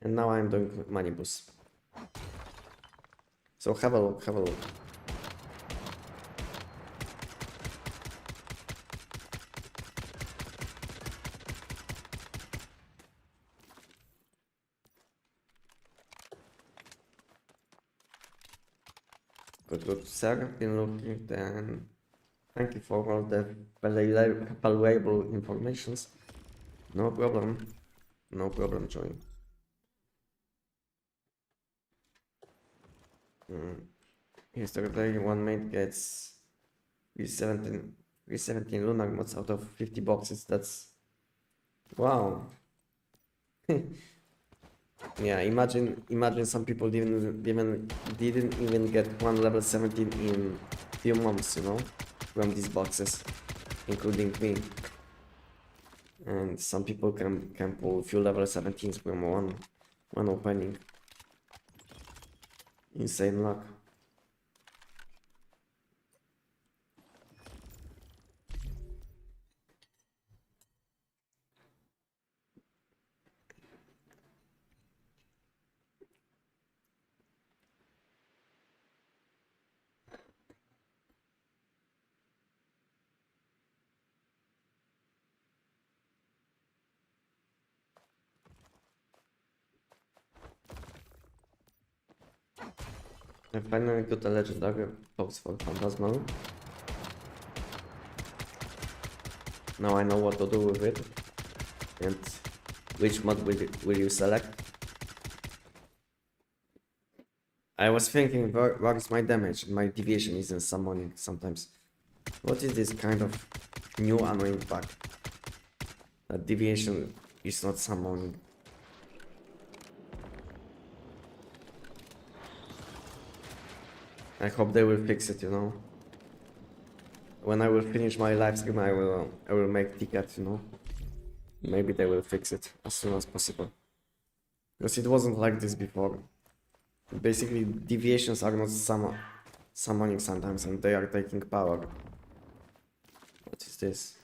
and now I'm doing manibus. So have a look, have a look. Good, sir. Been looking then. Thank you for all the valuable informations. No problem. No problem, Joey. Yesterday, one mate gets 317 lunar mods out of 50 boxes. That's wow. Yeah, imagine some people didn't even get one level 17 in few months, you know, from these boxes, including me. And some people can pull few level 17s from one opening. Insane luck. I finally got a legendary box for Phantasmal. Now I know what to do with it and which mod will you select. I was thinking, what is my damage? My deviation isn't summoning sometimes. What is this kind of new annoying bug? That deviation is not summoning. I hope they will fix it, you know. When I will finish my live stream, I will make tickets, you know. Maybe they will fix it as soon as possible. Because it wasn't like this before. Basically, deviations are not summoning sometimes, and they are taking power. What is this?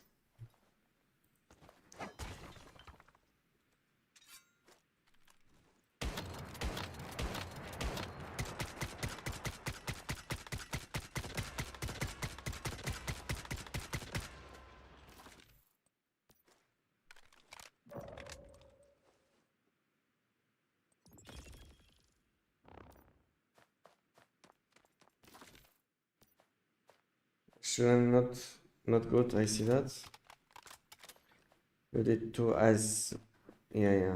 Actually, not good. I see that. You did two as, yeah.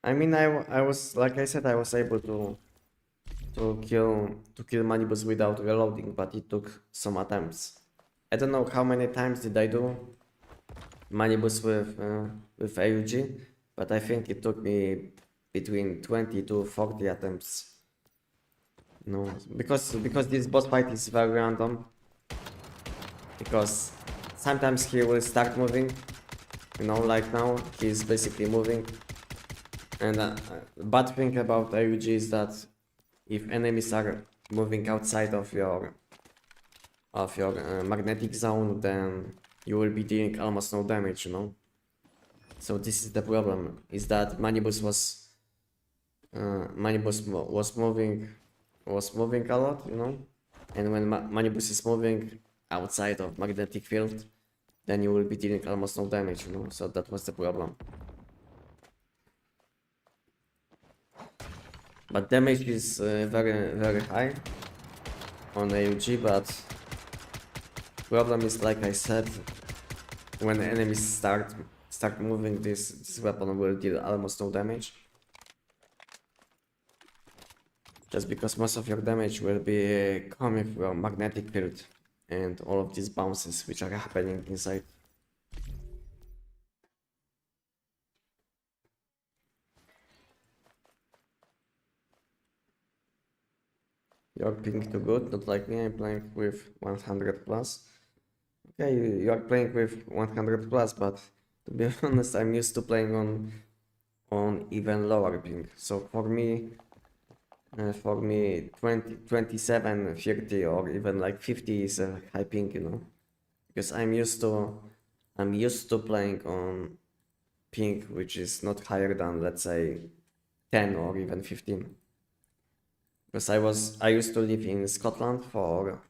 I mean, I was, like I said, I was able to kill Manibus without reloading, but it took some attempts. I don't know how many times did I do Manibus with AUG, but I think it took me between 20 to 40 attempts. No, because this boss fight is very random. Because sometimes he will start moving, you know, like now he's basically moving. And bad thing about AUG is that if enemies are moving outside of your magnetic zone, then you will be dealing almost no damage, you know. So this is the problem, is that Manibus was moving a lot, you know. And when Manibus is moving outside of magnetic field, then you will be dealing almost no damage, you know. So that was the problem. But damage is very high on AUG, but problem is, like I said, when enemies start moving, this weapon will deal almost no damage. Just because most of your damage will be coming from magnetic field and all of these bounces which are happening inside. You're playing too good, not like me, I'm playing with 100 plus. Okay, you are playing with 100 plus, but to be honest, I'm used to playing on even lower ping. So for me 20, 27, 30 or even like 50 is a high ping, you know. Because I'm used to playing on ping which is not higher than, let's say, 10 or even 15. Because I used to live in Scotland for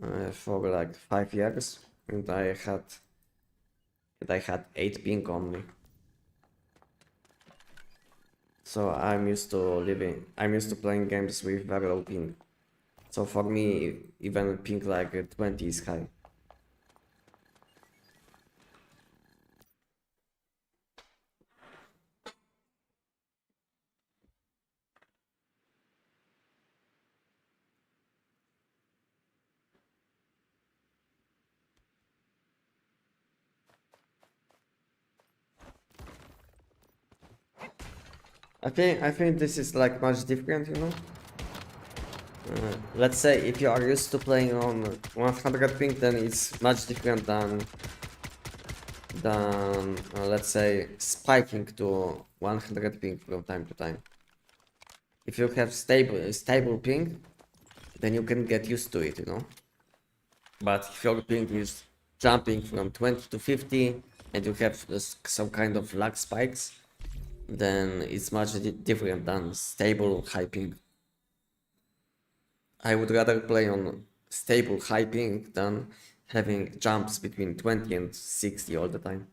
like 5 years, and I had 8 ping only. So I'm used to playing games with very low ping. So for me, even ping like 20 is high. I think this is like much different, you know. Let's say if you are used to playing on 100 ping, then it's much different than let's say spiking to 100 ping from time to time. If you have stable ping, then you can get used to it, you know. But if your ping is jumping from 20 to 50 and you have some kind of lag spikes, then it's much different than stable high ping. I would rather play on stable high ping than having jumps between 20 and 60 all the time.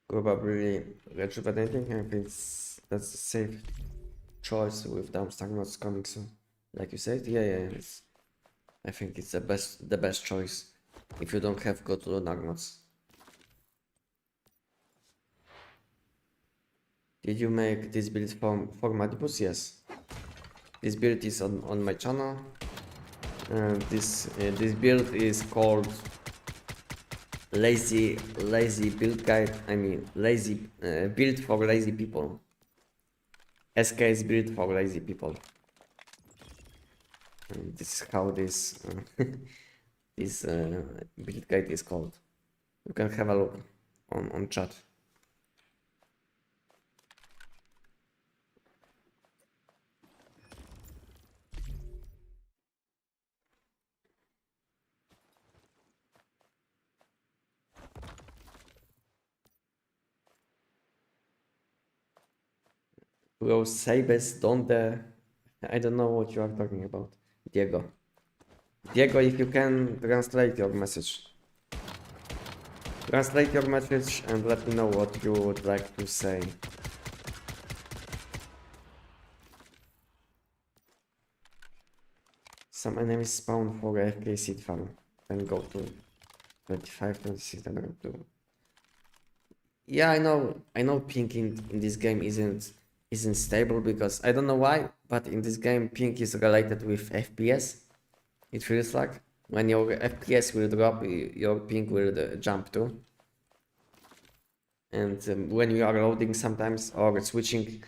Probably rejuvenating, I think that's a safe choice with Darmstadt mods coming soon. Like you said, yeah, I think it's the best choice if you don't have good lunar mods. Did you make this build for Madibus? Yes. This build is on my channel. This build is called lazy build guide. I mean lazy build for lazy people. SKS build for lazy people. And this is how this this build guide is called. You can have a look on chat. Bro, Sabes, donde? I don't know what you are talking about. Diego. Diego, if you can translate your message. Translate your message and let me know what you would like to say. Some enemies spawn for AFK seed farm. Then go to 25, 26, and go to... Yeah, I know ping in this game isn't stable because I don't know why, but in this game ping is related with FPS. It feels like when your FPS will drop, your ping will jump too. And when you are loading sometimes or switching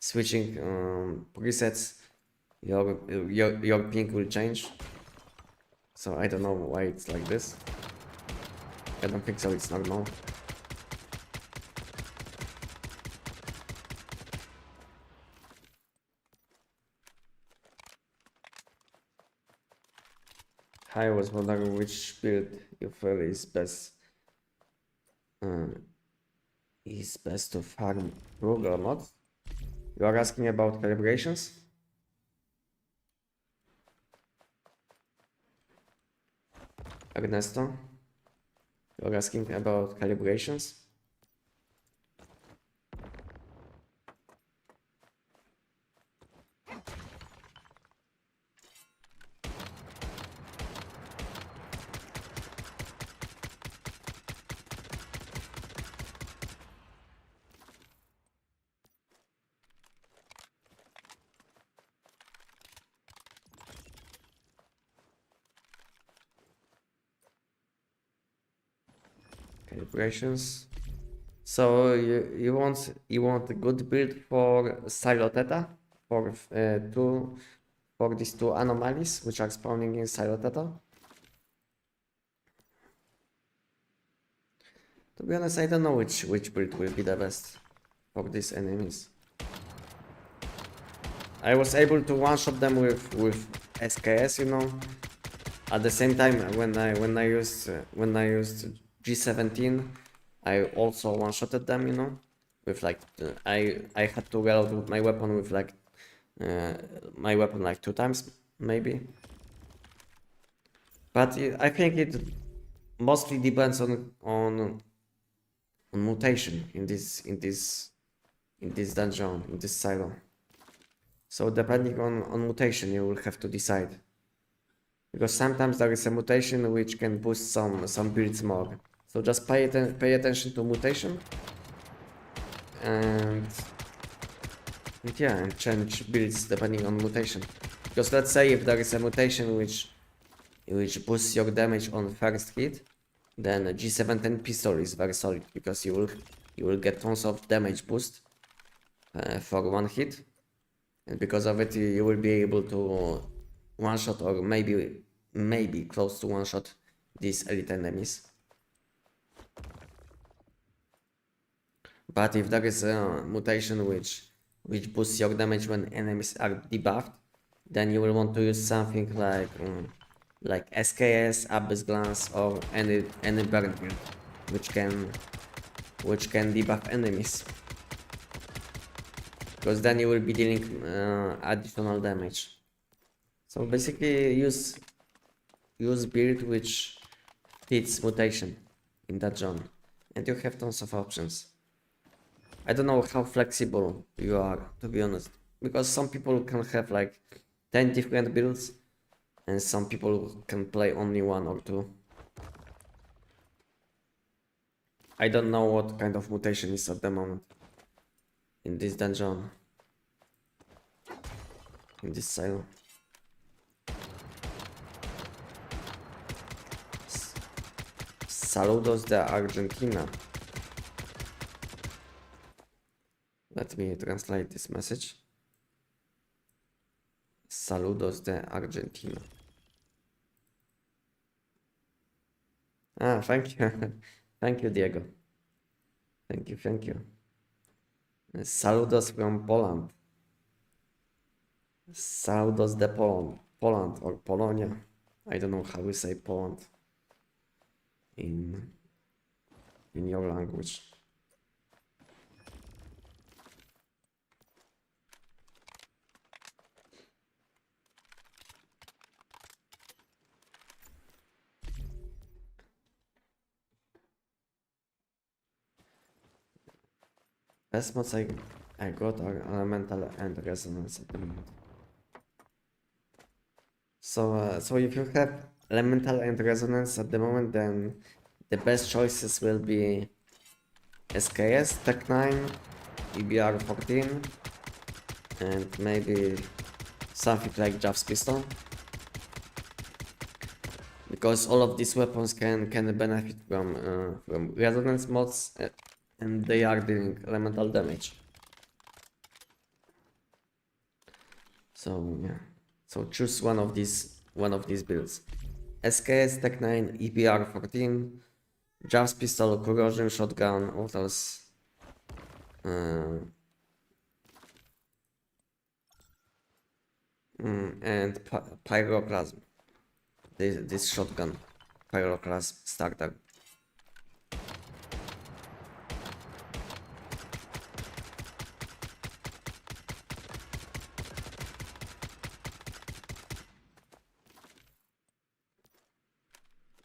presets, your ping will change. So I don't know why it's like this. I don't think so. It's normal. I was wondering which build you feel is best to farm rogue or not. You are asking about calibrations? Ernesto? You're asking about calibrations? Calibrations. So you want a good build for Silo Theta for these two anomalies which are spawning in Silo Theta. To be honest, I don't know which build will be the best for these enemies. I was able to one-shot them with SKS, you know. At the same time, when I used G17, I also one-shotted them, you know, with like I had to reload with my weapon with like my weapon like 2 times maybe. But I think it mostly depends on mutation in this dungeon, in this silo. So depending on mutation, you will have to decide. Because sometimes there is a mutation which can boost some builds more. So just pay attention to mutation and yeah, and change builds depending on mutation. Because let's say if there is a mutation which boosts your damage on first hit, then a G17 pistol is very solid because you will get tons of damage boost for 1 hit, and because of it you will be able to one shot or maybe close to one shot these elite enemies. But if there is a mutation which boosts your damage when enemies are debuffed, then you will want to use something like SKS, Abyss Glance, or any burn build which can debuff enemies. Because then you will be dealing additional damage. So basically use build which fits mutation in that zone, and you have tons of options. I don't know how flexible you are, to be honest, because some people can have like 10 different builds and some people can play only 1 or 2. I don't know what kind of mutation is at the moment in this dungeon, in this silo. Saludos de Argentina. Let me translate this message. Saludos de Argentina. Ah, thank you. Thank you, Diego. Thank you. Saludos from Poland. Saludos de Poland or Polonia. I don't know how we say Poland in your language. Best mods I got are elemental and resonance at the moment. So if you have elemental and resonance at the moment, then the best choices will be SKS, Tech 9, EBR 14, and maybe something like Jav's pistol. Because all of these weapons can benefit from resonance mods, and they are dealing elemental damage. So yeah, so choose one of these builds: SKS, Tech 9, EPR 14, Jav's pistol, corrosion shotgun, what else? And pyroclasm. This shotgun, pyroclasm starter.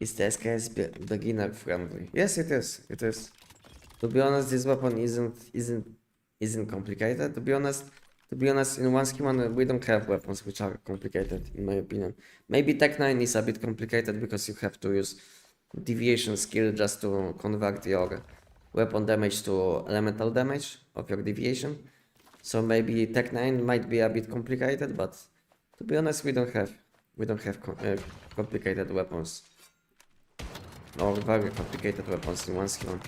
Is the SKS beginner friendly? Yes, it is. It is. To be honest, this weapon isn't complicated. To be honest, in 1sk1 we don't have weapons which are complicated, in my opinion. Maybe Tech 9 is a bit complicated because you have to use deviation skill just to convert your weapon damage to elemental damage of your deviation. So maybe Tech 9 might be a bit complicated, but to be honest, we don't have complicated weapons. Or very complicated weapons in 1sk1.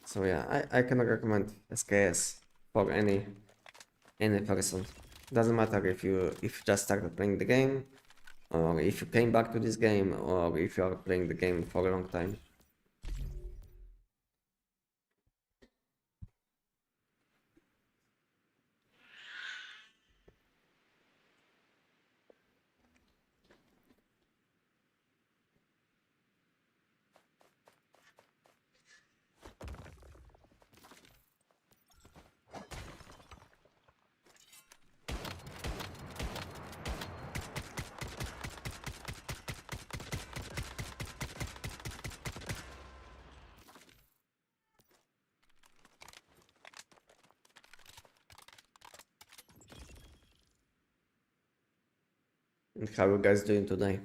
So yeah, I can recommend SKS for any person. Doesn't matter if you just started playing the game, or if you came back to this game, or if you are playing the game for a long time. How you guys doing today?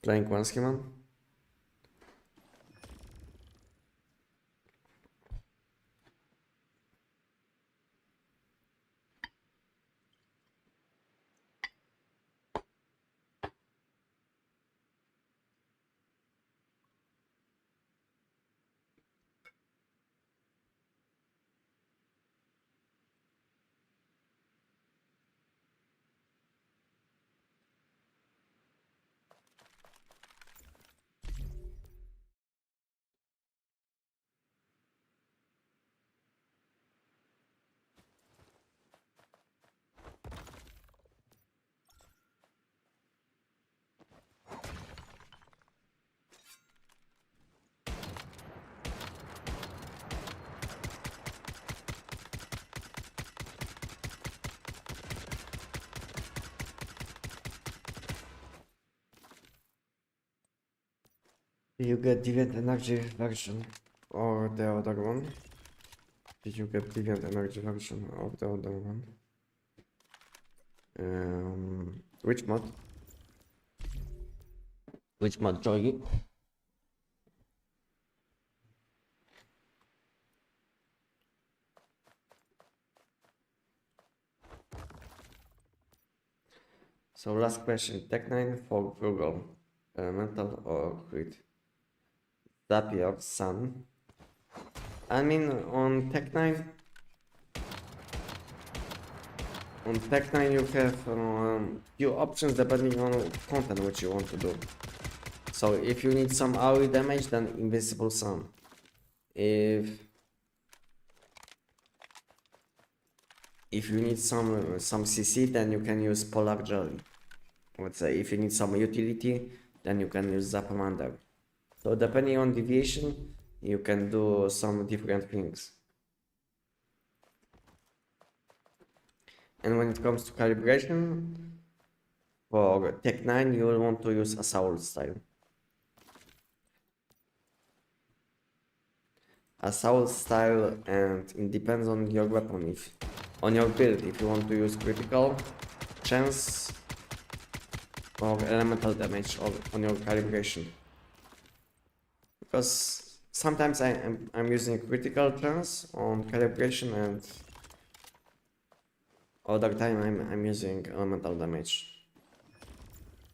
Playing one schema? You get deviant energy version or the other one? Did you get deviant energy version of the other one? Which mod? Which mod, Joy? So last question, Tech 9 for Frugal, Elemental or Crit? Zapier, Sun. I mean, on Tech 9 you have few options depending on content which you want to do. So if you need some AoE damage, then Invisible Sun. If you need some CC, then you can use Polar Jelly. Let's say if you need some utility, then you can use Zapamander. So depending on deviation, you can do some different things. And when it comes to calibration, for Tech 9 you will want to use Assault style. Assault style, and it depends on your weapon, on your build, if you want to use critical, chance, or elemental damage on your calibration. Because sometimes I'm using critical chance on calibration, and other time I'm using elemental damage.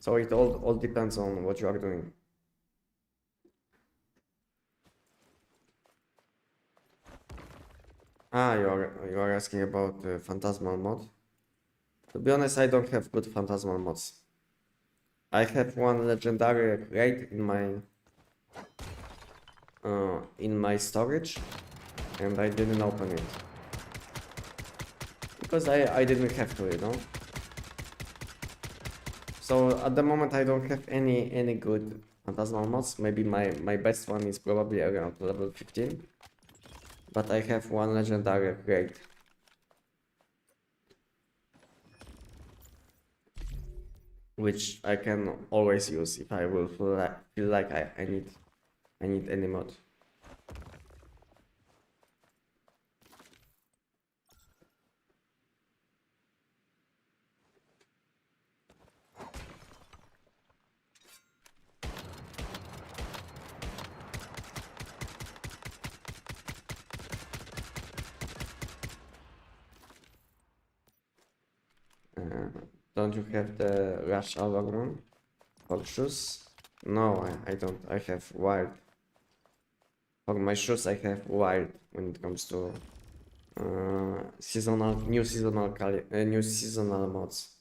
So it all depends on what you are doing. You are asking about the Phantasmal mod. To be honest, I don't have good Phantasmal mods. I have one legendary crate in my storage, and I didn't open it because I didn't have to, you know. So at the moment I don't have any good Phantasmal mods. Maybe my best one is probably around level 15. But I have one legendary crate. Which I can always use if I will feel like I need any mod. Don't you have the Rush Hour one for shoes? No, I don't. I have wild. For my shoes, I have wild when it comes to new seasonal mods.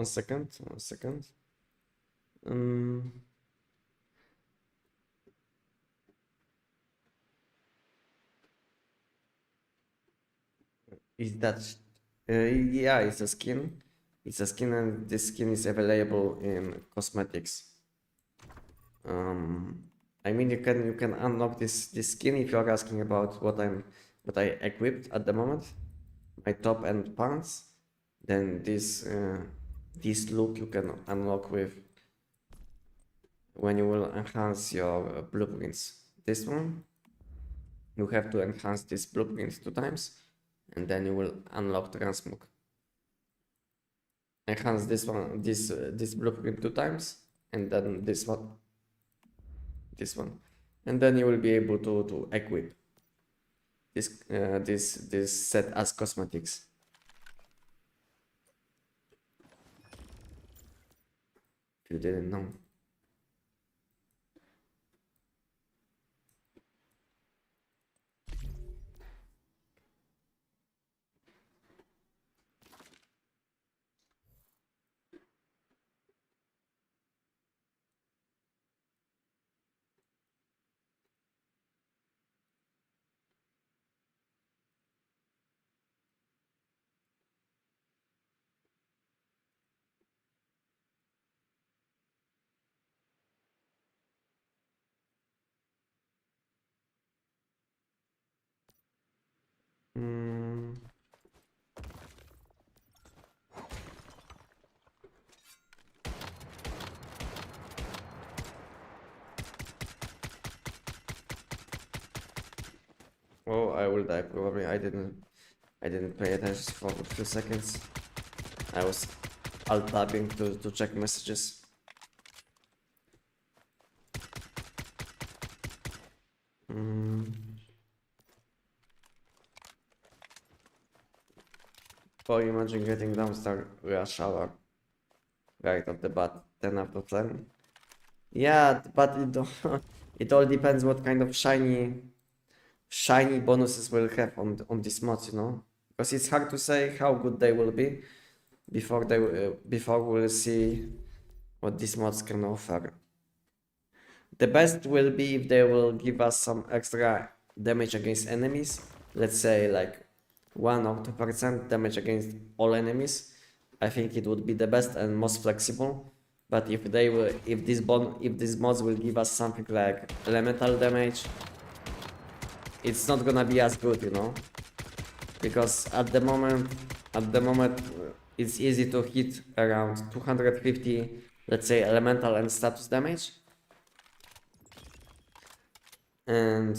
One second. Is that yeah, it's a skin. It's a skin, and this skin is available in cosmetics. I mean, you can unlock this skin if you're asking about what I equipped at the moment, my top end pants. Then this look you can unlock with when you will enhance your blueprints. This one, you have to enhance this blueprint 2 times, and then you will unlock transmog. Enhance this one, this blueprint 2 times, and then this one, and then you will be able to equip this set as cosmetics. If you didn't know. Oh, I will die probably. I didn't pay attention for a few seconds. I was alt tabbing to check messages. Oh, imagine getting downstairs rush hour right off the bat, 10 out of 10. Yeah, but it all depends what kind of shiny bonuses will have on this mod, you know, because it's hard to say how good they will be before we'll see what these mods can offer. The best will be if they will give us some extra damage against enemies, let's say like 1 or 2% damage against all enemies. I think it would be the best and most flexible. But if these mods will give us something like elemental damage, it's not gonna be as good, you know, because at the moment it's easy to hit around 250, let's say, elemental and status damage, and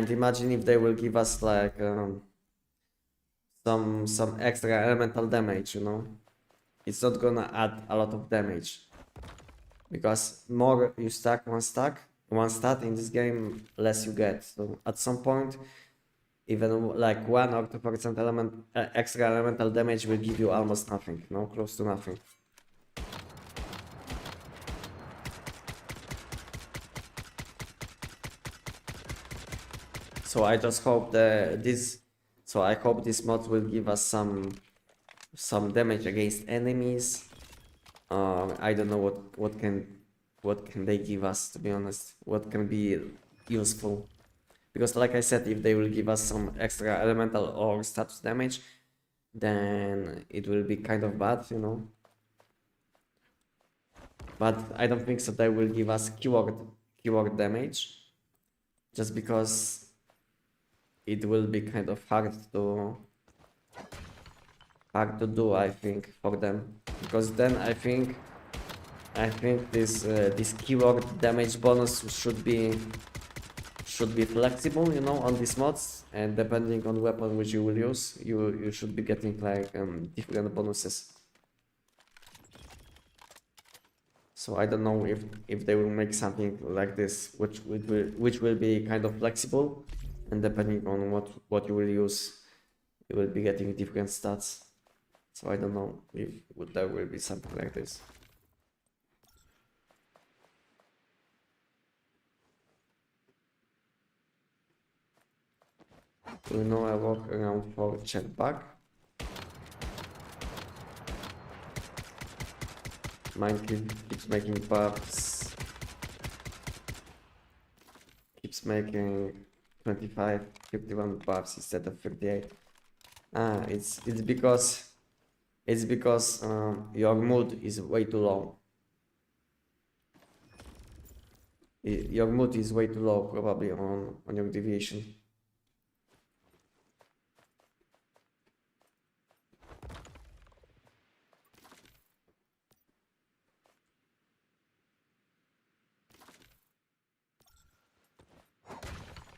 imagine if they will give us like some extra elemental damage, you know, it's not gonna add a lot of damage, because more you stack one stat in this game, less you get. So at some point, even like 1 or 2% extra elemental damage will give you almost nothing, you know, close to nothing. So I just hope I hope this mod will give us some damage against enemies. I don't know what can they give us, to be honest. What can be useful? Because like I said, if they will give us some extra elemental or status damage, then it will be kind of bad, you know. But I don't think so they will give us keyword damage, just because it will be kind of hard to do, I think, for them. Because then I think this keyword damage bonus should be flexible, you know, on these mods, and depending on weapon which you will use, you should be getting like different bonuses. So I don't know if they will make something like this, which will be kind of flexible, and depending on what you will use, you will be getting different stats. So I don't know if there will be something like this. Do you know I walk around for check back? Mine keeps making buffs. Keeps making 25, 51 buffs instead of 58. It's because your mood is way too low. Your mood is way too low probably on your deviation.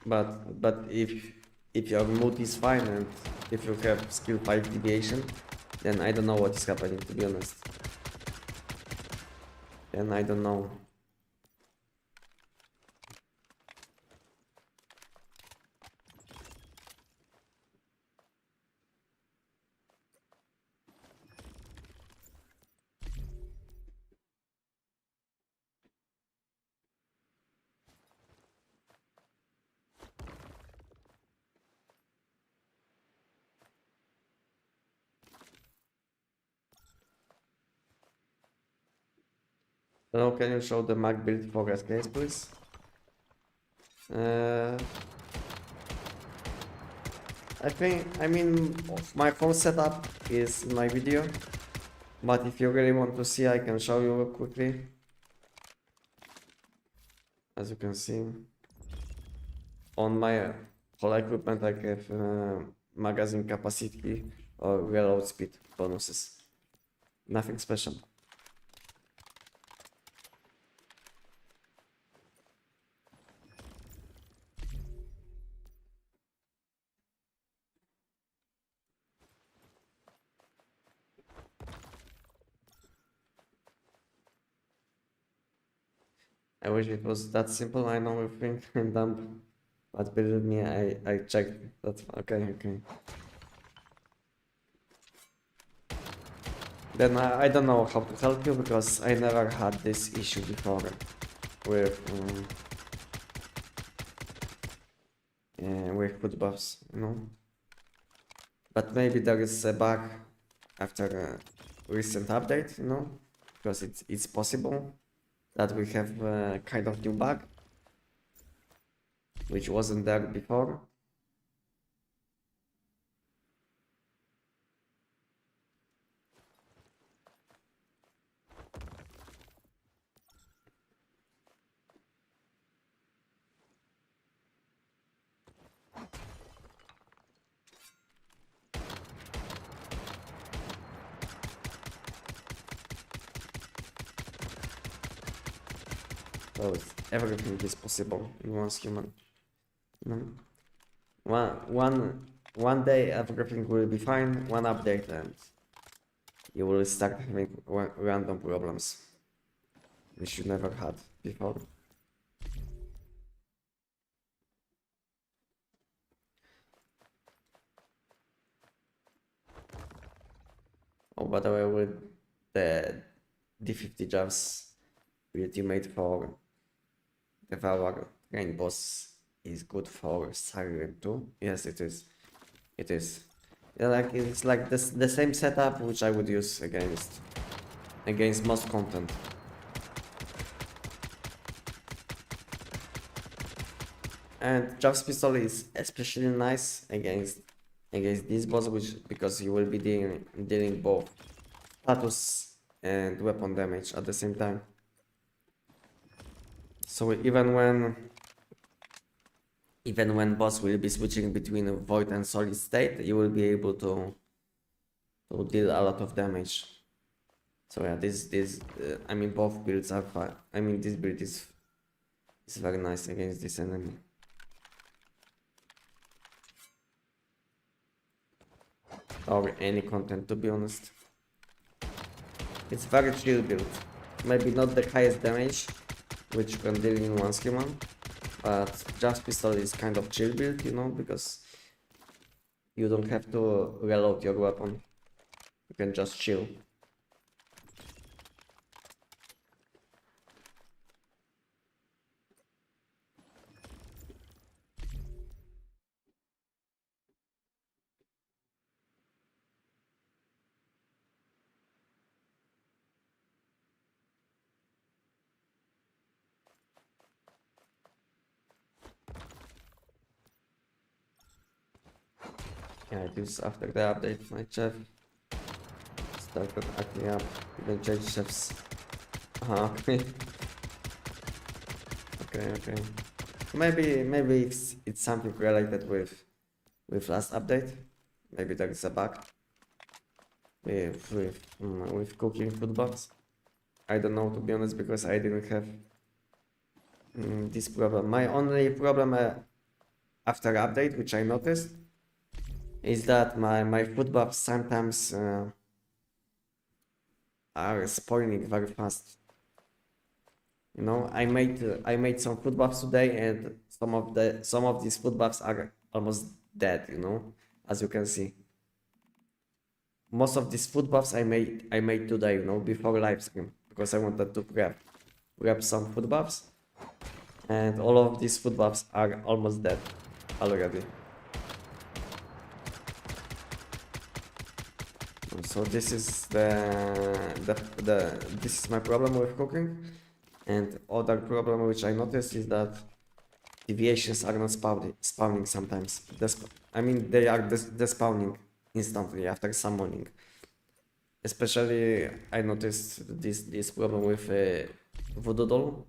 But if your mood is fine and if you have skill 5 deviation, then I don't know what is happening, to be honest. Then I don't know. Now can you show the Mac build for SKS, please? I mean, my phone setup is in my video, but if you really want to see, I can show you quickly. As you can see, on my whole equipment I have magazine capacity or reload speed bonuses. Nothing special. I wish it was that simple. I know you think I'm dumb, but believe me, I checked. That's okay. Then I don't know how to help you because I never had this issue before with food buffs, you know. But maybe there is a bug after a recent update, you know, because it's possible that we have a kind of new bug which wasn't there before. So everything is possible in one's human. You know? One day everything will be fine, one update and you will start having random problems which you never had before. Oh, by the way, with the D50 jobs build you made for Devour Rain Boss is good for Siren too. Yes, it is. It is. Yeah, like it's like the same setup which I would use against most content. And Job's pistol is especially nice against this boss, which because you will be dealing both status and weapon damage at the same time. So even when boss will be switching between void and solid state, you will be able to deal a lot of damage. So yeah, I mean both builds are fine. I mean this build is very nice against this enemy. Or any content, to be honest. It's very chill build. Maybe not the highest damage, which you can deal in one's human, but just pistol is kind of chill build, you know, because you don't have to reload your weapon. You can just chill. Yeah, it is after the update. My chef started acting up. Even change chefs. Okay. Okay. Maybe it's something related with last update. Maybe there is a bug with cooking food box. I don't know, to be honest, because I didn't have this problem. My only problem after update, which I noticed, is that my food buffs sometimes are spoiling very fast. You know, I made some food buffs today, and some of these food buffs are almost dead. You know, as you can see, most of these food buffs I made today. You know, before live stream, because I wanted to prep some food buffs, and all of these food buffs are almost dead already. So this is this is my problem with cooking. And other problem which I noticed is that deviations are not spawning sometimes. I mean, they are despawning instantly after summoning. Especially, I noticed this problem with Voodoo Doll.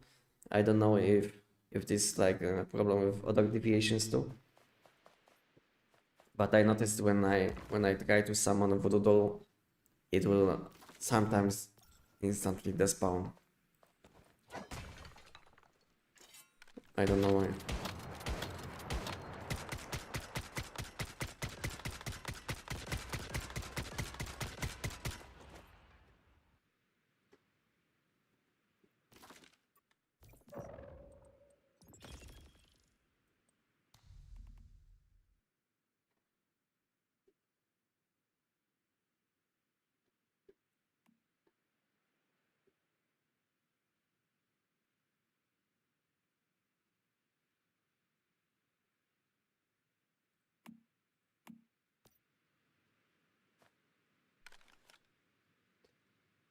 I don't know if this is like a problem with other deviations too. But I noticed when I try to summon a Voodoo Doll, it will sometimes instantly despawn. I don't know why.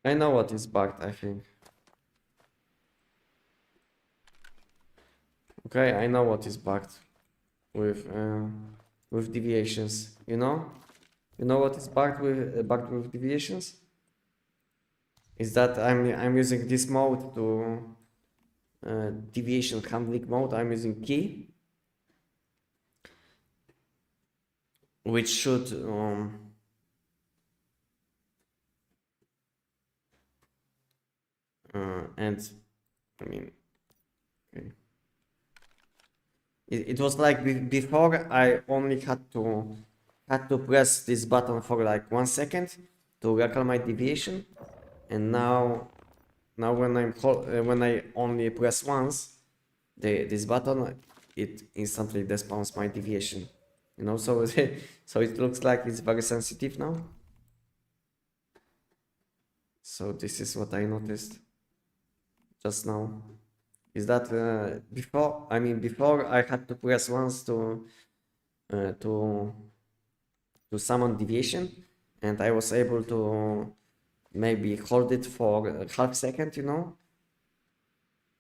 I know what is bugged, I think. Okay, I know what is bugged with deviations. You know what is bugged with deviations? Is that I'm using this mode to deviation handling mode. I'm using key, which should and I mean, okay. It was like before I only had to press this button for like 1 second to recall my deviation, and now when I only press once this button, it instantly despawns my deviation. You know, so so it looks like it's very sensitive now. So this is what I noticed just now. Is that before I had to press once to uh, to summon deviation, and I was able to maybe hold it for a half second, you know,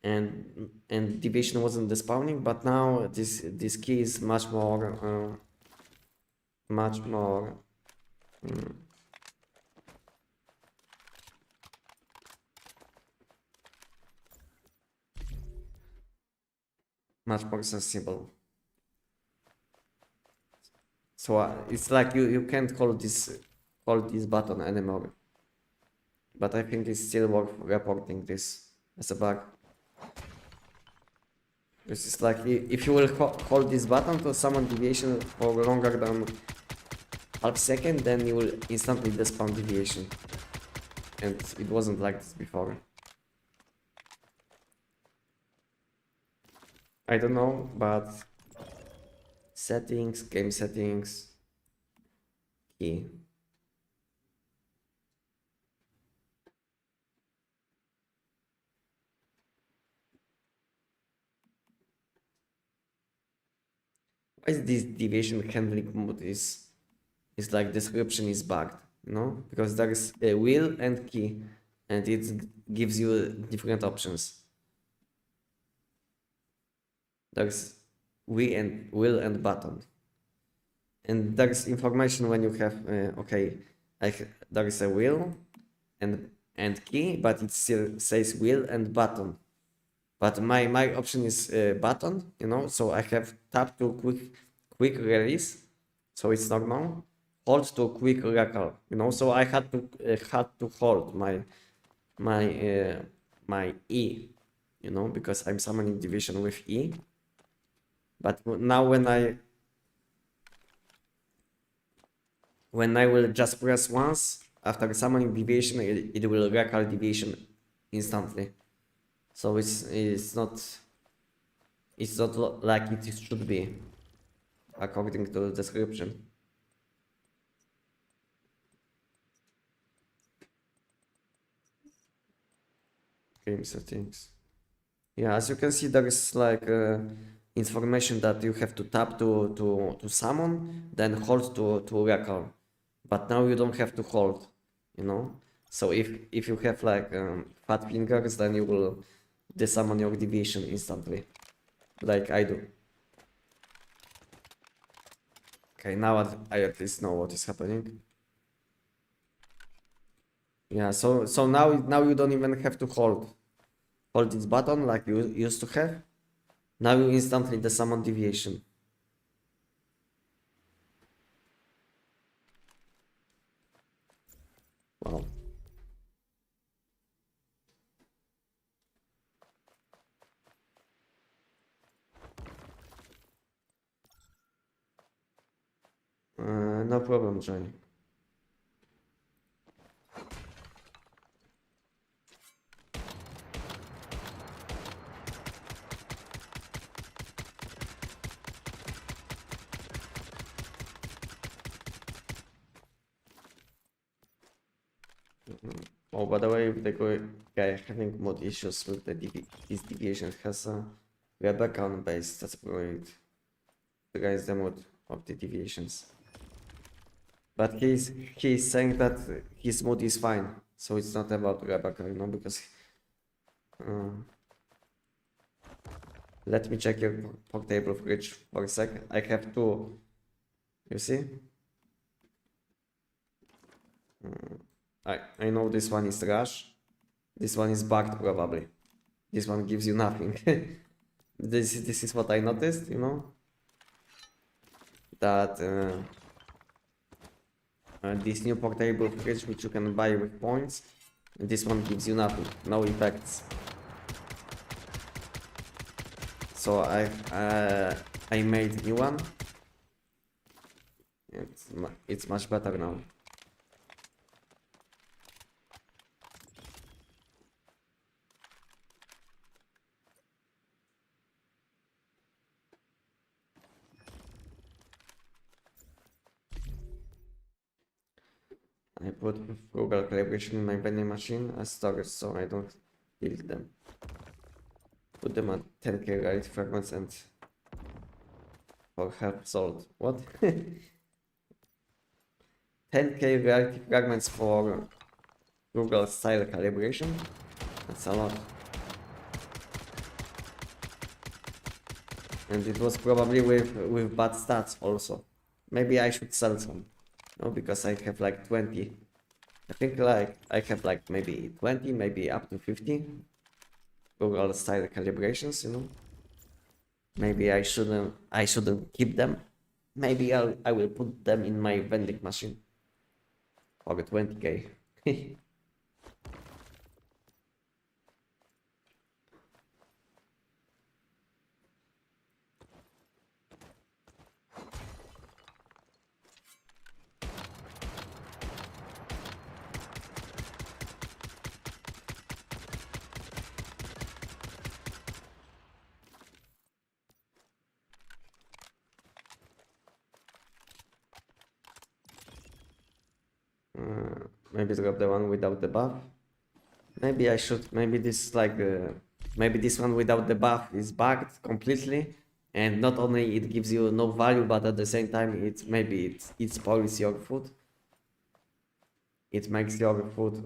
and deviation wasn't despawning. But now this key is much more much more mm, much more sensible. So it's like you can't hold this button anymore. But I think it's still worth reporting this as a bug. This is like if you will hold this button to summon deviation for longer than half second, then you will instantly despawn deviation. And it wasn't like this before. I don't know, but settings, game settings, key. Why is this deviation handling mode is like description is bugged, you know? Because there is a wheel and key, and it gives you different options. There's wheel and button. and there is information when you have okay, like there is a wheel and key, but it still says wheel and button. But my option is button, you know, so I have tap to quick release, so it's normal. Hold to quick recall, you know, so I had to hold my E, you know, because I'm summoning division with E. But now when I will just press once after summoning deviation, it will recall deviation instantly. So it's not like it should be according to the description. Game settings. Yeah, as you can see, there is like information that you have to tap to summon, then hold to recall. But now you don't have to hold, you know. So if you have like fat fingers, then you will desummon your deviation instantly, like I do. Okay, now I at least know what is happening. Yeah, so now you don't even have to hold this button like you used to have. Now you instantly desummon deviation. Wow. No problem, Johnny. Oh, by the way, the guy having mod issues with his deviation has a web account base. That's great. The guy is the mod of the deviations. But he's saying that his mod is fine, so it's not about Rebecca, you know, because let me check your portable fridge for a sec. I have two. You see? I know this one is trash. This one is bugged probably. This one gives you nothing. This is what I noticed, you know, that this new portable fridge which you can buy with points, this one gives you nothing, no effects. So I made new one. It's much better now. I put frugal calibration in my vending machine as storage so I don't build them. Put them at 10k rarity fragments and for half sold. What? 10k rarity fragments for frugal style calibration? That's a lot. And it was probably with bad stats also. Maybe I should sell some. No, because I have like 20. I think like I have like maybe 20, maybe up to 50 Google style calibrations, you know. Maybe I shouldn't keep them. Maybe I will put them in my vending machine for 20k. Maybe drop the one without the buff. Maybe I should. Maybe this is like maybe this one without the buff is bugged completely, and not only it gives you no value, but at the same time it spoils your food. It makes your food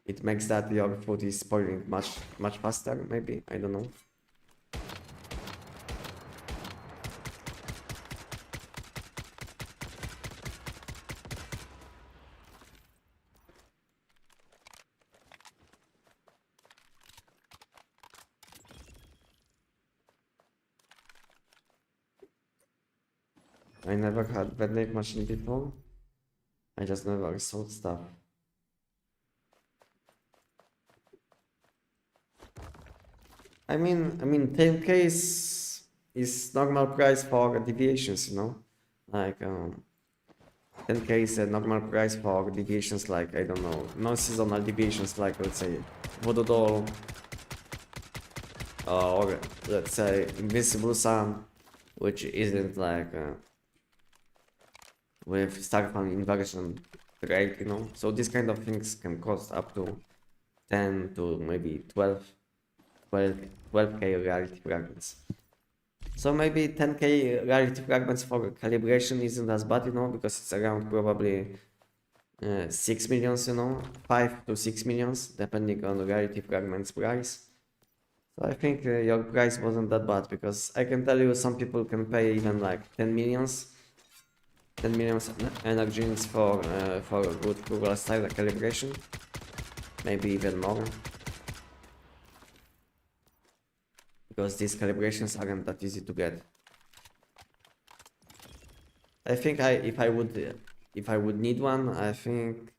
it makes that your food is spoiling much faster. Maybe I don't know. I never had vending machine before. I just never sold stuff. I mean, 10k is normal price for deviations, you know? Like, 10k is a normal price for deviations like, I don't know, non-seasonal deviations like, let's say, Voodoo Doll, or let's say, Invincible Sun, which isn't like, with Starfall inversion rate, you know? So these kind of things can cost up to 10 to maybe 12k rarity fragments. So maybe 10k rarity fragments for calibration isn't as bad, you know, because it's around probably 6 millions, you know, 5 to 6 millions, depending on the rarity fragments price. So I think your price wasn't that bad, because I can tell you some people can pay even like 10 millions energy units for a good Google style calibration, maybe even more. Because these calibrations aren't that easy to get. I think if I would need one, I think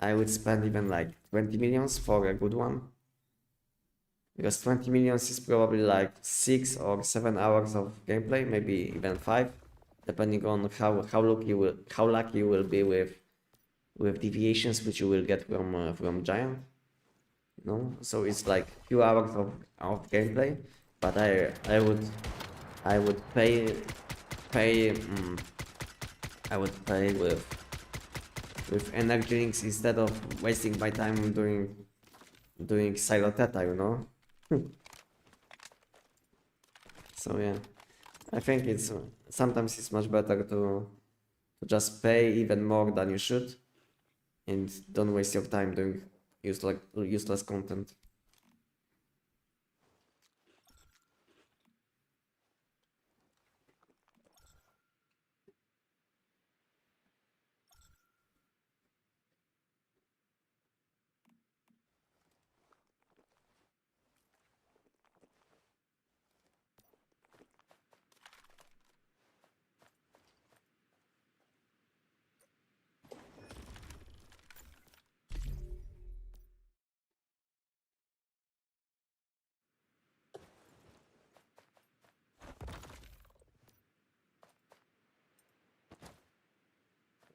I would spend even like 20 millions for a good one. Because 20 millions is probably like 6 or 7 hours of gameplay, maybe even 5, depending on how lucky you will be with deviations which you will get from Giant. You know, so it's like few hours of gameplay, but I would pay I would play with energy drinks instead of wasting my time doing silo theta, you know. So yeah, I think it's sometimes it's much better to just pay even more than you should, and don't waste your time doing useless content.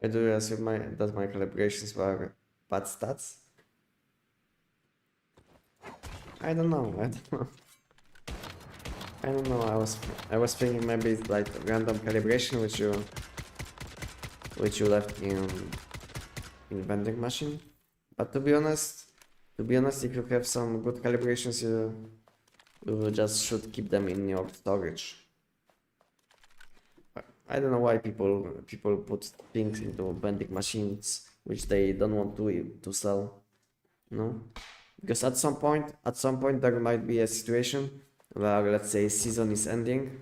I do assume that my calibrations were bad stats. I don't know. I don't know. I don't know. I was thinking maybe it's like random calibration which you left in vending machine. But to be honest, if you have some good calibrations, you just should keep them in your storage. I don't know why people put things into vending machines which they don't want to sell. No, because at some point there might be a situation where, let's say, season is ending,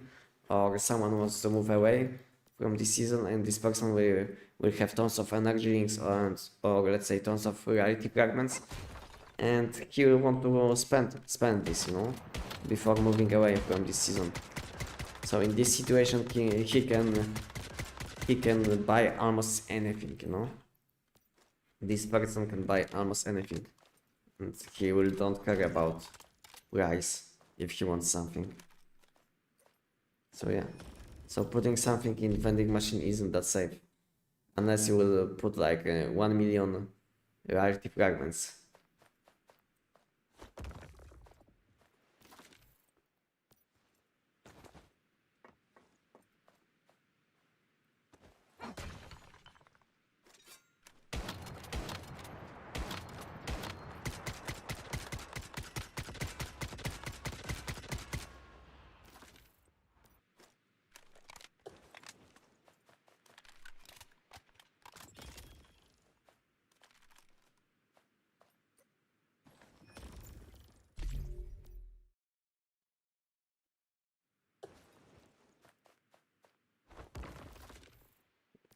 or someone wants to move away from this season, and this person will have tons of energy rings or let's say tons of reality fragments, and he will want to spend this, you know, before moving away from this season. So in this situation, he can buy almost anything, you know. This person can buy almost anything, and he will don't care about price if he wants something. So yeah, so putting something in vending machine isn't that safe, unless you will put like 1 million rarity fragments.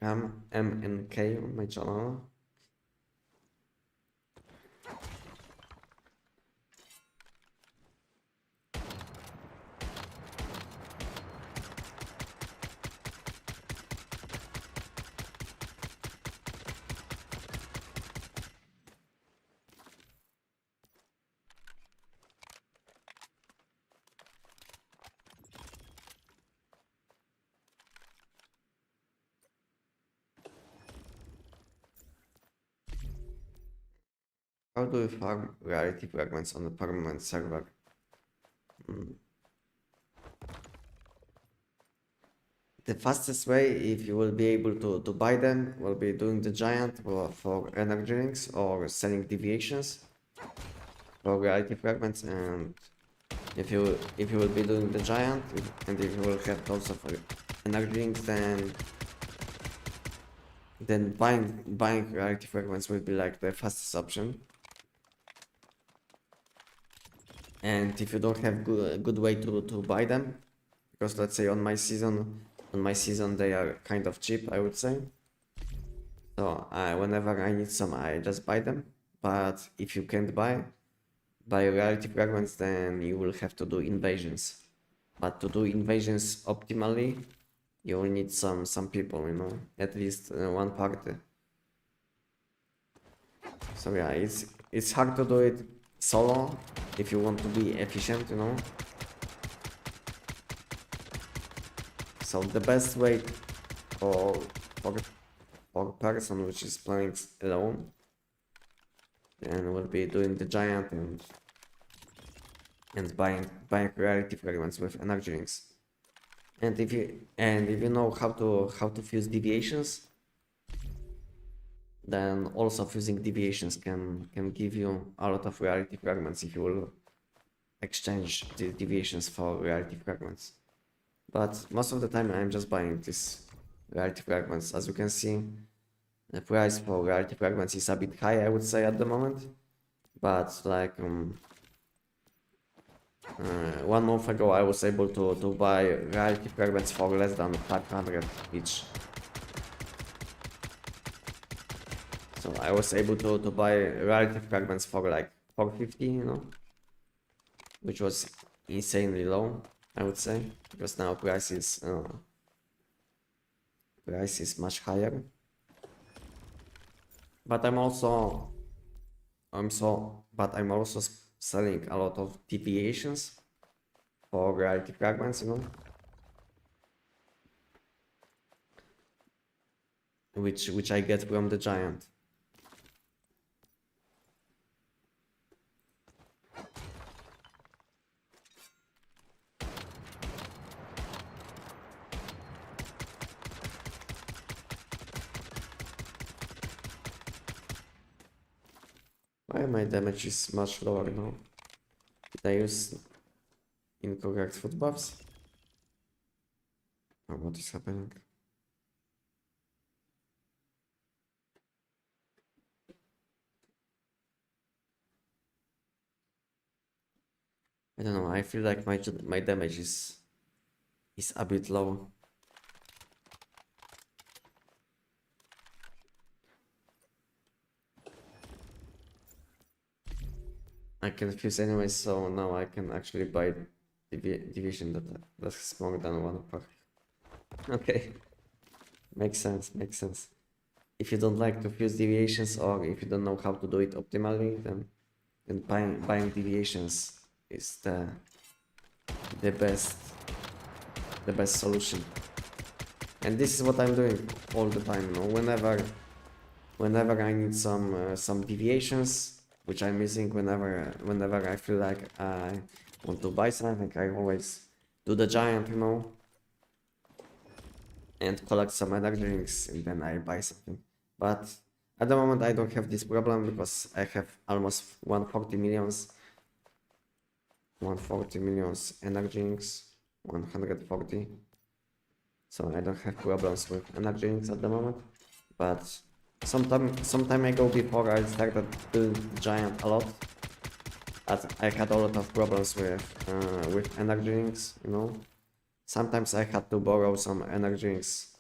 M and K on my channel. How do we farm rarity fragments on a permanent server? The fastest way, if you will be able to buy them, will be doing the giant for energy drinks or selling deviations for reality fragments. And if you will be doing the giant and if you will have tons of energy drinks, then buying reality fragments will be like the fastest option. And if you don't have good way to buy them, because let's say on my season they are kind of cheap, I would say. So whenever I need some, I just buy them. But if you can't buy reality fragments, then you will have to do invasions. But to do invasions optimally, you will need some people, you know, at least one party. So yeah, it's hard to do it solo if you want to be efficient, you know. So the best way for a person which is playing alone, then will be doing the giant and buying reality fragments with energy rings. And if you know how to fuse deviations, then also fusing deviations can give you a lot of reality fragments if you will exchange the deviations for reality fragments. But most of the time I'm just buying these reality fragments. As you can see, the price for reality fragments is a bit high, I would say, at the moment. But like 1 month ago I was able to buy reality fragments for less than 500 each. So I was able to buy reality fragments for like 450, you know, which was insanely low, I would say, because now price is much higher. But I'm also selling a lot of deviations for reality fragments, you know, which I get from the giant. Why my damage is much lower now? Did I use incorrect foot buffs? Or what is happening? I don't know, I feel like my damage is a bit low. I can fuse anyway, so now I can actually buy division that's more than 1 per. Okay, makes sense. If you don't like to fuse deviations, or if you don't know how to do it optimally, then buying deviations is the best solution. And this is what I'm doing all the time, you know, whenever I need some deviations which I'm missing, whenever I feel like I want to buy something, I always do the giant, you know, and collect some energy drinks, and then I buy something. But at the moment I don't have this problem because I have almost 140 millions energy drinks, 140. So I don't have problems with energy drinks at the moment. But some time ago, before I started doing giant a lot, I had a lot of problems with energy drinks, you know. Sometimes I had to borrow some energy drinks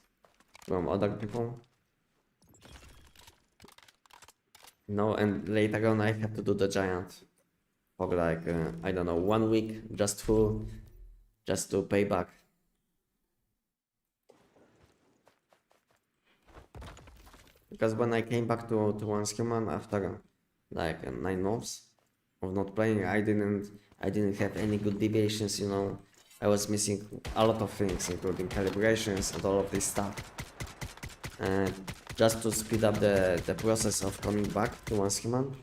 from other people, you know, and later on I had to do the giant for like I don't know, 1 week just to pay back. Because when I came back to Once Human after like 9 months of not playing, I didn't have any good deviations, you know. I was missing a lot of things, including calibrations and all of this stuff. And just to speed up the process of coming back to Once Human,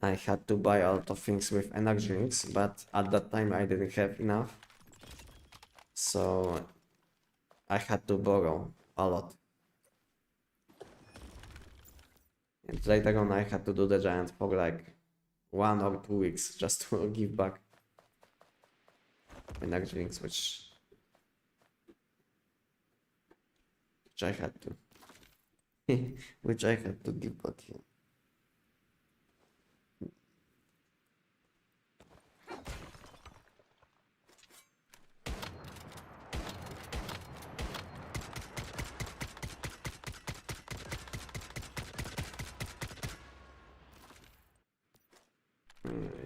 I had to buy a lot of things with energy drinks, but at that time I didn't have enough. So I had to borrow a lot. And later on I had to do the giant for like 1 or 2 weeks just to give back energy drinks, which I had to. Which I had to give back.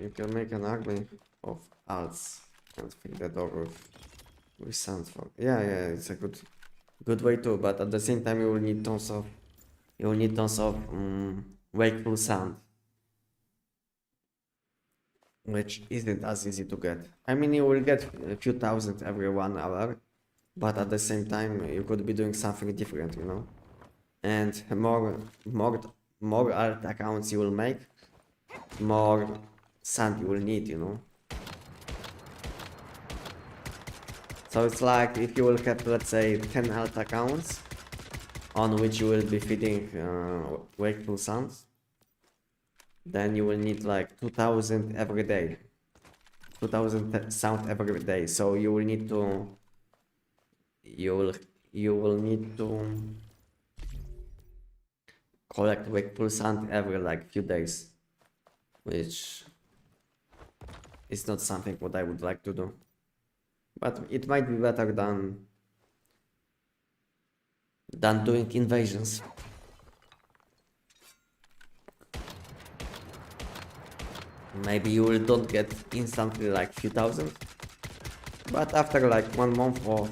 You can make an army of alts and fill the door with sand for. Yeah, it's a good way too, but at the same time you will need tons of wakeful sand, which isn't as easy to get. I mean, you will get a few thousand every 1 hour, but at the same time you could be doing something different, you know. And more alt accounts you will make, more sand you will need, you know. So it's like if you will have, let's say, 10 alt accounts on which you will be feeding wakeful sand, then you will need like 2000 every day, 2000 sound every day. So you will need to collect wakeful sand every like few days, which is not something what I would like to do, but it might be better than doing invasions. Maybe you will don't get instantly like few thousand, but after like 1 month of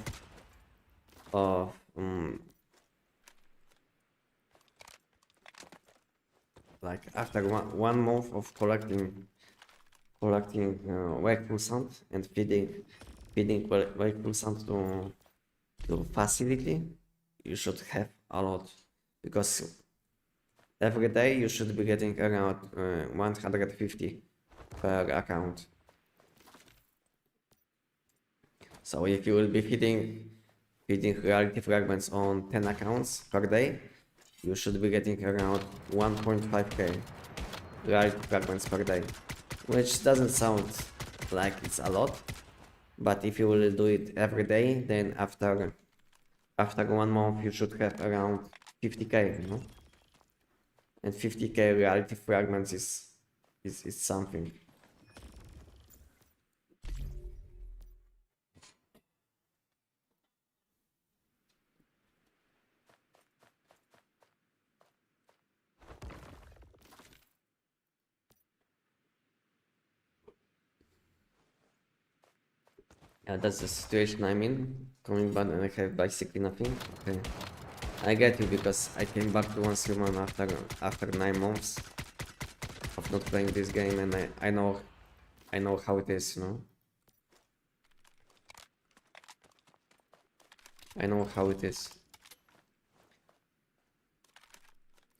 like after one month of collecting wakeful sand and feeding wakeful sand to facility, you should have a lot, because every day you should be getting around 150 per account. So if you will be feeding reality fragments on 10 accounts per day, you should be getting around 1.5k reality fragments per day, which doesn't sound like it's a lot, but if you will do it every day, then after 1 month you should have around 50k, you know. And 50k reality fragments is something. Yeah, that's the situation I'm in. Coming back and I have basically nothing. Okay. I get you, because I came back to Once Human after 9 months of not playing this game, and I know how it is, you know. I know how it is.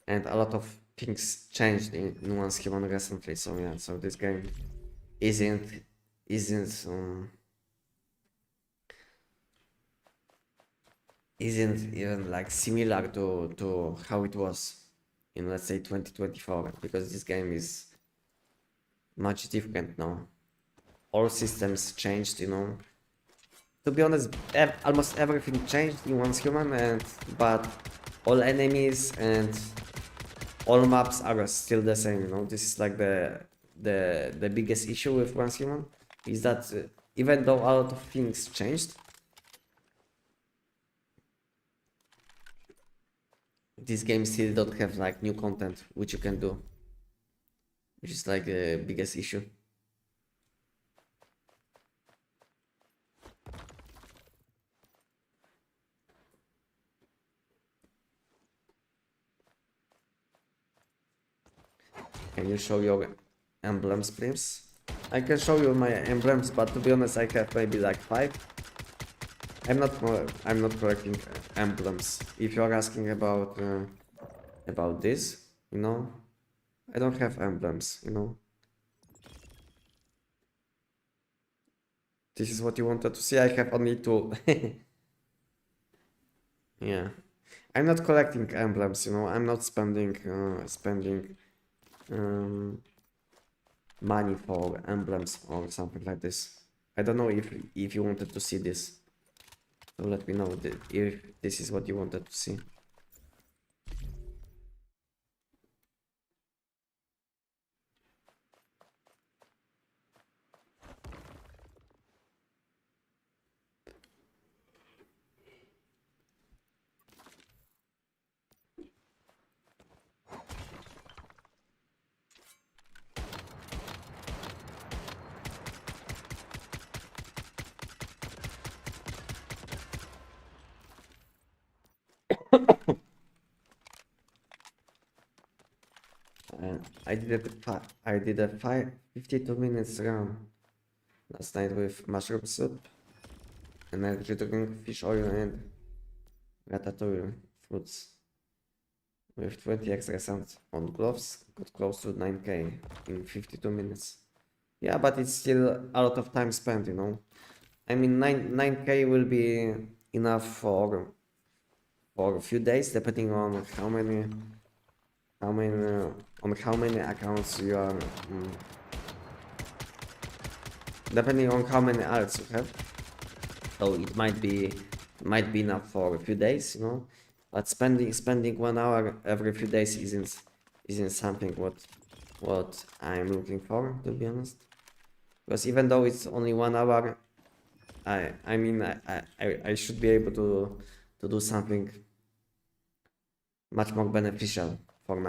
And a lot of things changed in Once Human recently, so yeah, so this game isn't even like similar to how it was in, let's say, 2024, because this game is much different now. All systems changed, you know. To be honest, almost everything changed in Once Human, but all enemies and all maps are still the same, you know. This is like the biggest issue with Once Human, is that even though a lot of things changed, this game still don't have like new content which you can do, which is like the biggest issue. Can you show your emblems, please? I can show you my emblems, but to be honest, I have maybe like 5. I'm not collecting emblems. If you are asking about this, you know, I don't have emblems, you know. This is what you wanted to see. I have only two. Yeah. I'm not collecting emblems, you know. I'm not spending um, money for emblems or something like this. I don't know if you wanted to see this. So let me know if this is what you wanted to see. I did a 52 minutes run last night with mushroom soup, energy drink, fish oil, and ratatouille fruits. With 20 extra cents on gloves, got close to 9k in 52 minutes. Yeah, but it's still a lot of time spent, you know. I mean, 9k will be enough for a few days, depending on how many accounts you are, depending on how many alts you have. So it might be enough for a few days, you know. But spending 1 hour every few days isn't something what I'm looking for, to be honest. Because even though it's only 1 hour, I mean I should be able to do something much more beneficial for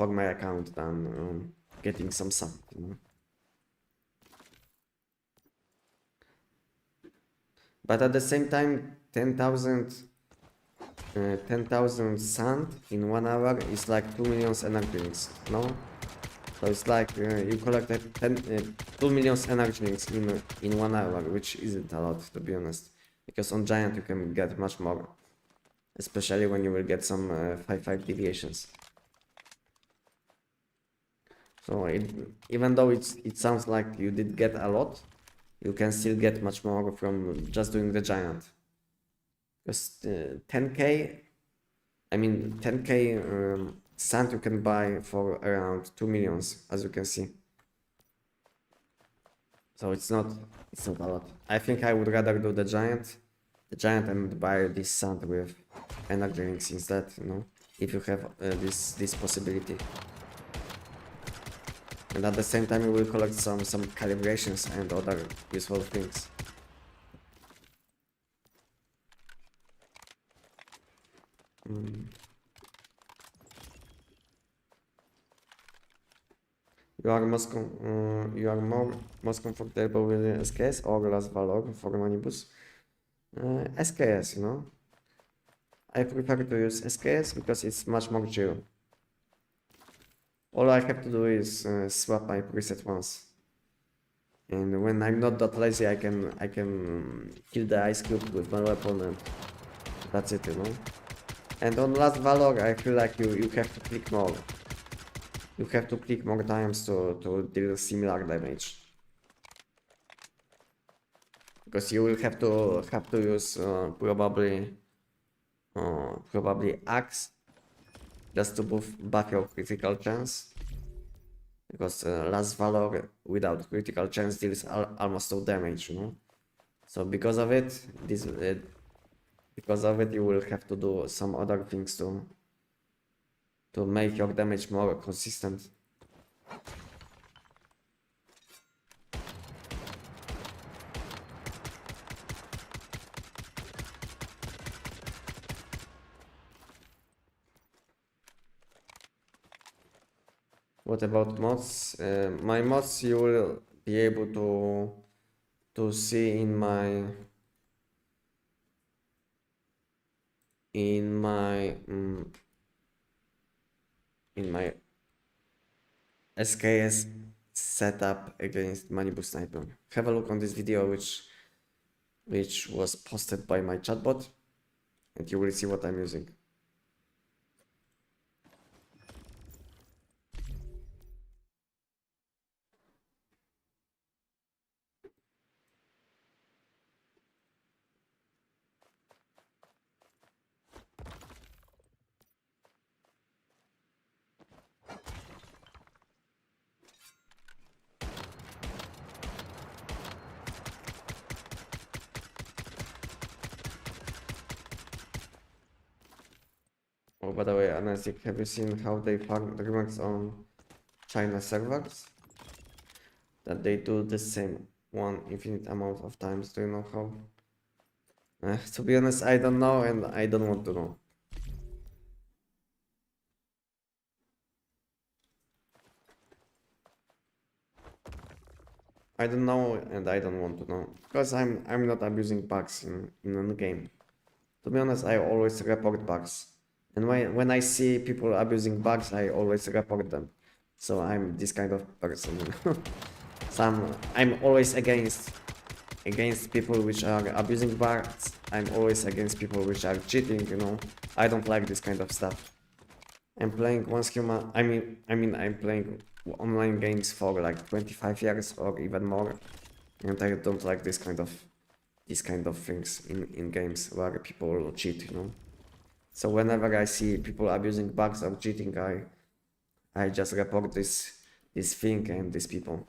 my account than getting some sub, you know. But at the same time, 10,000 sand in 1 hour is like 2 million energy drinks, no? So it's like you collected 2 million energy drinks in 1 hour, which isn't a lot, to be honest. Because on Giant you can get much more, especially when you will get some 5-5 deviations. So even though it sounds like you did get a lot, you can still get much more from just doing the Giant. Because 10k, I mean 10k sand you can buy for around 2 millions, as you can see. So it's not a lot. I think I would rather do the giant and buy this sand with energy drinks instead, you know, if you have this possibility. And at the same time you will collect some calibrations and other useful things. You are most comfortable with SKS or Las Valor for Manibus? SKS, you know. I prefer to use SKS because it's much more chill. All I have to do is swap my preset once. And when I'm not that lazy, I can kill the ice cube with my weapon, and that's it, you know. And on Last Valor, I feel like you have to click more. You have to click more times to deal similar damage. Because you will have to use probably axe just to buff your critical chance. Because Last Valor without critical chance deals almost no damage, you know. So because of it, you will have to do some other things to make your damage more consistent. What about mods? My mods you will be able to see in my SKS setup against Manibu Sniper. Have a look on this video which was posted by my chatbot, and you will see what I'm using. Oh, by the way, Anestic, have you seen how they found the remarks on China servers? That they do the same one infinite amount of times. Do you know how? To be honest, I don't know and I don't want to know. I don't know and I don't want to know. Because I'm not abusing bugs in the game. To be honest, I always report bugs. And when I see people abusing bugs, I always report them. So I'm this kind of person. So I'm always against people which are abusing bugs. I'm always against people which are cheating, you know. I don't like this kind of stuff. I'm playing once human. I'm playing online games for like 25 years or even more, and I don't like this kind of things in games where people cheat, you know. So whenever I see people abusing bugs or cheating, I just report this thing and these people.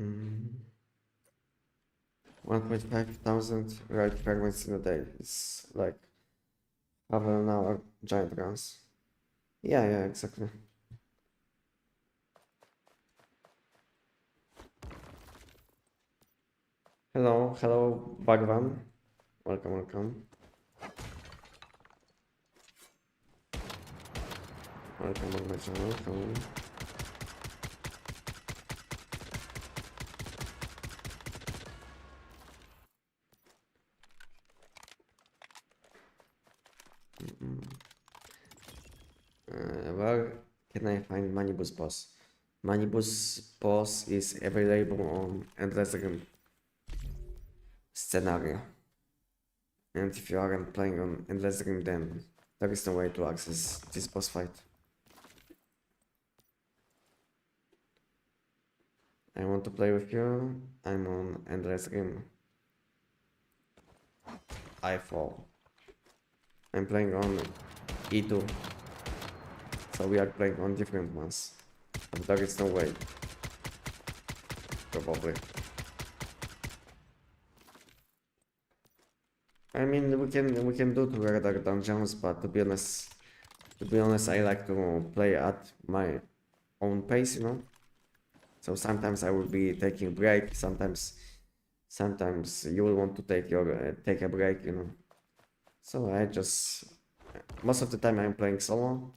Mm. 1.5 thousand right fragments in a day. It's like half an hour giant runs. Yeah, exactly. Hello, Bhagwan. Welcome. Welcome on my channel. Hello. Where can I find Manibus boss? Manibus boss is available on Endless Rim scenario. And if you aren't playing on Endless Rim, then there is no way to access this boss fight. I want to play with you. I'm on Endless Rim. I fall. I'm playing on E2. So we are playing on different ones. But there is no way. Probably. I mean, we can do together dungeons, but to be honest, I like to play at my own pace, you know. So sometimes I will be taking a break. Sometimes you will want to take a break, you know. So I just most of the time I'm playing solo,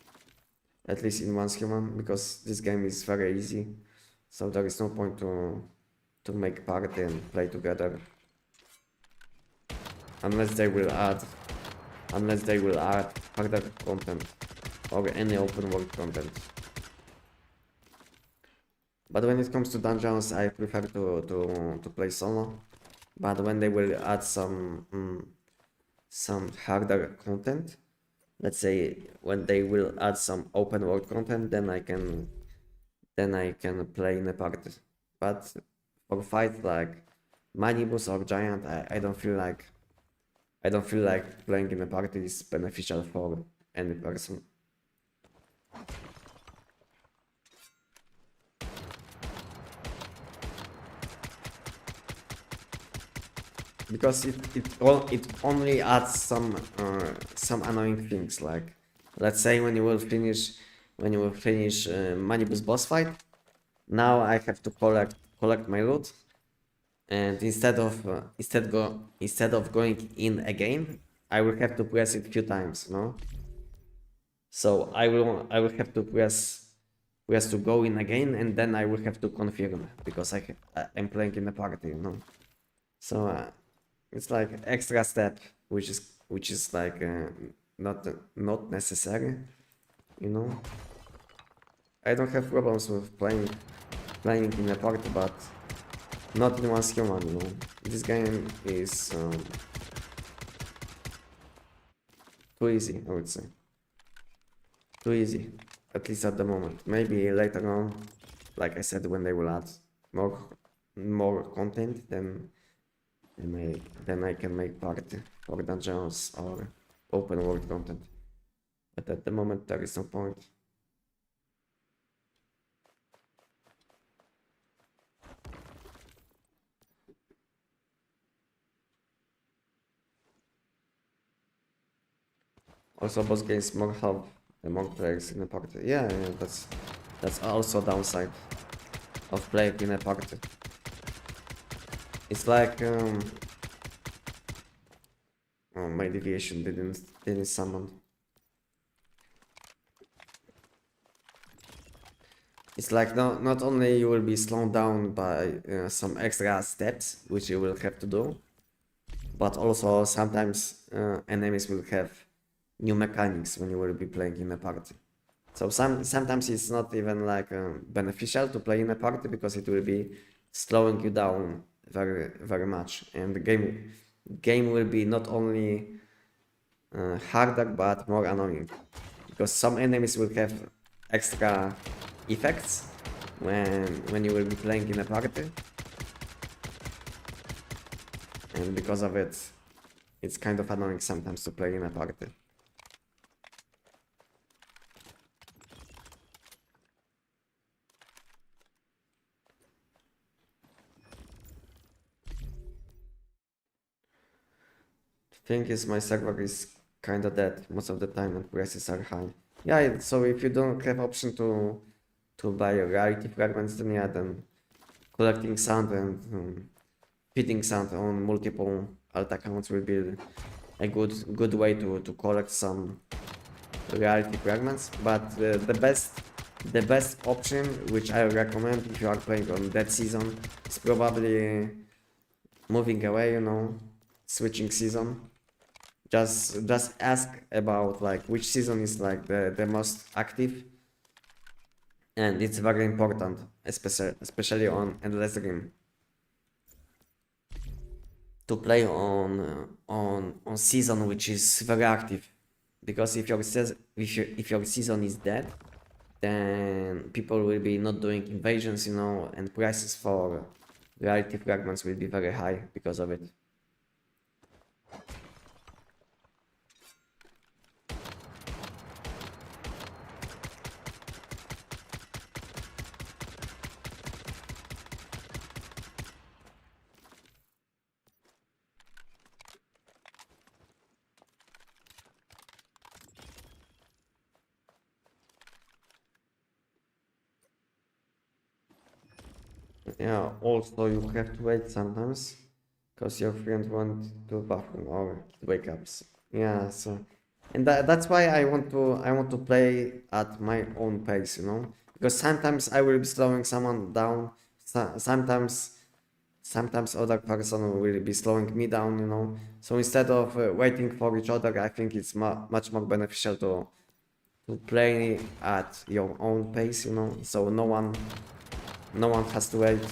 at least in once human, because this game is very easy. So there is no point to make party and play together. Unless they will add further content or any open world content. But when it comes to dungeons, I prefer to play solo. But when they will add some harder content, let's say when they will add some open world content, then I can play in a party. But for fights like Manibus or Giant, I don't feel like playing in a party is beneficial for any person. Because it only adds some annoying things, like let's say when you will finish Manibus boss fight, now I have to collect my loot, and instead of going in again, I will have to press it a few times, you know. So I will have to press to go in again, and then I will have to confirm, because I'm playing in a party, you know. So it's like extra step, which is like not necessary, you know. I don't have problems with playing in a party, but not in once human, you know. This game is too easy, I would say. Too easy. at least at the moment. Maybe later on, like I said, when they will add more content, then I can make party for dungeons or open world content. But at the moment, there is no point. Also, boss gains more help the more players in a party. Yeah, that's also a downside of playing in a party. It's like oh, my deviation didn't summon. It's like not only you will be slowed down by some extra steps which you will have to do, but also sometimes enemies will have new mechanics when you will be playing in a party. So sometimes it's not even like beneficial to play in a party because it will be slowing you down very much, and the game will be not only harder but more annoying because some enemies will have extra effects when you will be playing in a party, and because of it, it's kind of annoying sometimes to play in a party. Thing is, my server is kinda dead most of the time and prices are high. Yeah, so if you don't have option to buy rarity fragments, then yeah, then collecting sand and feeding sand on multiple alt accounts will be a good way to collect some rarity fragments. But the best option, which I recommend if you are playing on that season, is probably moving away, you know, switching season. Just ask about like which season is like the most active, and it's very important, especially on Endless Rim, to play on season which is very active, because if your season is dead, then people will be not doing invasions, you know, and prices for rarity fragments will be very high because of it. Yeah, also you have to wait sometimes because your friend want to bathroom or wake up. Yeah, so and that's why I want to play at my own pace, you know, because sometimes I will be slowing someone down, sometimes other person will be slowing me down, you know. So instead of waiting for each other, I think it's much more beneficial to play at your own pace, you know, so no one has to wait.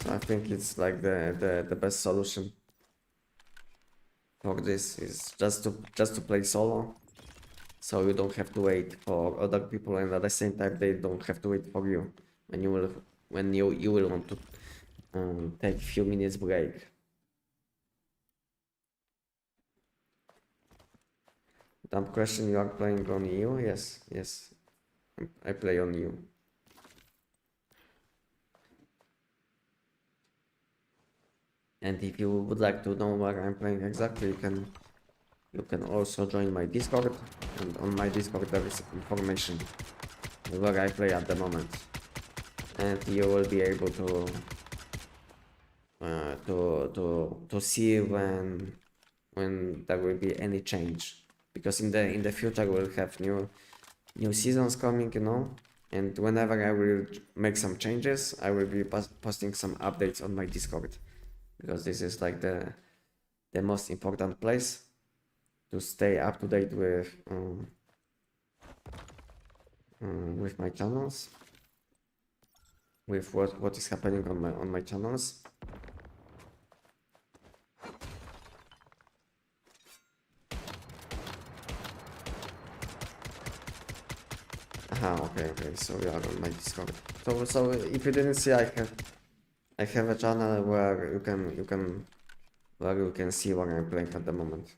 So I think it's like the best solution for this is just to play solo, so you don't have to wait for other people, and at the same time they don't have to wait for you when you will want to take a few minutes break. Dumb question, you are playing on EU? Yes, I play on EU. And if you would like to know where I'm playing exactly, you can also join my Discord, and on my Discord there is information where I play at the moment, and you will be able to see when there will be any change, because in the future we'll have new seasons coming, you know, and whenever I will make some changes, I will be posting some updates on my Discord, because this is like the most important place to stay up to date with my channels, with what is happening on my channels. Okay, so we are on my Discord. So if you didn't see, I have a channel where you can see what I'm playing at the moment.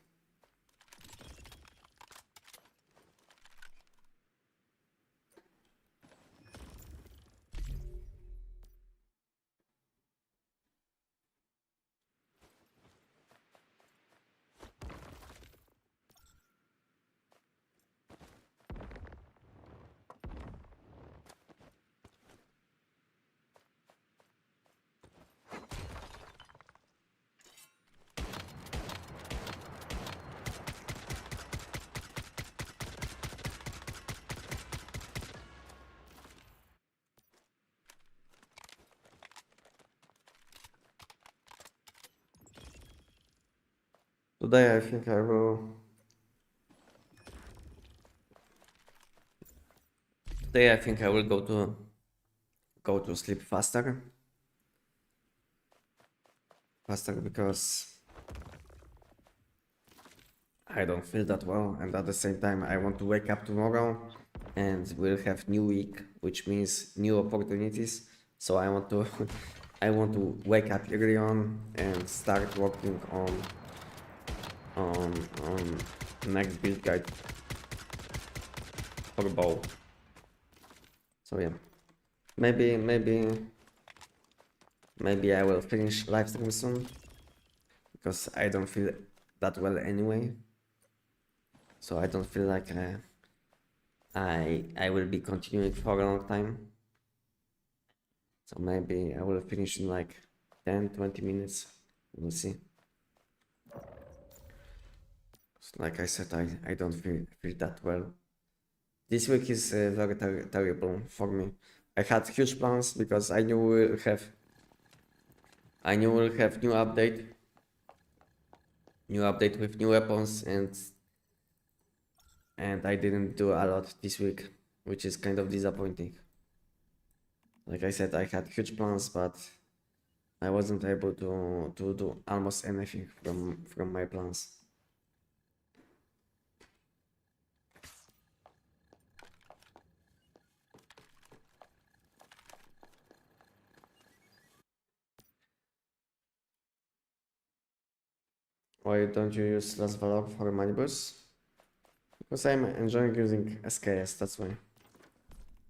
Today I think I will. Today I think I will go to sleep faster. Because I don't feel that well, and at the same time I want to wake up tomorrow and we'll have new week, which means new opportunities. So I want to I want to wake up early on and start working on next build guide for bow. So yeah, maybe I will finish live stream soon because I don't feel that well anyway. So I don't feel like I will be continuing for a long time. So maybe I will finish in like 10-20 minutes. We'll see. Like I said, I don't feel that well. This week is very terrible for me. I had huge plans because I knew we'll have new update with new weapons, and I didn't do a lot this week, which is kind of disappointing. Like I said, I had huge plans, but I wasn't able to do almost anything from my plans. Why don't you use last valor for manibus? Because I'm enjoying using SKS, that's why.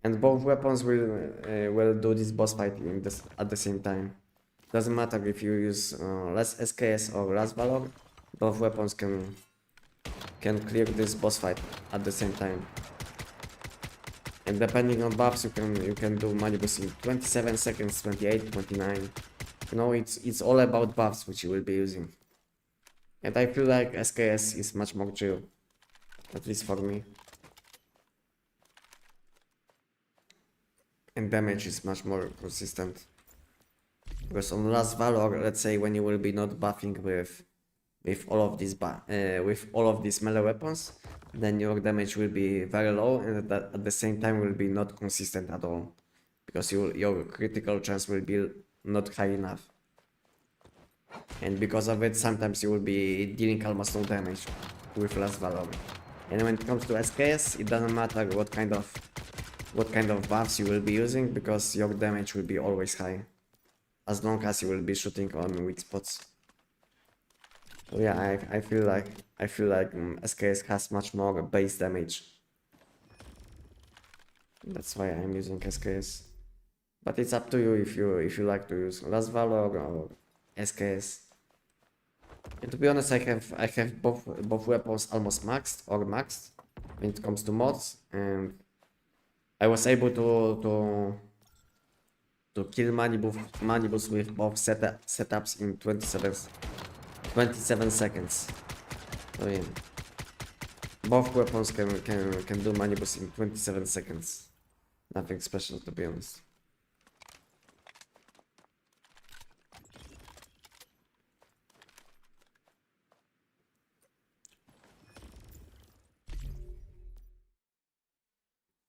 And both weapons will do this boss fight at the same time. Doesn't matter if you use less SKS or less valor, both weapons can clear this boss fight at the same time. And depending on buffs, you can do manibus in 27 seconds, 28, 29. You know, it's all about buffs which you will be using. And I feel like SKS is much more chill, at least for me. And damage is much more consistent. Because on last valor, let's say when you will be not buffing with all of these melee weapons, then your damage will be very low, and at the same time will be not consistent at all, because your critical chance will be not high enough. And because of it, sometimes you will be dealing almost no damage with last valor. And when it comes to SKS, it doesn't matter what kind of buffs you will be using, because your damage will be always high, as long as you will be shooting on weak spots. So yeah, I feel like SKS has much more base damage. That's why I'm using SKS. But it's up to you if you like to use last valor or SKS. And to be honest, I have both weapons almost maxed when it comes to mods, and I was able to kill manibus with both setups in 27 seconds. So yeah, both weapons can do manibus in 27 seconds. Nothing special, to be honest.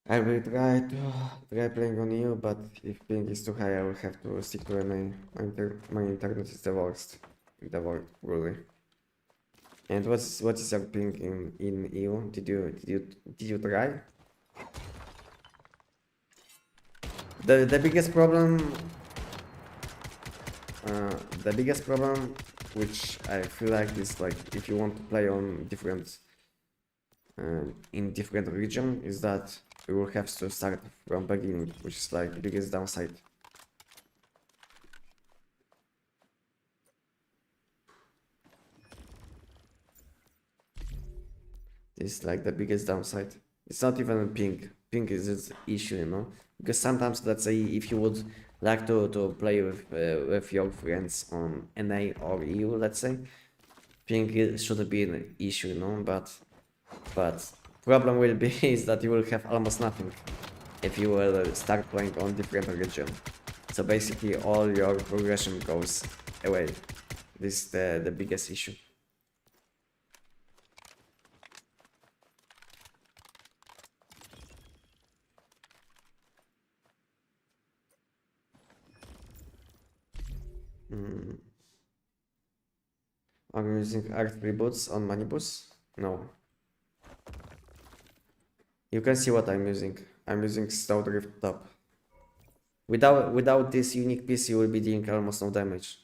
I will try playing on you, but if ping is too high, I will have to stick to NA. My internet is the worst in the world, really. And what is your ping in EU? Did you try? The biggest problem, the biggest problem, which I feel like is like if you want to play on different, in different region, is that you will have to start from beginning, which is like the biggest downside. This is like the biggest downside. It's not even a ping. Ping is its issue, you know. Because sometimes, let's say, if you would like to play with your friends on NA or EU, let's say, ping shouldn't be an issue, you know. But problem will be is that you will have almost nothing if you will start playing on different region. So basically, all your progression goes away. This is the biggest issue. Are you using R3 boots on Manibus? No. You can see what I'm using. I'm using Snowdrift Top. Without this unique piece, you will be dealing almost no damage.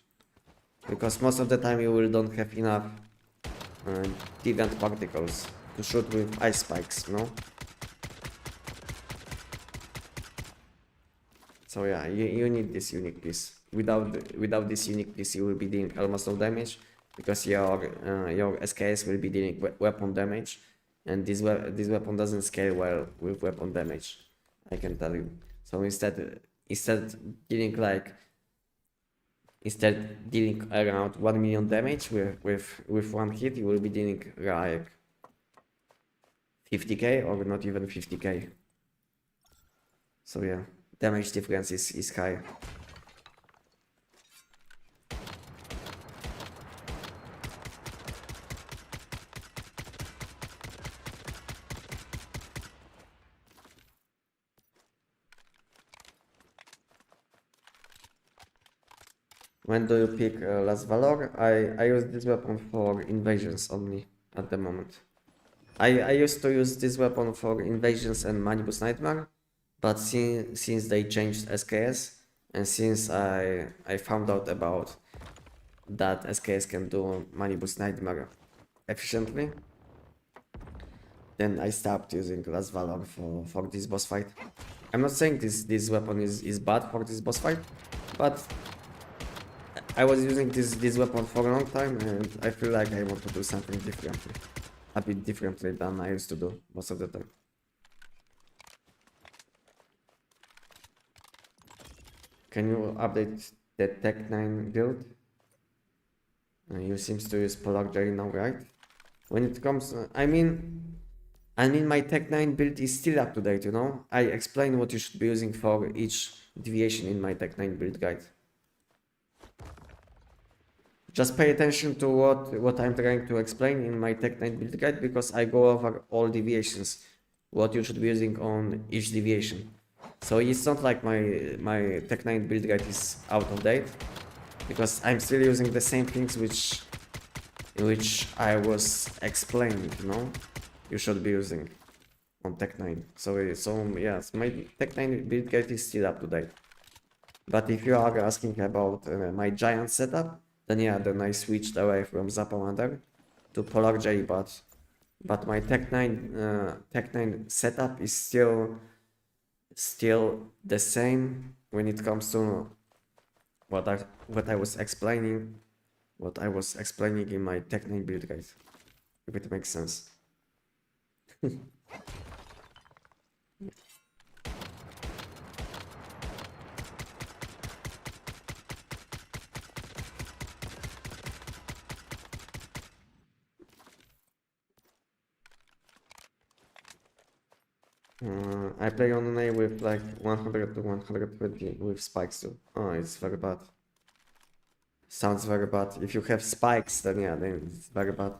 Because most of the time you will don't have enough deviant particles to shoot with ice spikes, you know? So yeah, you need this unique piece. Without this unique piece, you will be dealing almost no damage. Because your SKS will be dealing weapon damage, and this weapon doesn't scale well with weapon damage, I can tell you. So instead dealing around 1 million damage with one hit, you will be dealing like 50k or not even 50k. So yeah, damage difference is high. When do you pick Last Valor? I use this weapon for invasions only at the moment. I used to use this weapon for invasions and Manibus Nightmare, but since they changed SKS and since I found out about that SKS can do Manibus Nightmare efficiently, then I stopped using Last Valor for this boss fight. I'm not saying this weapon is bad for this boss fight, but I was using this weapon for a long time and I feel like I want to do something differently. A bit differently than I used to do most of the time. Can you update the Tech 9 build? You seems to use Polar Jelly now, right? When it comes, I mean my Tech 9 build is still up to date, you know? I explain what you should be using for each deviation in my Tech 9 build guide. Just pay attention to what I'm trying to explain in my Tech 9 build guide, because I go over all deviations, what you should be using on each deviation. So it's not like my Tech 9 build guide is out of date, because I'm still using the same things which I was explaining, you know, you should be using on Tech 9. So yes, my Tech 9 build guide is still up to date. But if you are asking about my giant setup, then I switched away from Zapamander to Polar J, but my Tech 9 setup is still the same when it comes to what I was explaining in my Tech 9 build guide, if it makes sense. I play on NA with like 100 to 120 with spikes too. Oh, it's very bad. Sounds very bad. If you have spikes, then yeah, then it's very bad.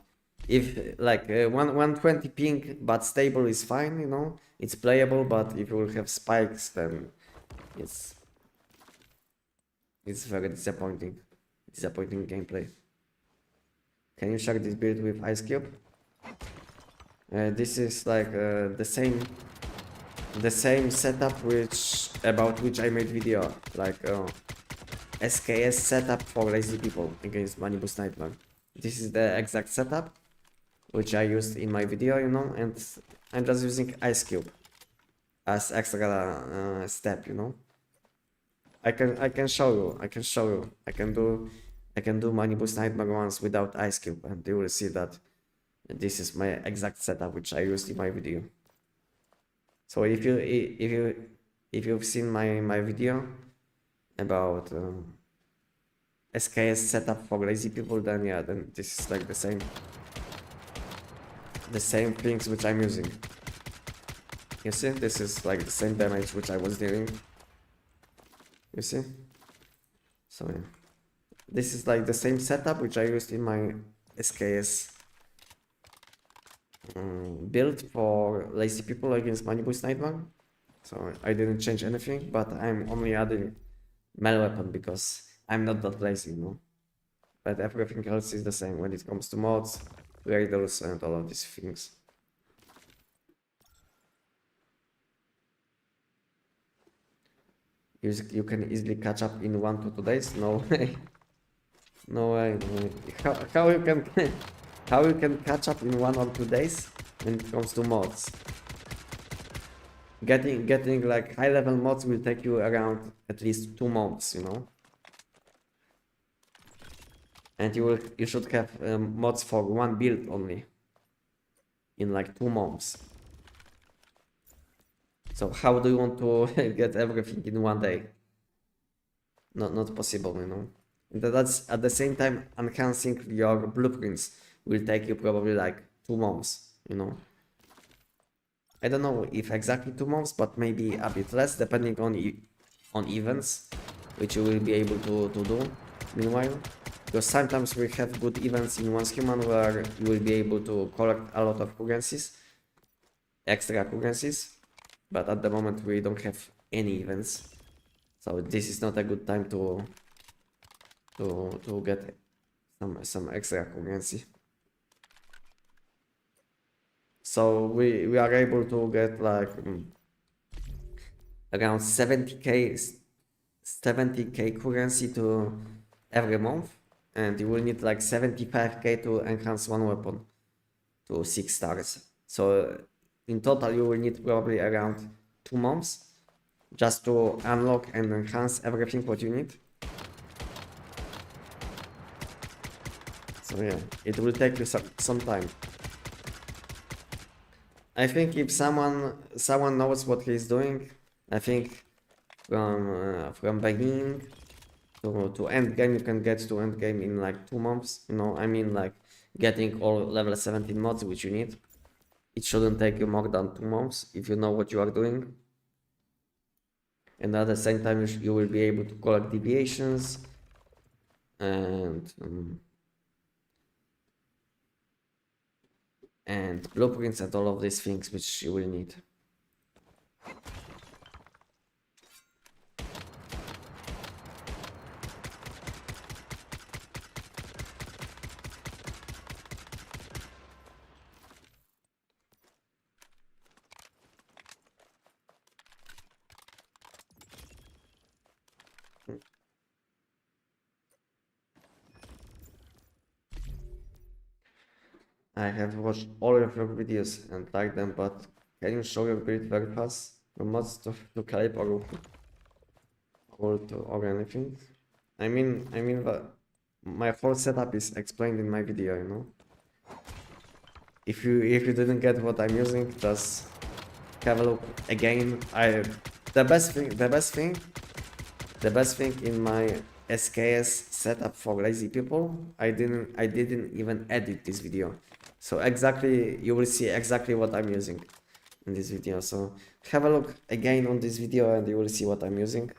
If like 120 ping but stable is fine, you know, it's playable. But if you will have spikes, then it's very disappointing. Disappointing gameplay. Can you share this build with Ice Cube? This is like the same setup which which I made video, like SKS setup for lazy people against Money Boost Nightmare. This is the exact setup which I used in my video, you know, and I'm just using Ice Cube as extra step, you know. I can show you. I can do Money Boost Nightmare once without Ice Cube, and you will see that this is my exact setup which I used in my video. So if you've seen my video about SKS setup for lazy people, then yeah, then this is like the same things which I'm using. You see, this is like the same damage which I was dealing. You see? So yeah, this is like the same setup which I used in my SKS build for lazy people against Money Boost Nightmare. So I didn't change anything, but I'm only adding melee weapon because I'm not that lazy, you know. But everything else is the same when it comes to mods, raiders, and all of these things. You can easily catch up in 1 to 2 days? No way. No way. No way. How you can how you can catch up in 1 or 2 days when it comes to mods? Getting like high level mods will take you around at least 2 months, you know. And you should have mods for 1 build only in like 2 months. So how do you want to get everything in 1 day? Not possible, you know. And that's at the same time enhancing your blueprints will take you probably like 2 months, you know. I don't know if exactly 2 months, but maybe a bit less depending on events which you will be able to do meanwhile. Because sometimes we have good events in Once Human where you will be able to collect a lot of currencies, extra currencies, but at the moment we don't have any events, so this is not a good time to get some extra currency. So we are able to get like around 70k currency to every month, and you will need like 75k to enhance 1 weapon to 6 stars. So in total you will need probably around 2 months just to unlock and enhance everything what you need. So yeah, it will take you some time. I think if someone knows what he's doing, I think from beginning to end game you can get to end game in like 2 months, you know. I mean, like getting all level 17 mods which you need. It shouldn't take you more than 2 months if you know what you are doing. And at the same time you will be able to collect deviations and blueprints and all of these things which you will need. I have watched all of your videos and liked them, but can you show your build very fast? The mods to clip or anything? I mean that my whole setup is explained in my video, you know. If you didn't get what I'm using, just have a look again. The best thing in my SKS setup for lazy people, I didn't even edit this video. So exactly, you will see exactly what I'm using in this video. So have a look again on this video and you will see what I'm using.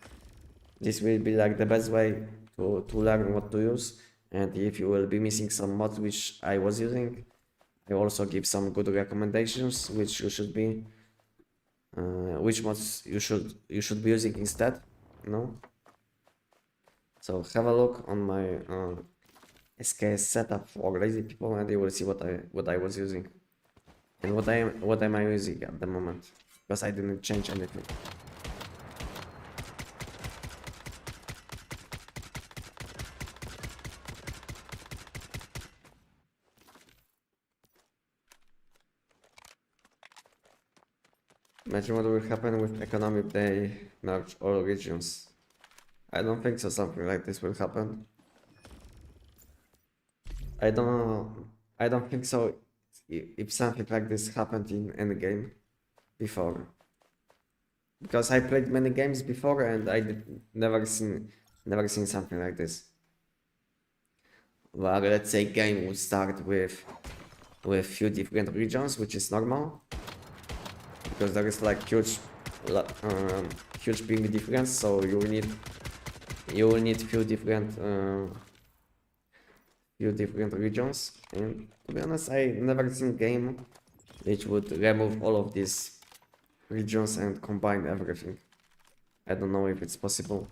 This will be like the best way to learn what to use. And if you will be missing some mods which I was using, I also give some good recommendations which you should be which mods you should be using instead, you know. So have a look on my SKS setup for lazy people and you will see what I was using and what am I using at the moment, because I didn't change anything. Imagine what will happen with economy if they merge all regions. I don't think so. Something like this will happen. I don't think so. If something like this happened in any game before, because I played many games before and I never seen something like this. Well, let's say game would start with few different regions, which is normal, because there is like huge big difference. So you will need few different regions. And to be honest, I never seen game which would remove all of these regions and combine everything. I don't know if it's possible.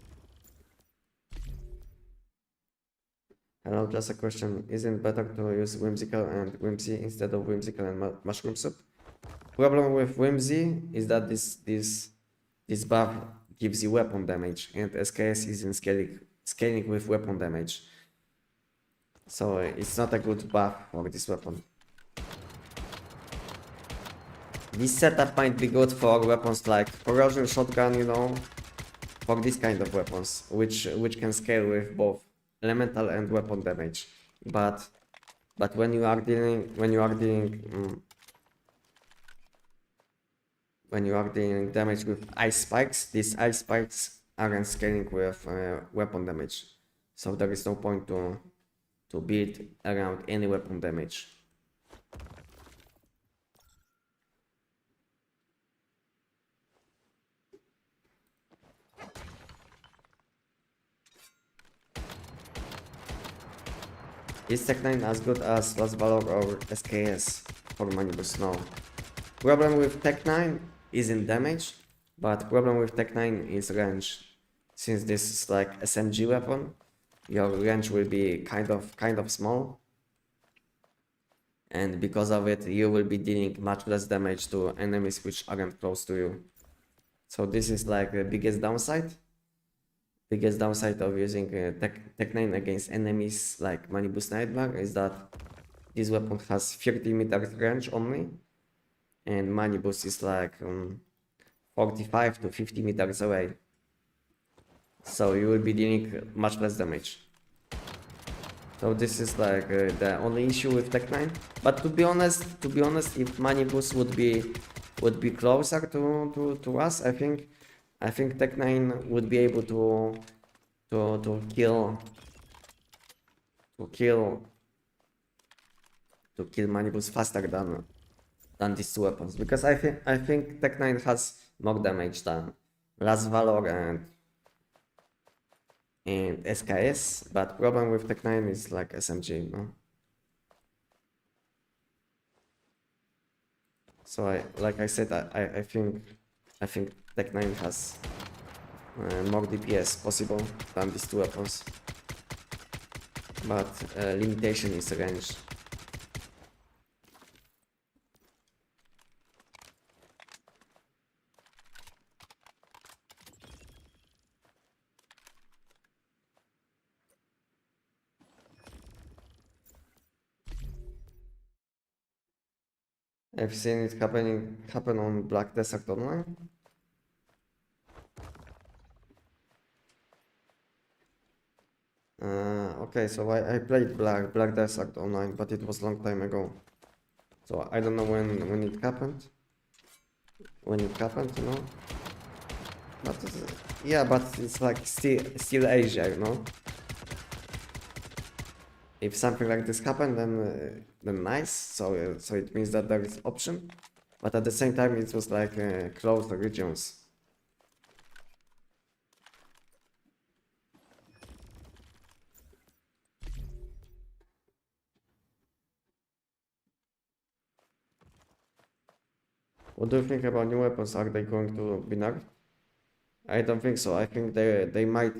Hello, just a question. Isn't it better to use whimsical and whimsy instead of whimsical and mushroom soup? Problem with whimsy is that this buff gives you weapon damage, and SKS isn't scaling with weapon damage. So it's not a good buff for this weapon. This setup might be good for weapons like corrosion shotgun, you know, for this kind of weapons, which can scale with both elemental and weapon damage. But when you are dealing damage with ice spikes, these ice spikes aren't scaling with weapon damage, so there is no point to build around any weapon damage. Is Tech 9 as good as Lost Valor or SKS for money boost? No. Problem with Tech 9 isn't damage, but problem with Tech 9 is range. Since this is like SMG weapon, your range will be kind of small, and because of it you will be dealing much less damage to enemies which aren't close to you. So this is like the biggest downside of using Tech 9 against enemies like Money Boost Nightmare is that this weapon has 30 meters range only, and Money Boost is like 45 to 50 meters away. So you will be dealing much less damage. So this is like the only issue with Tech 9. But to be honest, if Money Boost would be closer to us, I think Tech 9 would be able to kill Money Boost faster than these two weapons, because I think Tech 9 has more damage than Last Valor and SKS, but problem with Tech 9 is like SMG, no? So like I said, I think Tech 9 has more DPS possible than these two weapons, but limitation is range. I've seen it happen on Black Desert Online. Okay, so I played Black Desert Online, but it was a long time ago. So I don't know when it happened. You know. But yeah, but it's like still Asia, you know. If something like this happened, then nice. So it means that there is option, but at the same time it was like closed regions. What do you think about new weapons? Are they going to be nerfed? I don't think so. I think they might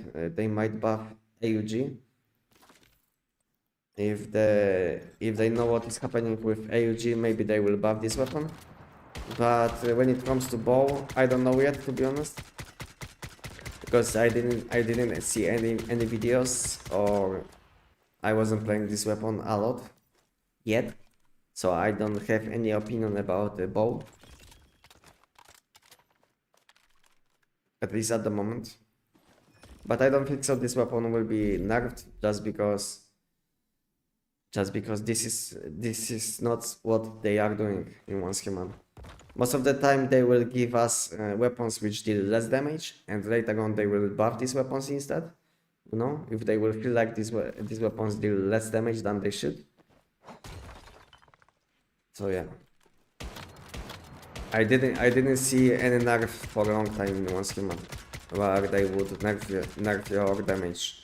buff AUG. If they know what is happening with AUG, maybe they will buff this weapon. But when it comes to bow, I don't know yet, to be honest, because I didn't see any videos, or I wasn't playing this weapon a lot yet, so I don't have any opinion about the bow. at least at the moment. But I don't think so this weapon will be nerfed just because this is not what they are doing in Once Human. Most of the time they will give us weapons which deal less damage, and later on they will buff these weapons instead. You know, if they will feel like these weapons deal less damage than they should. So yeah, I didn't see any nerf for a long time in Once Human where they would nerf your damage,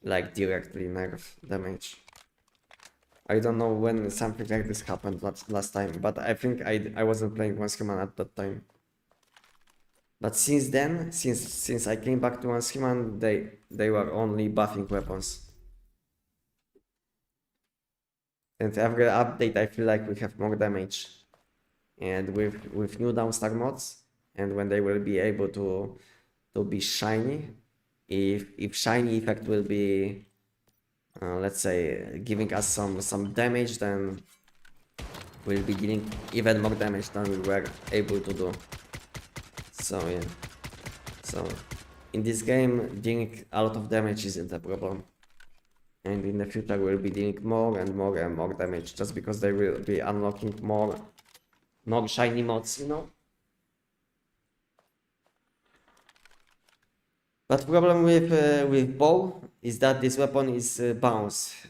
like directly nerf damage. I don't know when something like this happened last time, but I think I wasn't playing Once Human at that time. But since then, since I came back to Once Human, they were only buffing weapons. And every update I feel like we have more damage. And with new downstar mods, and when they will be able to be shiny, if shiny effect will be let's say giving us some damage, then we'll be dealing even more damage than we were able to do. So yeah, so in this game dealing a lot of damage isn't a problem, and in the future we'll be dealing more and more and more damage just because they will be unlocking more shiny mods, you know. But problem with bow is that this weapon is bounce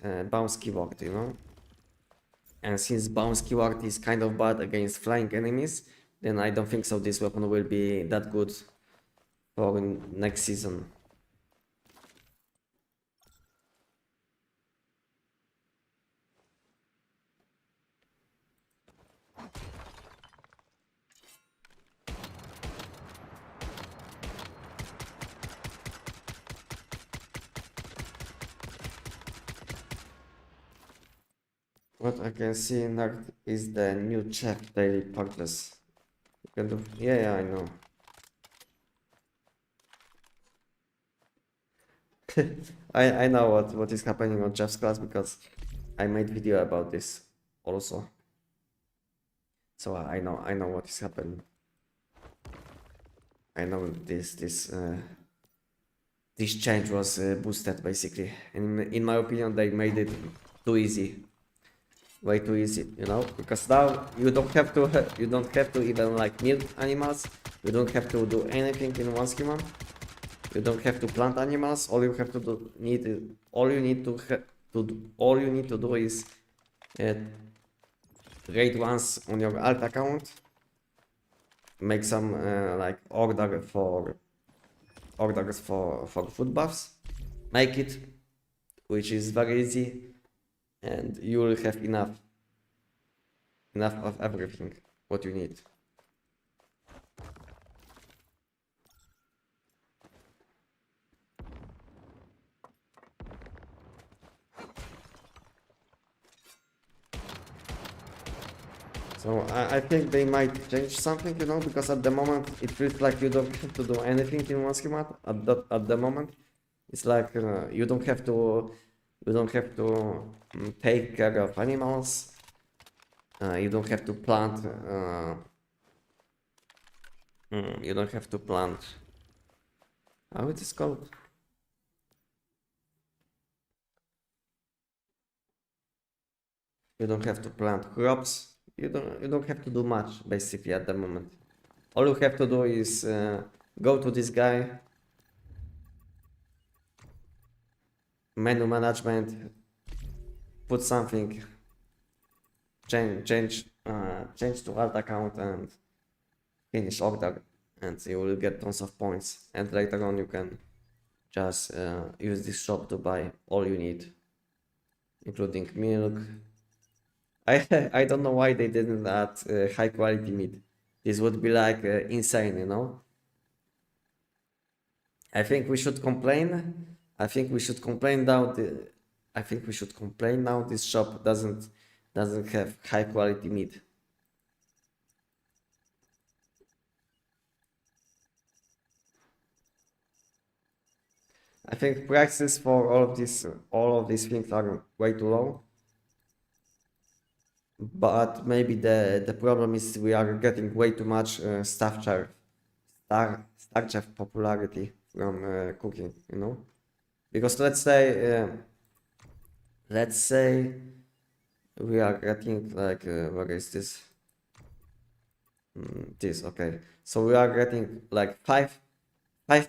keyword, you know. And since bounce keyword is kind of bad against flying enemies, then I don't think so this weapon will be that good for next season. What I can see now is the new check daily purchase. You can do, yeah, I know. I know what is happening on Jeff's class because I made video about this also. So I know what is happening. I know this change was boosted basically, and in my opinion they made it too easy, way too easy, you know, because now you don't have to even like milk animals, you don't have to do anything in Once Human, you don't have to plant animals. All you have to do all you need to do is raid once on your alt account, make some like orders for food buffs, make it, which is very easy, and you will have enough of everything what you need. So I think they might change something, you know, because at the moment it feels like you don't have to do anything in Once Human. At the moment, it's like you don't have to take care of animals. You don't have to plant. You don't have to plant. How it is called? You don't have to plant crops. You don't have to do much basically at the moment. All you have to do is go to this guy, menu management, put something, change to alt account and finish order, and you will get tons of points, and later on you can just use this shop to buy all you need, including milk. I don't know why they didn't add high quality meat. This would be like insane, you know. I think we should complain. I think we should complain now. I think we should complain now. This shop doesn't have high quality meat. I think prices for all of these things are way too low. But maybe the problem is we are getting way too much staff star chef popularity from cooking, you know? Because let's say we are getting like what is this? This, okay. So we are getting like 5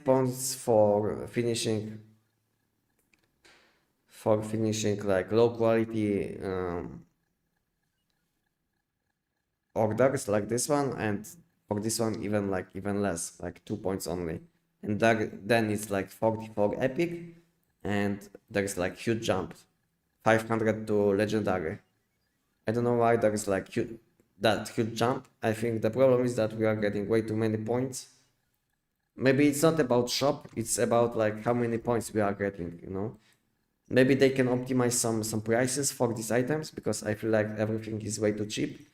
points for finishing like low quality orders like this one, and for this one even less, like 2 points only. And then it's like 44 epic, and there's like huge jump, 500 to legendary. I don't know why there is like that huge jump. I think the problem is that we are getting way too many points. Maybe it's not about shop, it's about like how many points we are getting, you know? Maybe they can optimize some prices for these items, because I feel like everything is way too cheap.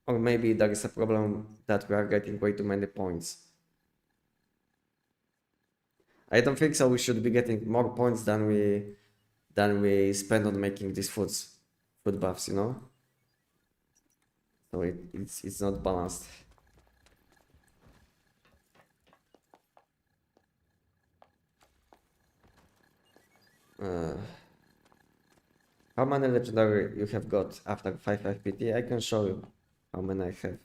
Or maybe there is a problem that we are getting way too many points. I don't think so. We should be getting more points than we spend on making these food buffs, you know? So it's not balanced. How many legendary you have got after 5 PT? I can show you how many I have.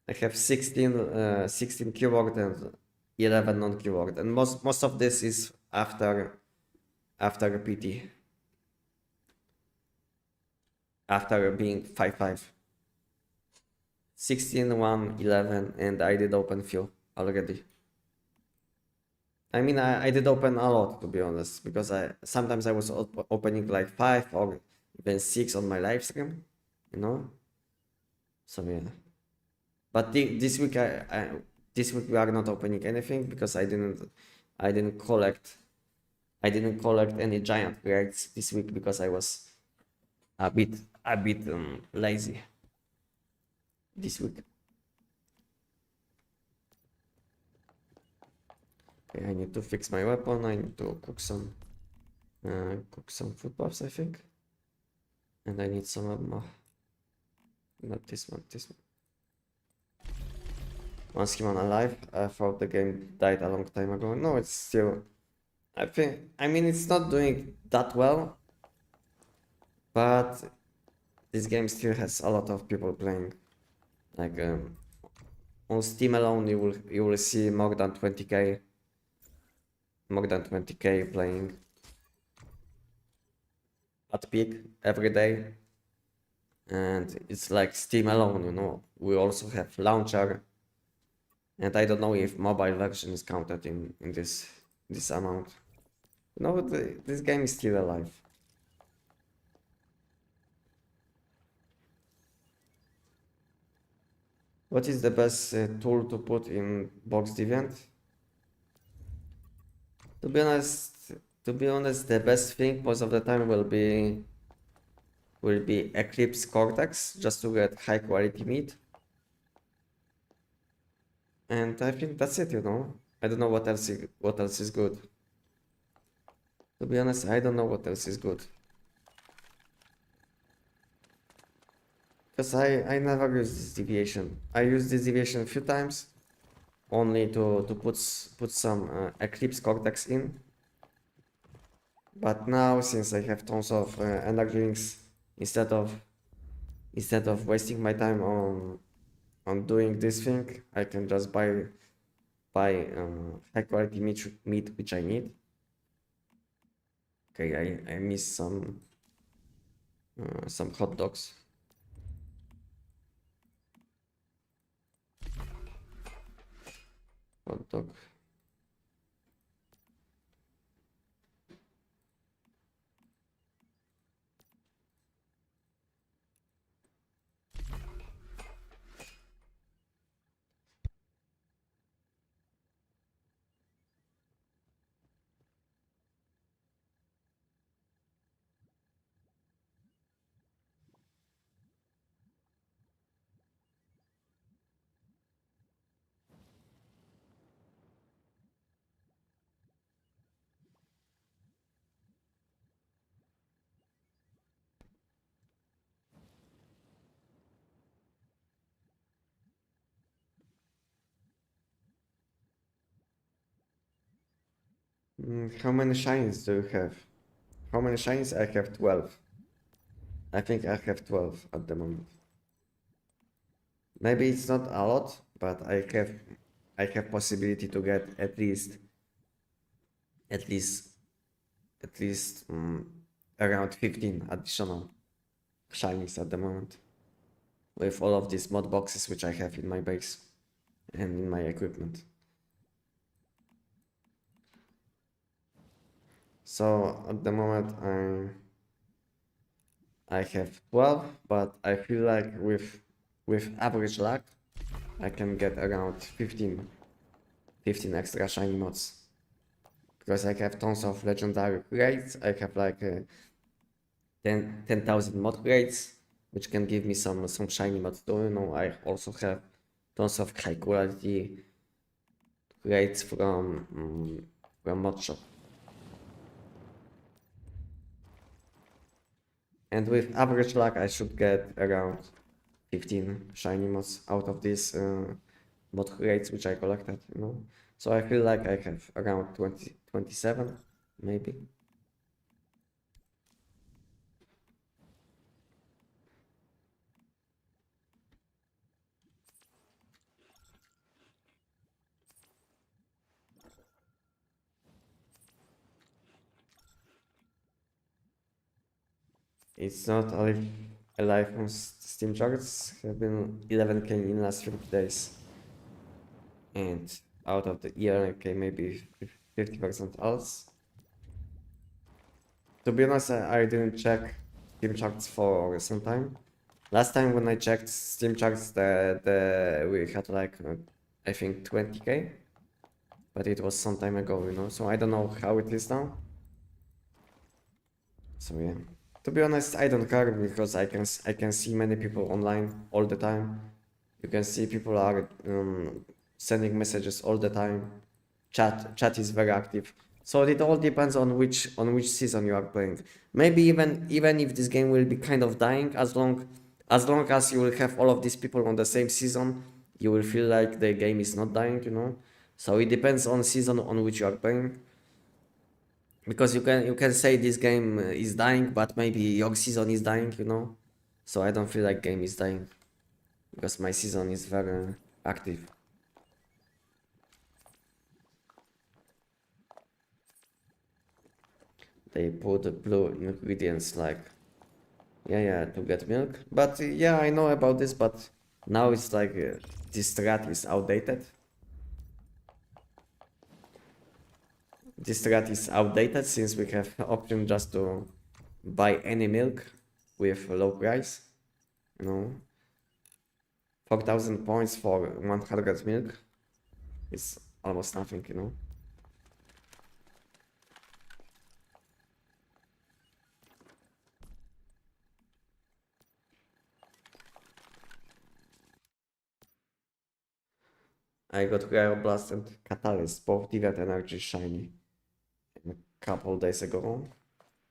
I have 16 keyword and 11 non-keyword, and most of this is after PT, after being 5-5. 16, 1, 11, and I did open few already. I mean, I did open a lot, to be honest, because sometimes I was opening like 5 or even 6 on my live stream, you know. So yeah, but this week this week we are not opening anything, because I didn't collect any giant grades this week, because I was a bit lazy this week. Okay, I need to fix my weapon. I need to cook some food puffs, I think, and I need some ammo. Not this one. This one. Once human alive. I thought the game died a long time ago. No, it's still. I mean, it's not doing that well, but this game still has a lot of people playing. Like on Steam alone, you will see more than 20k playing at peak every day. And it's like Steam alone, you know. We also have launcher, and I don't know if mobile version is counted in this amount. You know, this game is still alive. What is the best tool to put in Box Deviant? To be honest, the best thing most of the time will be Eclipse Cortex, just to get high quality meat. And I think that's it, you know. I don't know what else is good. To be honest, I don't know what else is good. Because I never use this deviation. I used this deviation a few times, only to put some Eclipse Cortex in. But now, since I have tons of energy drinks, instead of wasting my time on doing this thing, I can just buy high quality meat which I need. Okay, I missed some hot dogs. Hot dog. How many shinies do you have? How many shinies? I have 12. I think I have 12 at the moment. Maybe it's not a lot, but I have possibility to get at least at least at least around 15 additional shinies at the moment with all of these mod boxes which I have in my base and in my equipment. So at the moment I have 12, but I feel like with average luck I can get around 15 extra shiny mods. Because I have tons of legendary grades, I have like 10,000 mod grades, which can give me some shiny mods too. You know, I also have tons of high quality grades from mod shop. And with average luck, I should get around 15 shiny mods out of these mod grades which I collected. You know, so I feel like I have around 27, maybe. It's not alive on Steam charts. Have been 11k in last 50 days, and out of the 11k, maybe 50% else. To be honest, I didn't check Steam charts for some time. Last time when I checked Steam charts, we had like I think 20k, but it was some time ago, you know. So I don't know how it is now. So yeah. To be honest, I don't care because I can see many people online all the time. You can see people are sending messages all the time. Chat is very active. So it all depends on which season you are playing. Maybe even if this game will be kind of dying, as long as you will have all of these people on the same season, you will feel like the game is not dying, you know. So it depends on season on which you are playing. Because you can say this game is dying, but maybe your season is dying, you know. So I don't feel like game is dying because my season is very active. They put blue ingredients like yeah to get milk, but yeah, I know about this, but now it's like this strat is outdated. This strat is outdated since we have option just to buy any milk with low price, you know. 4,000 points for 100 milk is almost nothing, you know. I got Blast and Catalyst, both Divet Energy shiny. A couple days ago,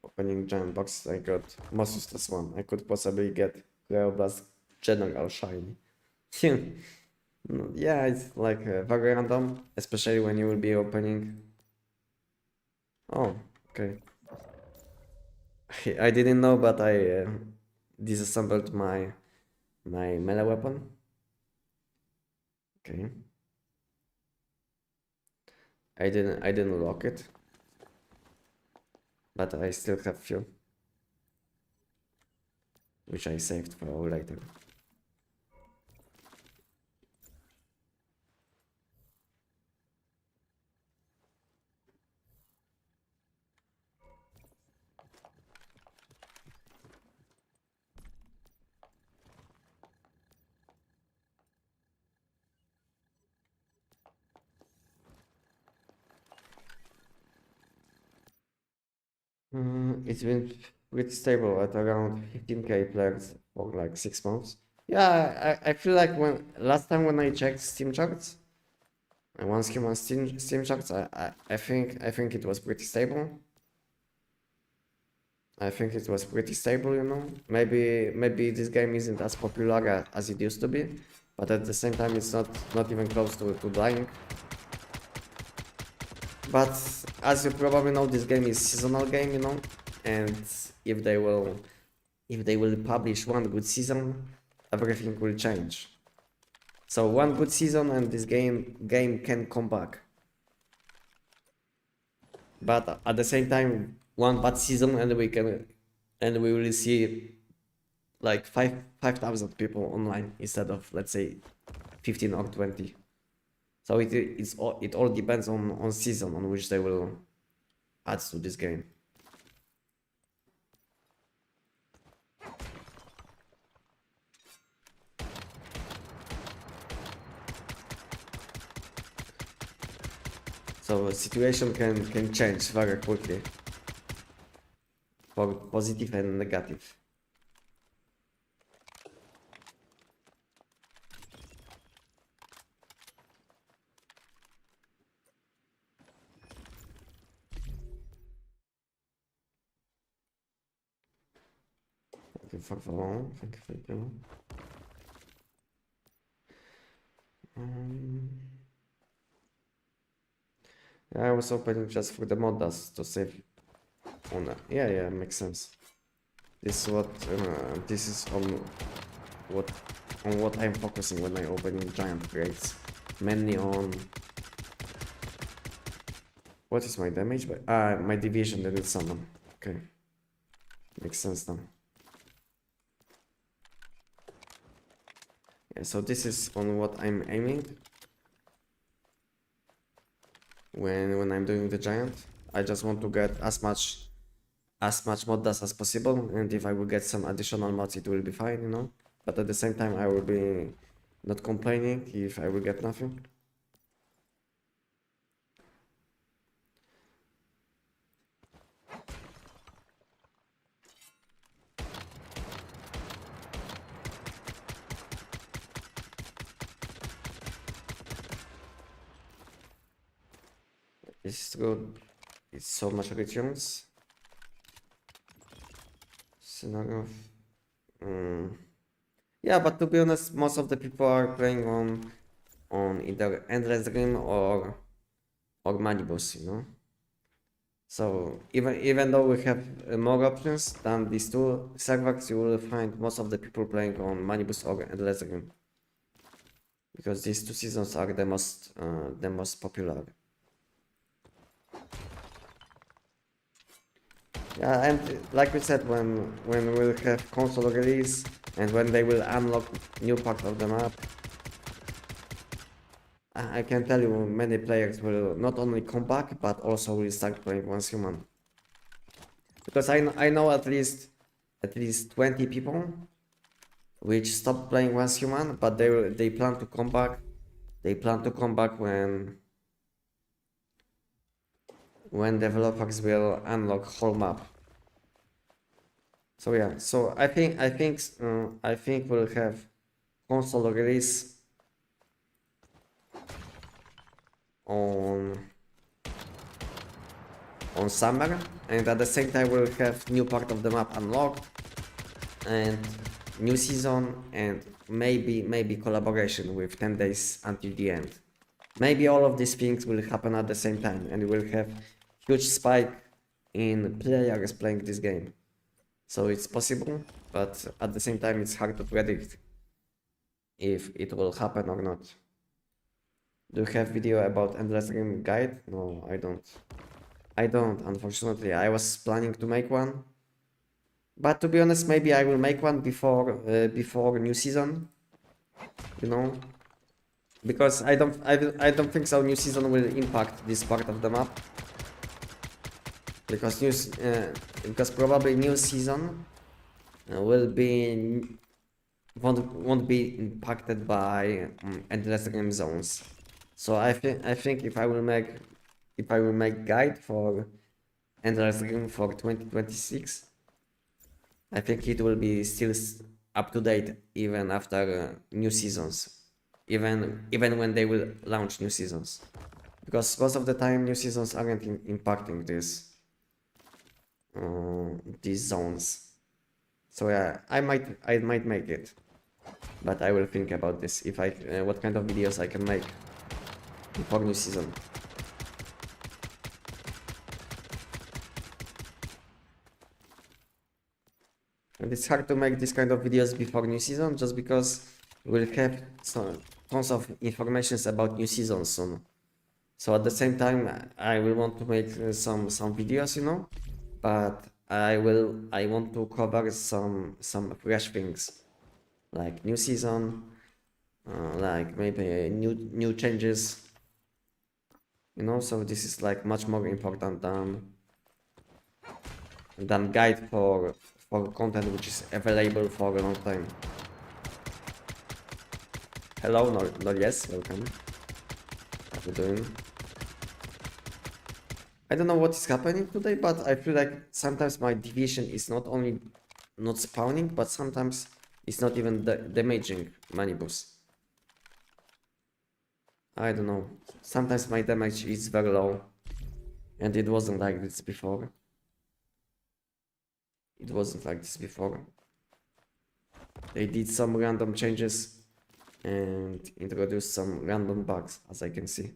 opening giant box, I got monstrous one. I could possibly get Blast General shiny. Yeah, it's like very random, especially when you will be opening. Oh, okay. I didn't know, but I disassembled my melee weapon. Okay. I didn't lock it, but I still have few, which I saved for later. It's been pretty stable at around 15k players for like 6 months. Yeah, I feel like when last time when I checked Steam charts, and once came on Steam charts, I think it was pretty stable. I think it was pretty stable, you know. Maybe this game isn't as popular as it used to be, but at the same time it's not even close to dying. But as you probably know, this game is seasonal game, you know, and if they will publish one good season, everything will change. So one good season and this game can come back. But at the same time, one bad season and we will see like 5,000 people online instead of, let's say, 15 or 20. So it all depends on season on which they will add to this game. So the situation can change very quickly for positive and negative. Thank you for following. Thank you. Yeah, I was opening just for the modders to save on that. Yeah, makes sense. This is on what I'm focusing when I opening giant crates. Mainly on what is my damage? My division that is summon. Okay. Makes sense now. Yeah, so this is on what I'm aiming when I'm doing the giant. I just want to get as much mod dust as possible, and if I will get some additional mods it will be fine, you know. But at the same time I will be not complaining if I will get nothing. It's good. It's so much returns. Scenario. Yeah, but to be honest, most of the people are playing on either Endless Dream or Manibus, you know. So even though we have more options than these two servers, you will find most of the people playing on Manibus or Endless Dream, because these two seasons are the most popular. Yeah, and like we said, when we'll have console release and when they will unlock new part of the map, I can tell you many players will not only come back but also will start playing Once Human. Because I know at least 20 people which stopped playing Once Human, but they plan to come back. They plan to come back when developers will unlock whole map. So yeah, so I think we'll have console release on summer, and at the same time we'll have new part of the map unlocked and new season, and maybe collaboration with 10 days until the end. Maybe all of these things will happen at the same time and we'll have huge spike in players playing this game. So it's possible, but at the same time it's hard to predict if it will happen or not. Do you have video about Endless Dream guide? No, I don't, unfortunately. I was planning to make one, but to be honest, maybe I will make one before new season, you know, because I don't think so new season will impact this part of the map, because probably new season won't be impacted by Endless Dream zones. So I think if I will make guide for Endless Dream for 2026, I think it will be still up to date even after new seasons, even when they will launch new seasons, because most of the time new seasons aren't impacting these zones. So yeah, I might make it, but I will think about this if what kind of videos I can make before new season. And it's hard to make this kind of videos before new season, just because we'll have tons of informations about new season soon. So at the same time, I will want to make some videos, you know, but I want to cover some fresh things, like new season, like maybe new changes, you know. So this is like much more important than guide for content which is available for a long time. Hello, no yes, welcome. How you doing? I don't know what is happening today, but I feel like sometimes my division is not only not spawning, but sometimes it's not even damaging manibus. I don't know. Sometimes my damage is very low, and it wasn't like this before. It wasn't like this before. They did some random changes and introduced some random bugs, as I can see.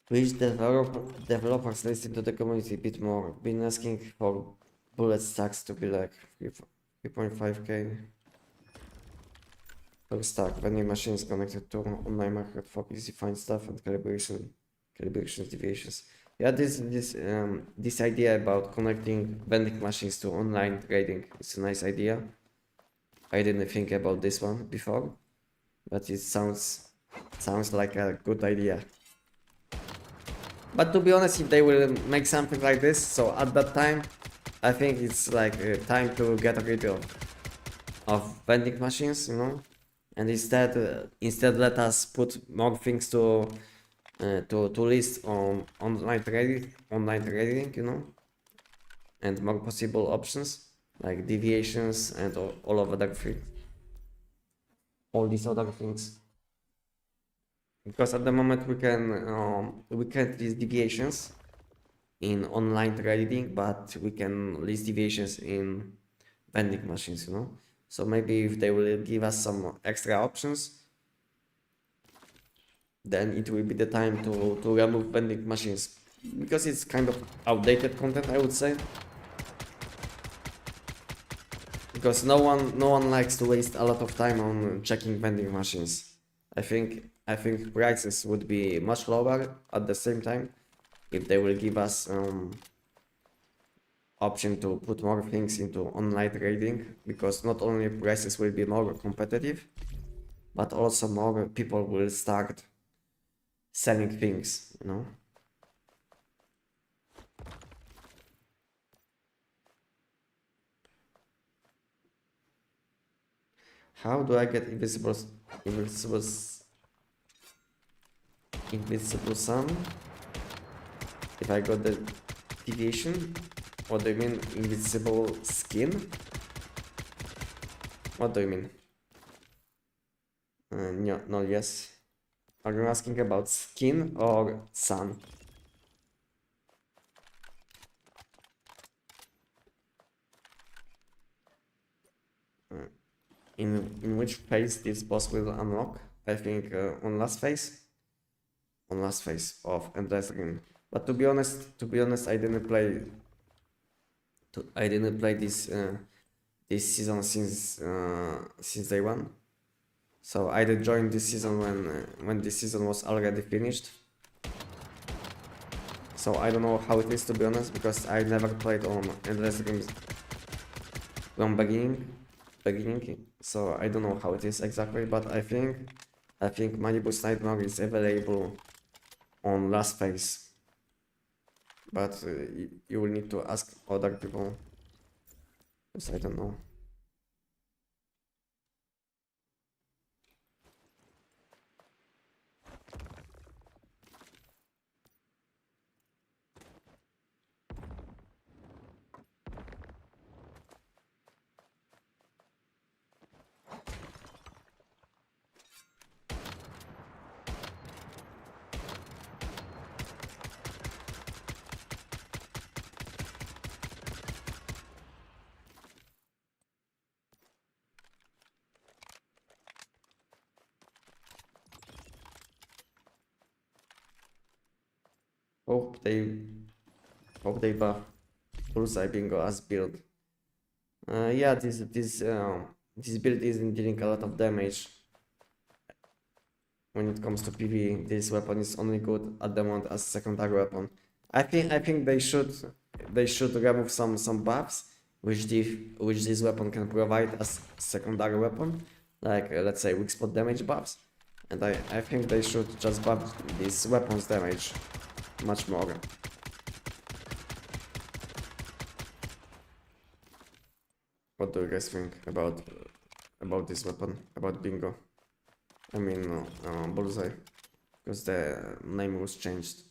Please developers listen to the community a bit more. Been asking for bullet stacks to be like 3.5k per stack. Vending machines connected to online market for easy find stuff and calibrations deviations. Yeah, this idea about connecting vending machines to online trading is a nice idea. I didn't think about this one before, but it sounds like a good idea. But to be honest, if they will make something like this, so at that time, I think it's like time to get rid of vending machines, you know, and instead let us put more things to list on online trading, you know, and more possible options like deviations and all of other things, all these other things. Because at the moment we can't list deviations in online trading, but we can list deviations in vending machines, you know. So maybe if they will give us some extra options, then it will be the time to remove vending machines, because it's kind of outdated content, I would say. Because no one likes to waste a lot of time on checking vending machines. I think prices would be much lower at the same time if they will give us option to put more things into online trading, because not only prices will be more competitive, but also more people will start selling things, you know. How do I get invisible sun if I got the deviation? What do you mean invisible skin? What do you mean? No, yes. Are you asking about skin or sun? In which phase this boss will unlock? I think on last phase of Endless Ring. But to be honest, I didn't play this season since day one. So I did join this season when this season was already finished. So I don't know how it is, to be honest, because I never played on Endless Ring from beginning. So I don't know how it is exactly, but I think Manibus Nightmare is available on last phase. But you will need to ask other people, because I don't know. Hope they buff Bullseye Bingo as build. Yeah, this build isn't dealing a lot of damage. When it comes to PvE, this weapon is only good at the moment as secondary weapon. I think they should remove some buffs which this weapon can provide as secondary weapon, like let's say weak spot damage buffs, and I think they should just buff this weapon's damage much more. What do you guys think about this weapon, about Bingo? I mean, Bullseye, because the name was changed.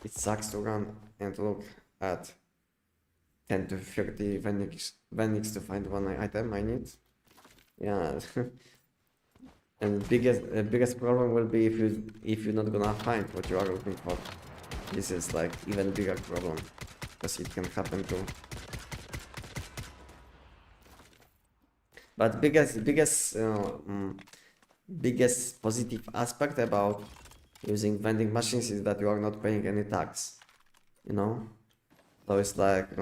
It sucks to run and look at 10 to 30 Venix to find one item I need. Yeah. And biggest problem will be if you're not gonna find what you are looking for. This is like even bigger problem, because it can happen too. But biggest positive aspect about using vending machines is that you are not paying any tax, you know. So it's like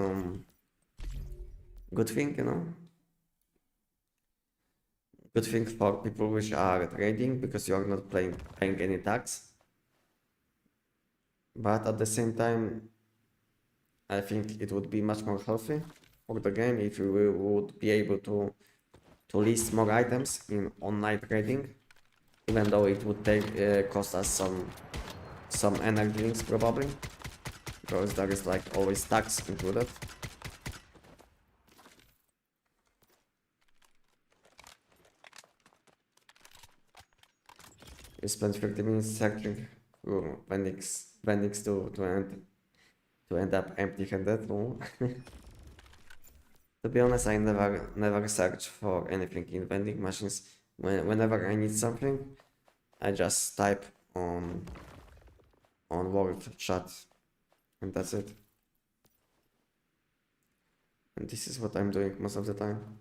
good thing, you know. Good thing for people which are trading, because you are not paying any tax. But at the same time, I think it would be much more healthy for the game if you would be able to list more items in online trading, even though it would cost us some energy links probably, because there is like always tax included. You spend 30 minutes searching through Vendix to end up empty-handed. To be honest, I never search for anything in vending machines. Whenever I need something, I just type on word chat, and that's it. And this is what I'm doing most of the time.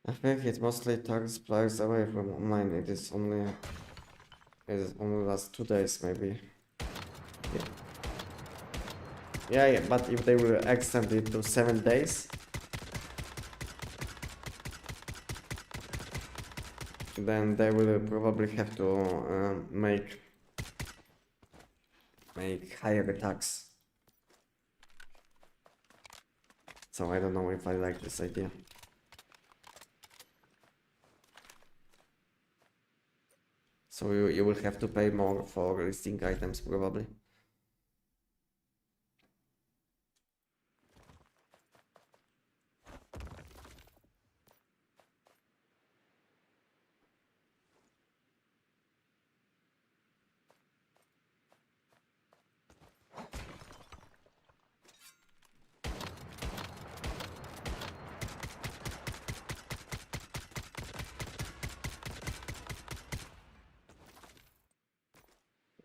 I think it mostly turns players away from online. It is only last 2 days maybe. Yeah, but if they will extend it to 7 days, then they will probably have to make higher attacks. So I don't know if I like this idea. So you will have to pay more for listing items probably.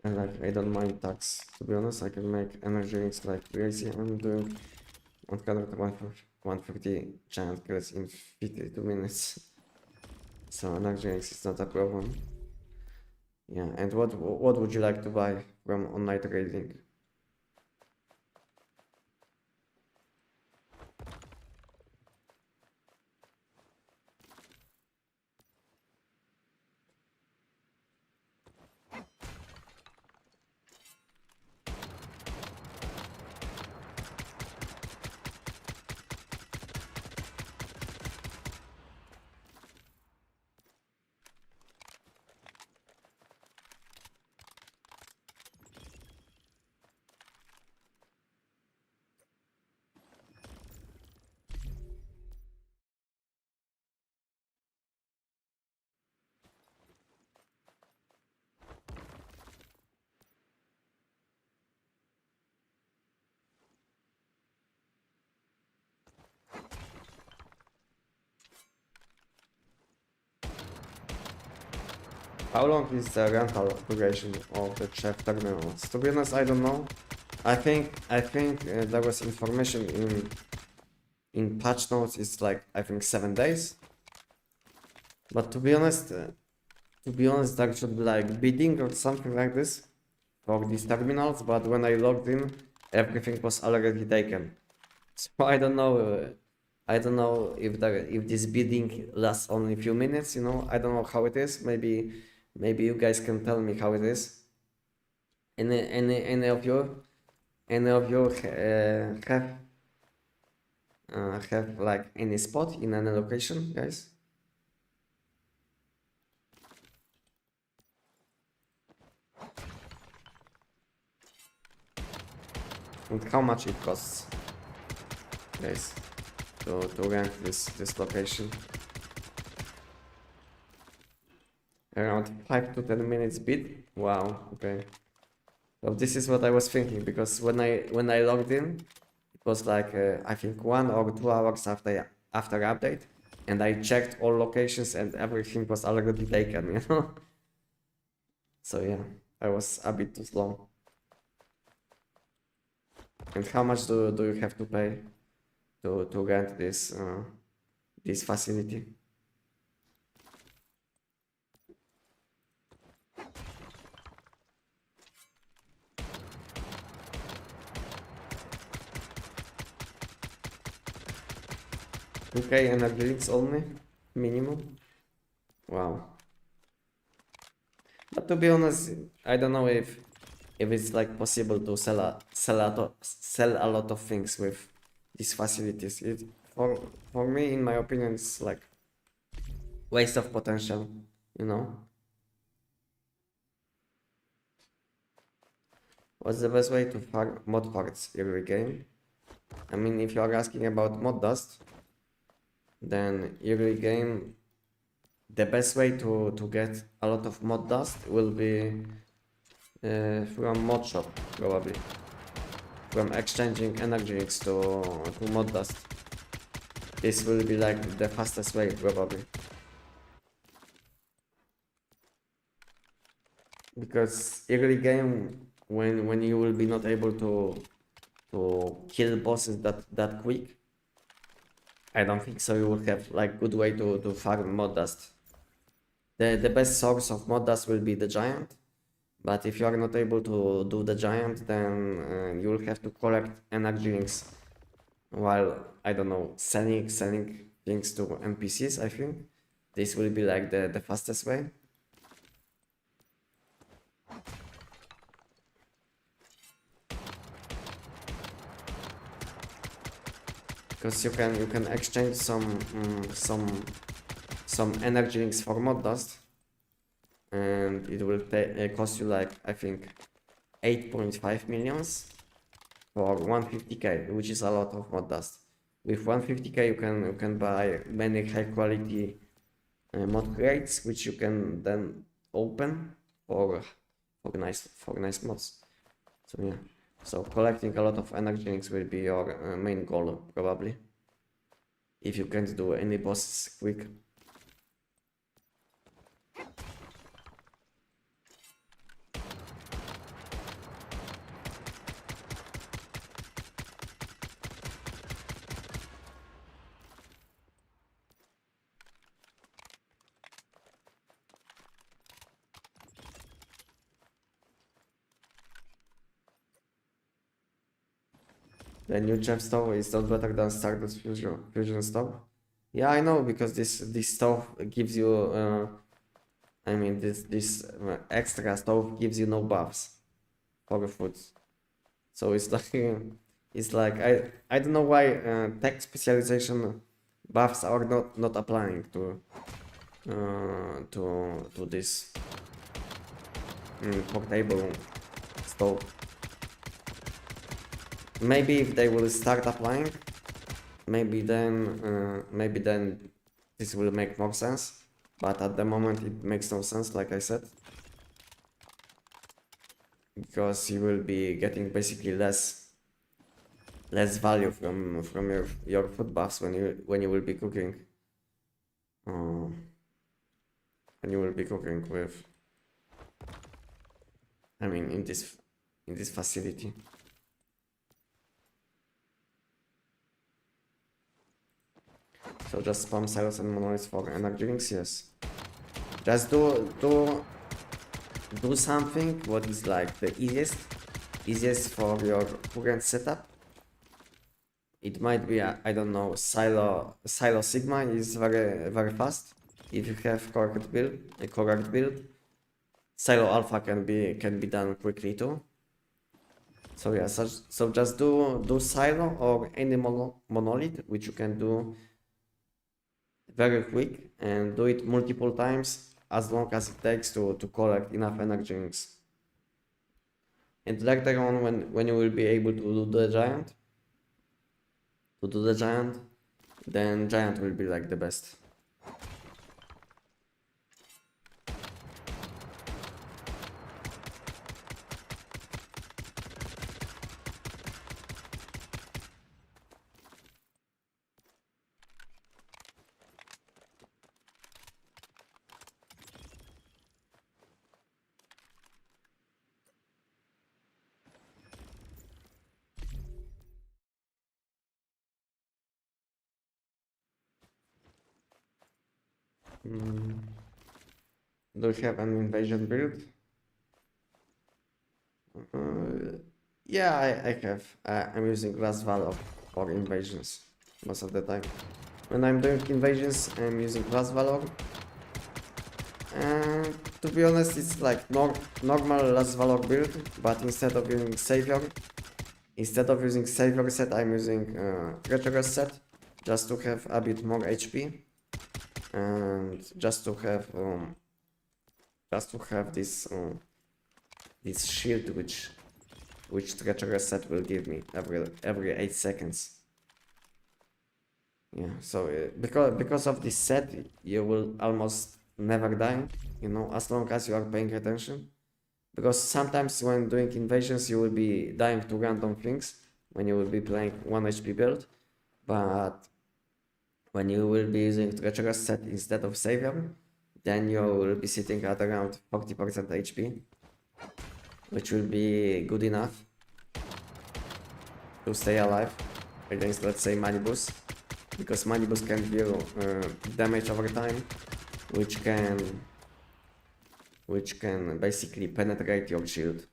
And like, I don't mind tax, to be honest. I can make energy links like crazy. I'm doing 150 giant kills in 52 minutes. So energy links is not a problem. Yeah, and what would you like to buy from online trading? How long is the rental duration of the chef terminals? To be honest, I don't know. I think there was information in patch notes. It's like I think 7 days. But to be honest, there should be like bidding or something like this for these terminals. But when I logged in, everything was already taken. So I don't know. I don't know if this bidding lasts only a few minutes. You know, I don't know how it is. Maybe you guys can tell me how it is. Any of you have like any spot in any location, guys? And how much it costs, guys, to rent this location? Around 5 to 10 minutes bid. Wow. Okay. So this is what I was thinking, because when I logged in, it was like I think 1 or 2 hours after update, and I checked all locations and everything was already taken, you know. So yeah, I was a bit too slow. And how much do you have to pay to rent this facility? Okay, energy drinks only, minimum. Wow. But to be honest, I don't know if it's like possible to sell a lot of things with these facilities. For me, in my opinion, it's like waste of potential, you know. What's the best way to farm mod parts every game? I mean, if you are asking about mod dust, then every game, the best way to get a lot of mod dust will be from mod shop, probably. From exchanging energy to mod dust. This will be like the fastest way, probably. Because early game, when you will be not able to kill bosses that quick, I don't think so you will have like good way to farm mod dust. The best source of mod dust will be the giant, but if you are not able to do the giant, then you will have to collect energy rings while, I don't know, selling things to NPCs. I think this will be like the fastest way. Because you can exchange some energy rings for mod dust, and it will cost you like, I think, 8.5 millions for 150k, which is a lot of mod dust. With 150k you can buy many high quality mod crates, which you can then open for nice mods. So yeah, so collecting a lot of energy rings will be your main goal, probably, if you can't do any bosses quick. The new gem stove is not better than Stardust fusion stove. Yeah, I know, because this stove gives you I mean, this extra stove gives you no buffs for food. So it's like I don't know why tech specialization buffs are not applying to this portable stove. Maybe if they will start applying, maybe then this will make more sense. But at the moment it makes no sense, like I said, because you will be getting basically less value from your food buffs when you will be cooking. When you will be cooking with I mean, in this facility. So just spam silos and monoliths for energy drinks, yes. Just do something what is like the easiest for your current setup. It might be I don't know, silo sigma is very fast if you have correct build. Silo alpha can be done quickly too. So yeah, so just do silo or any monolith which you can do very quick, and do it multiple times as long as it takes to collect enough energy rings. And later on, when you will be able to do the giant, then giant will be like the best. Do you have an invasion build? Yeah, I have. I'm using glass valor for invasions most of the time. When I'm doing invasions, I'm using glass valor. And to be honest, it's like normal last valor build, but instead of using savior set, I'm using treacherous set, just to have a bit more HP, and just to have this this shield which treacherous set will give me every 8 seconds. Yeah, so because of this set, you will almost never die, you know, as long as you are paying attention. Because sometimes when doing invasions, you will be dying to random things when you will be playing 1 HP build, but when you will be using treacherous set instead of savior, then you will be sitting at around 40% HP, which will be good enough to stay alive against, let's say, manibus, because manibus can deal damage over time, which can basically penetrate your shield.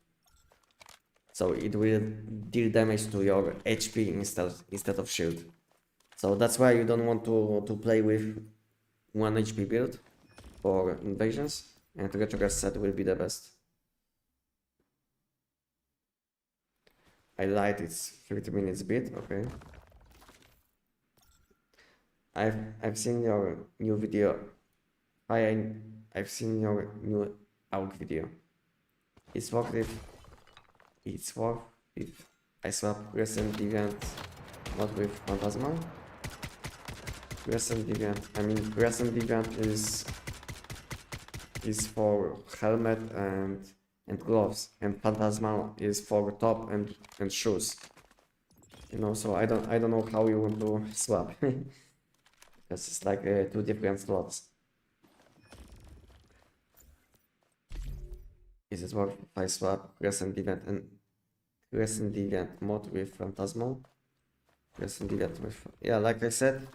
So it will deal damage to your HP instead of shield. So that's why you don't want to play with 1 HP build for invasions, and treacherous set will be the best. I lied, it's 30 minutes bit, okay. I've seen your new video. I've seen your new AUG video. It's worth if I swap Crescent Deviant not with Phantasmal. Crescent Deviant is for helmet and gloves, and Phantasmal is for top and shoes. You know, so I don't know how you want to swap. Because it's like 2 different slots. Is it worth if I swap Crescent Deviant mod with Phantasmal? Crescent Deviant with, yeah, like I said,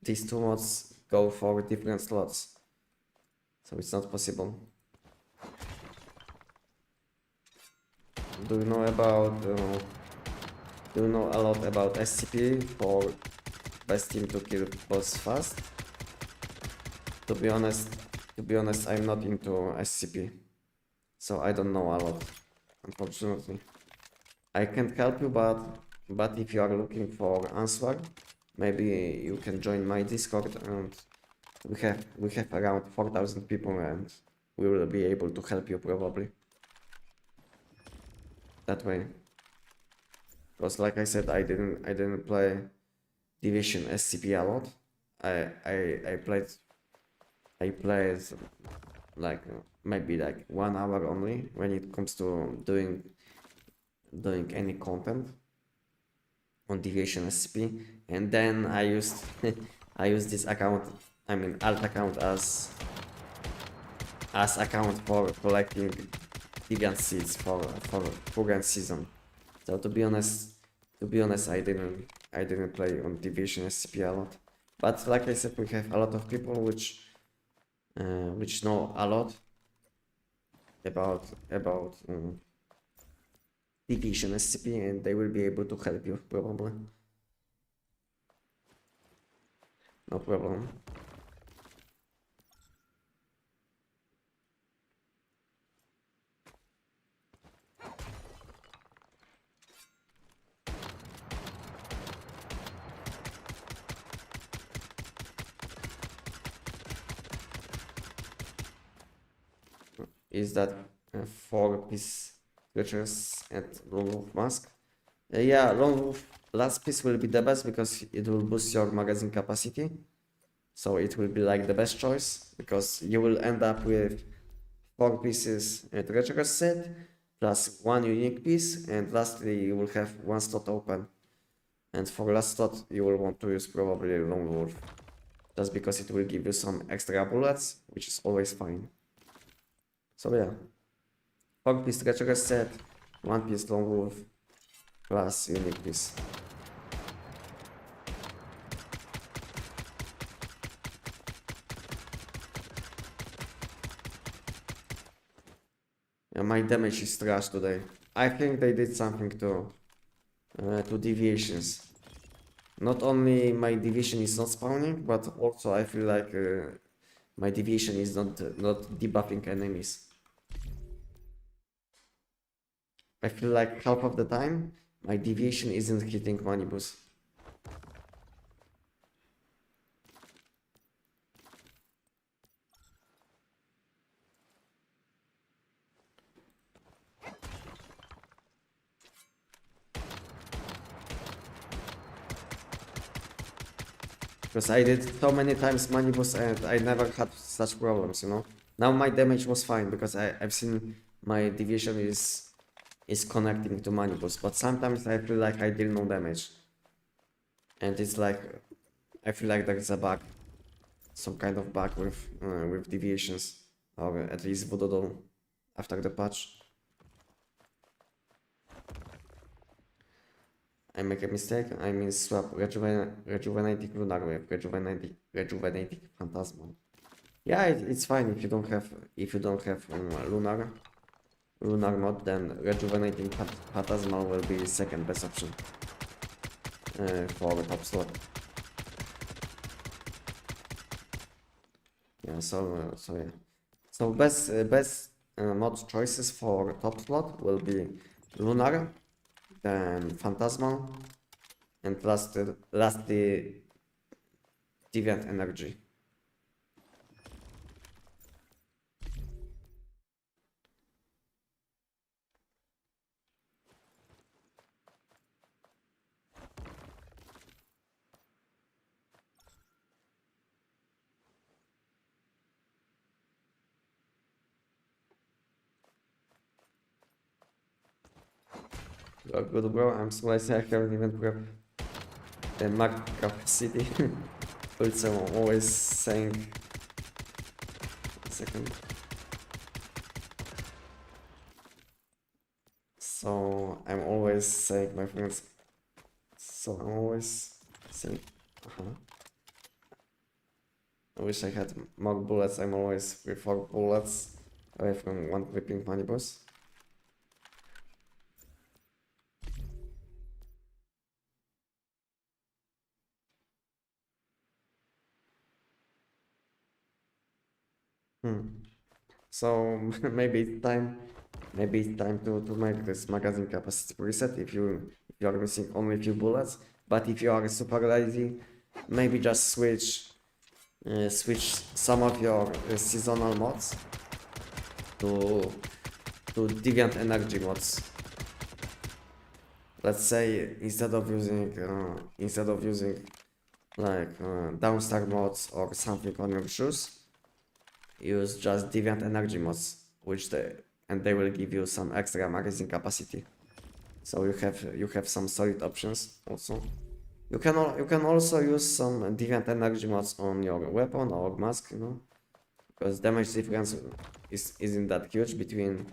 these 2 mods go for different slots, so it's not possible. Do you know a lot about SCP for best team to kill boss fast? To be honest, I'm not into SCP, so I don't know a lot, unfortunately. I can't help you, but if you are looking for answer, maybe you can join my Discord, and we have around 4,000 people, and we will be able to help you probably that way. Because like I said, I didn't play Division SCP a lot. I played like maybe like 1 hour only when it comes to doing any content on Deviation SCP, and then I used I used this account, I mean alt account, as as account for collecting deviant seeds for current season. So to be honest, I didn't play on Deviation SCP a lot. But like I said, we have a lot of people which know a lot about Deviation SCP, and they will be able to help you probably. No problem. Is that 4-piece creatures and Lone Wolf mask? Yeah, Lone Wolf last piece will be the best because it will boost your magazine capacity. So it will be like the best choice because you will end up with 4 pieces treacherous set plus 1 unique piece, and lastly you will have 1 slot open. And for last slot you will want to use probably Lone Wolf, just because it will give you some extra bullets, which is always fine. So yeah, 4-piece treacherous set, 1 piece Lone Wolf plus unique piece. Yeah, my damage is trash today. I think they did something to deviations. Not only my deviation is not spawning, but also I feel like my deviation is not debuffing enemies. I feel like half of the time my deviation isn't hitting Manibus. Because I did so many times Manibus and I never had such problems, you know. Now my damage was fine because I've seen my deviation is connecting to Manibus, but sometimes I feel like I deal no damage. And it's like, I feel like there's a bug. Some kind of bug with deviations, or at least Voodoo Doll after the patch. I make a mistake, I mean swap rejuvenating lunar with rejuvenating phantasmal. Yeah, it's fine if you don't have lunar mod, then rejuvenating phantasmal will be second best option for the top slot. Yeah, so yeah. So best mod choices for top slot will be lunar, then phantasmal, and lastly deviant energy. Oh, good bro, I'm so lazy, I haven't even prepped the mag capacity. Which I'm always saying. A second. So I'm always saying, my friends. So I'm always saying, I wish I had more bullets. I'm always with 4 bullets away from 1 whipping Manibus. So maybe it's time to make this magazine capacity preset if you are missing only a few bullets. But if you are super lazy, maybe just switch some of your seasonal mods to deviant energy mods. Let's say instead of using like downstar mods or something on your shoes, use just deviant energy mods, and they will give you some extra magazine capacity. So you have some solid options also. You can also use some deviant energy mods on your weapon or mask, you know. because damage difference isn't that huge between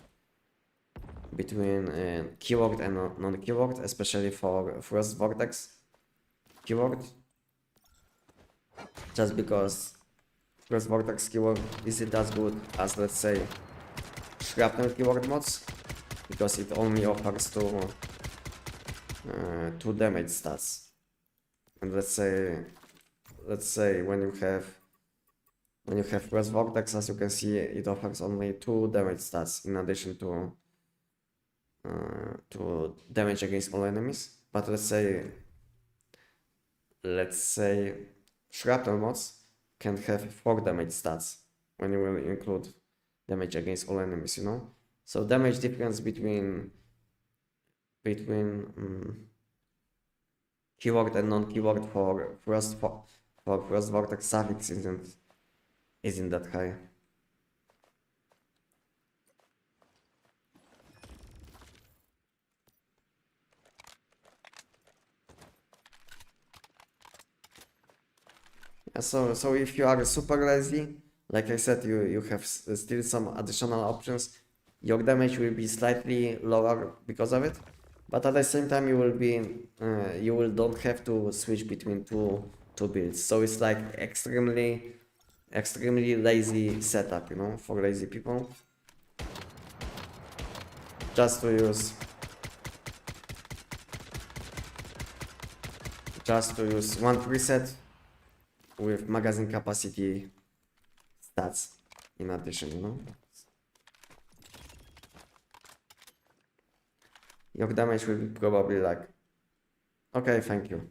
keyword and non-keyword, especially for Frost Vortex keyword. Just because Frost Vortex keyword isn't as good as, let's say, Shrapnel keyword mods, because it only offers two damage stats. And let's say when you have Frost Vortex, as you can see, it offers only 2 damage stats in addition to damage against all enemies. But let's say Shrapnel mods can have 4 damage stats when you will include damage against all enemies, you know. So damage difference between keyword and non-keyword for Frost Vortex suffix isn't that high. Yeah, so if you are super lazy, like I said, you have still some additional options. Your damage will be slightly lower because of it, but at the same time you will don't have to switch between two builds. So it's like extremely lazy setup, you know, for lazy people. Just to use one preset with magazine capacity stats in addition, you know. Your damage will be probably like, okay, thank you.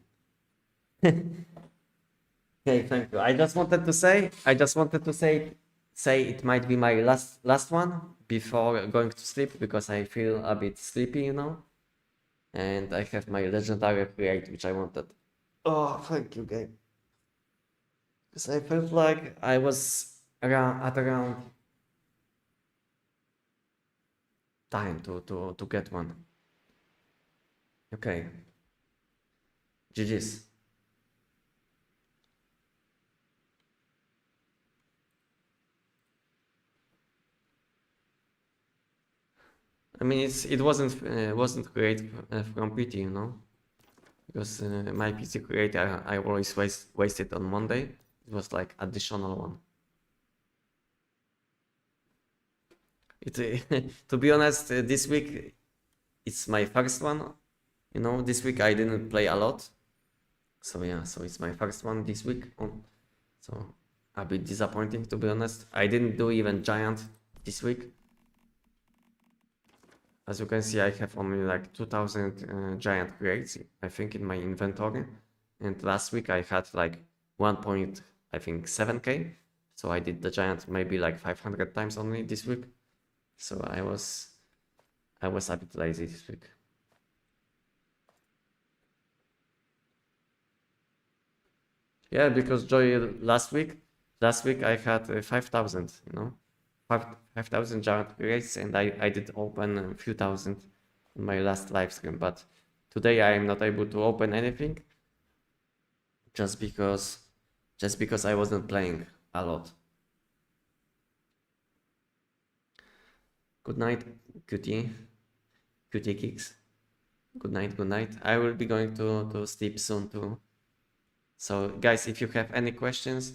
Okay, thank you. I just wanted to say it might be my last one before going to sleep, because I feel a bit sleepy, you know. And I have my legendary create, which I wanted. Oh, thank you, game. Because I felt like I was around time to get one. Okay. GG's. I mean, it wasn't great from PT, you know, because my PC create I always wasted on Monday. It was like additional one. To be honest, this week it's my first one. You know, this week I didn't play a lot, so yeah, so it's my first one this week. So a bit disappointing, to be honest. I didn't do even giant this week. As you can see, I have only like 2000 giant crates, I think, in my inventory. And last week I had like 1.7k. So I did the giant maybe like 500 times only this week. So I was a bit lazy this week. Yeah, because Joy, last week I had 5,000, you know, 5,000 giant crates, and I did open a few thousand in my last live stream. But today I am not able to open anything, just because I wasn't playing a lot. Good night, QT kicks. Good night. I will be going to sleep soon too. So guys, if you have any questions,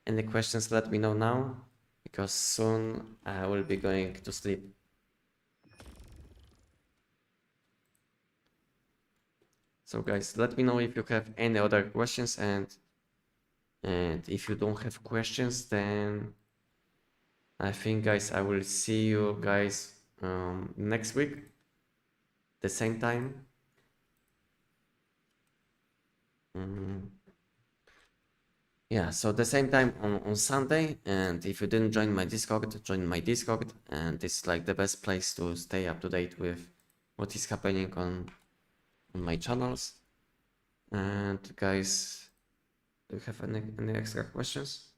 let me know now, because soon I will be going to sleep. So guys, let me know if you have any other questions, and if you don't have questions, then I think, guys, I will see you guys next week, the same time. Yeah, so the same time on Sunday. And if you didn't join my Discord, join my Discord, and it's like the best place to stay up to date with what is happening on my channels. And guys, do you have any extra questions?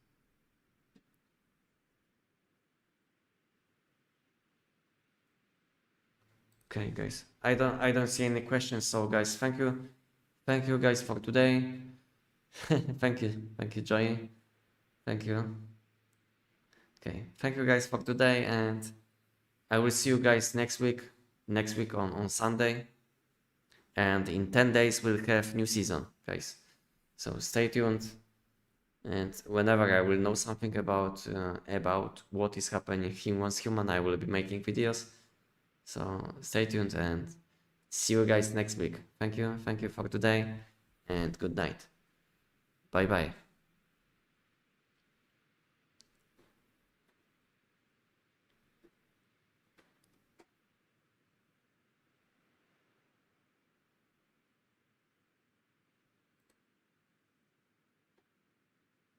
Okay, guys, I don't see any questions. So guys, thank you guys for today. thank you, Joy. Thank you. Okay, thank you guys for today, and I will see you guys next week. Next week on Sunday, and in 10 days we'll have new season, guys. So stay tuned, and whenever I will know something about what is happening once human, I will be making videos. So stay tuned and see you guys next week. Thank you for today, and good night. Bye bye.